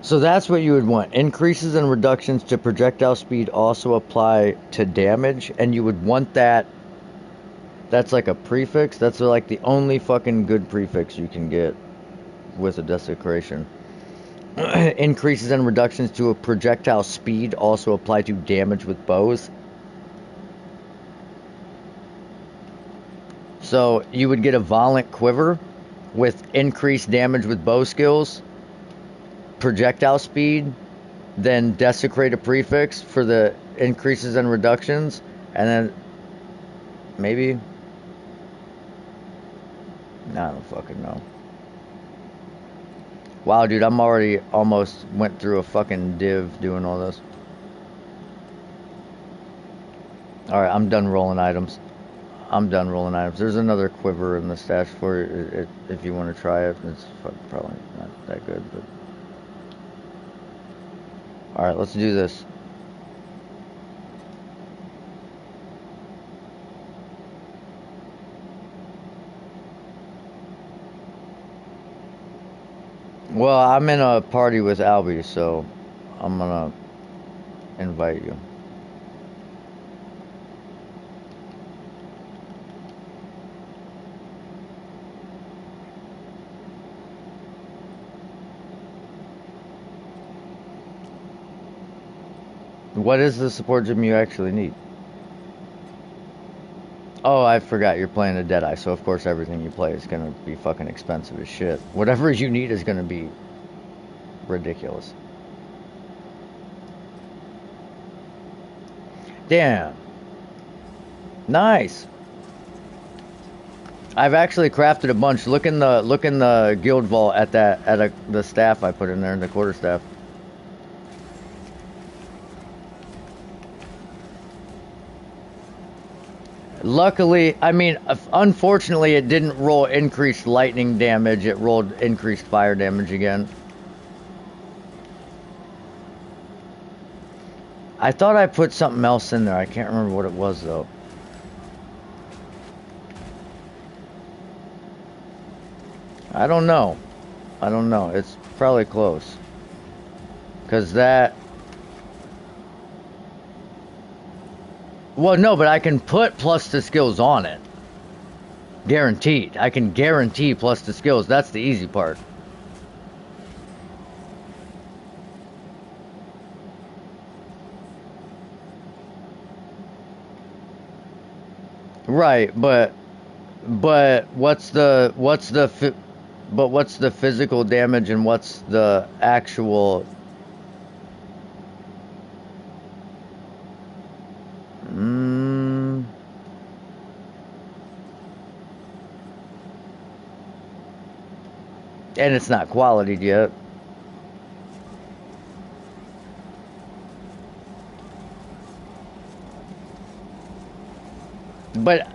So that's what you would want. Increases and reductions to projectile speed also apply to damage, and you would want that. That's like a prefix. That's like the only fucking good prefix you can get with a desecration. Increases and reductions to a projectile speed also apply to damage with bows. So you would get a violent quiver with increased damage with bow skills, projectile speed, then desecrate a prefix for the increases and reductions, and then maybe. Nah, I don't fucking know. Wow, dude, I'm already almost went through a fucking div doing all this. Alright, I'm done rolling items. I'm done rolling items. There's another quiver in the stash for you if you want to try it. It's probably not that good, but. Alright, let's do this. Well, I'm in a party with Albie, so I'm gonna invite you. What is the support gym you actually need? Oh, I forgot you're playing a Deadeye, so of course everything you play is gonna be fucking expensive as shit. Whatever you need is gonna be ridiculous. Damn. Nice. I've actually crafted a bunch. Look in the guild vault at the staff I put in there, the quarter staff. Luckily, I mean, unfortunately, it didn't roll increased lightning damage. It rolled increased fire damage again. I thought I put something else in there. I can't remember what it was, though. I don't know. I don't know. It's probably close. Because that... Well, no, but I can put plus the skills on it. Guaranteed. I can guarantee plus the skills. That's the easy part. Right, but what's the physical damage and what's the actual mm, and it's not quality yet. But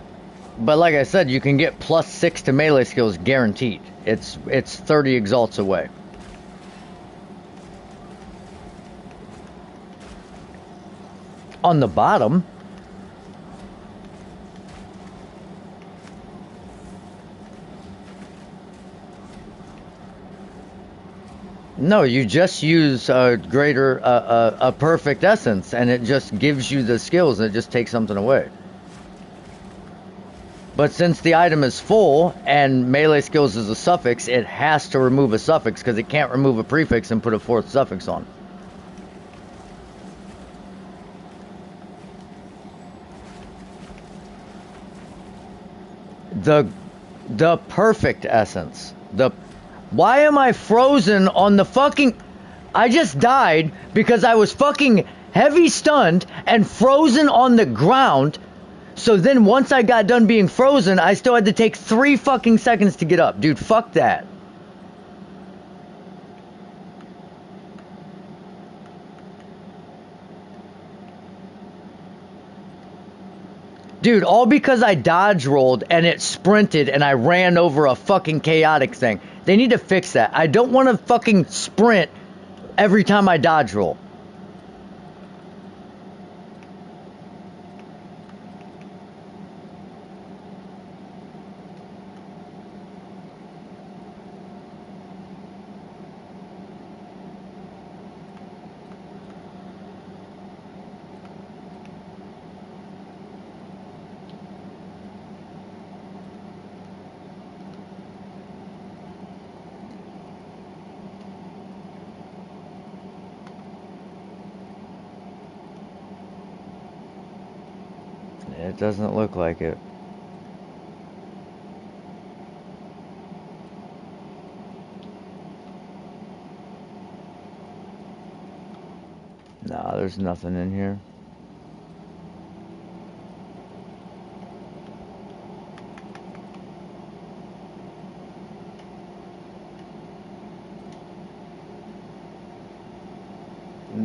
like I said, you can get +6 to melee skills guaranteed. It's 30 exalts away. On the bottom. No, you just use a greater a perfect essence, and it just gives you the skills, and it just takes something away. But since the item is full and melee skills is a suffix, it has to remove a suffix because it can't remove a prefix and put a fourth suffix on. The perfect essence. Why am I frozen on the fucking... I just died because I was fucking heavy stunned and frozen on the ground. So then once I got done being frozen, I still had to take 3 fucking seconds to get up. Dude, fuck that. Dude, all because I dodge rolled and it sprinted and I ran over a fucking chaotic thing. They need to fix that. I don't want to fucking sprint every time I dodge roll. It doesn't look like it. Nah, there's nothing in here.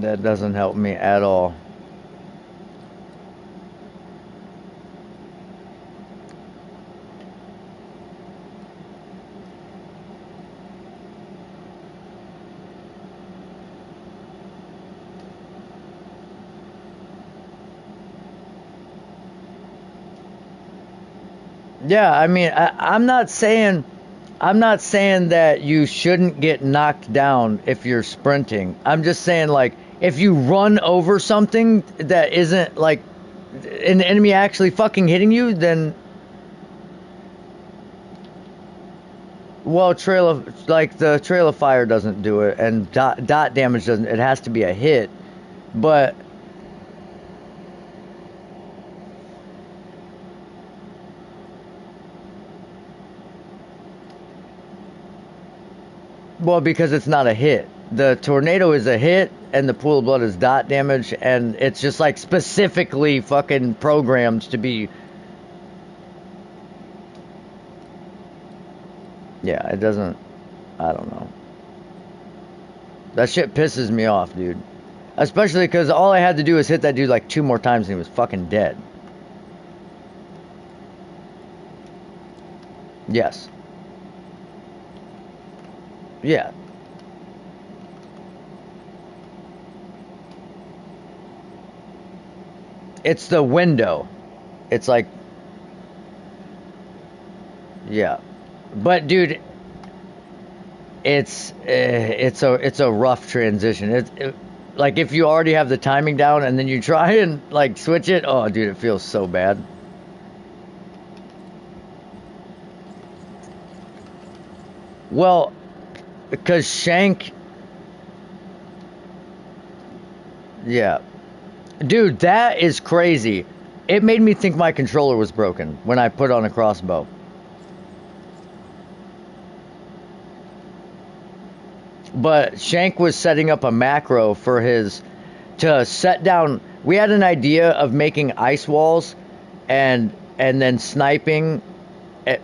That doesn't help me at all. Yeah, I mean, I'm not saying that you shouldn't get knocked down if you're sprinting. I'm just saying, like, if you run over something that isn't like an enemy actually fucking hitting you, then well, the trail of fire doesn't do it, and dot damage doesn't. It has to be a hit, but well, because it's not a hit. The tornado is a hit, and the pool of blood is dot damage, and it's just like specifically fucking programmed to be. Yeah, it doesn't. I don't know. That shit pisses me off, dude. Especially because all I had to do was hit that dude like 2 more times and he was fucking dead. Yes. Yeah. It's the window. It's like, yeah. But dude, it's a rough transition. Like if you already have the timing down and then you try and like switch it. Oh, dude, it feels so bad. Well, because Shank, yeah, dude, that is crazy. It made me think my controller was broken when I put on a crossbow. But Shank was setting up a macro for his to set down. We had an idea of making ice walls and then sniping.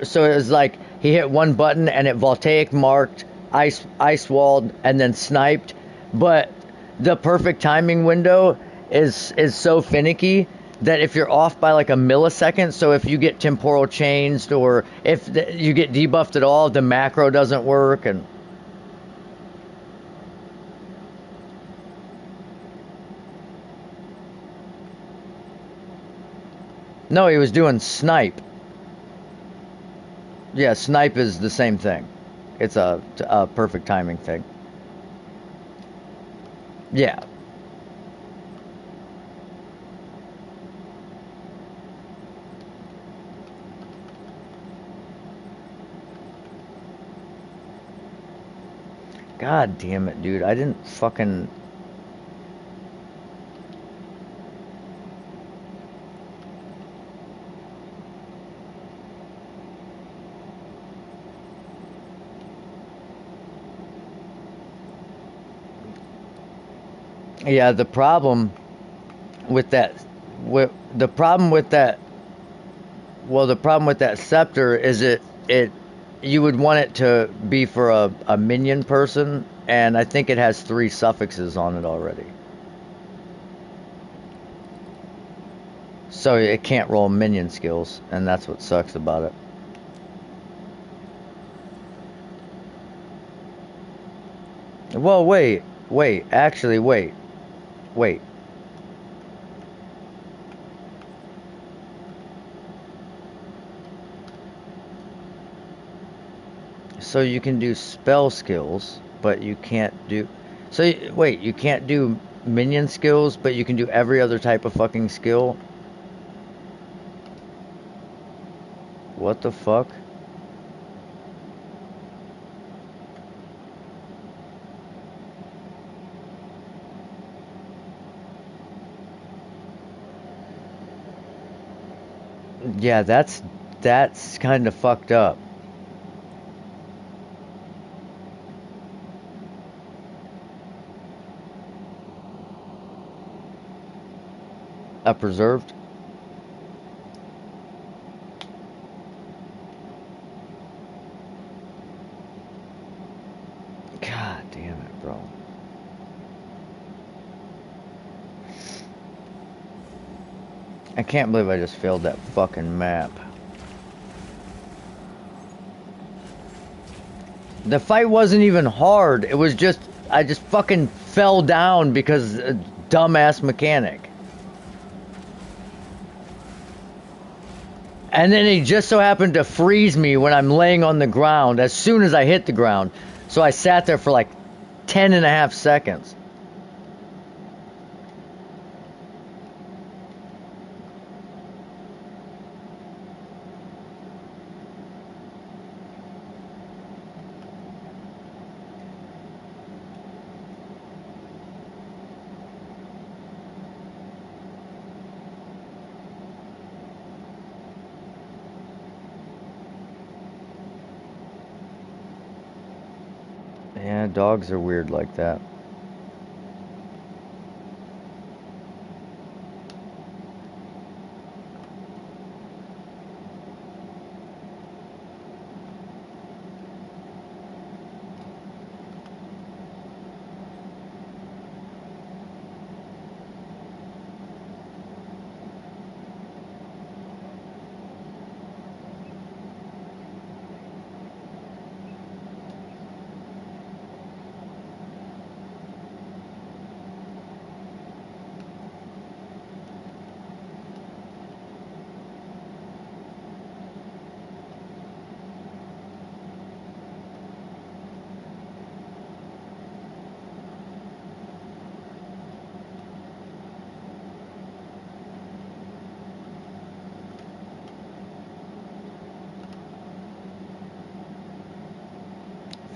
So it was like he hit one button and it voltaic marked ice walled and then sniped. But the perfect timing window is so finicky that if you're off by like a millisecond, so if you get temporal changed or if you get debuffed at all, the macro doesn't work. And no, he was doing snipe. Yeah, snipe is the same thing. It's a perfect timing thing. Yeah. God damn it, dude. I didn't fucking. Yeah, the problem with that. The problem with that. Well, the problem with that scepter is it. You would want it to be for a minion person, and I think it has 3 suffixes on it already. So it can't roll minion skills, and that's what sucks about it. Well, actually, wait. So you can do spell skills, but you can't do. So wait, you can't do minion skills, but you can do every other type of fucking skill. What the fuck? Yeah, that's kind of fucked up. Preserved. God damn it, bro. I can't believe I just failed that fucking map. The fight wasn't even hard. It was just I just fucking fell down because a dumbass mechanic. And then he just so happened to freeze me when I'm laying on the ground as soon as I hit the ground. So I sat there for like 10.5 seconds. Yeah, dogs are weird like that.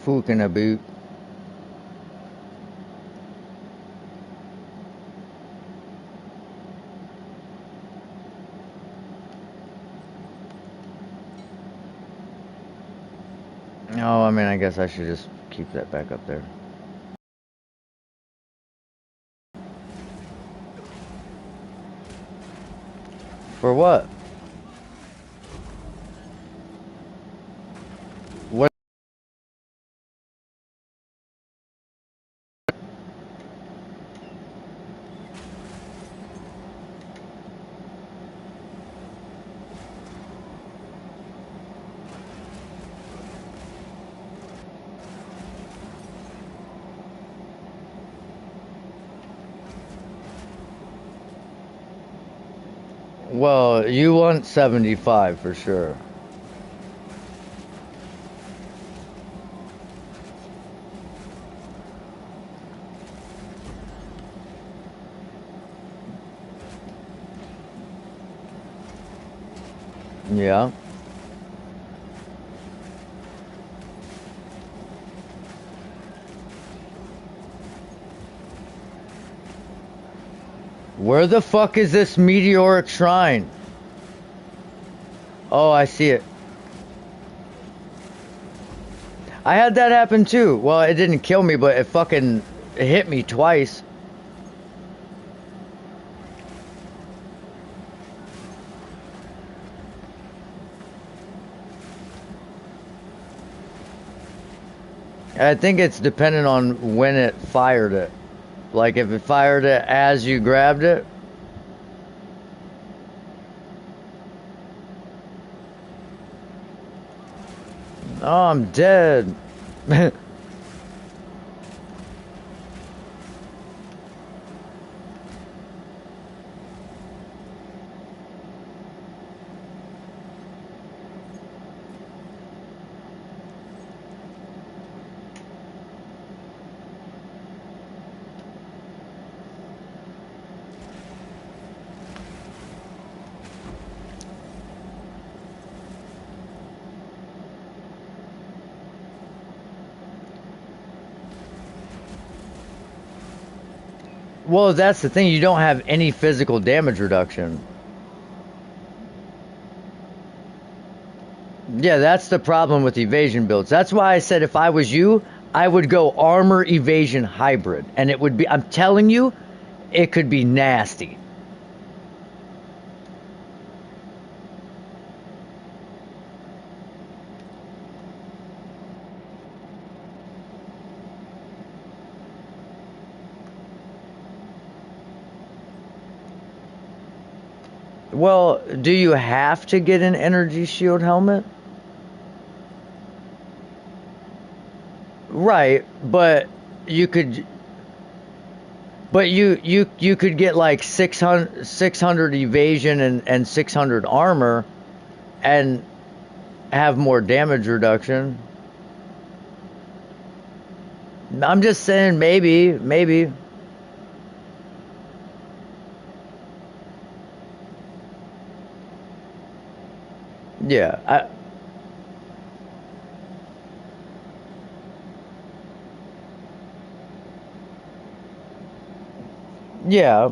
Fucking a boot. Oh, I mean, I guess I should just keep that back up there. For what? What? Well, you want 75 for sure. Yeah. Where the fuck is this meteoric shrine? Oh, I see it. I had that happen too. Well, it didn't kill me, but it fucking hit me twice. I think it's dependent on when it fired it. Like if it fired it as you grabbed it. Oh, I'm dead. Well, that's the thing. You don't have any physical damage reduction. Yeah, that's the problem with evasion builds. That's why I said if I was you, I would go armor evasion hybrid. And it would be, I'm telling you, it could be nasty. Well, do you have to get an energy shield helmet? Right, but you could you could get like 600 evasion and 600 armor and have more damage reduction. I'm just saying maybe. Yeah, yeah.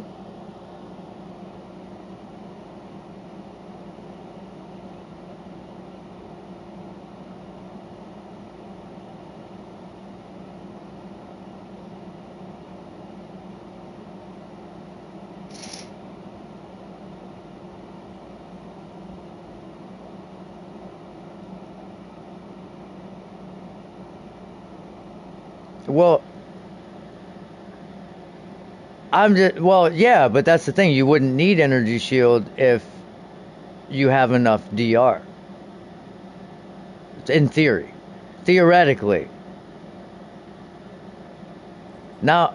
Well, yeah, but that's the thing. You wouldn't need energy shield if you have enough DR. In theory, theoretically. Now,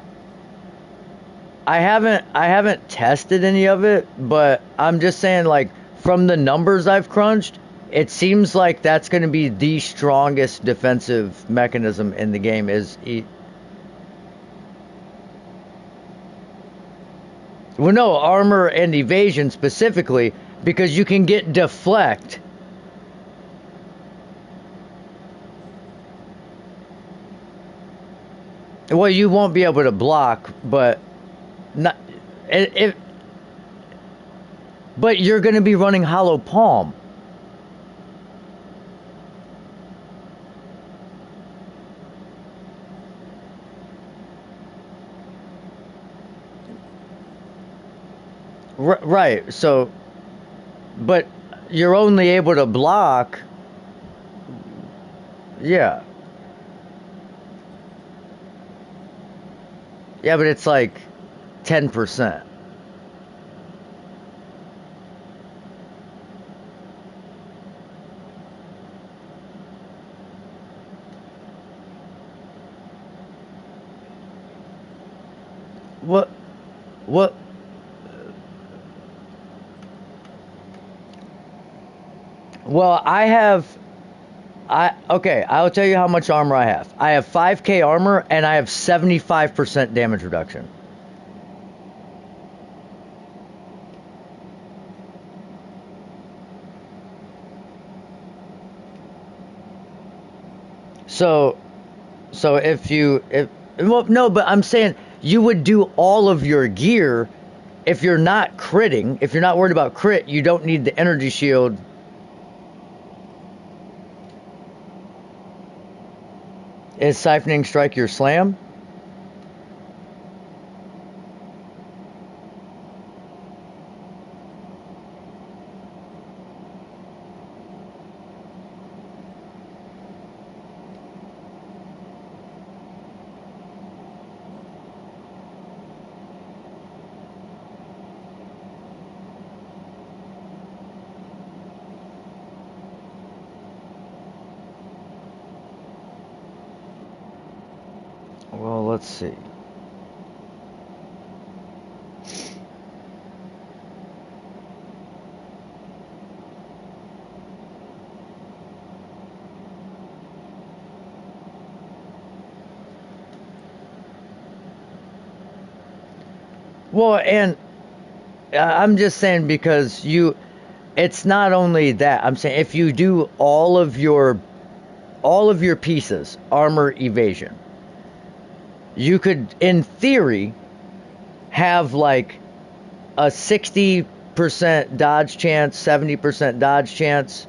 I haven't tested any of it, but I'm just saying like from the numbers I've crunched, it seems like that's going to be the strongest defensive mechanism in the game well, no, armor and evasion specifically because you can get deflect. Well, you won't be able to block, but not it, but you're going to be running hollow palm. Right. So, but you're only able to block. Yeah. Yeah, but it's like 10%. What what well, I okay, I'll tell you how much armor I have. I have 5k armor and I have 75% damage reduction. So if well no, but I'm saying you would do all of your gear if you're not critting, if you're not worried about crit, you don't need the energy shield. Is siphoning strike your slam? Well, let's see. Well, and I'm just saying because it's not only that. I'm saying if you do all of your pieces, armor evasion, you could in theory have like a 60% dodge chance, 70% dodge chance,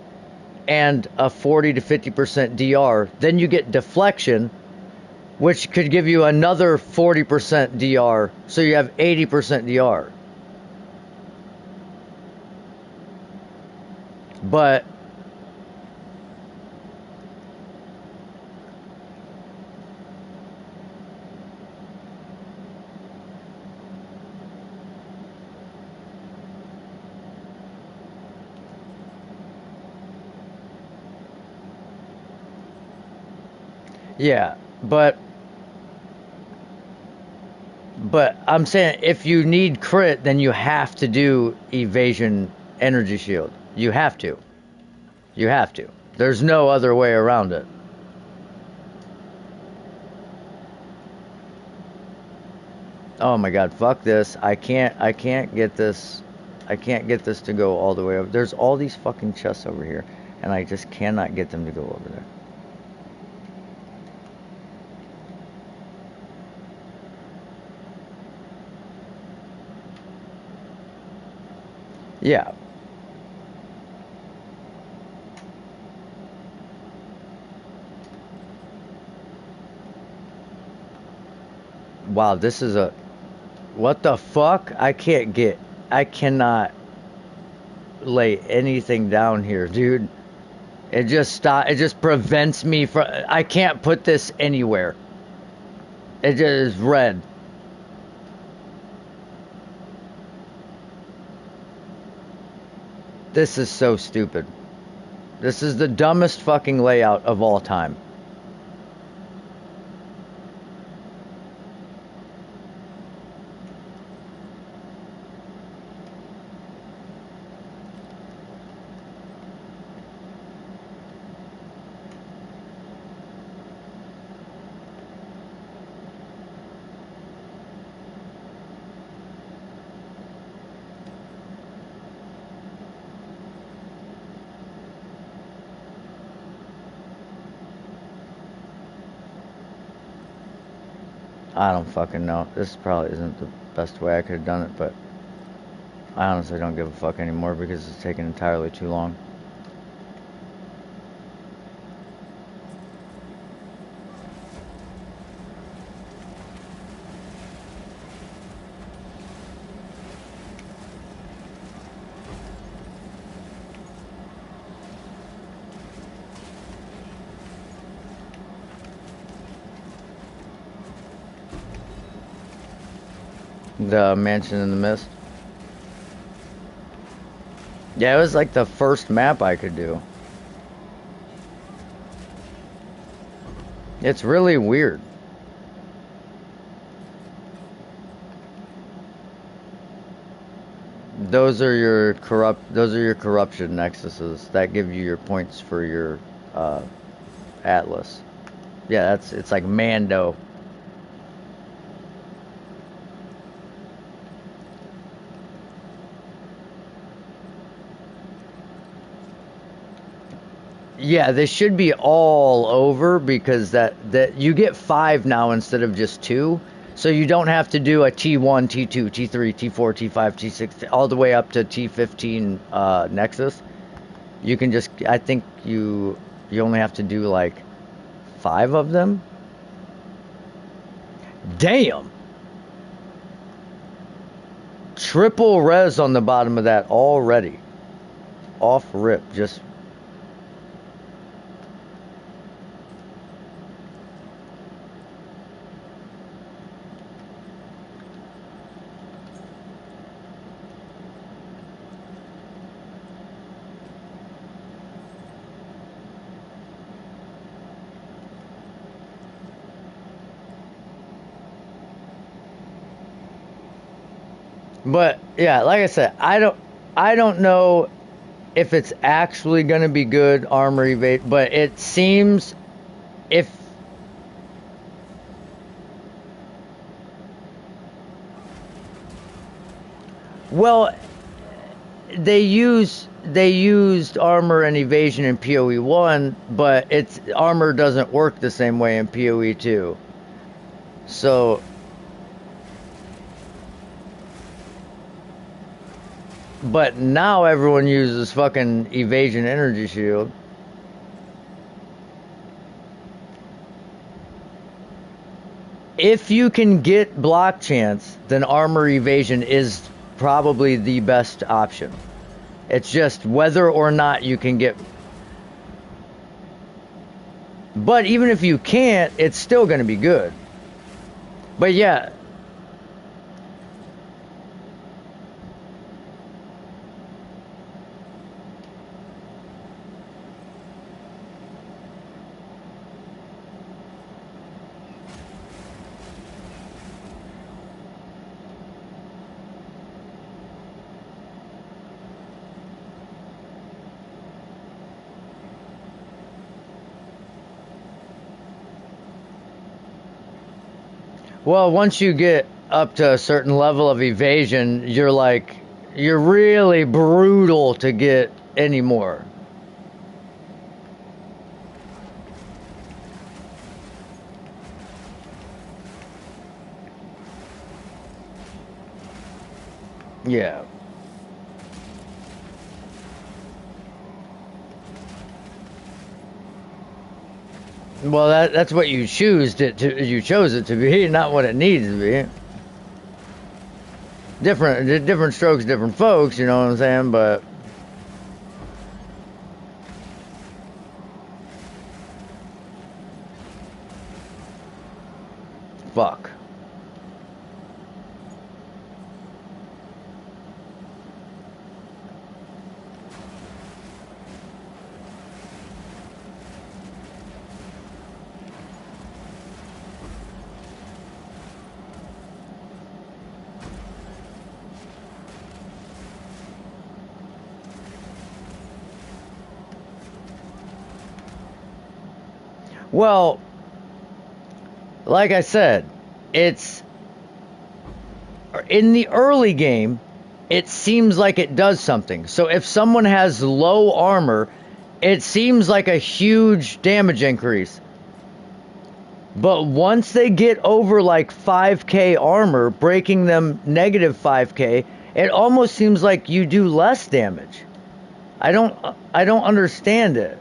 and a 40 to 50% DR. Then you get deflection, which could give you another 40% DR. So you have 80% DR. But yeah, but I'm saying if you need crit, then you have to do evasion energy shield. You have to. You have to. There's no other way around it. Oh my god, fuck this. I can't get this. I can't get this to go all the way over. There's all these fucking chests over here, and I just cannot get them to go over there. Yeah. Wow, this is a what the fuck? I cannot lay anything down here, dude. It just prevents me from I can't put this anywhere. It just is red. This is so stupid. This is the dumbest fucking layout of all time. I don't fucking know. This probably isn't the best way I could have done it, but I honestly don't give a fuck anymore because it's taking entirely too long. The Mansion in the Mist. Yeah, it was like the first map I could do. It's really weird. Those are your corruption nexuses that give you your points for your uh, Atlas. Yeah, it's like Mando. Yeah, they should be all over because that you get 5 now instead of just 2. So you don't have to do a T1, T2, T3, T4, T5, T6 all the way up to T15 Nexus. You can just I think you only have to do like 5 of them. Damn. Triple res on the bottom of that already. Off rip just But yeah, like I said, I don't know if it's actually going to be good armor evade, but it seems if well they used armor and evasion in PoE 1, but its armor doesn't work the same way in PoE 2. So but now everyone uses fucking evasion energy shield. if you can get block chance, then armor evasion is probably the best option. It's just whether or not you can get. But even if you can't, it's still going to be good. But yeah. Well, once you get up to a certain level of evasion, you're really brutal to get any more. Yeah. Well, that's what you chose it to be, not what it needs to be. Different strokes, different folks. You know what I'm saying? But fuck. Well, like I said, it's in the early game, it seems like it does something. So if someone has low armor, it seems like a huge damage increase. But once they get over like 5k armor, breaking them negative 5k, it almost seems like you do less damage. I don't understand it.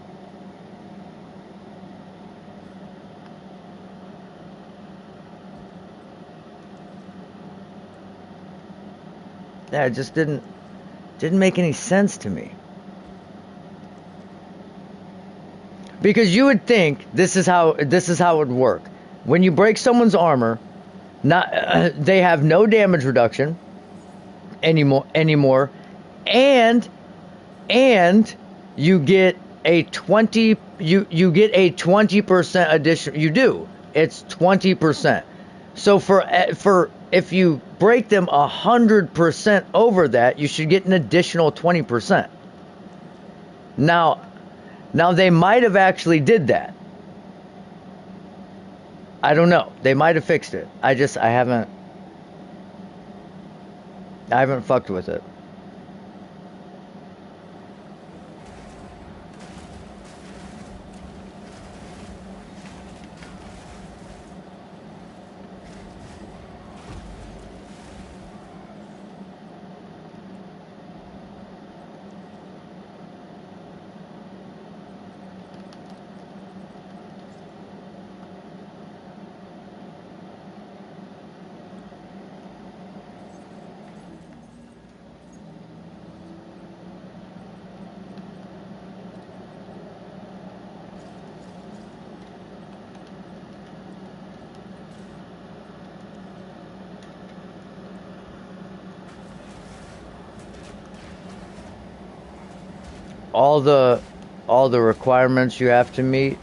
Yeah, it just didn't make any sense to me. Because you would think this is how it would work. When you break someone's armor, they have no damage reduction anymore, and you get a 20% addition. You do. It's 20%. So for if you break them 100% over that, you should get an additional 20%. Now they might have actually did that. I don't know. They might have fixed it. I haven't fucked with it. All the requirements you have to meet.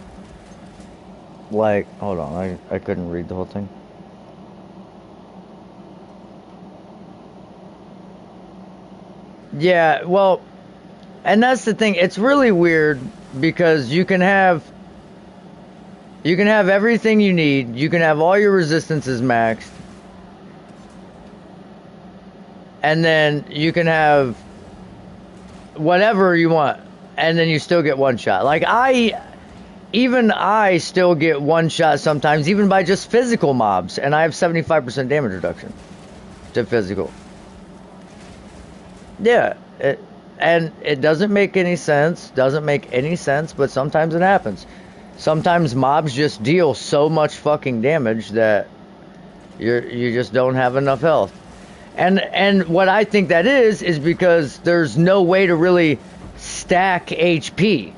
Like, hold on, I couldn't read the whole thing. Yeah, well, and that's the thing. It's really weird because you can have everything you need. You can have all your resistances maxed. And then you can have whatever you want, and then you still get one shot. Like I still get one shot sometimes, even by just physical mobs, and I have 75% damage reduction to physical. Yeah, and it doesn't make any sense. But sometimes it happens. Sometimes mobs just deal so much fucking damage that You just don't have enough health. And what I think that is because there's no way to really stack HP.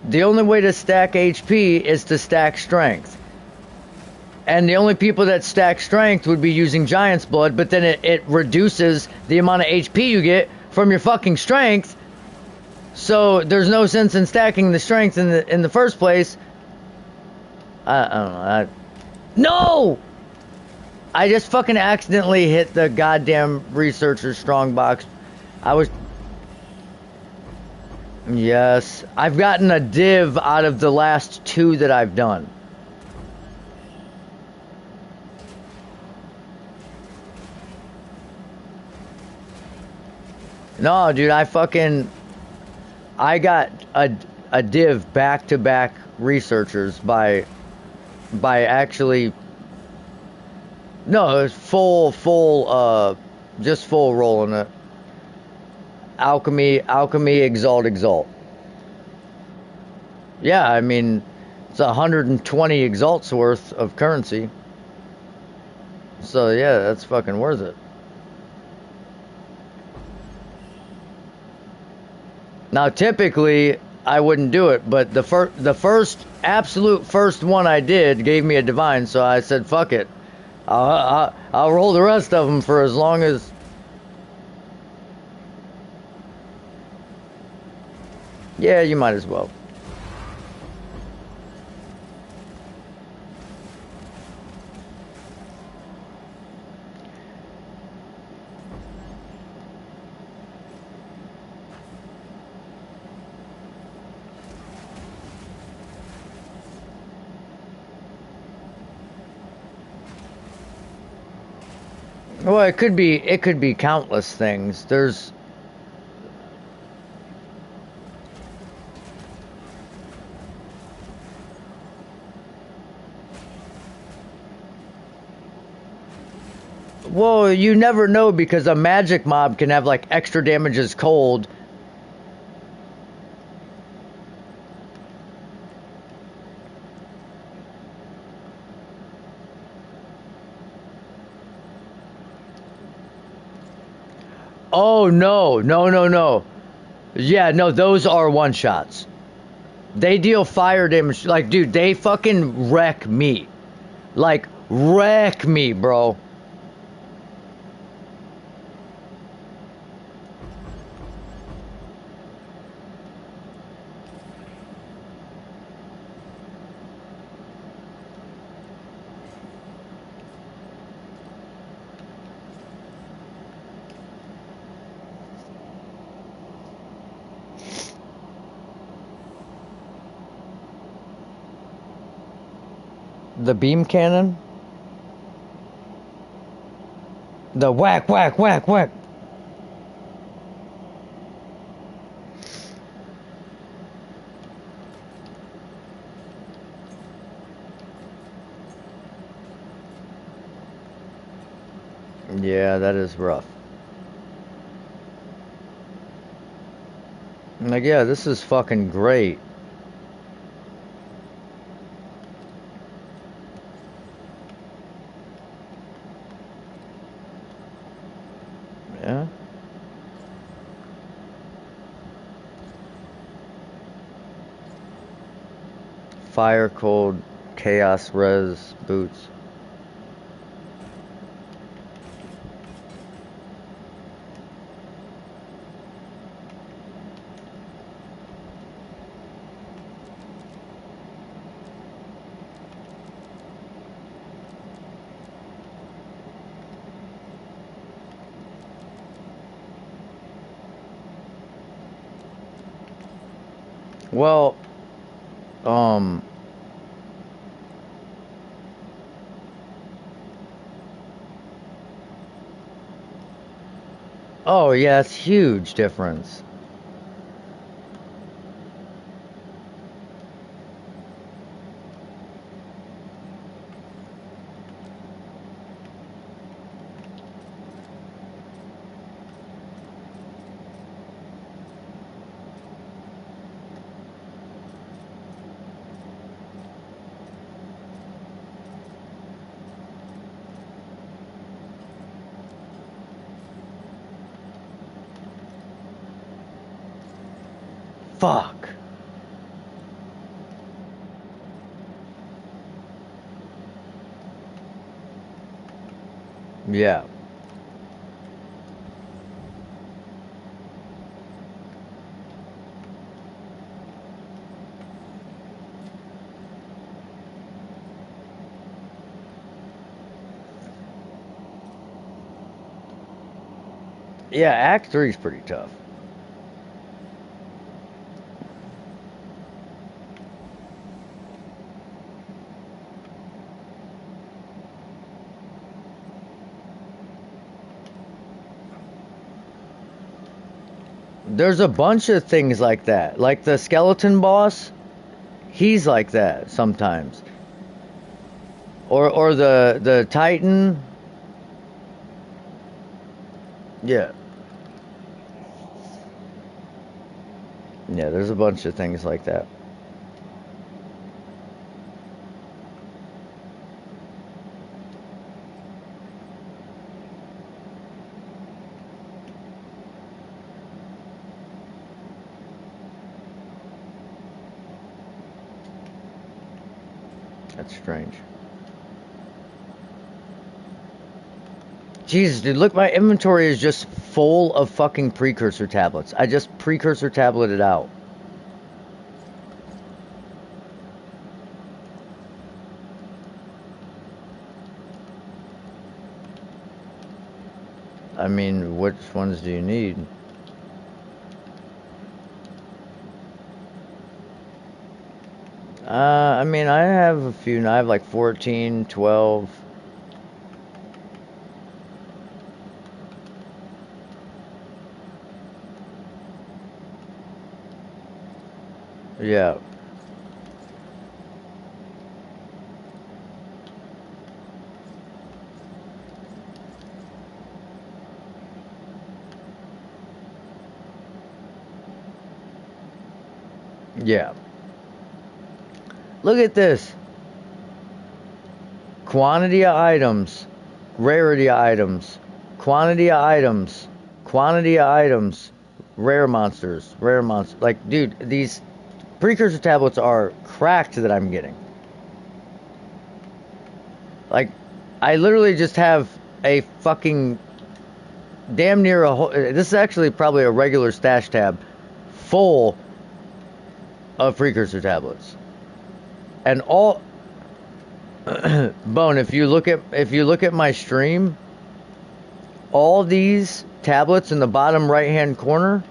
The only way to stack HP is to stack strength. And the only people that stack strength would be using Giant's Blood, but then it reduces the amount of HP you get from your fucking strength. So there's no sense in stacking the strength in the first place. I don't know. No! I just fucking accidentally hit the goddamn researcher strongbox. I was. Yes. I've gotten a div out of the last 2 that I've done. No, dude, I got a div back to back researchers by actually. No, it was just full rolling it. Alchemy, exalt. Yeah, I mean, it's 120 exalts worth of currency. So yeah, that's fucking worth it. Now, typically, I wouldn't do it, but the absolute first one I did gave me a divine, so I said, fuck it. I'll roll the rest of them for as long as. Yeah, you might as well. Well, it could be countless things. There's. Well, you never know because a magic mob can have like extra damage as cold. Oh no. Yeah, no, those are one shots. They deal fire damage. Like, dude, they fucking wreck me. Like, wreck me, bro. The beam cannon. The whack. Yeah, that is rough. Like, yeah, this is fucking great. Yeah. Fire cold chaos res boots. Well, um, oh yeah, it's huge difference. Fuck. Yeah. Yeah, Act 3 is pretty tough. There's a bunch of things like that. Like the skeleton boss, he's like that sometimes. Or the Titan. Yeah. Yeah, there's a bunch of things like that. That's strange. Jesus, dude, look, my inventory is just full of fucking precursor tablets. I just precursor tableted out. I mean, which ones do you need? I mean, I have a few. I have like 14, 12. Yeah. Yeah. Look at this. Quantity of items. Rarity of items. Quantity of items. Quantity of items. Rare monsters. Rare monsters. Like, dude, these precursor tablets are cracked that I'm getting. Like, I literally just have a fucking damn near a whole. This is actually probably a regular stash tab full of precursor tablets. And all Bone, if you look at my stream, all these tablets in the bottom right hand corner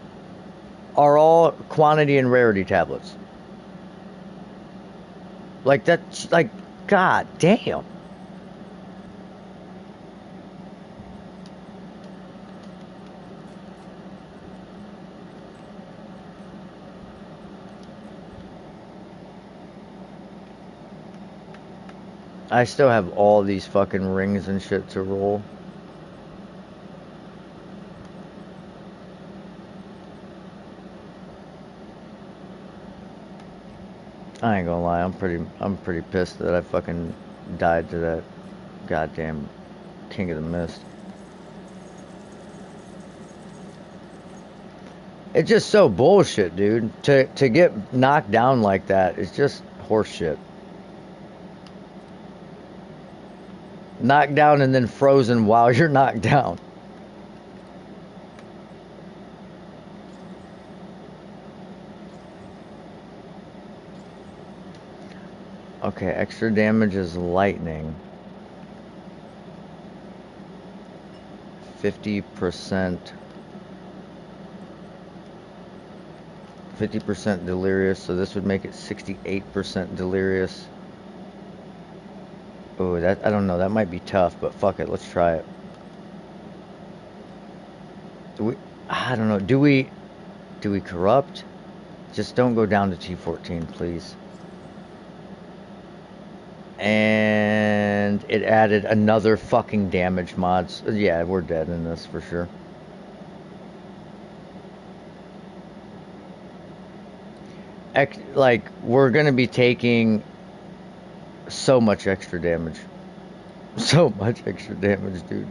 are all quantity and rarity tablets. Like that's like god damn. I still have all these fucking rings and shit to roll. I ain't gonna lie, I'm pretty pissed that I fucking died to that goddamn King of the Mist. It's just so bullshit, dude. To get knocked down like that is just horseshit. Knocked down and then frozen while you're knocked down. Okay, extra damage is lightning. 50%. 50% delirious, so this would make it 68% delirious. Oh, that I don't know. That might be tough, but fuck it. Let's try it. Do we? I don't know. Do we corrupt? Just don't go down to T14, please. And it added another fucking damage mods. Yeah, we're dead in this for sure. Like, we're gonna be taking so much extra damage. So much extra damage, dude.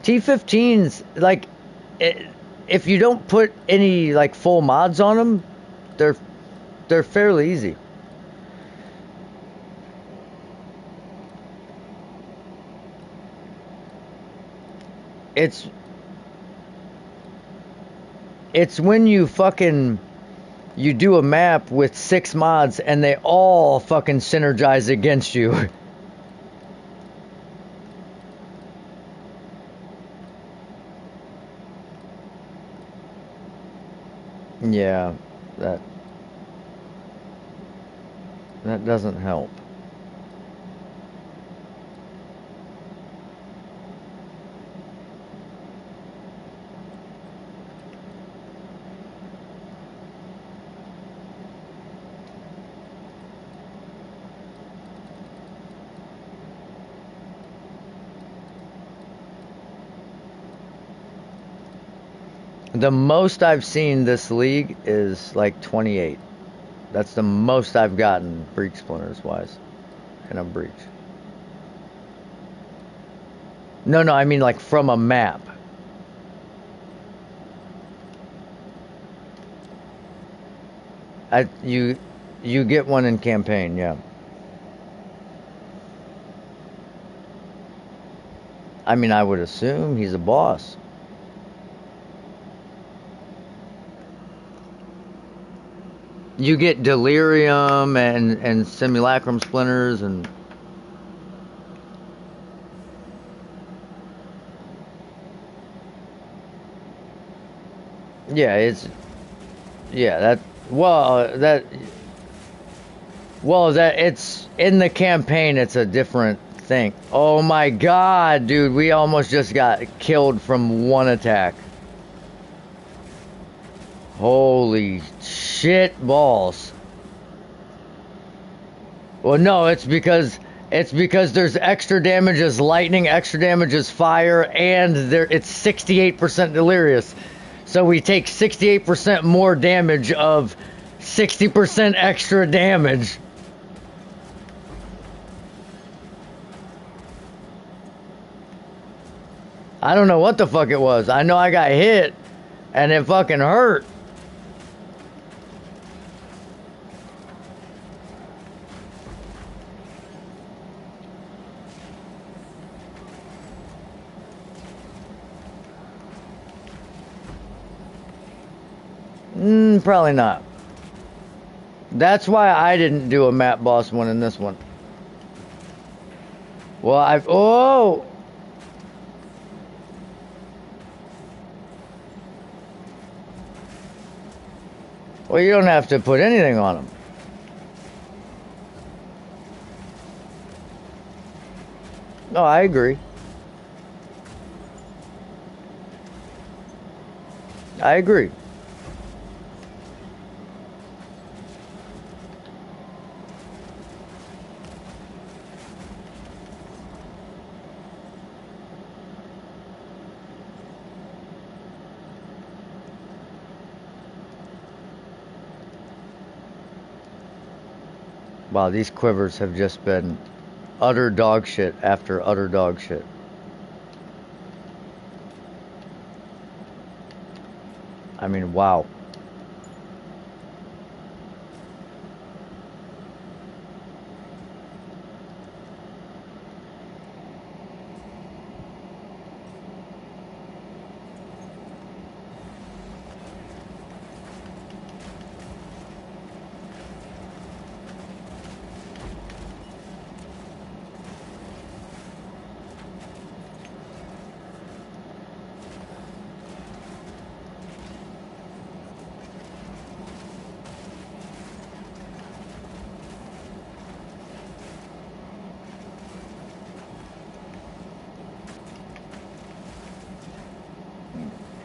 T15s, like, if you don't put any like full mods on them, they're fairly easy. It's when you do a map with 6 mods and they all fucking synergize against you. Yeah, that doesn't help. The most I've seen this league is like 28. That's the most I've gotten breach splinters wise in a breach. No, I mean like from a map. You get one in campaign, yeah. I mean, I would assume he's a boss. You get delirium and simulacrum splinters and yeah, it's yeah, that it's in the campaign, it's a different thing. Oh my god, dude, we almost just got killed from one attack. Holy shit balls. Well, no, it's because there's extra damage as lightning, extra damage as fire, and it's 68% delirious. So we take 68% more damage of 60% extra damage. I don't know what the fuck it was. I know I got hit and it fucking hurt. Probably not. That's why I didn't do a map boss one in this one. Well, well, you don't have to put anything on them. No, I agree. I agree. Wow, these quivers have just been utter dog shit after utter dog shit. I mean, wow.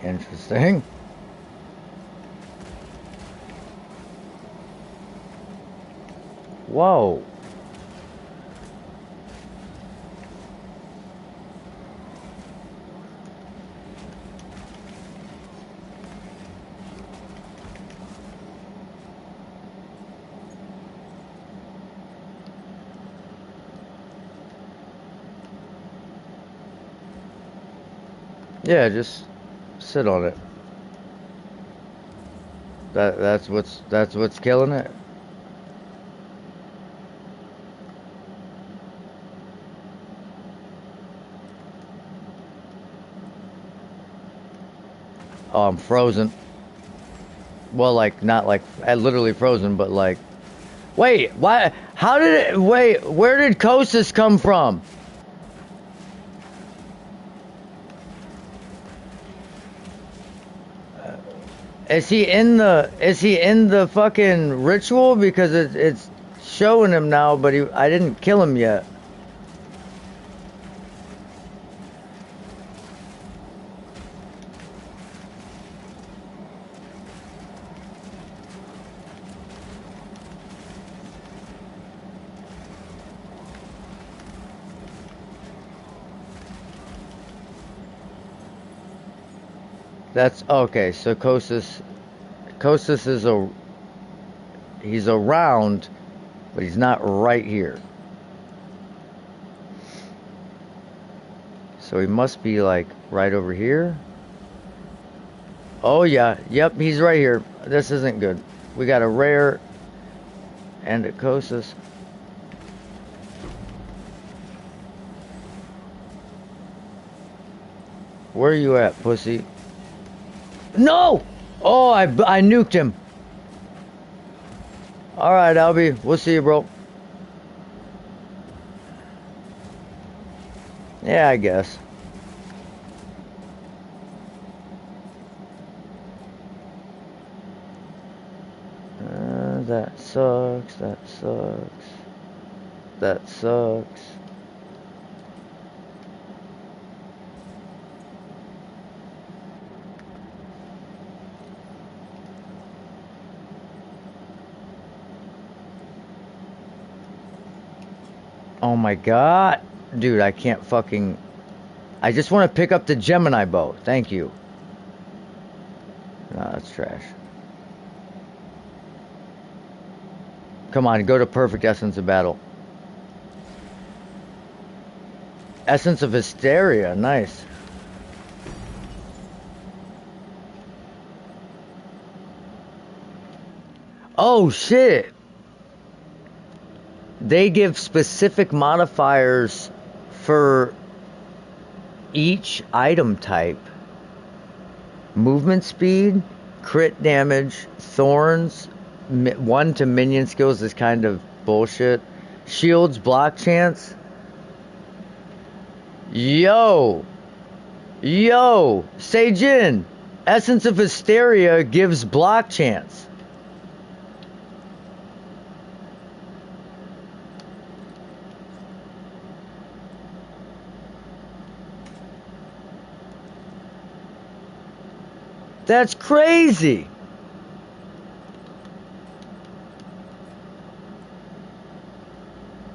Interesting. Whoa. Yeah, just sit on it. That's what's killing it. Oh, I'm frozen. Well, like not like literally frozen, but like. Wait, why? How did it? Wait, where did Kostas come from? Is he in the? Is he in the fucking ritual? Because it's showing him now, but I didn't kill him yet. That's okay. So Kostas is he's around, but he's not right here. So he must be like right over here. Oh yeah, yep, he's right here. This isn't good. We got a rare and a Kostas. Where are you at, pussy? No! Oh, I nuked him. All right, Albie. We'll see you, bro. Yeah, I guess. That sucks. That sucks. That sucks. Oh my god. Dude, I can't fucking... I just want to pick up the Gemini bow. Thank you. No, that's trash. Come on, go to perfect essence of battle. Essence of hysteria. Nice. Oh, shit. They give specific modifiers for each item type. Movement speed, crit damage, thorns, 1 to minion skills is kind of bullshit. Shields, block chance. Yo! Yo! Seijin! Essence of Hysteria gives block chance. That's crazy!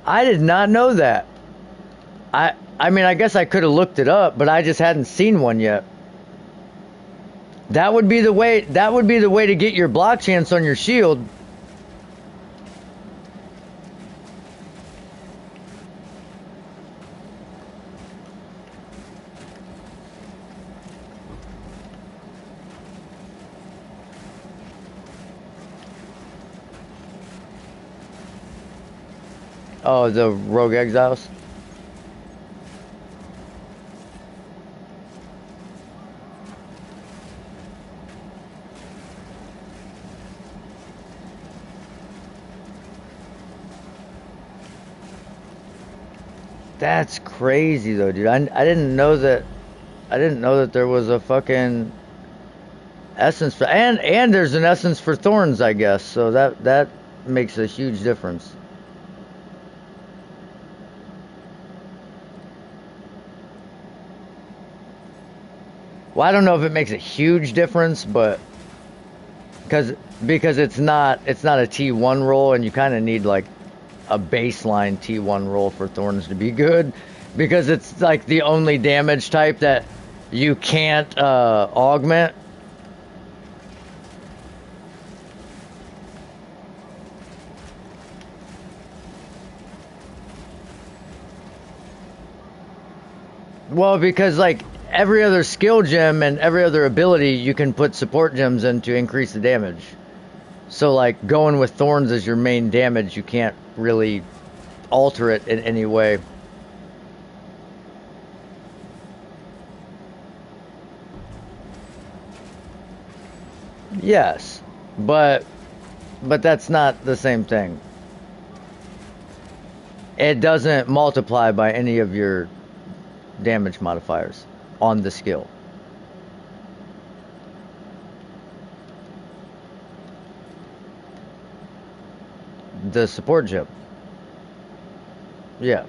I did not know that. I mean, I guess I could have looked it up, but I just hadn't seen one yet. That would be the way. That would be the way to get your block chance on your shield. Oh, the Rogue Exiles. That's crazy though, dude. I didn't know that. I didn't know that there was a fucking essence for and there's an essence for thorns, I guess. So that makes a huge difference. Well, I don't know if it makes a huge difference, but because it's not a T1 roll, and you kind of need like a baseline T1 roll for thorns to be good, because it's like the only damage type that you can't augment. Well, because like every other skill gem and every other ability you can put support gems in to increase the damage. So like going with thorns as your main damage, you can't really alter it in any way. Yes, but that's not the same thing. It doesn't multiply by any of your damage modifiers on the skill. The support gem. Yeah.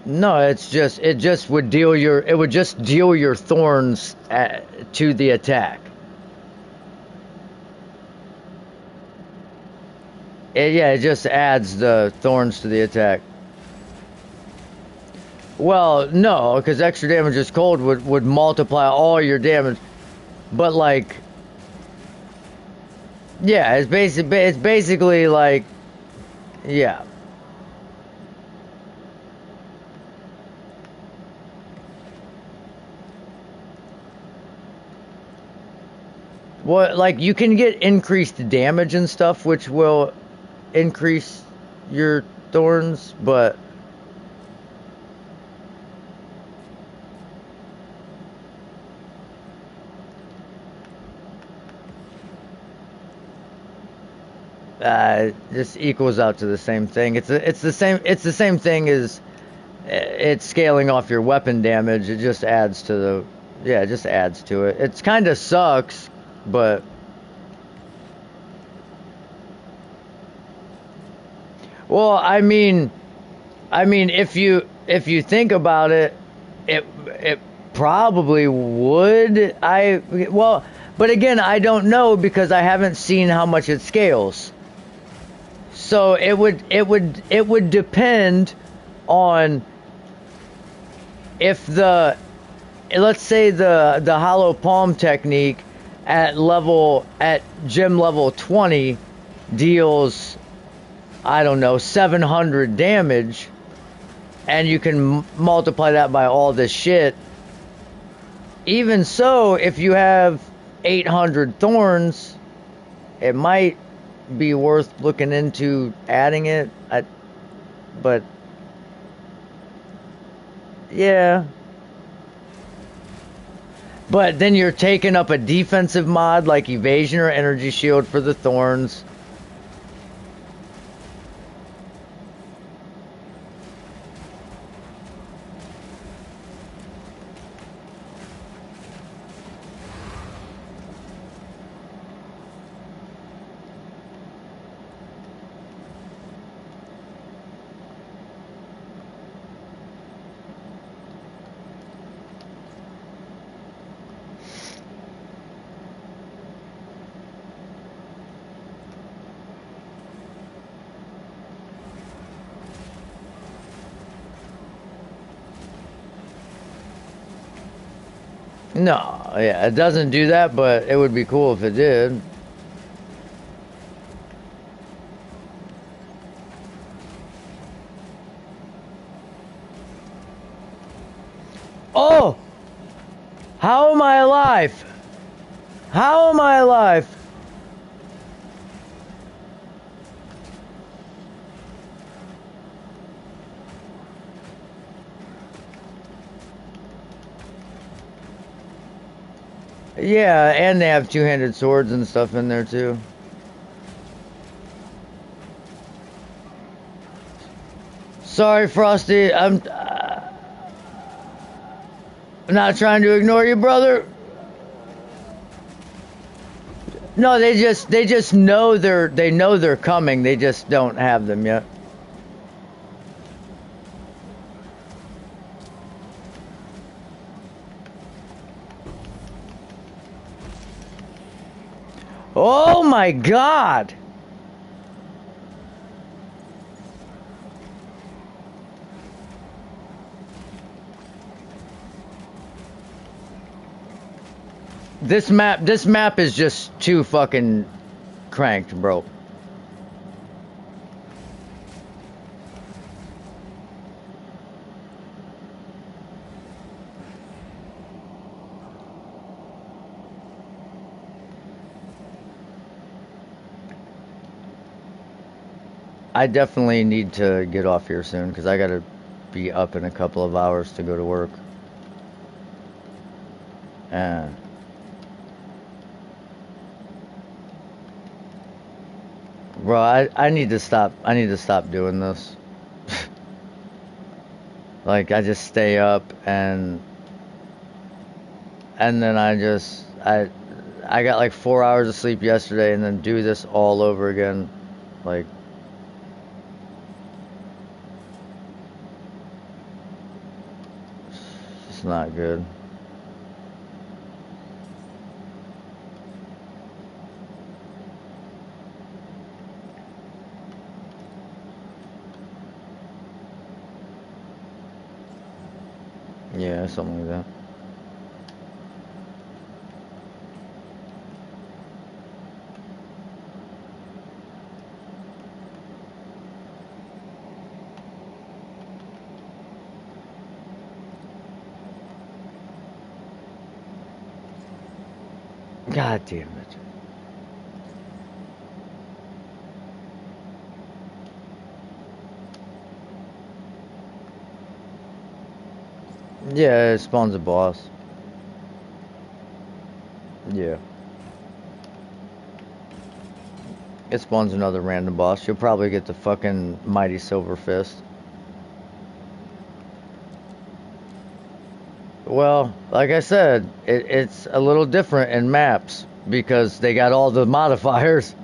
No, it just would deal your thorns to the attack. It just adds the thorns to the attack. Well, no, because extra damage is cold would multiply all your damage. But like, yeah, it's basically like, yeah. What, like, you can get increased damage and stuff, which will increase your thorns, but this equals out to the same thing. It's the same thing as it's scaling off your weapon damage. It just adds to the, yeah, it just adds to it. It's kind of sucks, but well, if you think about it, it probably would. But again, I don't know because I haven't seen how much it scales. So it would depend on if let's say the hollow palm technique at gem level 20 deals, I don't know, 700 damage, and you can multiply that by all this shit. Even so, if you have 800 thorns, it might be worth looking into adding it. But yeah. But then you're taking up a defensive mod like evasion or energy shield for the thorns. No, yeah, it doesn't do that, but it would be cool if it did. Oh! How am I alive? How am I alive? Yeah, and they have two-handed swords and stuff in there too. Sorry, Frosty. I'm not trying to ignore you, brother. No, they just know they're coming. They just don't have them yet. Oh my God! This map is just too fucking cranked, bro. I definitely need to get off here soon because I gotta be up in a couple of hours to go to work. And bro, I need to stop. I need to stop doing this. Like I just stay up and then I got like 4 hours of sleep yesterday and then do this all over again. Like it's not good. Yeah, something like that. God damn it. Yeah, it spawns a boss. Yeah. It spawns another random boss. You'll probably get the fucking mighty silver fist. Well, like I said, it's a little different in maps because they got all the modifiers.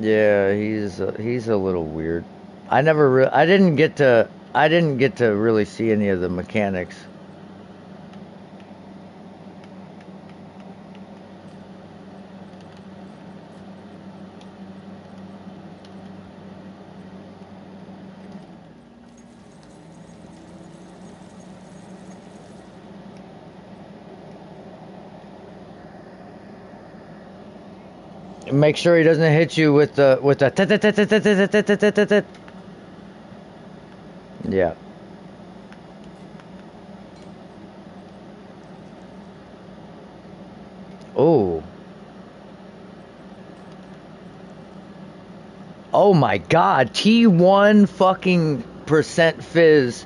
Yeah, he's a little weird. I didn't get to really see any of the mechanics. Make sure he doesn't hit you with the. Yeah. Oh. Oh my God. T1 fucking percent fizz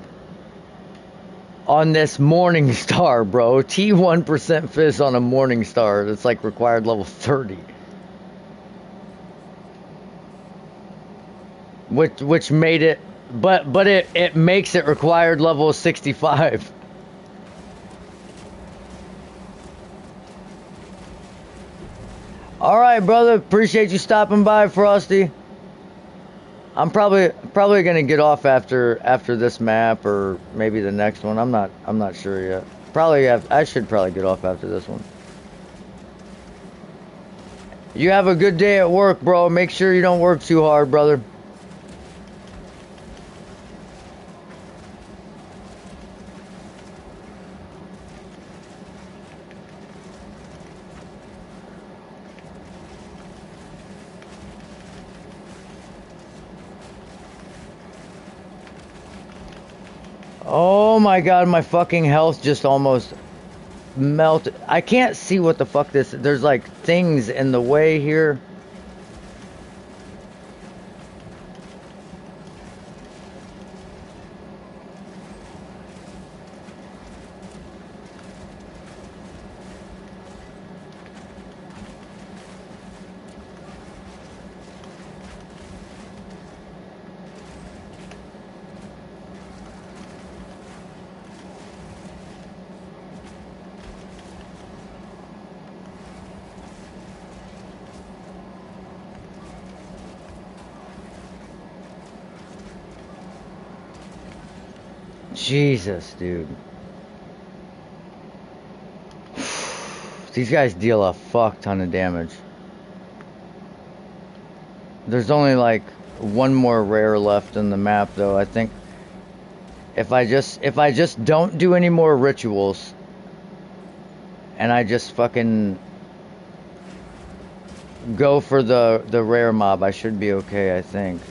on this Morning Star, bro. T1% fizz on a Morning Star. It's like required level 30. Which made it, but it makes it required level 65. All right, brother. Appreciate you stopping by, Frosty. I'm probably gonna get off after this map or maybe the next one. I'm not sure yet. I should probably get off after this one. You have a good day at work, bro. Make sure you don't work too hard, brother. Oh my God, my fucking health just almost melted. I can't see what the fuck this. There's like things in the way here. Jesus, dude. These guys deal a fuck ton of damage. There's only like one more rare left in the map, though. I think if I just don't do any more rituals, and I just fucking go for the rare mob, I should be okay. I think.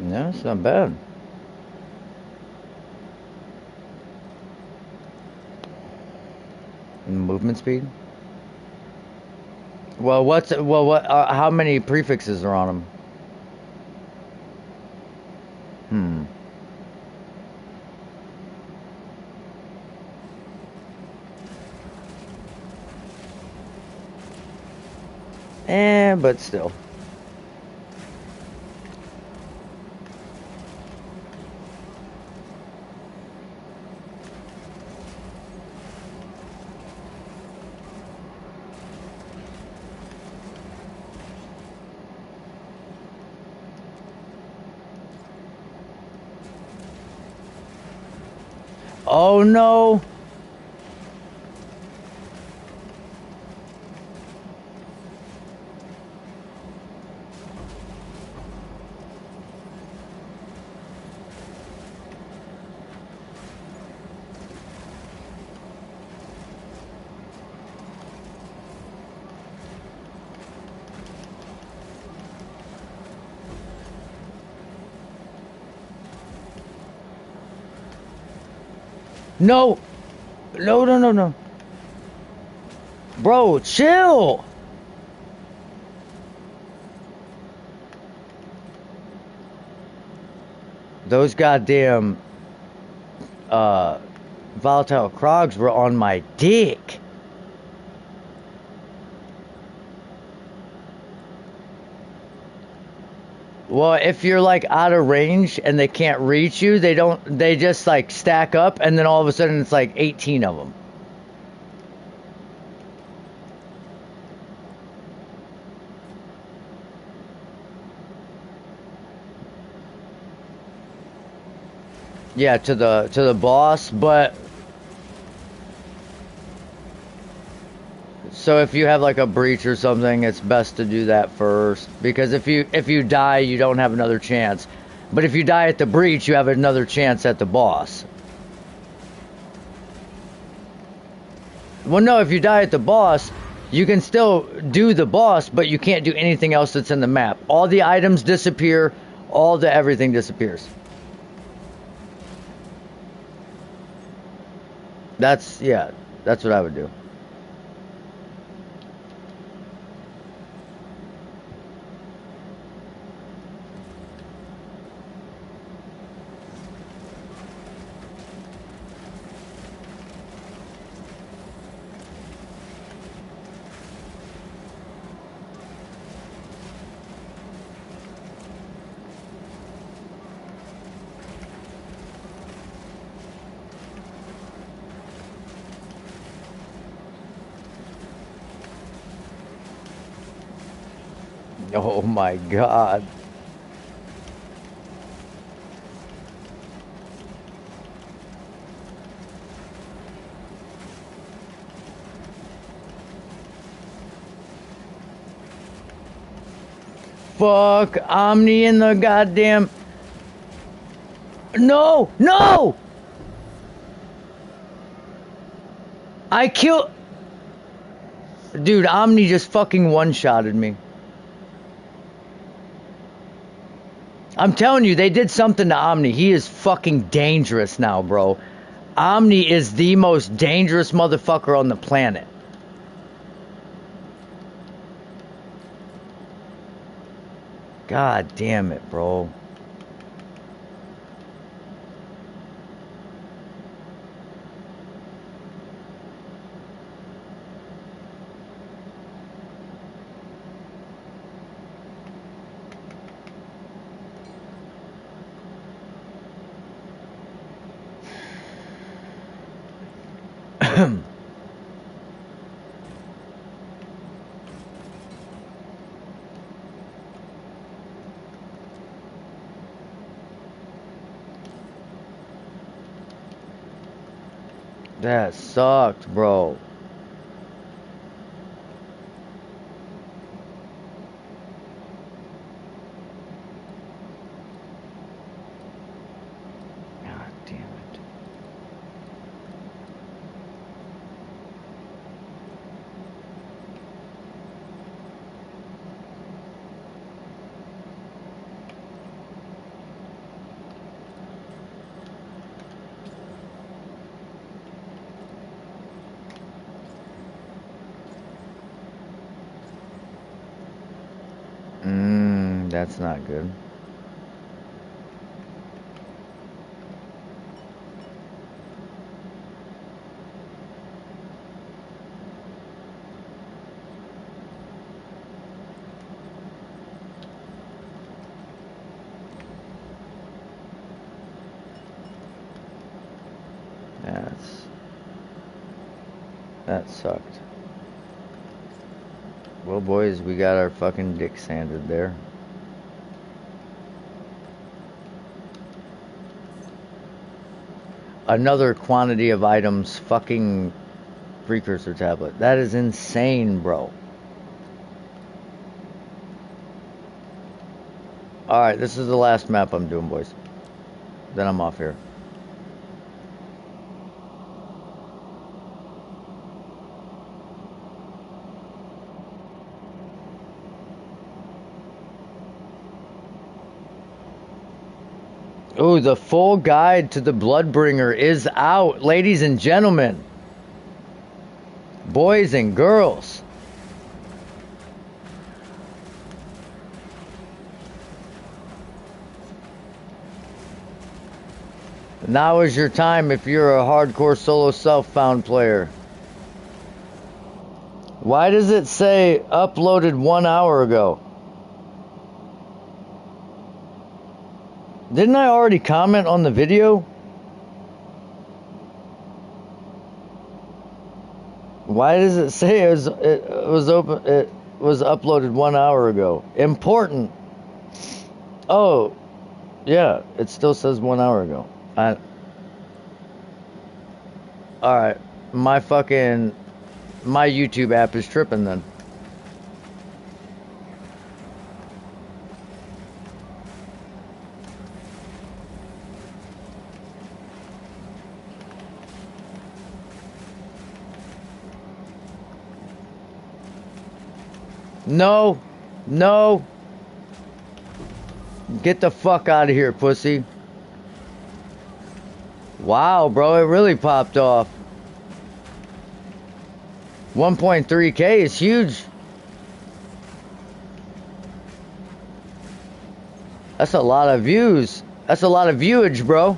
No, it's not bad. Movement speed. Well, what? How many prefixes are on them? Hmm. But still. Oh no! No! No, no, no, no. Bro, chill! Those goddamn volatile crogs were on my dick. Well, if you're like out of range and they can't reach you, they just like stack up and then all of a sudden it's like 18 of them. Yeah, to the boss, but so if you have like a breach or something, it's best to do that first because if you die, you don't have another chance. But if you die at the breach, you have another chance at the boss. Well, no, if you die at the boss, you can still do the boss, but you can't do anything else that's in the map. All the items disappear, all the everything disappears. Yeah, that's what I would do. Oh my god. Fuck Omni in the goddamn. No! No! I killed. Dude, Omni just fucking one-shotted me. I'm telling you, they did something to Omni. He is fucking dangerous now, bro. Omni is the most dangerous motherfucker on the planet. God damn it, bro. That sucked, bro. God damn it. That's not good. That sucked. Well, boys, we got our fucking dick sanded there. Another quantity of items fucking precursor tablet. That is insane, bro. Alright, this is the last map I'm doing, boys. Then I'm off here. Ooh, the full guide to the Bloodbringer is out, ladies and gentlemen. Boys and girls. Now is your time if you're a hardcore solo self-found player. Why does it say uploaded 1 hour ago? Didn't I already comment on the video? Why does it say it was open? It was uploaded 1 hour ago. Important. Oh, yeah. It still says 1 hour ago. All right. My YouTube app is tripping then. No. No. Get the fuck out of here, pussy. Wow, bro, it really popped off. 1.3K is huge. That's a lot of views. That's a lot of viewage, bro.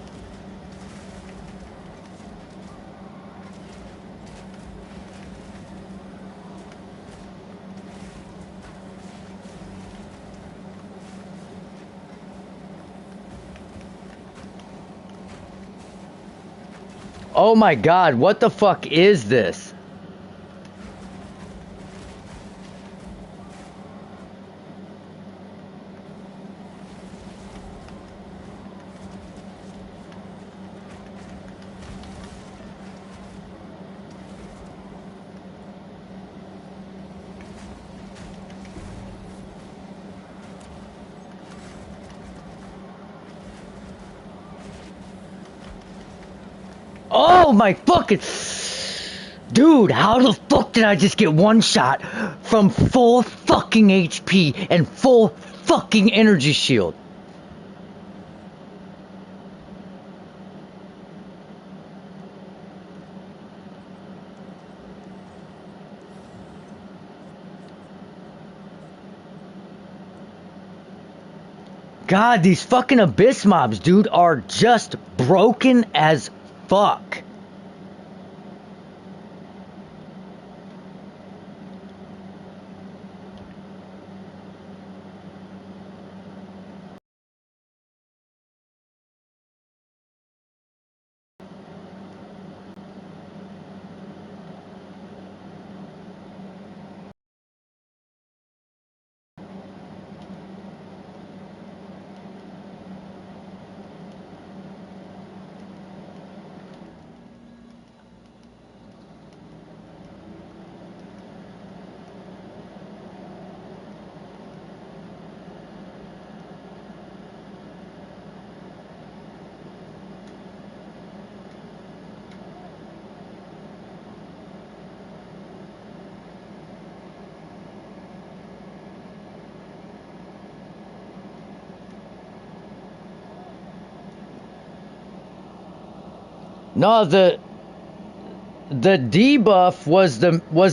Oh my god, what the fuck is this? Oh my fucking... Dude, how the fuck did I just get one shot from full fucking HP and full fucking energy shield? God, these fucking abyss mobs, dude, are just broken as fuck. No, the debuff was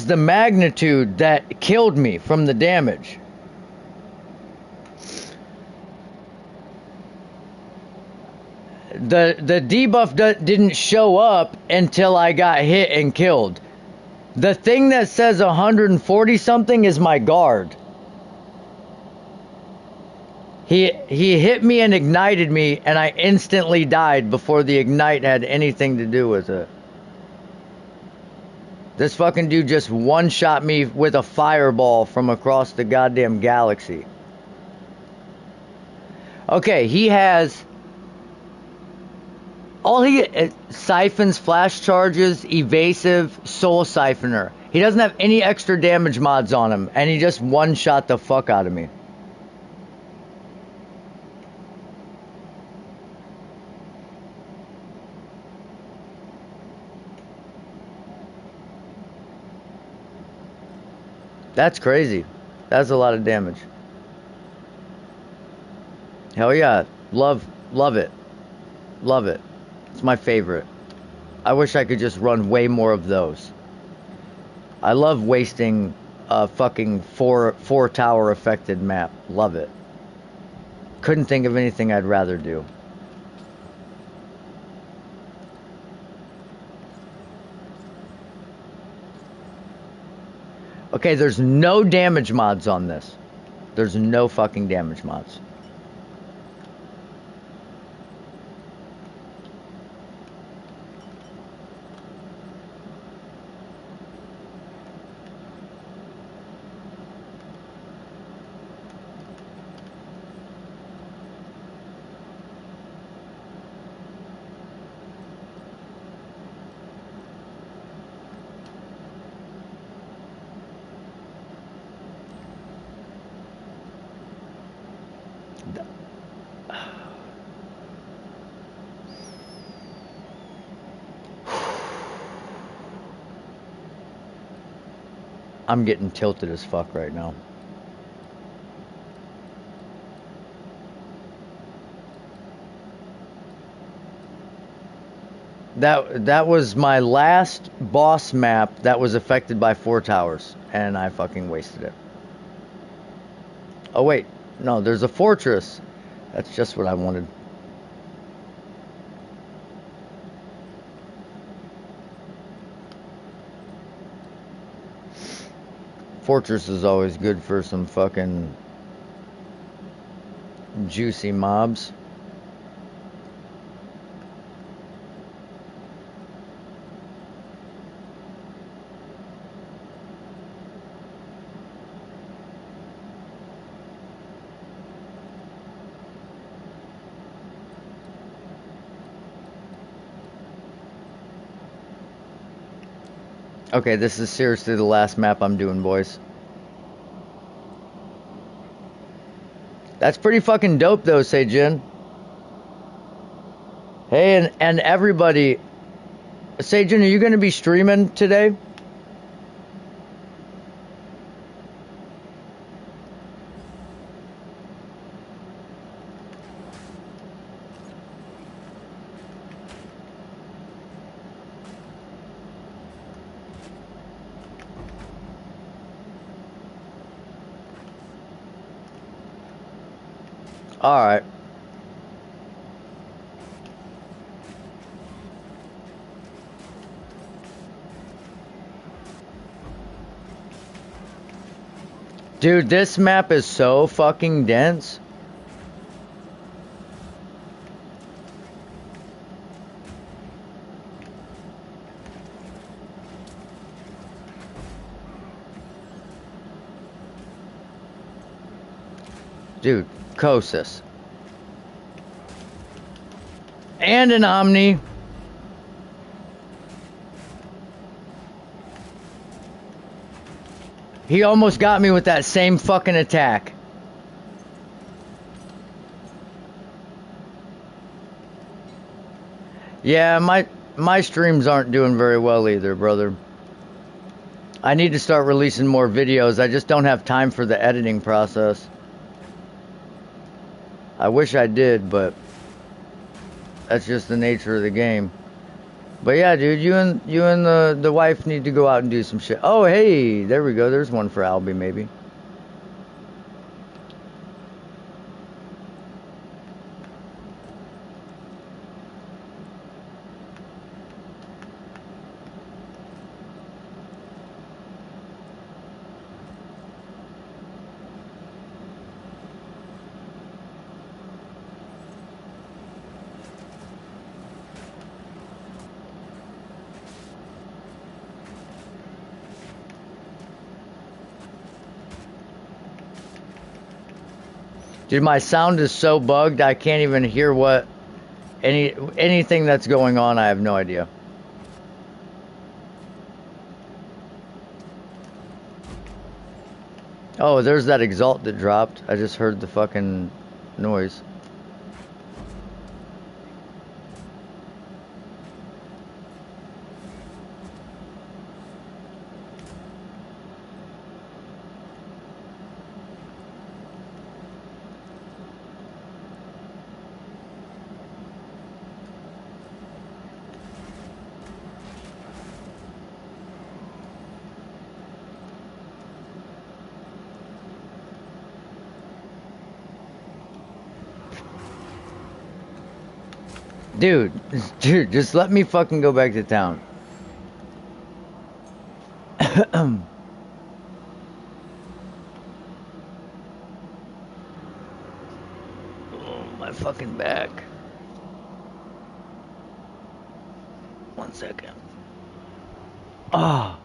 the magnitude that killed me from the damage. The debuff didn't show up until I got hit and killed. The thing that says 140 something is my guard. He hit me and ignited me, and I instantly died before the ignite had anything to do with it. This fucking dude just one-shot me with a fireball from across the goddamn galaxy. Okay, he has all he siphons, flash charges, evasive, soul siphoner. He doesn't have any extra damage mods on him, and he just one-shot the fuck out of me. That's crazy. That's a lot of damage. Hell yeah. Love it. Love it. It's my favorite. I wish I could just run way more of those. I love wasting a fucking four tower affected map. Love it. Couldn't think of anything I'd rather do. Okay, there's no damage mods on this. There's no fucking damage mods. I'm getting tilted as fuck right now. That was my last boss map that was affected by 4 towers, and I fucking wasted it. Oh wait, no, there's a fortress. That's just what I wanted. Fortress is always good for some fucking juicy mobs. Okay, this is seriously the last map I'm doing, boys. That's pretty fucking dope though, Seijin. Hey, and everybody, Seijin, are you going to be streaming today? All right. Dude, this map is so fucking dense. Dude, Kosis. And an Omni. He almost got me with that same fucking attack. Yeah, my streams aren't doing very well either, brother. I need to start releasing more videos. I just don't have time for the editing process. I wish I did, but that's just the nature of the game. But yeah, dude, you and the wife need to go out and do some shit. Oh, hey, there we go. There's one for Albie, maybe. Dude, my sound is so bugged I can't even hear what anything that's going on. I have no idea. Oh, there's that exalt that dropped. I just heard the fucking noise. Dude, dude, just let me fucking go back to town. Oh, my fucking back. 1 second. Ah. Oh.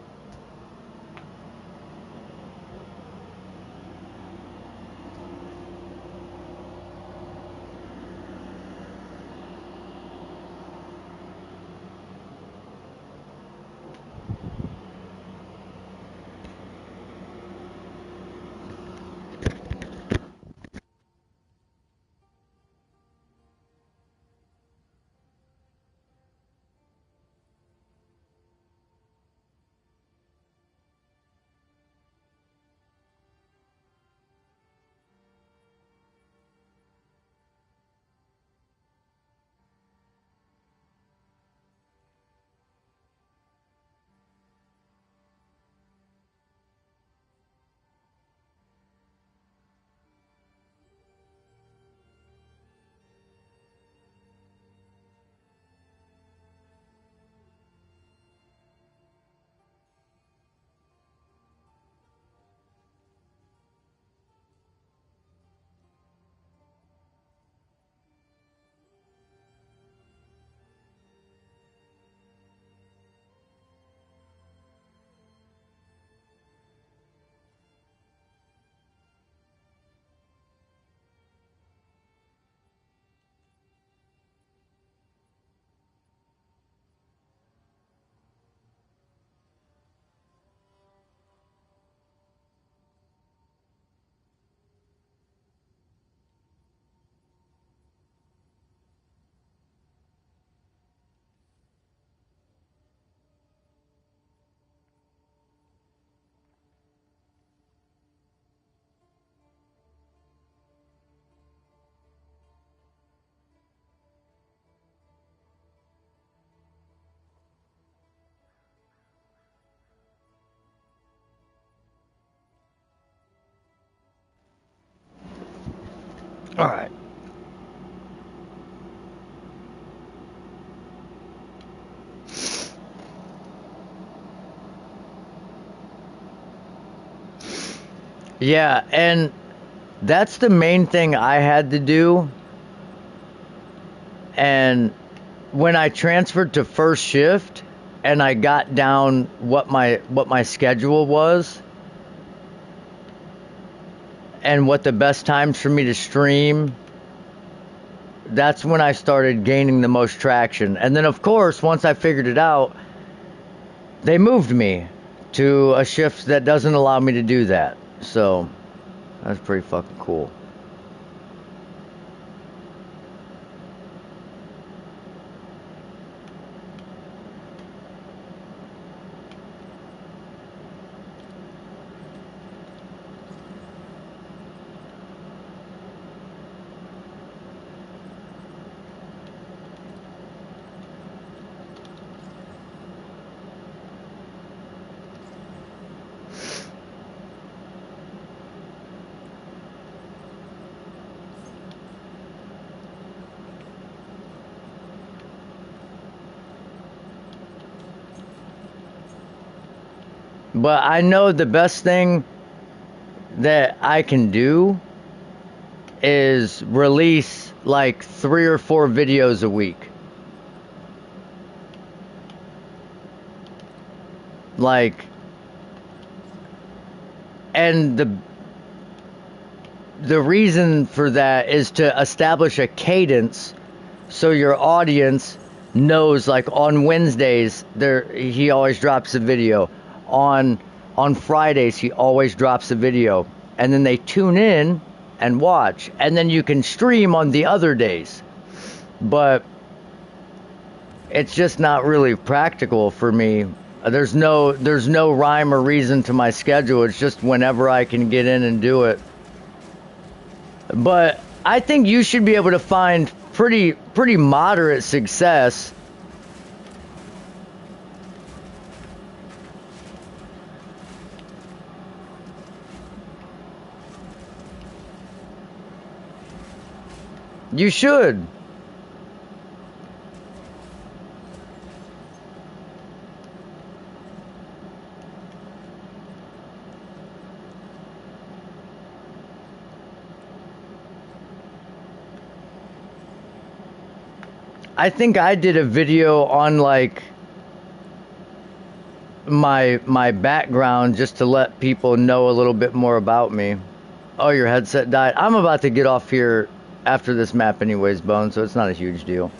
All right. Yeah, and that's the main thing I had to do. And when I transferred to first shift and I got down what my schedule was and what the best times for me to stream, that's when I started gaining the most traction. And then of course, once I figured it out, they moved me to a shift that doesn't allow me to do that. So, that's pretty fucking cool. But I know the best thing that I can do is release like 3 or 4 videos a week. Like, and the reason for that is to establish a cadence so your audience knows, like, on Wednesdays there he always drops a video, on Fridays he always drops a video, and then they tune in and watch, and then you can stream on the other days. But it's just not really practical for me. There's no rhyme or reason to my schedule. It's just whenever I can get in and do it. But I think you should be able to find pretty moderate success. You should. I think I did a video on, like, my background, just to let people know a little bit more about me. Oh, your headset died. I'm about to get off here after this map anyways, Bone, so it's not a huge deal.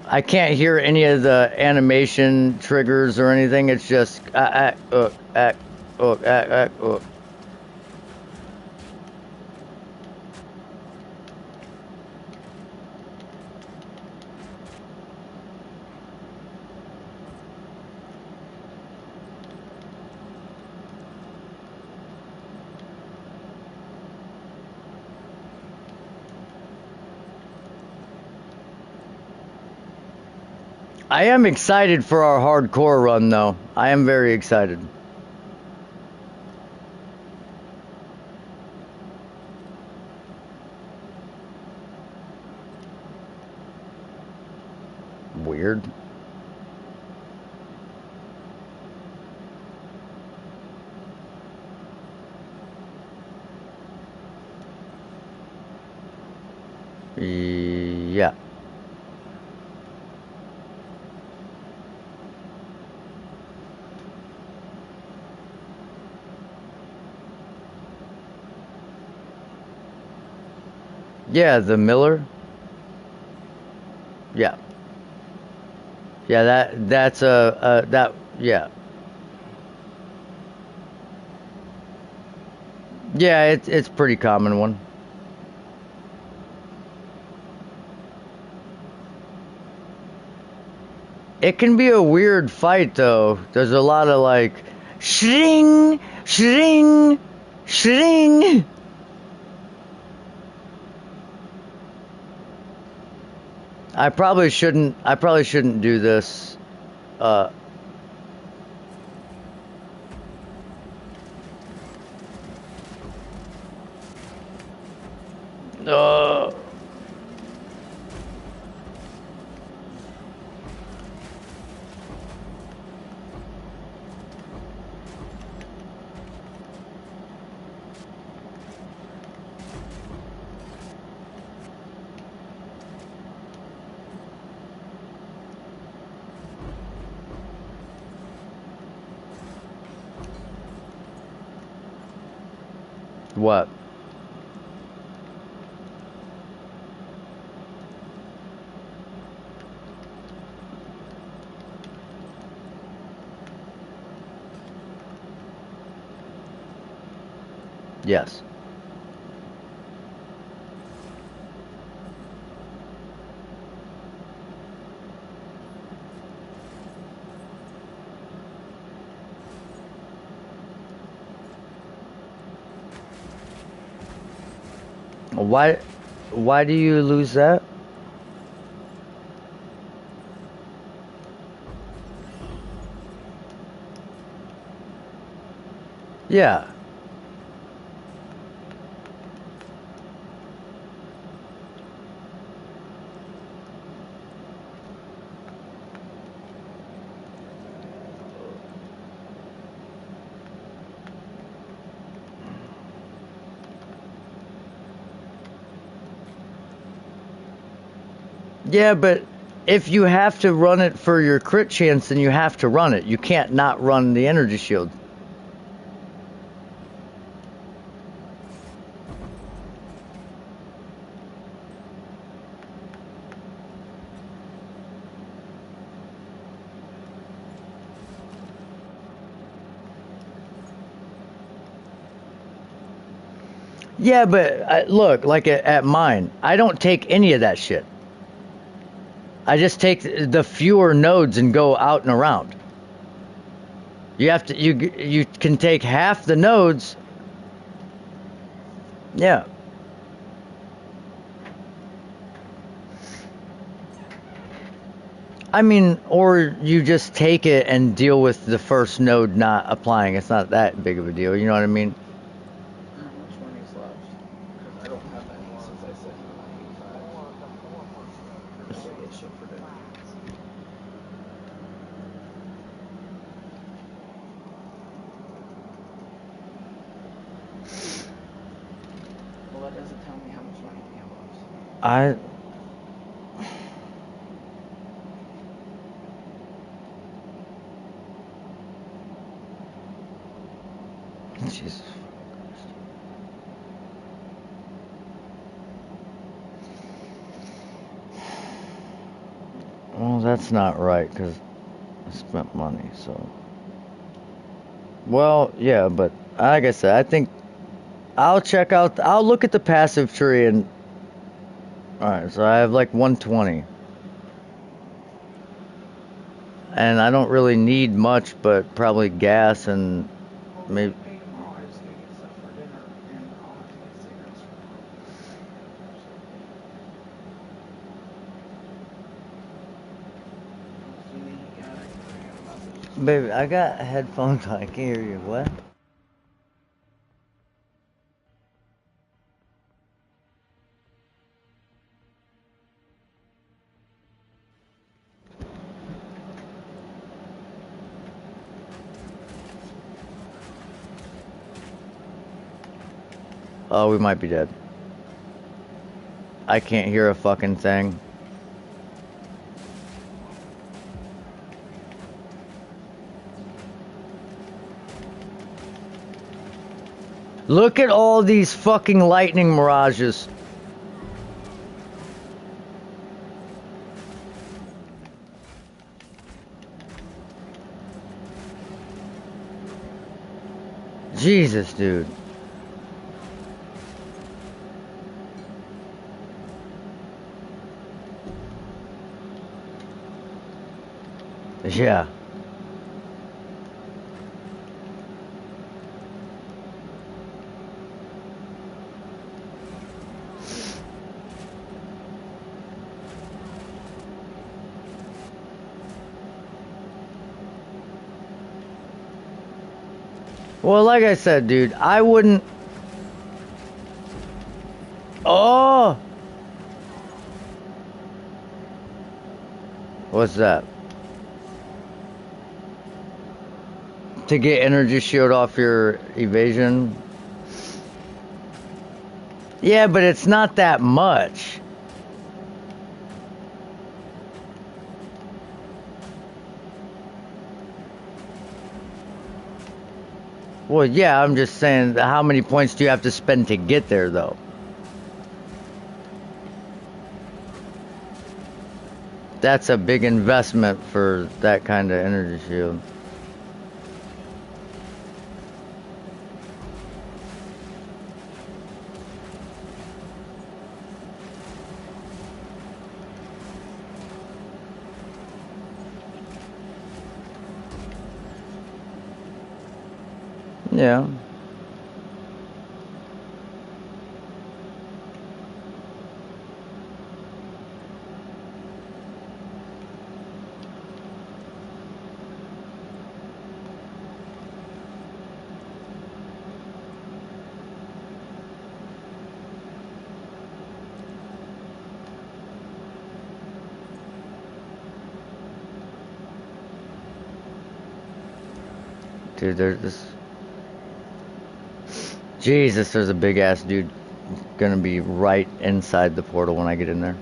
I can't hear any of the animation triggers or anything. It's just I am excited for our hardcore run, though. I am very excited. Weird. Yeah. Yeah, the Miller. Yeah. Yeah, that's that yeah. Yeah, it's pretty common one. It can be a weird fight, though. There's a lot of, like, shring, shring, shring. I probably shouldn't do this. Uh uh what? Yes. Why? Why do you lose that? Yeah. Yeah, but if you have to run it for your crit chance, then you have to run it. You can't not run the energy shield. Yeah, but look, like at mine, I don't take any of that shit. I just take the fewer nodes and go out and around. You have to you can take half the nodes. Yeah. I mean, or you just take it and deal with the first node not applying. It's not that big of a deal. You know what I mean? How much money's left? Because I don't have any since I sent you my 85. I gotta get shit for dinner. Well, that doesn't tell me how much money we have left. I Jesus. Well, that's not right because I spent money. So. Well, yeah, but like I said, I think I'll check out. I'll look at the passive tree and. All right, so I have like 120, and I don't really need much, but probably gas and Well, maybe. pay tomorrow. I just gotta get stuff for dinner, and I'll have to get cigarettes for tomorrow. So, as soon as you got it, 'cause I got a message this Baby, morning. I got headphones on. I can't hear you. What? Oh, we might be dead. I can't hear a fucking thing. Look at all these fucking lightning mirages. Jesus, dude. Yeah. Well, like I said, dude, I wouldn't. Oh! What's that? To get energy shield off your evasion? Yeah, but it's not that much. Well, yeah, I'm just saying, how many points do you have to spend to get there, though? That's a big investment for that kind of energy shield. Yeah. Dude, there's this. Jesus, there's a big ass dude gonna be right inside the portal when I get in there.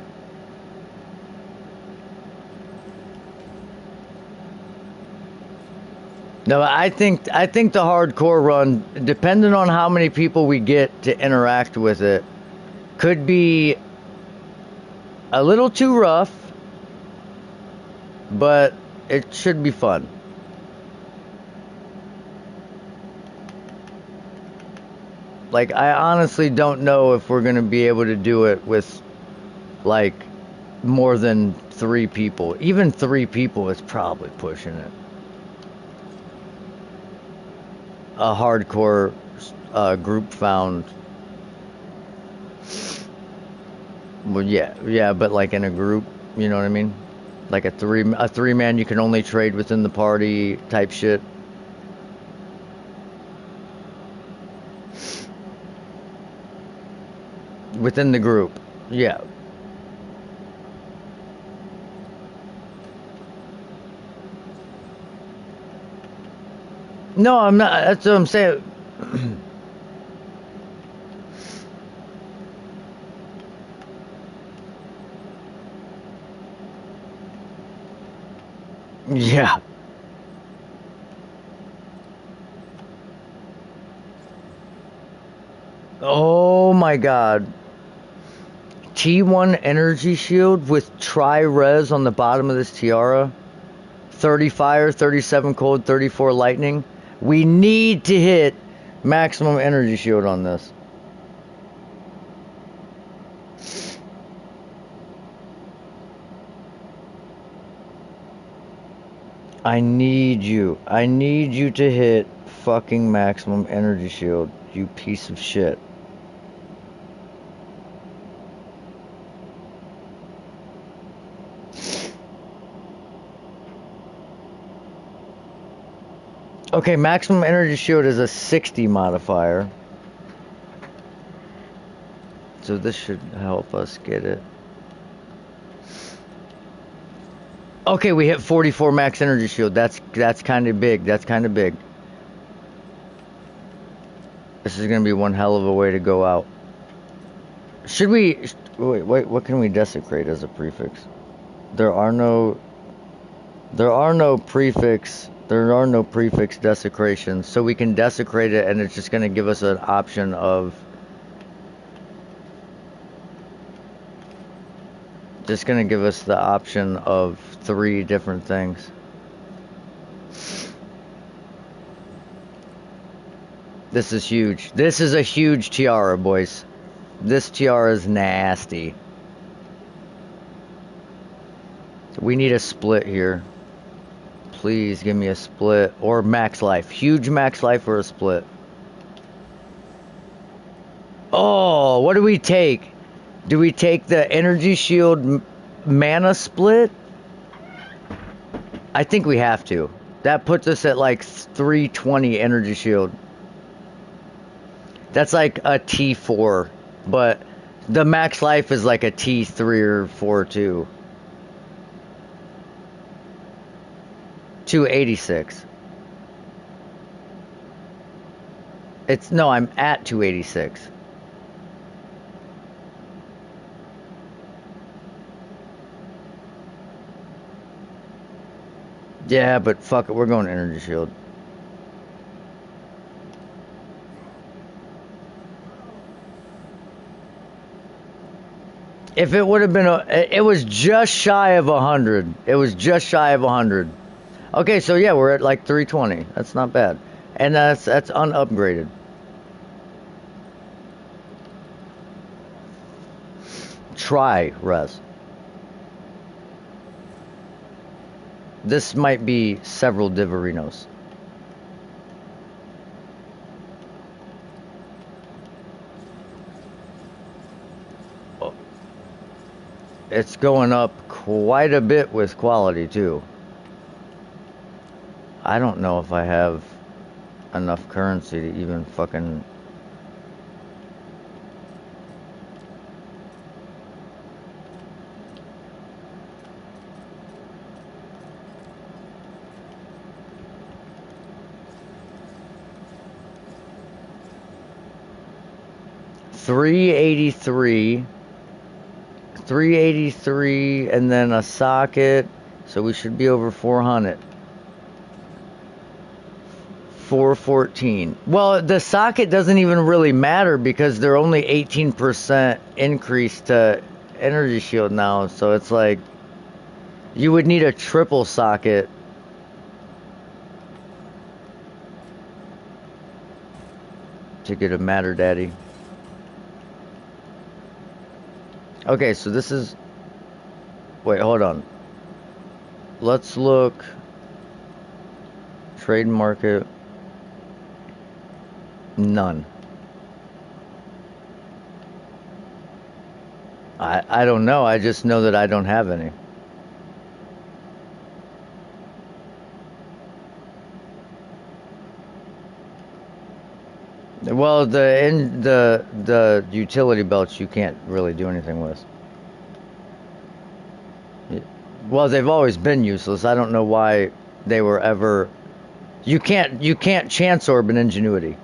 No, I think the hardcore run, depending on how many people we get to interact with it, could be a little too rough, but it should be fun. Like, I honestly don't know if we're gonna be able to do it with like more than 3 people. Even 3 people is probably pushing it. A hardcore group found. Well, yeah, but like in a group, you know what I mean? Like a three man you can only trade within the party type shit. Within the group. Yeah. No, I'm not. That's what I'm saying. Yeah. Oh my god. T1 energy shield with tri-res on the bottom of this tiara. 30 fire, 37 cold, 34 lightning. We need to hit maximum energy shield on this. I need you. I need you to hit fucking maximum energy shield, you piece of shit. Okay, maximum energy shield is a 60 modifier. So this should help us get it. Okay, we hit 44 max energy shield. That's kind of big. That's kind of big. This is gonna be one hell of a way to go out. Should we wait, what can we desecrate as a prefix? There are no prefix desecrations, so we can desecrate it and it's just gonna give us an option of the option of 3 different things. This is huge. This is a huge tiara, boys. This tiara is nasty. We need a split here. Please give me a split or max life. Huge max life or a split. Oh, what do we take? Do we take the energy shield mana split? I think we have to. That puts us at like 320 energy shield. That's like a T4, but the max life is like a T3 or 4 too. 286. No, I'm at 286. Yeah, but fuck it, we're going energy shield. If it would have been it was just shy of 100. It was just shy of 100. Okay, so yeah, we're at like 320. That's not bad. And that's unupgraded. Try res. This might be several Diverinos. Oh, it's going up quite a bit with quality too. I don't know if I have enough currency to even fucking. 383, 383, and then a socket, so we should be over 400. 414. Well, the socket doesn't even really matter because they're only 18% increase to energy shield now, so it's like you would need a triple socket to get a Matter Daddy. Okay, so this is... Wait, hold on. Let's look... Trade market... None. I don't know. I just know that I don't have any. Well, the utility belts you can't really do anything with. Well, they've always been useless. I don't know why they were ever. You can't chance orb an ingenuity.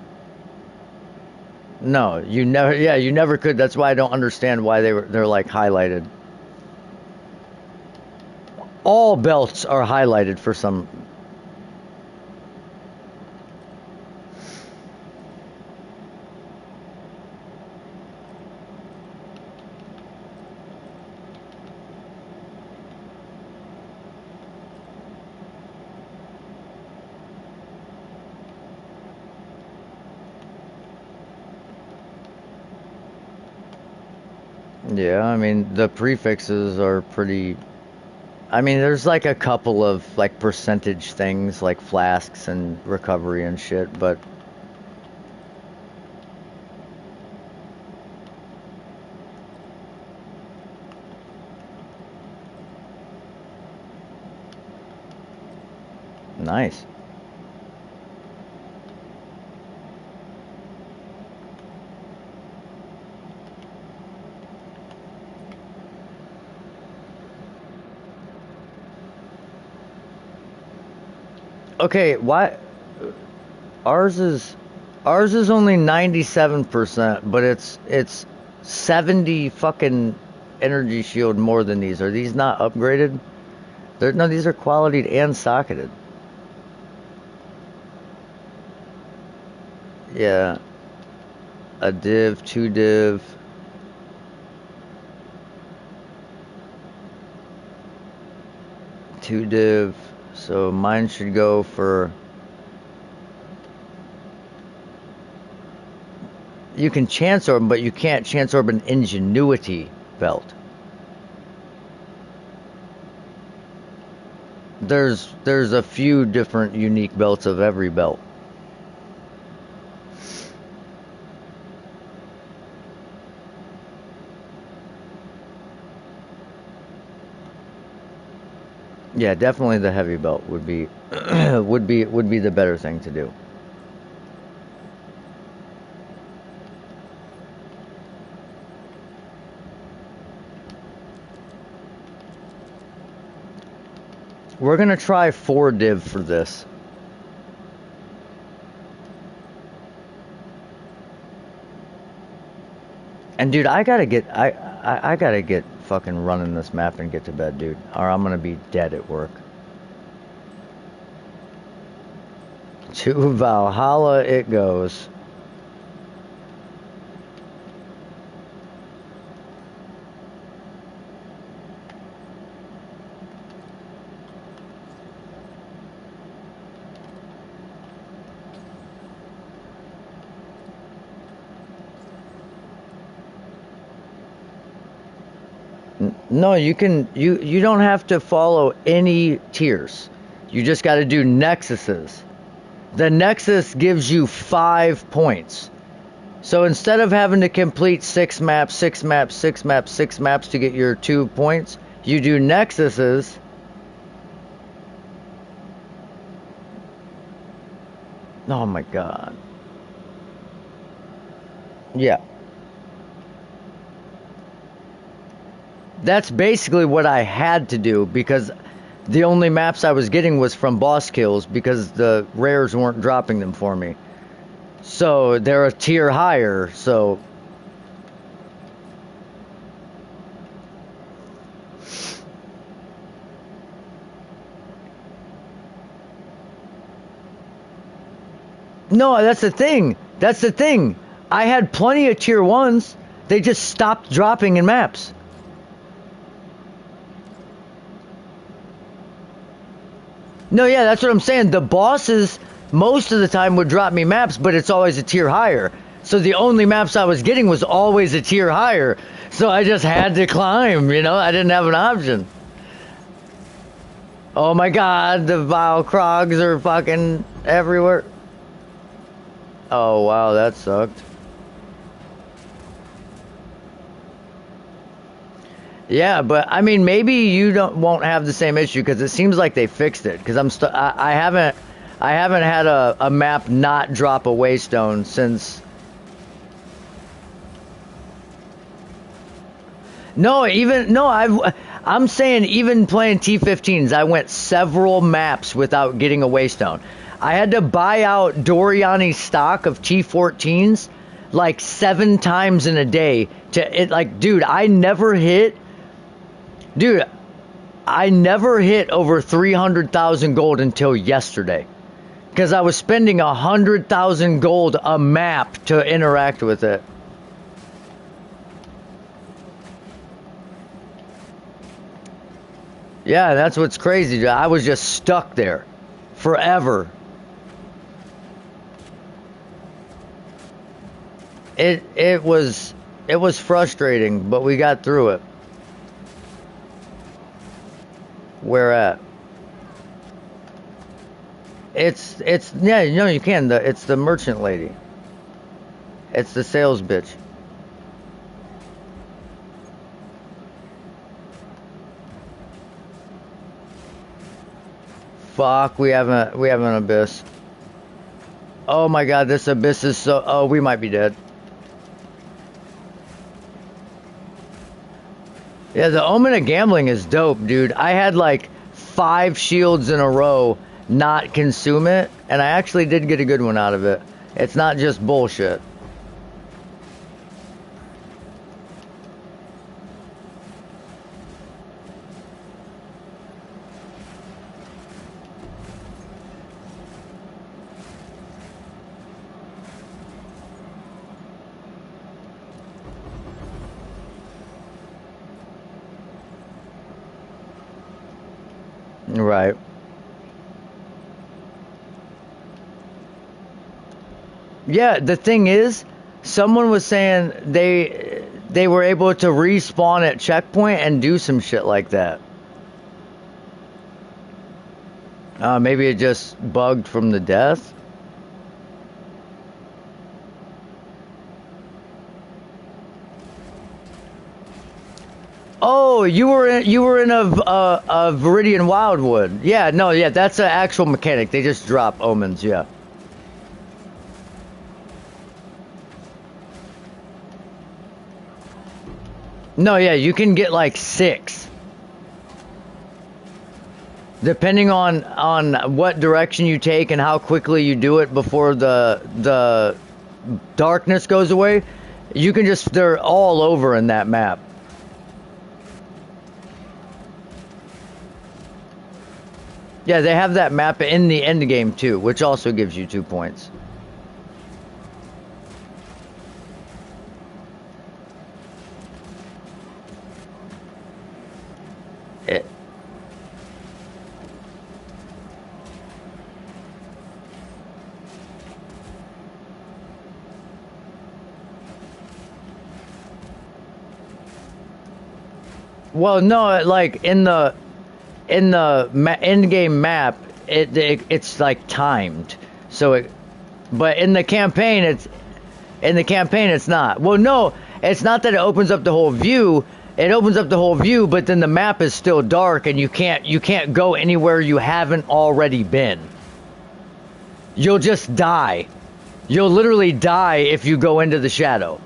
No, you never. Yeah, you never could. That's why I don't understand why they're like highlighted. All belts are highlighted for some. Yeah, I mean the prefixes are pretty. I mean, there's like a couple of like percentage things like flasks and recovery and shit, but nice. Okay, why ours is only 97%, but it's 70 fucking energy shield more than these. Are these not upgraded? No, these are qualityed and socketed. Yeah, a div, two div, two div. So mine should go for. You can chance orb, but you can't chance orb an ingenuity belt. There's a few different unique belts of every belt. Yeah, definitely the heavy belt would be would be the better thing to do. We're gonna try 4 div for this. And dude, I gotta get fucking running this map and get to bed, dude. Or I'm gonna be dead at work. To Valhalla it goes. No, you don't have to follow any tiers. You just got to do nexuses. The nexus gives you 5 points. So instead of having to complete 6 maps, 6 maps, 6 maps, 6 maps to get your 2 points, you do nexuses. Oh my god. Yeah. That's basically what I had to do because the only maps I was getting was from boss kills because the rares weren't dropping them for me. So they're a tier higher, so No, that's the thing. That's the thing. I had plenty of tier 1s. They just stopped dropping in maps. No, yeah, that's what I'm saying. The bosses, most of the time, would drop me maps, but it's always a tier higher. So the only maps I was getting was always a tier higher. So I just had to climb, you know? I didn't have an option. Oh my god, the vile crogs are fucking everywhere. Oh wow, that sucked. Yeah, but I mean, maybe you won't have the same issue because it seems like they fixed it. Because I haven't had a map not drop a waystone since. No, even no, I'm saying even playing T15s, I went several maps without getting a waystone. I had to buy out Doriani's stock of T14s like 7 times in a day to it. Like, dude, dude, I never hit over 300,000 gold until yesterday because I was spending 100,000 gold a map to interact with it. Yeah, that's what's crazy. I was just stuck there forever. It was frustrating, but we got through it. Where at? It's yeah, you know you can. It's the merchant lady. It's the sales bitch. Fuck, we have an abyss. Oh my god, this abyss is so. Oh, we might be dead. Yeah, the omen of gambling is dope, dude. I had like 5 shields in a row not consume it, and I actually did get a good one out of it. It's not just bullshit. Right. Yeah, the thing is, someone was saying they were able to respawn at checkpoint and do some shit like that. Maybe it just bugged from the death. Oh, you were in a Viridian Wildwood. Yeah, no, yeah, that's an actual mechanic. They just drop omens. Yeah. No, yeah, you can get like 6, depending on what direction you take and how quickly you do it before the darkness goes away. You can just they're all over in that map. Yeah, they have that map in the end game too, which also gives you 2 points. It, well, no, like in the end game map, it's like timed. So but in the campaign it's not. Well, no, it's not that it opens up the whole view. It opens up the whole view, but then the map is still dark, and you can't go anywhere you haven't already been. You'll just die. You'll literally die if you go into the shadow.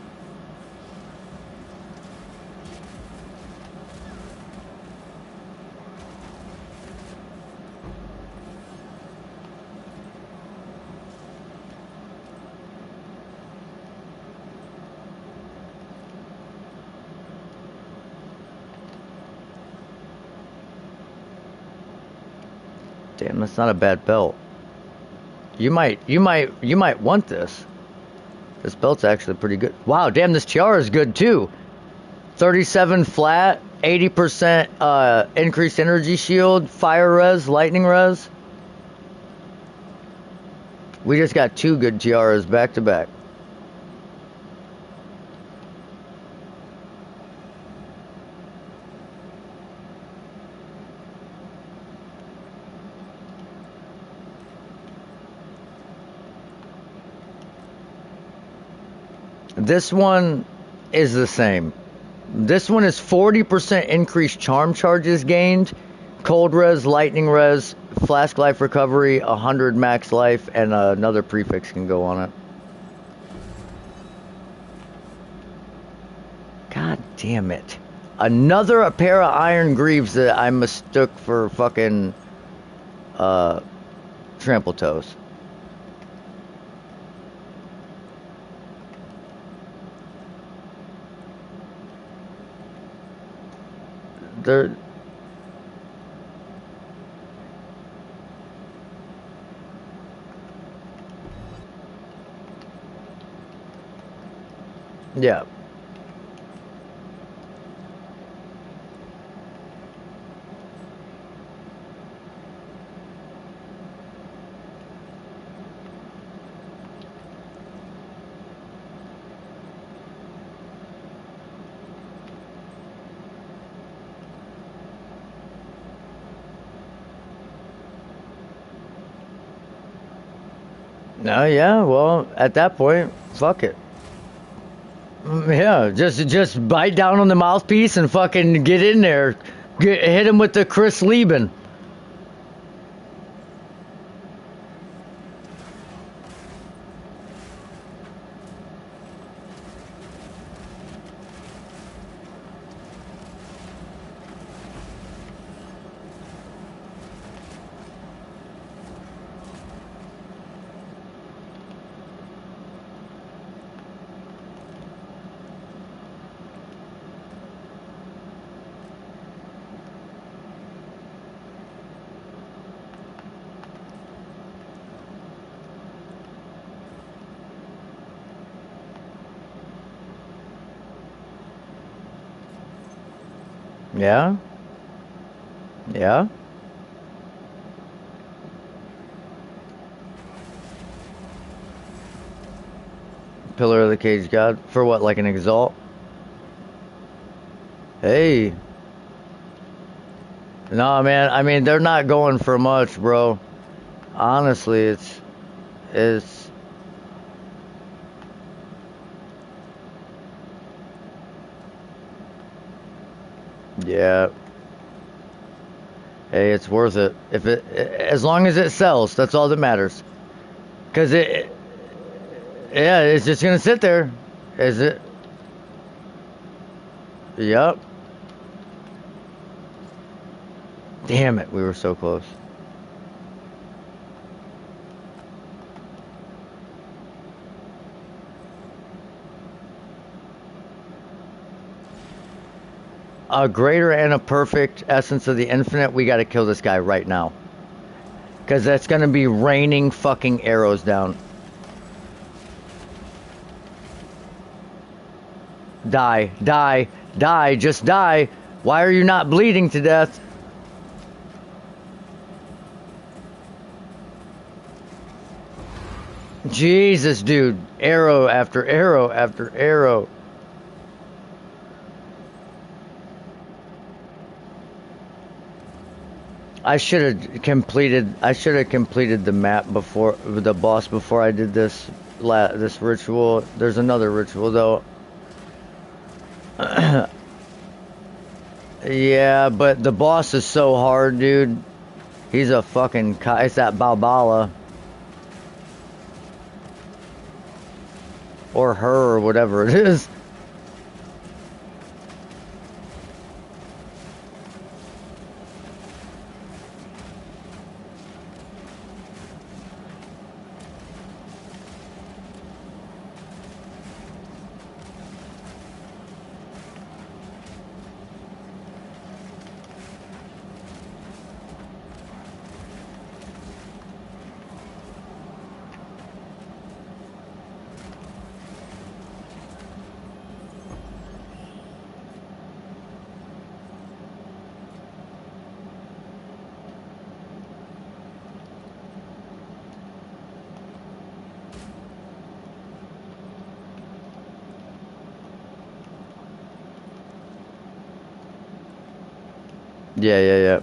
Damn, that's not a bad belt. You might want this. This belt's actually pretty good. Wow, damn, this tiara is good too. 37 flat, 80% increased energy shield, fire res, lightning res. We just got two good tiaras back to back. This one is the same. This one is 40% increased charm charges gained, cold res, lightning res, flask life recovery, 100 max life, and another prefix can go on it. God damn it. Another pair of iron greaves that I mistook for fucking trample toes. They're yeah. No, yeah, well, at that point, fuck it. Yeah, just bite down on the mouthpiece and fucking get in there. Hit him with the Chris Lieben. Yeah, yeah. Pillar of the Cage God. For what, like an exalt? Hey. No, man, I mean, they're not going for much, bro. Honestly, it's, yeah. Hey, it's worth it. If it, as long as it sells, that's all that matters. Cause yeah, it's just gonna sit there. Is it? Yep. Damn it, we were so close. A greater and a perfect essence of the infinite, we gotta kill this guy right now. Cause that's gonna be raining fucking arrows down. Die, die, die, just die. Why are you not bleeding to death? Jesus, dude. Arrow after arrow after arrow. I should have completed the map before the boss before I did this ritual. There's another ritual though. Yeah, but the boss is so hard, dude. He's a fucking it's that Balbala or her or whatever it is. Yeah, yeah,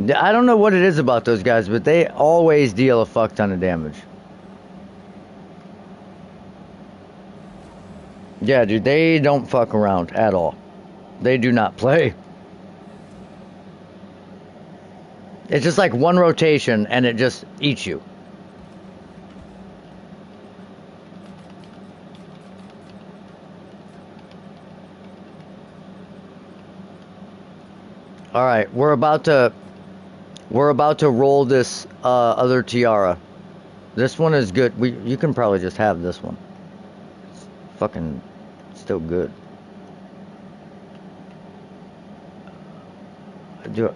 yeah. I don't know what it is about those guys, but they always deal a fuck ton of damage. Yeah, dude, they don't fuck around at all. They do not play. It's just like one rotation and it just eats you. All right, we're about to roll this other tiara. This one is good. You can probably just have this one. It's fucking still good. Do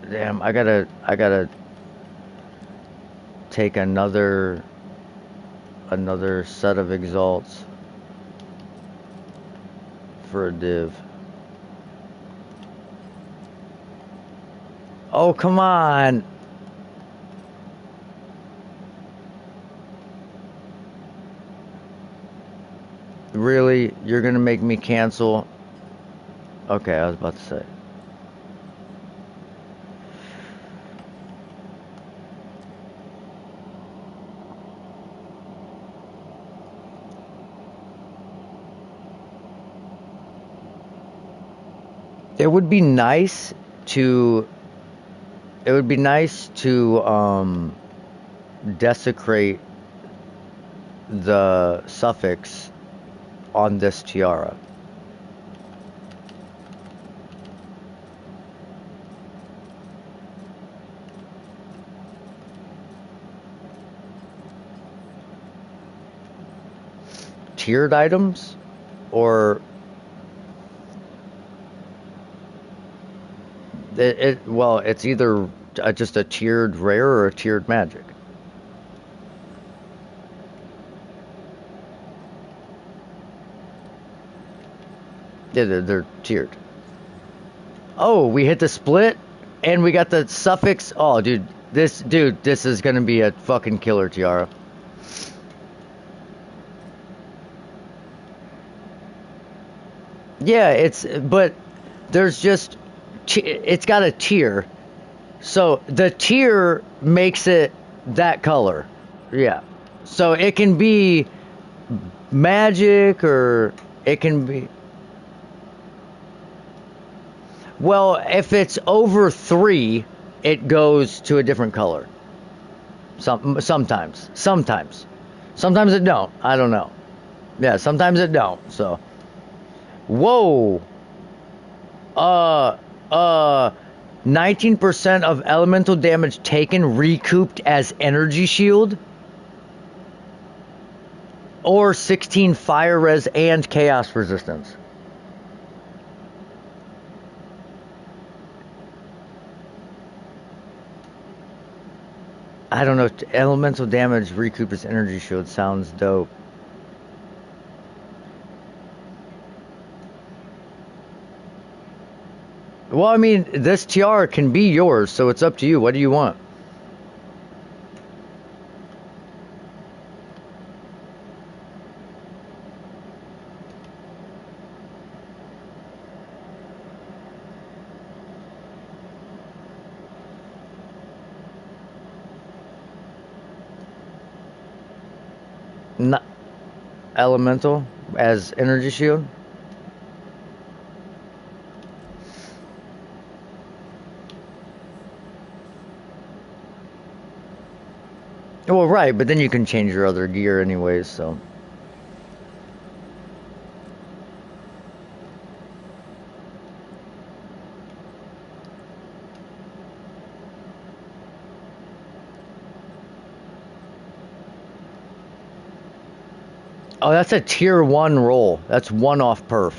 Damn, I gotta take another set of exalts for a div. Oh, come on. Really? You're gonna make me cancel? Okay, I was about to say. It would be nice to desecrate the suffix on this tiara. Tiered items? Or well, it's either just a tiered rare or a tiered magic. Yeah, they're tiered. Oh, we hit the split and we got the suffix. Oh, this is gonna be a fucking killer tiara. Yeah, but there's just it's got a tier. So the tier makes it that color. Yeah. So it can be magic or it can be, well, if it's over 3, it goes to a different color. Sometimes it don't. I don't know. Yeah, sometimes it don't. So, whoa. Uh, uh, 19% of elemental damage taken recouped as energy shield, or 16 fire res and chaos resistance. I don't know. Elemental damage recoup as energy shield sounds dope. Well, I mean, this tiara can be yours, so it's up to you. What do you want? Not elemental as energy shield? Well, right, but then you can change your other gear anyways, so. Oh, that's a tier 1 roll. That's 1 off perf.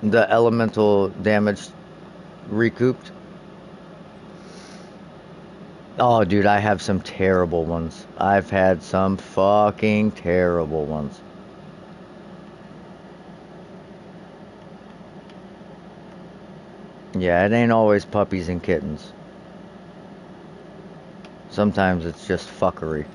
The elemental damage recouped. Oh, dude, I have some terrible ones. I've had some fucking terrible ones. Yeah, it ain't always puppies and kittens. Sometimes it's just fuckery.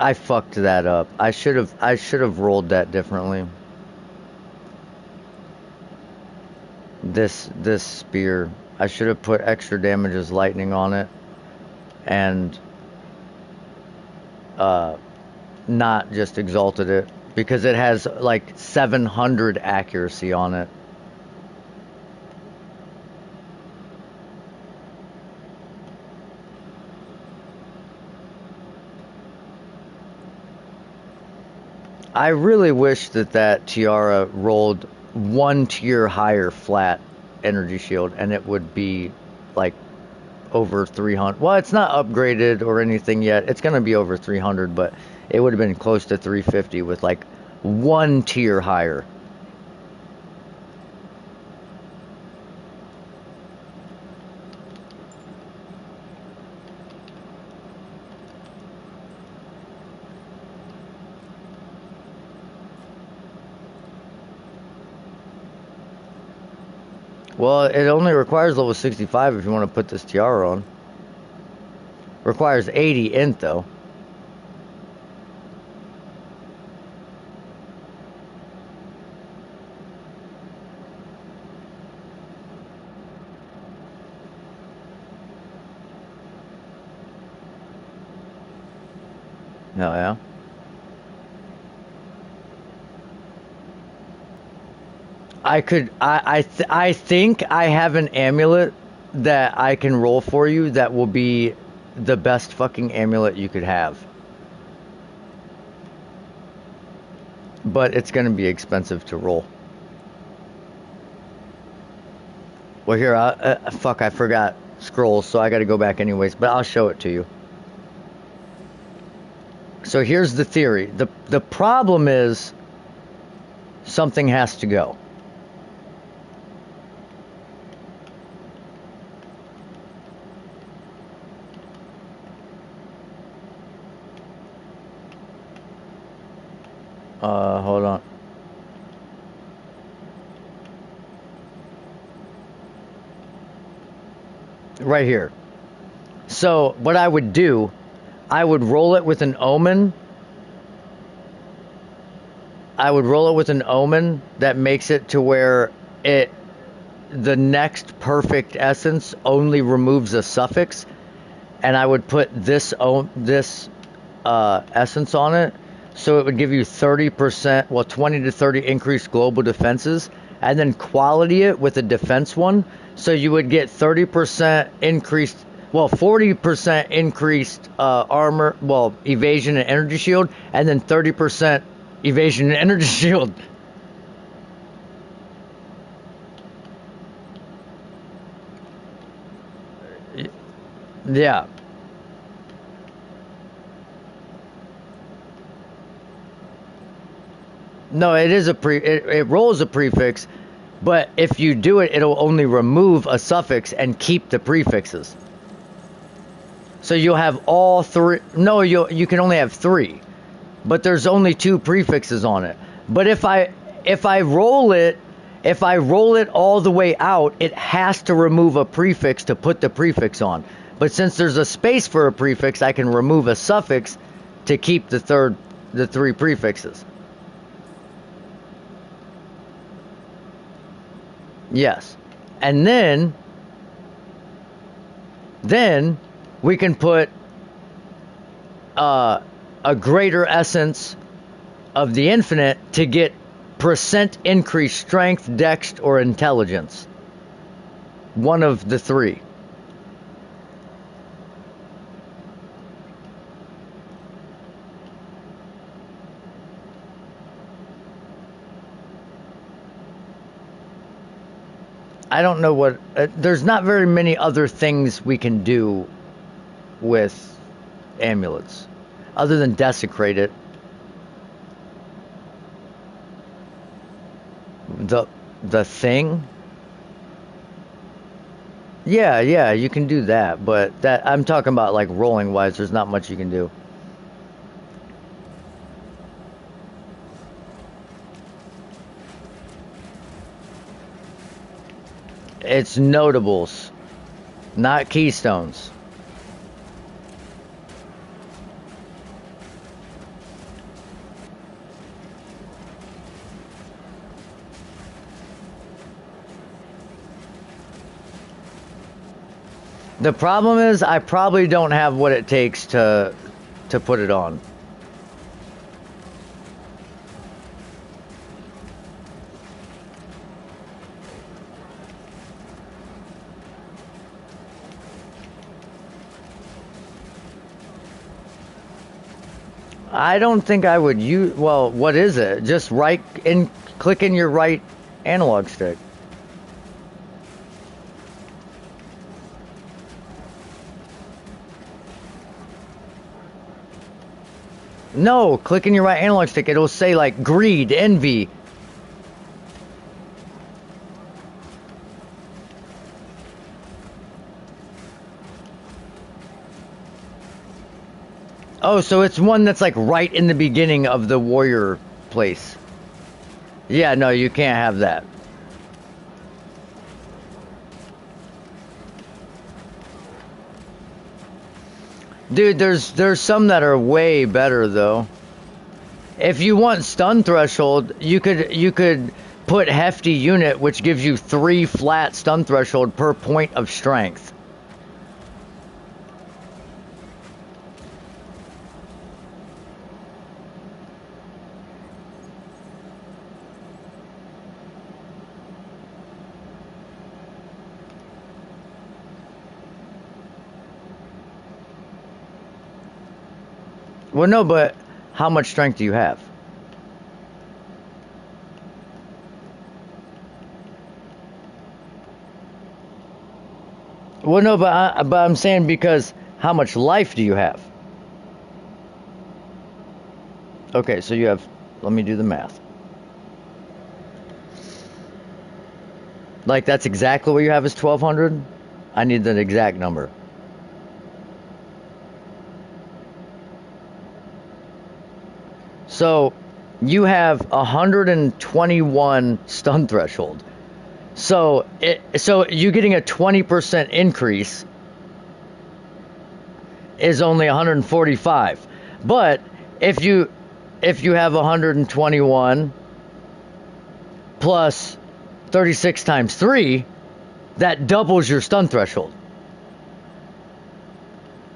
I fucked that up. I should have rolled that differently. This spear. I should have put extra damage as lightning on it and uh not just exalted it because it has like 700 accuracy on it. I really wish that tiara rolled one tier higher flat energy shield and it would be like over 300. Well, it's not upgraded or anything yet. It's going to be over 300, but it would have been close to 350 with like one tier higher. Well, it only requires level 65 if you want to put this tiara on. Requires 80 int though. No, yeah. I think I have an amulet that I can roll for you that will be the best fucking amulet you could have. But it's going to be expensive to roll. Well, here, fuck, I forgot scrolls, so I got to go back anyways, but I'll show it to you. So here's the theory. The problem is something has to go. Hold on. Right here. So what I would do, I would roll it with an omen. I would roll it with an omen that makes it to where it the next perfect essence only removes a suffix, and I would put this essence on it, so it would give you 30%, well, 20 to 30 increased global defenses, and then quality it with a defense one, so you would get 30% increased, well, 40% increased armor, well, evasion and energy shield, and then 30% evasion and energy shield. Yeah. No, it is it rolls a prefix, but if you do it, it'll only remove a suffix and keep the prefixes. So you'll have all three. No, you can only have three, but there's only two prefixes on it. But if I roll it, if I roll it all the way out, it has to remove a prefix to put the prefix on. But since there's a space for a prefix, I can remove a suffix to keep the three prefixes. Yes. And then we can put uh, a greater essence of the infinite to get percent increased strength, dex, or intelligence. One of the three. I don't know what. There's not very many other things we can do with amulets other than desecrate it. The The thing? Yeah, yeah, you can do that, but that I'm talking about like rolling wise, there's not much you can do. It's notables, not keystones. The problem is I probably don't have what it takes to put it on. I don't think I would use. Well, what is it? Just right in, click in your right analog stick. No, click in your right analog stick. It'll say like greed, envy. Oh, so it's one that's like right in the beginning of the warrior place. Yeah, no, you can't have that. Dude, there's some that are way better though. If you want stun threshold, you could put hefty unit, which gives you 3 flat stun threshold per point of strength. Well, no, but how much strength do you have? Well, no, but I'm saying because how much life do you have? Okay, so you have. Let me do the math. Like that's exactly what you have is 1200. I need the exact number. So you have 121 stun threshold. So you getting a 20% increase is only 145. But if you if you have 121 plus 36 times 3, that doubles your stun threshold.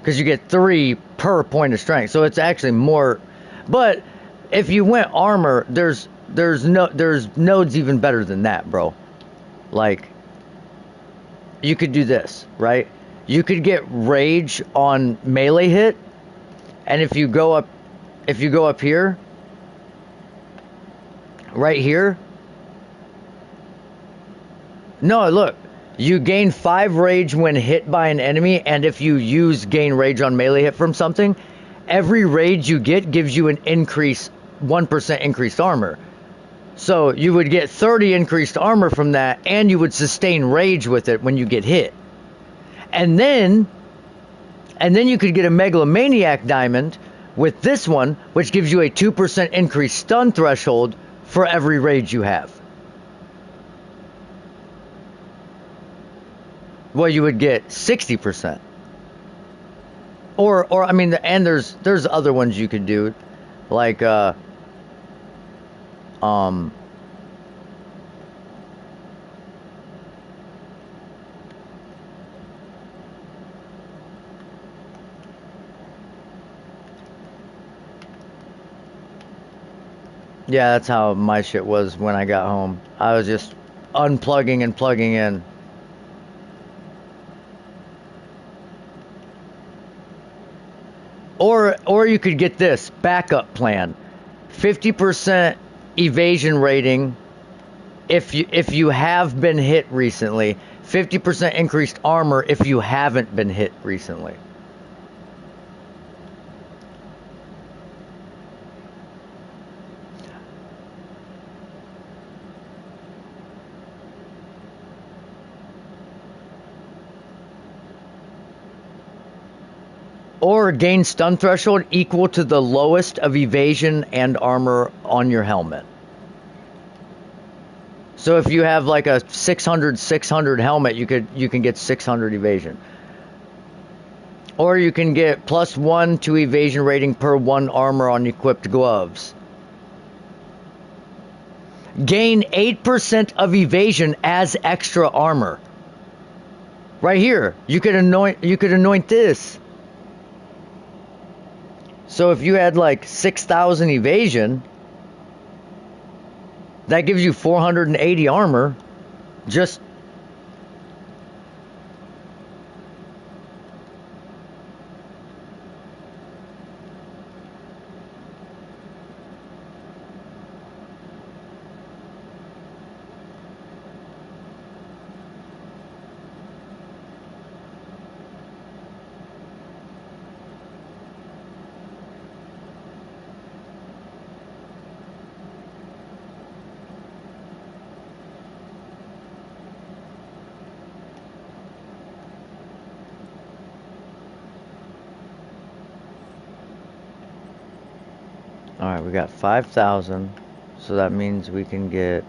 Because you get 3 per point of strength. So it's actually more. But if you went armor, there's nodes even better than that, bro. Like you could do this, right? You could get rage on melee hit, and if you go up here, right here, no, look, you gain 5 rage when hit by an enemy, and if you use gain rage on melee hit from something, every rage you get gives you an increase, 1% increased armor. So you would get 30 increased armor from that, and you would sustain rage with it when you get hit. And then you could get a megalomaniac diamond with this one, which gives you a 2% increased stun threshold for every rage you have. Well, you would get 60%. Or I mean, and there's other ones you could do, like um yeah, that's how my shit was when I got home. I was just unplugging and plugging in. Or you could get this backup plan. 50% evasion rating if you have been hit recently. 50% increased armor if you haven't been hit recently. Or gain stun threshold equal to the lowest of evasion and armor on your helmet. So if you have like a 600 helmet, you can get 600 evasion. Or you can get +1 to evasion rating per 1 armor on equipped gloves. Gain 8% of evasion as extra armor. Right here, you could anoint this. So if you had like 6,000 evasion, that gives you 480 armor. Just all right, we got 5,000, so that means we can get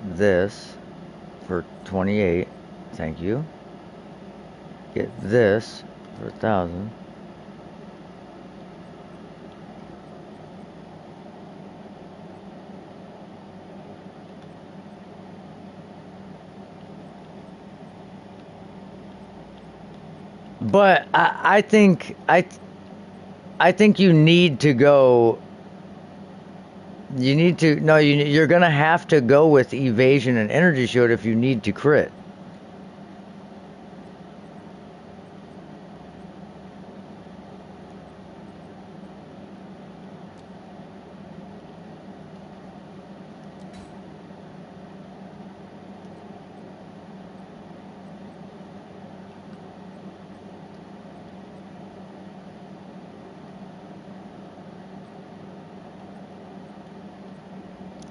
this for 28. Thank you. Get this for 1,000. But I think you need to go. You need to no. You're gonna have to go with evasion and energy shield if you need to crit.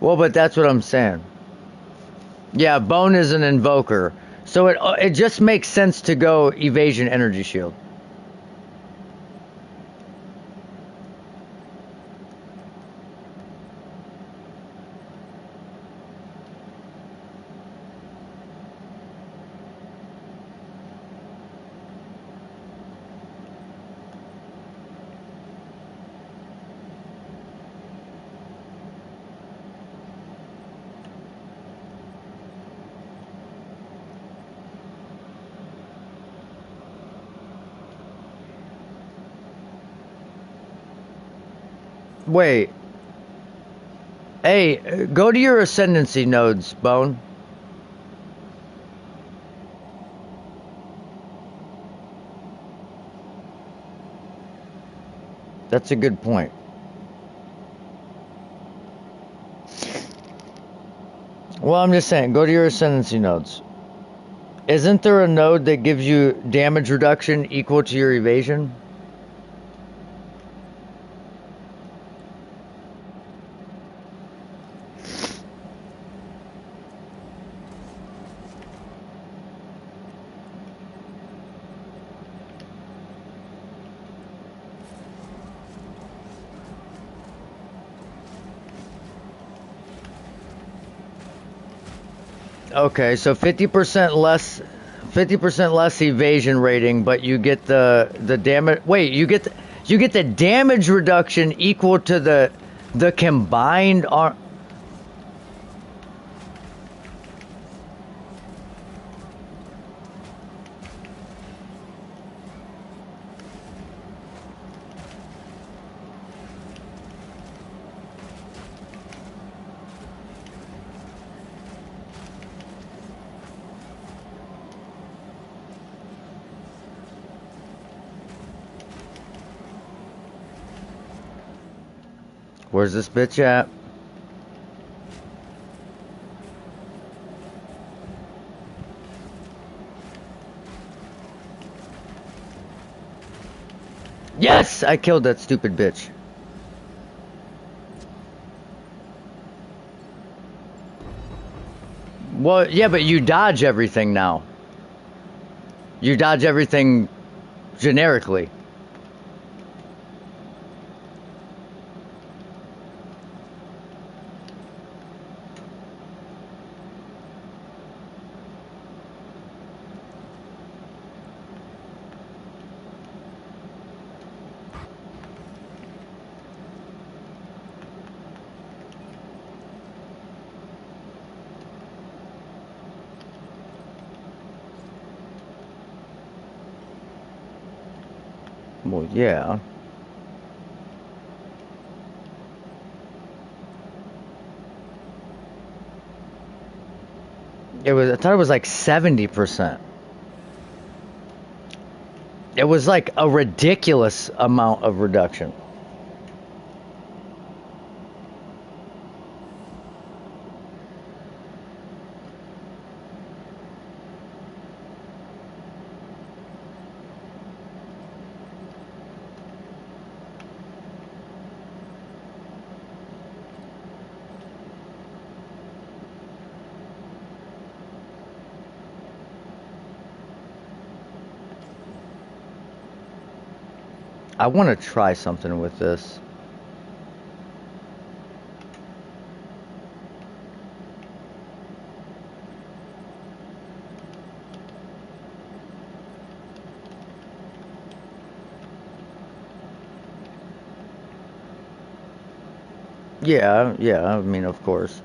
Well, but that's what I'm saying. Yeah, Bone is an invoker, so it just makes sense to go evasion energy shield. Wait. Hey, go to your ascendancy nodes, Bone. That's a good point. Well, I'm just saying, go to your ascendancy nodes. Isn't there a node that gives you damage reduction equal to your evasion? Okay, so 50% less 50% less evasion rating, but you get the damage. Wait, you get the damage reduction equal to the combined arm. Where's this bitch at? Yes, I killed that stupid bitch. Well, yeah, but you dodge everything now. You dodge everything generically. Well, yeah. I thought it was like 70%. It was like a ridiculous amount of reduction. I want to try something with this. Yeah, yeah, I mean, of course.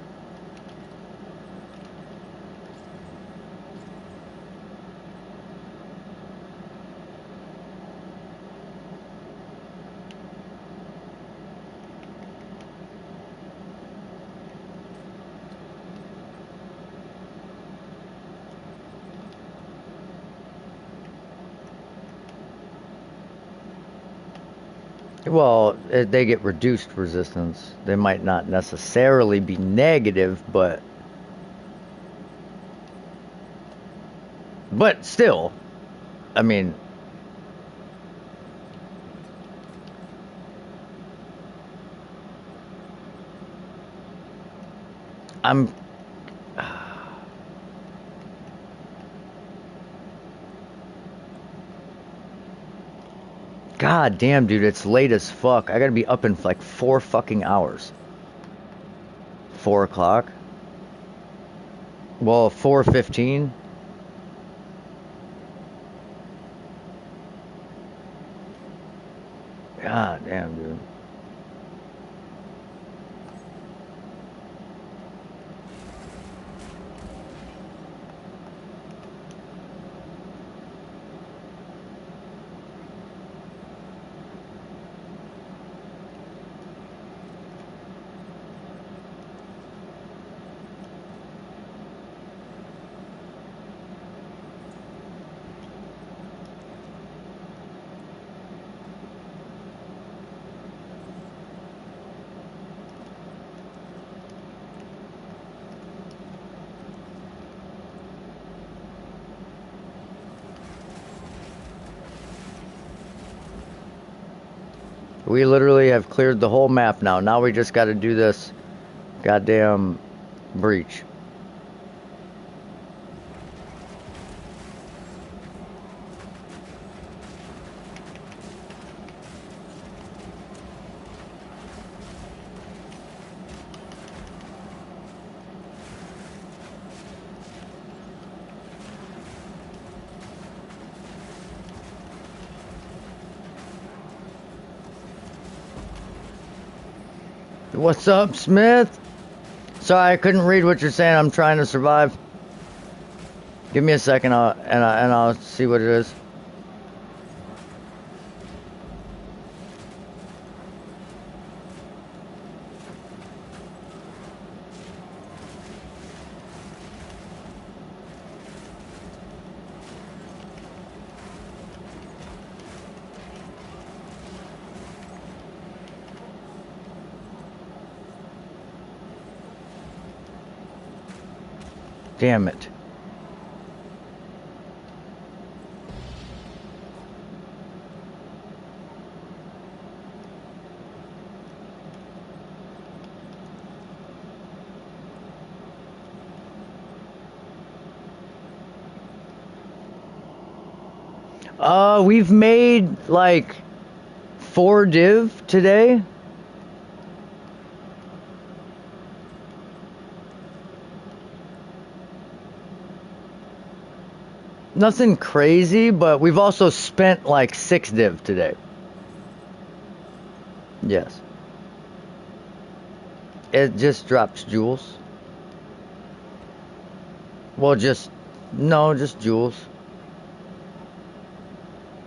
Well, they get reduced resistance. They might not necessarily be negative, but still, I mean, I'm God damn, dude, it's late as fuck. I gotta be up in like 4 fucking hours. 4 o'clock? Well, 4:15. God damn, dude. We literally have cleared the whole map now. Now we just gotta do this goddamn breach. What's up, Smith? Sorry, I couldn't read what you're saying. I'm trying to survive. Give me a second, and I'll see what it is. Damn it. We've made like 4 div today. Nothing crazy, but we've also spent like 6 div today. Yes. It just drops jewels. Well, just jewels.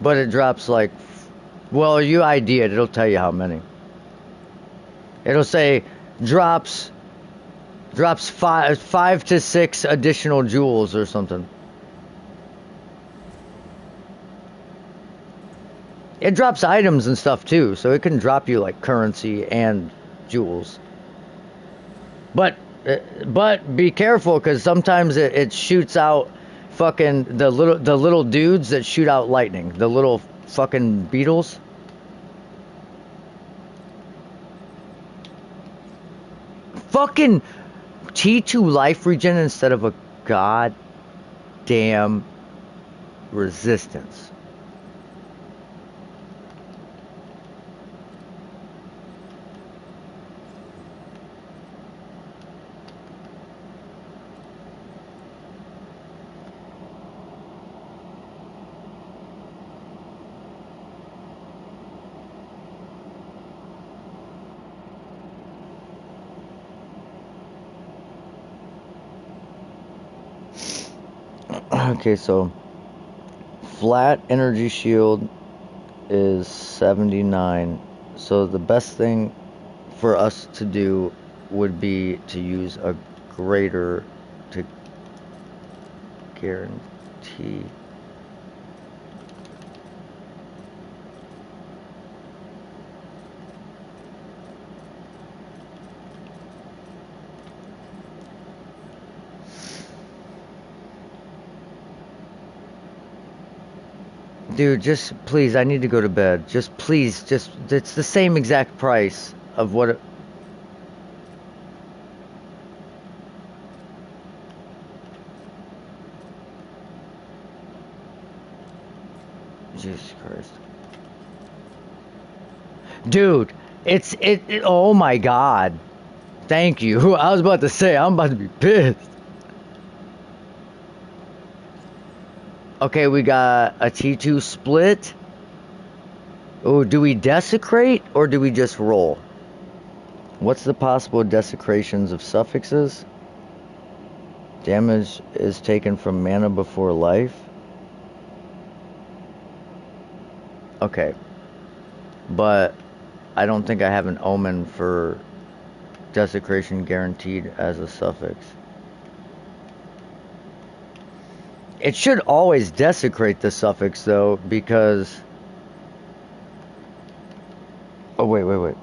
But it drops like, well, you ID it, it'll tell you how many. It'll say drops 5 to 6 additional jewels or something. It drops items and stuff too, so it can drop you like currency and jewels. But be careful, because sometimes it shoots out fucking the little dudes that shoot out lightning, the little fucking beetles. Fucking T2 life regen instead of a goddamn resistance. Okay, so flat energy shield is 79. So the best thing for us to do would be to use a greater to guarantee. Dude, just please, I need to go to bed. Just please, it's the same exact price of what it, Jesus Christ. Dude, oh my God. Thank you. I was about to say, I'm about to be pissed. Okay, we got a T2 split. Oh, do we desecrate or do we just roll? What's the possible desecrations of suffixes? Damage is taken from mana before life. Okay. But I don't think I have an omen for desecration guaranteed as a suffix. It should always desecrate the suffix though, because... Oh, wait.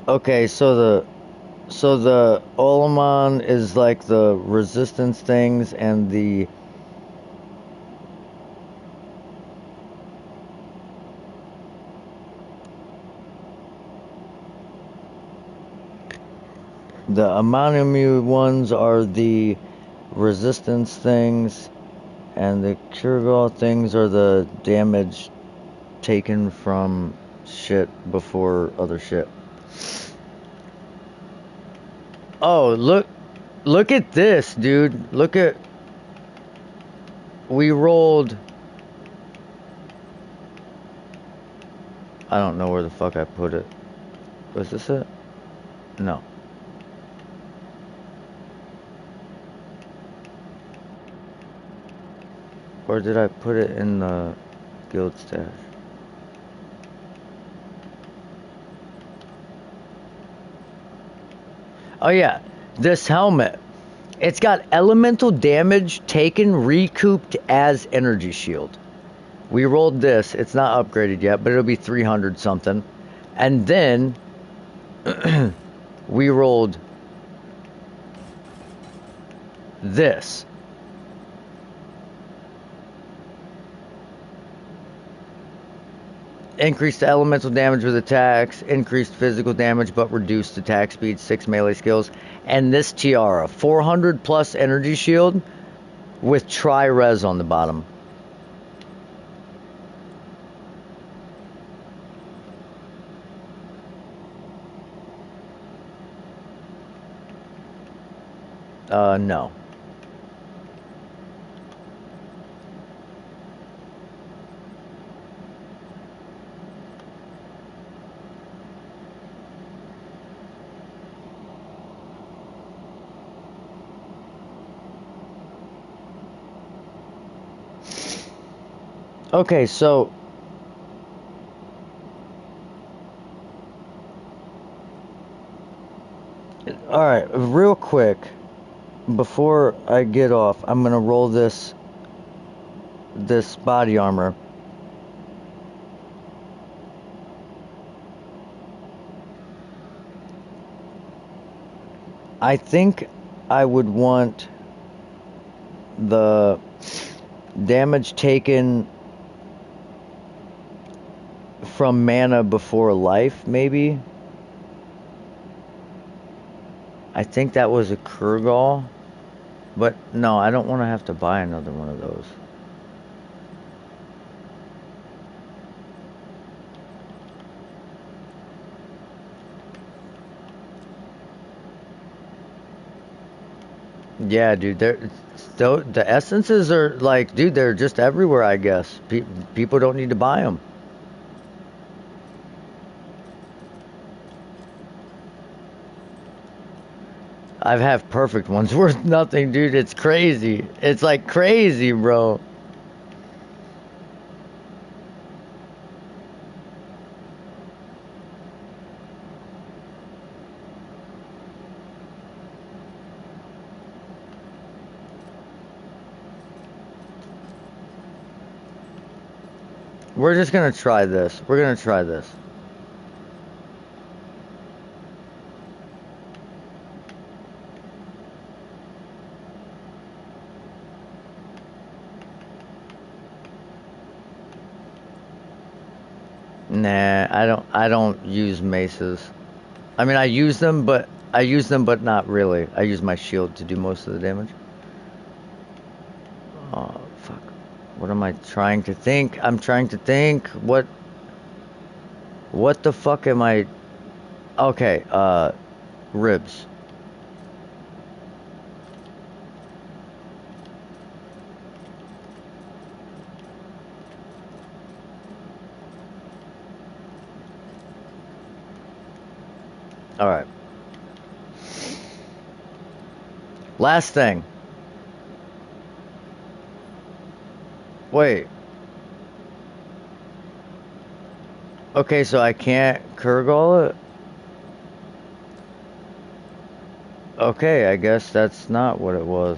Okay, so the Olamon is like the resistance things, and the... The Amanemu ones are the resistance things, and the Kurgal things are the damage taken from shit before other shit. Oh, look at this, dude. Look at, we rolled, I don't know where the fuck I put it. Was this it? No. Or did I put it in the guild stash? Oh yeah, this helmet. It's got elemental damage taken recouped as energy shield. We rolled this. It's not upgraded yet, but it'll be 300 something. And then we rolled this. Increased elemental damage with attacks, increased physical damage but reduced attack speed, 6 melee skills. And this tiara, 400 plus energy shield with tri-res on the bottom. No. Okay, so alright, real quick, before I get off, I'm gonna roll this body armor. I think I would want the damage taken from mana before life, maybe. I think that was a Kurgal. But no, I don't want to have to buy another one of those. Yeah, dude, the essences are like, dude, they're just everywhere, I guess. People don't need to buy them. I've had perfect ones worth nothing, dude. It's crazy. It's like crazy, bro. We're just gonna try this. We're gonna try this. Nah, I don't use maces. I mean, I use them, but not really. I use my shield to do most of the damage. Oh, fuck. What am I trying to think? I'm trying to think. What the fuck am I? Okay, ribs. Alright. Last thing. Wait. Okay, so I can't Kurgal it? Okay, I guess that's not what it was.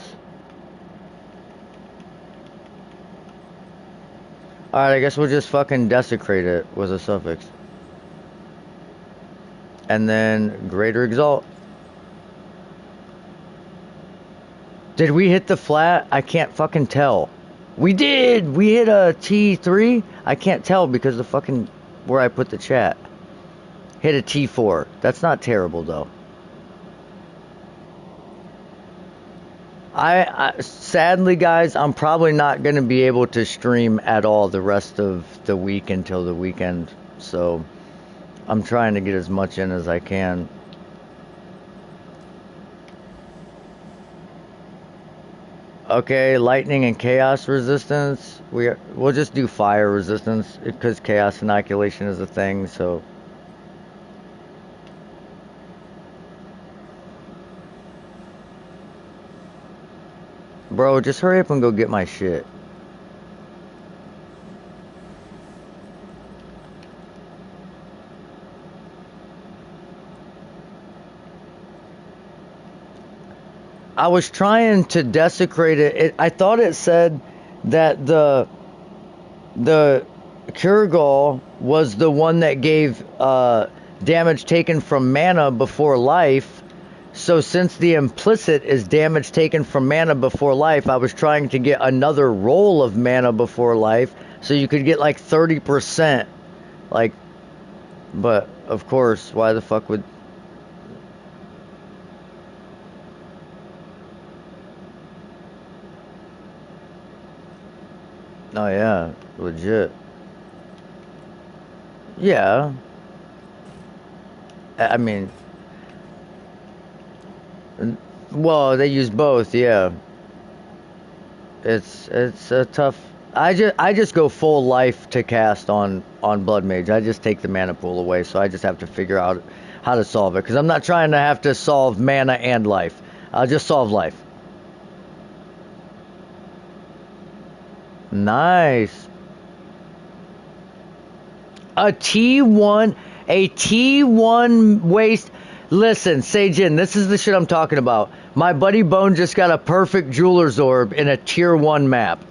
Alright, I guess we'll just fucking desecrate it with a suffix. And then greater exalt. Did we hit the flat? I can't fucking tell. We did! We hit a T3? I can't tell because the fucking where I put the chat. Hit a T4. That's not terrible though. I sadly, guys, I'm probably not going to be able to stream at all the rest of the week until the weekend. So I'm trying to get as much in as I can. Okay, lightning and chaos resistance. We'll just do fire resistance because chaos inoculation is a thing. So, bro, just hurry up and go get my shit. I was trying to desecrate it. I thought it said that the Kurgal was the one that gave damage taken from mana before life. So since the implicit is damage taken from mana before life, I was trying to get another roll of mana before life so you could get like 30%. Like, but of course, why the fuck would... Oh yeah, legit. Yeah. I mean, well, they use both, yeah. It's a tough. I just go full life to cast on Blood Mage. I just take the mana pool away, so I just have to figure out how to solve it because I'm not trying to have to solve mana and life. I'll just solve life. Nice. A T1, a T1 waste. Listen, Seijin, this is the shit I'm talking about. My buddy Bone just got a perfect Jeweler's Orb in a tier 1 map.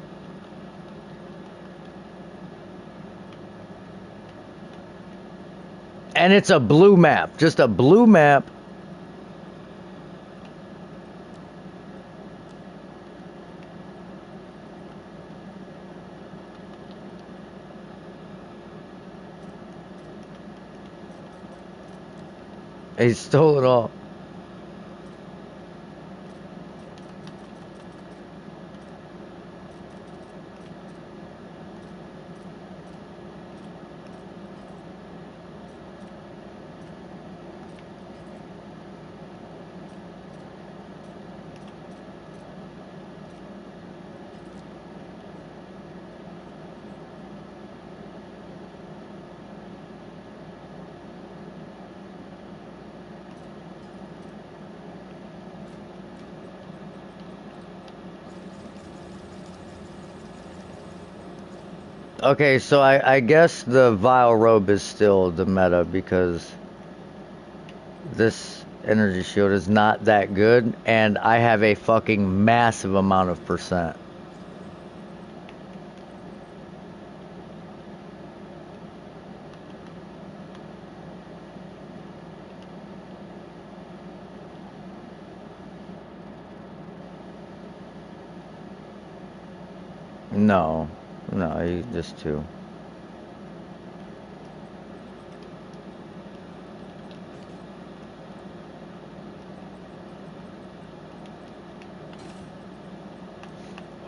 And it's a blue map. Just a blue map. He stole it all. Okay, so I guess the Vile Robe is still the meta because this energy shield is not that good and I have a fucking massive amount of percent. No, no, just two.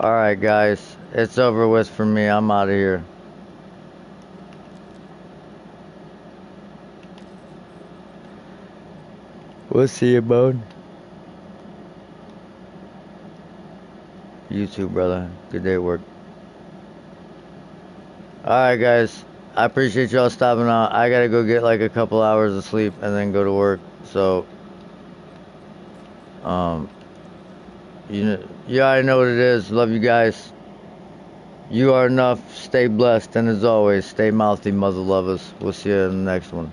Alright, guys, it's over with for me. I'm out of here. We'll see you, Bone. You too, brother. Good day at work. Alright, guys. I appreciate y'all stopping out. I gotta go get like a couple hours of sleep and then go to work. So, um, you already know what it is. Love you guys. You are enough. Stay blessed. And as always, stay mouthy, mother lovers. We'll see you in the next one.